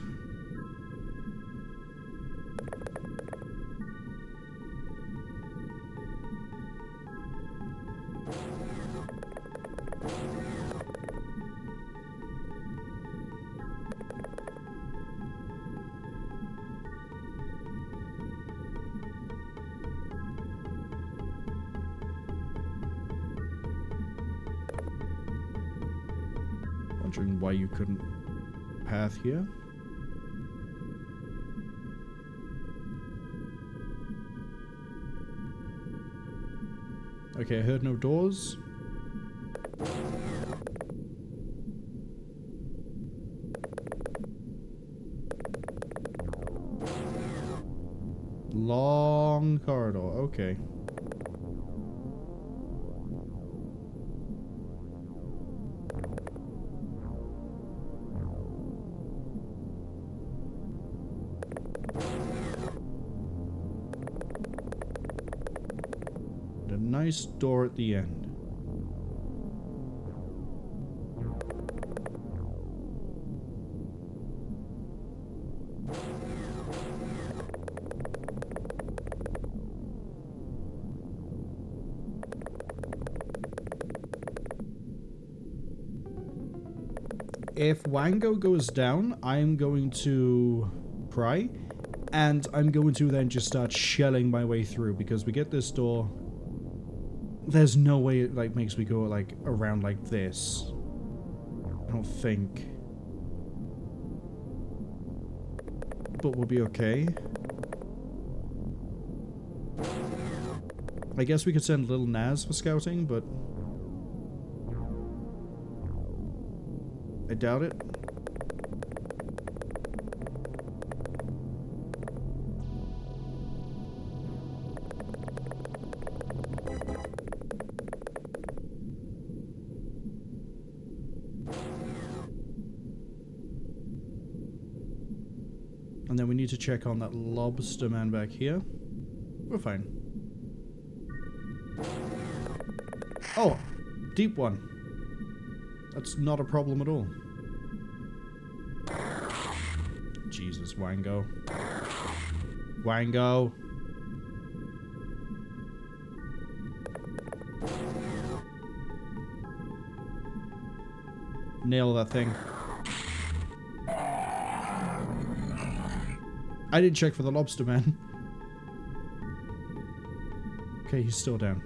Wondering why you couldn't path here. Okay, I heard no doors. Long corridor, okay. A nice door at the end. If Wango goes down, I'm going to cry. And I'm going to then just start shelling my way through, because we get this door. There's no way it like makes me go like around like this. I don't think. But we'll be okay. I guess we could send little Naz for scouting, but I doubt it. And then we need to check on that lobster man back here. We're fine. Oh, deep one. That's not a problem at all. Jesus, Wango. Wango. Nail that thing. I didn't check for the lobster man. Okay, he's still down.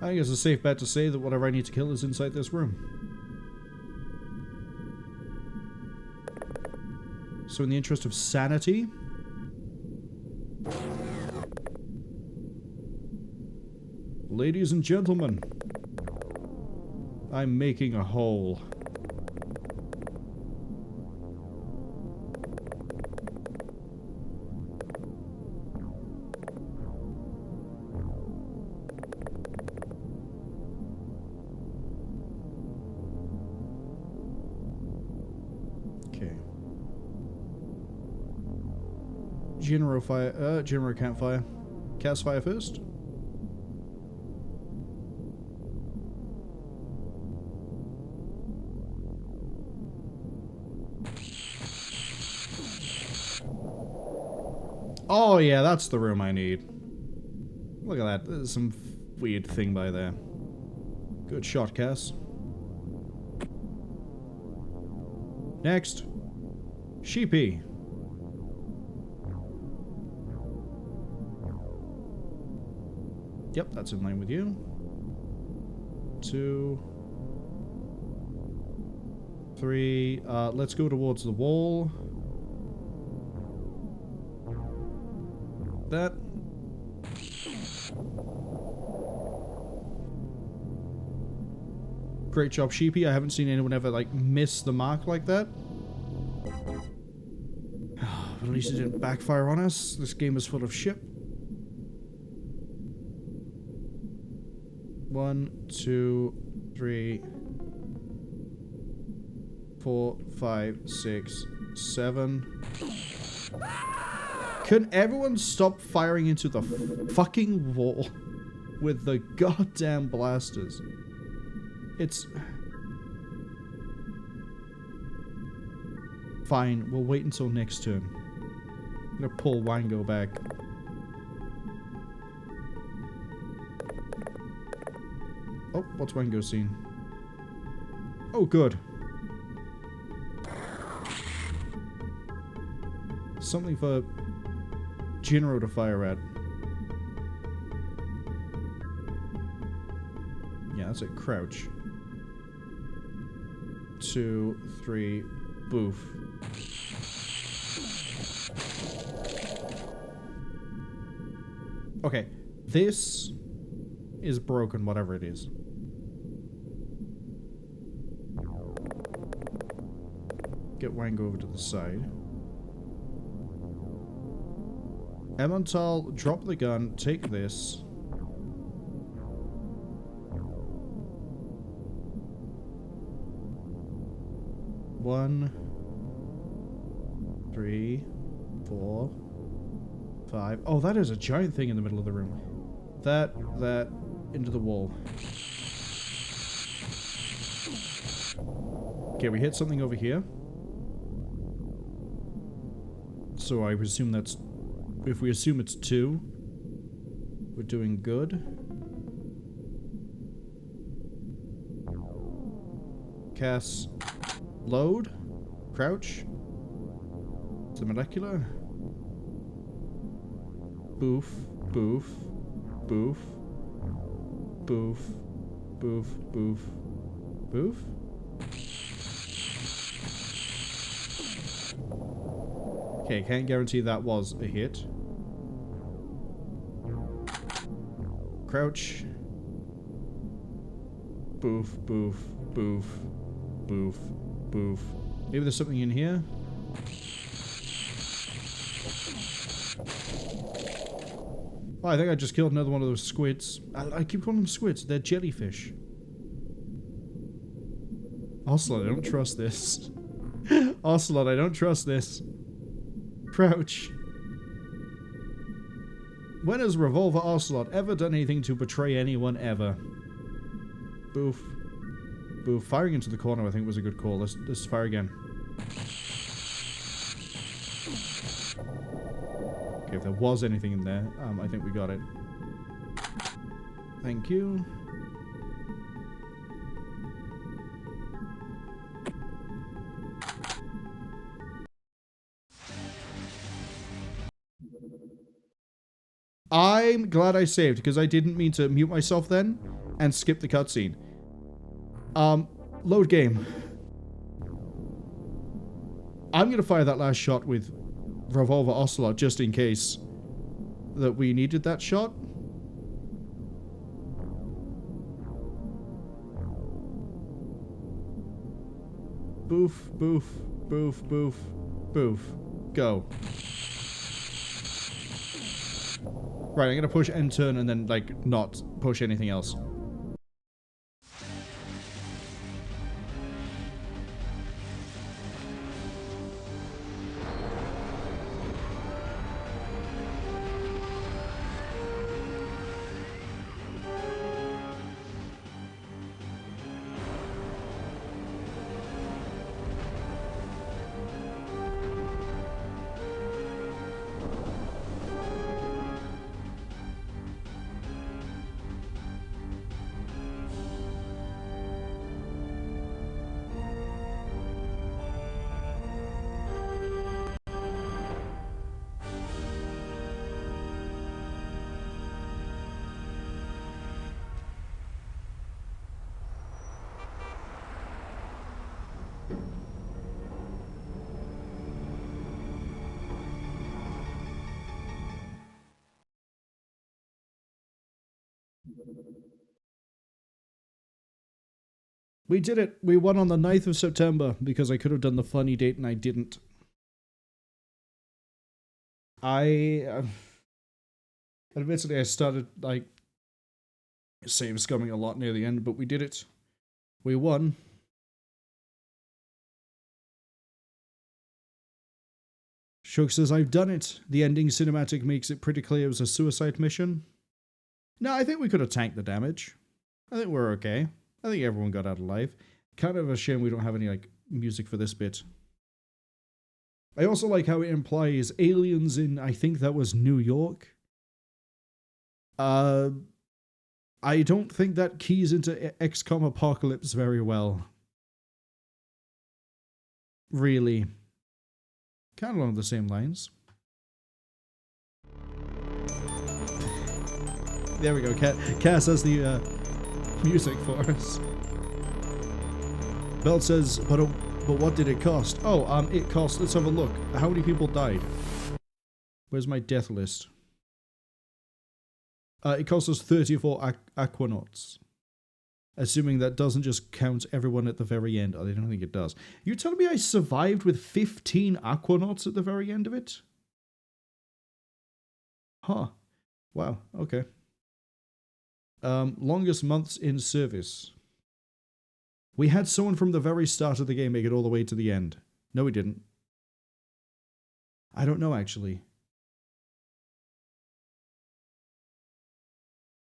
I think it's a safe bet to say that whatever I need to kill is inside this room. So in the interest of sanity, ladies and gentlemen, I'm making a hole. Okay. General campfire. Cast fire first. Oh yeah, that's the room I need. Look at that. There's some weird thing by there. Good shot, Cass. Next. Sheepy. Yep, that's in line with you. 2, 3. Let's go towards the wall. That. Great job, Sheepy. I haven't seen anyone ever, like, miss the mark like that. But at least it didn't backfire on us. This game is full of shit. 1, 2, 3, 4, 5, 6, 7. Can everyone stop firing into the fucking wall with the goddamn blasters? It's... Fine, we'll wait until next turn. I'm gonna pull Wango back. Oh, what's Wango seen? Oh, good. Something for Jinro to fire at. Yeah, that's it. Crouch. 2, 3, boof. Okay, this is broken, whatever it is. Get Wango over to the side. Emmental, drop the gun, take this. One, 3, 4, 5. Oh, that is a giant thing in the middle of the room. That, into the wall. Okay, we hit something over here. So I presume that's if we assume it's 2, we're doing good. Cass, load, crouch. It's a molecular. Boof, boof, boof, boof, boof, boof, boof. Okay, can't guarantee that was a hit. Crouch. Boof, boof, boof, boof, boof. Maybe there's something in here. Oh, I think I just killed another one of those squids. I keep calling them squids. They're jellyfish. Ocelot, I don't trust this. Ocelot, I don't trust this. Crouch. When has Revolver Ocelot ever done anything to betray anyone ever? Boof. Boof. Firing into the corner I think was a good call. Let's fire again. Okay, if there was anything in there, I think we got it. Thank you. I'm glad I saved, because I didn't mean to mute myself then and skip the cutscene. Load game. I'm gonna fire that last shot with Revolver Ocelot just in case that we needed that shot. Boof, boof, boof, boof, boof. Go. Right, I'm gonna push end turn and then, like, not push anything else. We did it. We won on the 9th of September because I could have done the funny date and I didn't. Admittedly, I started, like, save scumming a lot near the end, but we did it. We won. Shug says, I've done it. The ending cinematic makes it pretty clear it was a suicide mission. No, I think we could have tanked the damage. I think we're okay. I think everyone got out alive. Kind of a shame we don't have any, like, music for this bit. I also like how it implies aliens in, I think that was New York. I don't think that keys into XCOM Apocalypse very well. Really. Kind of along the same lines. There we go. Cass has the music for us. Belt says, but what did it cost? Oh, it cost, let's have a look. How many people died? Where's my death list? It cost us 34 aquanauts. Assuming that doesn't just count everyone at the very end. I don't think it does. You're telling me I survived with 15 aquanauts at the very end of it? Huh. Wow, okay. Longest months in service. We had someone from the very start of the game make it all the way to the end. No, we didn't. I don't know, actually.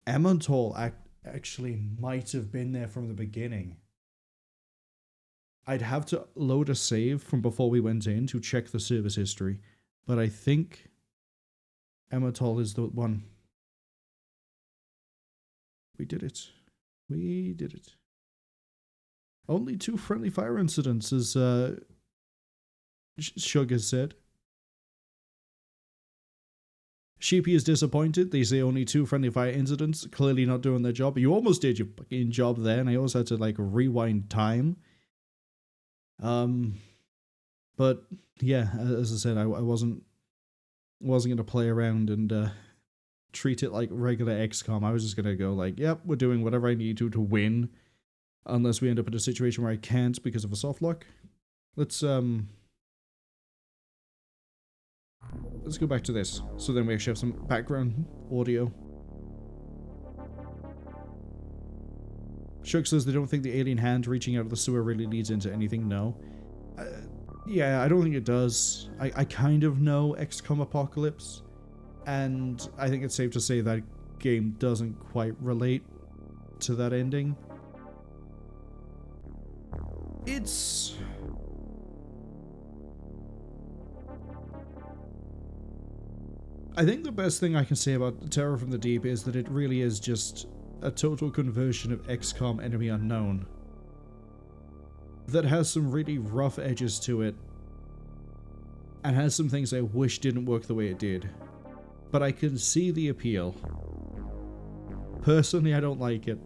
Emmentol actually might have been there from the beginning. I'd have to load a save from before we went in to check the service history. But I think Ematol is the one. We did it. We did it. Only 2 friendly fire incidents, as Shug has said. Sheepy is disappointed. They say only 2 friendly fire incidents. Clearly not doing their job. You almost did your fucking job there, and I also had to, like, rewind time. But, yeah, as I said, I wasn't going to play around and treat it like regular XCOM. I was just going to go like, yep, we're doing whatever I need to win. Unless we end up in a situation where I can't because of a soft lock. Let's go back to this. So then we actually have some background audio. Shug says they don't think the alien hand reaching out of the sewer really leads into anything. No. Yeah, I don't think it does. I kind of know XCOM Apocalypse. And I think it's safe to say that game doesn't quite relate to that ending. I think the best thing I can say about Terror from the Deep is that it really is just a total conversion of XCOM Enemy Unknown that has some really rough edges to it and has some things I wish didn't work the way it did. But I can see the appeal. Personally, I don't like it.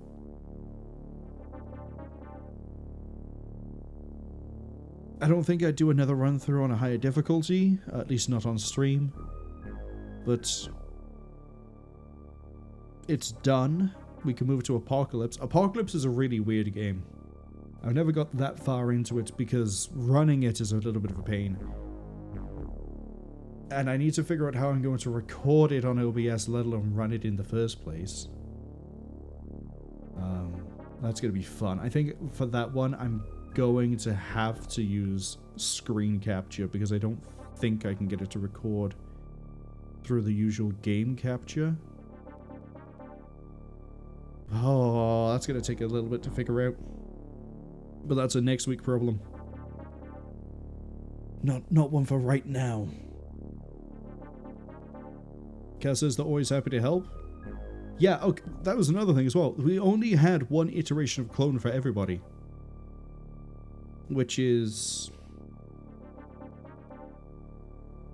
I don't think I'd do another run through on a higher difficulty, at least not on stream. But it's done. We can move to Apocalypse. Apocalypse is a really weird game. I've never got that far into it because running it is a little bit of a pain. And I need to figure out how I'm going to record it on OBS, let alone run it in the first place. That's going to be fun. I think for that one, I'm going to have to use screen capture because I don't think I can get it to record through the usual game capture. Oh, that's going to take a little bit to figure out. But that's a next week problem. Not one for right now. Cass says they're always happy to help. Yeah, okay, that was another thing as well. We only had one iteration of clone for everybody. Which is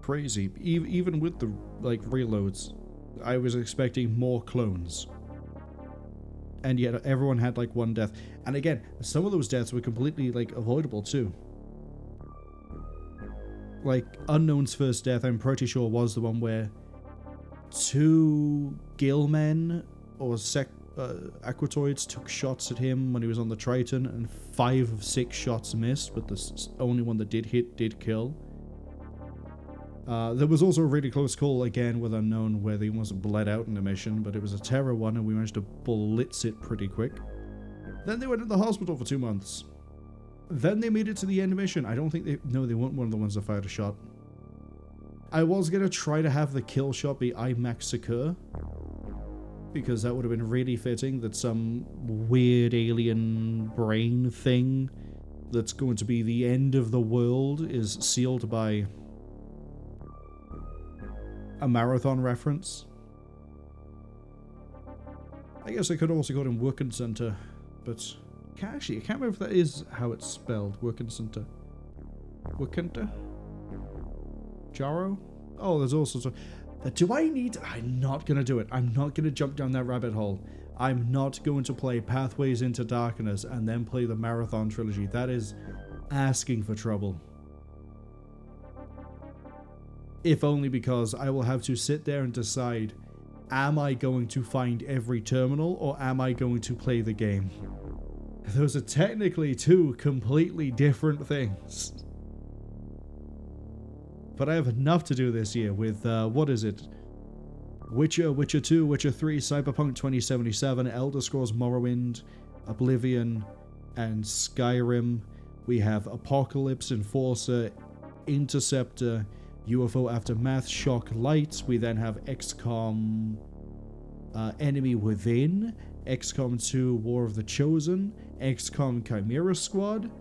crazy. Even with the like reloads, I was expecting more clones. And yet everyone had like one death. And again, some of those deaths were completely like avoidable too. Like Unknown's first death, I'm pretty sure was the one where 2 Gillmen or Aquatoids took shots at him when he was on the Triton, and 5 of 6 shots missed, but the only one that did hit did kill. There was also a really close call again with Unknown where they almost bled out in the mission, but it was a terror one and we managed to blitz it pretty quick. Then they went to the hospital for 2 months. Then they made it to the end mission. I don't think they... No, they weren't one of the ones that fired a shot. I was going to try to have the kill shot be IMAX Secure, because that would have been really fitting that some weird alien brain thing that's going to be the end of the world is sealed by a marathon reference. I guess I could also go to Working Center, but actually, I can't remember if that is how it's spelled. Working Center. Workinter? Jaro? Oh, there's all sorts of... Do I need... I'm not going to do it. I'm not going to jump down that rabbit hole. I'm not going to play Pathways into Darkness and then play the Marathon Trilogy. That is asking for trouble. If only because I will have to sit there and decide, am I going to find every terminal or am I going to play the game? Those are technically 2 completely different things. But I have enough to do this year with, what is it? Witcher, Witcher 2, Witcher 3, Cyberpunk 2077, Elder Scrolls Morrowind, Oblivion, and Skyrim. We have Apocalypse, Enforcer, Interceptor, UFO Aftermath, Shock Light. We then have XCOM Enemy Within, XCOM 2 War of the Chosen, XCOM Chimera Squad.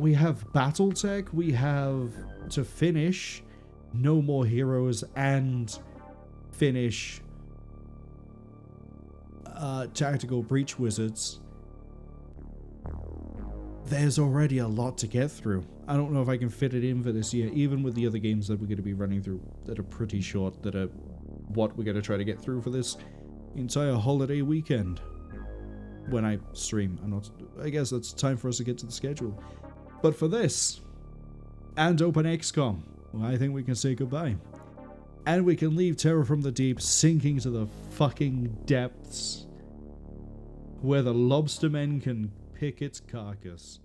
We have Battletech. We have, to finish, No More Heroes and finish Tactical Breach Wizards, there's already a lot to get through. I don't know if I can fit it in for this year, even with the other games that we're going to be running through that are pretty short, that are what we're going to try to get through for this entire holiday weekend. When I stream, I guess it's time for us to get to the schedule. But for this, and OpenXCOM, well, I think we can say goodbye. And we can leave Terror from the Deep sinking to the fucking depths, where the lobstermen can pick its carcass.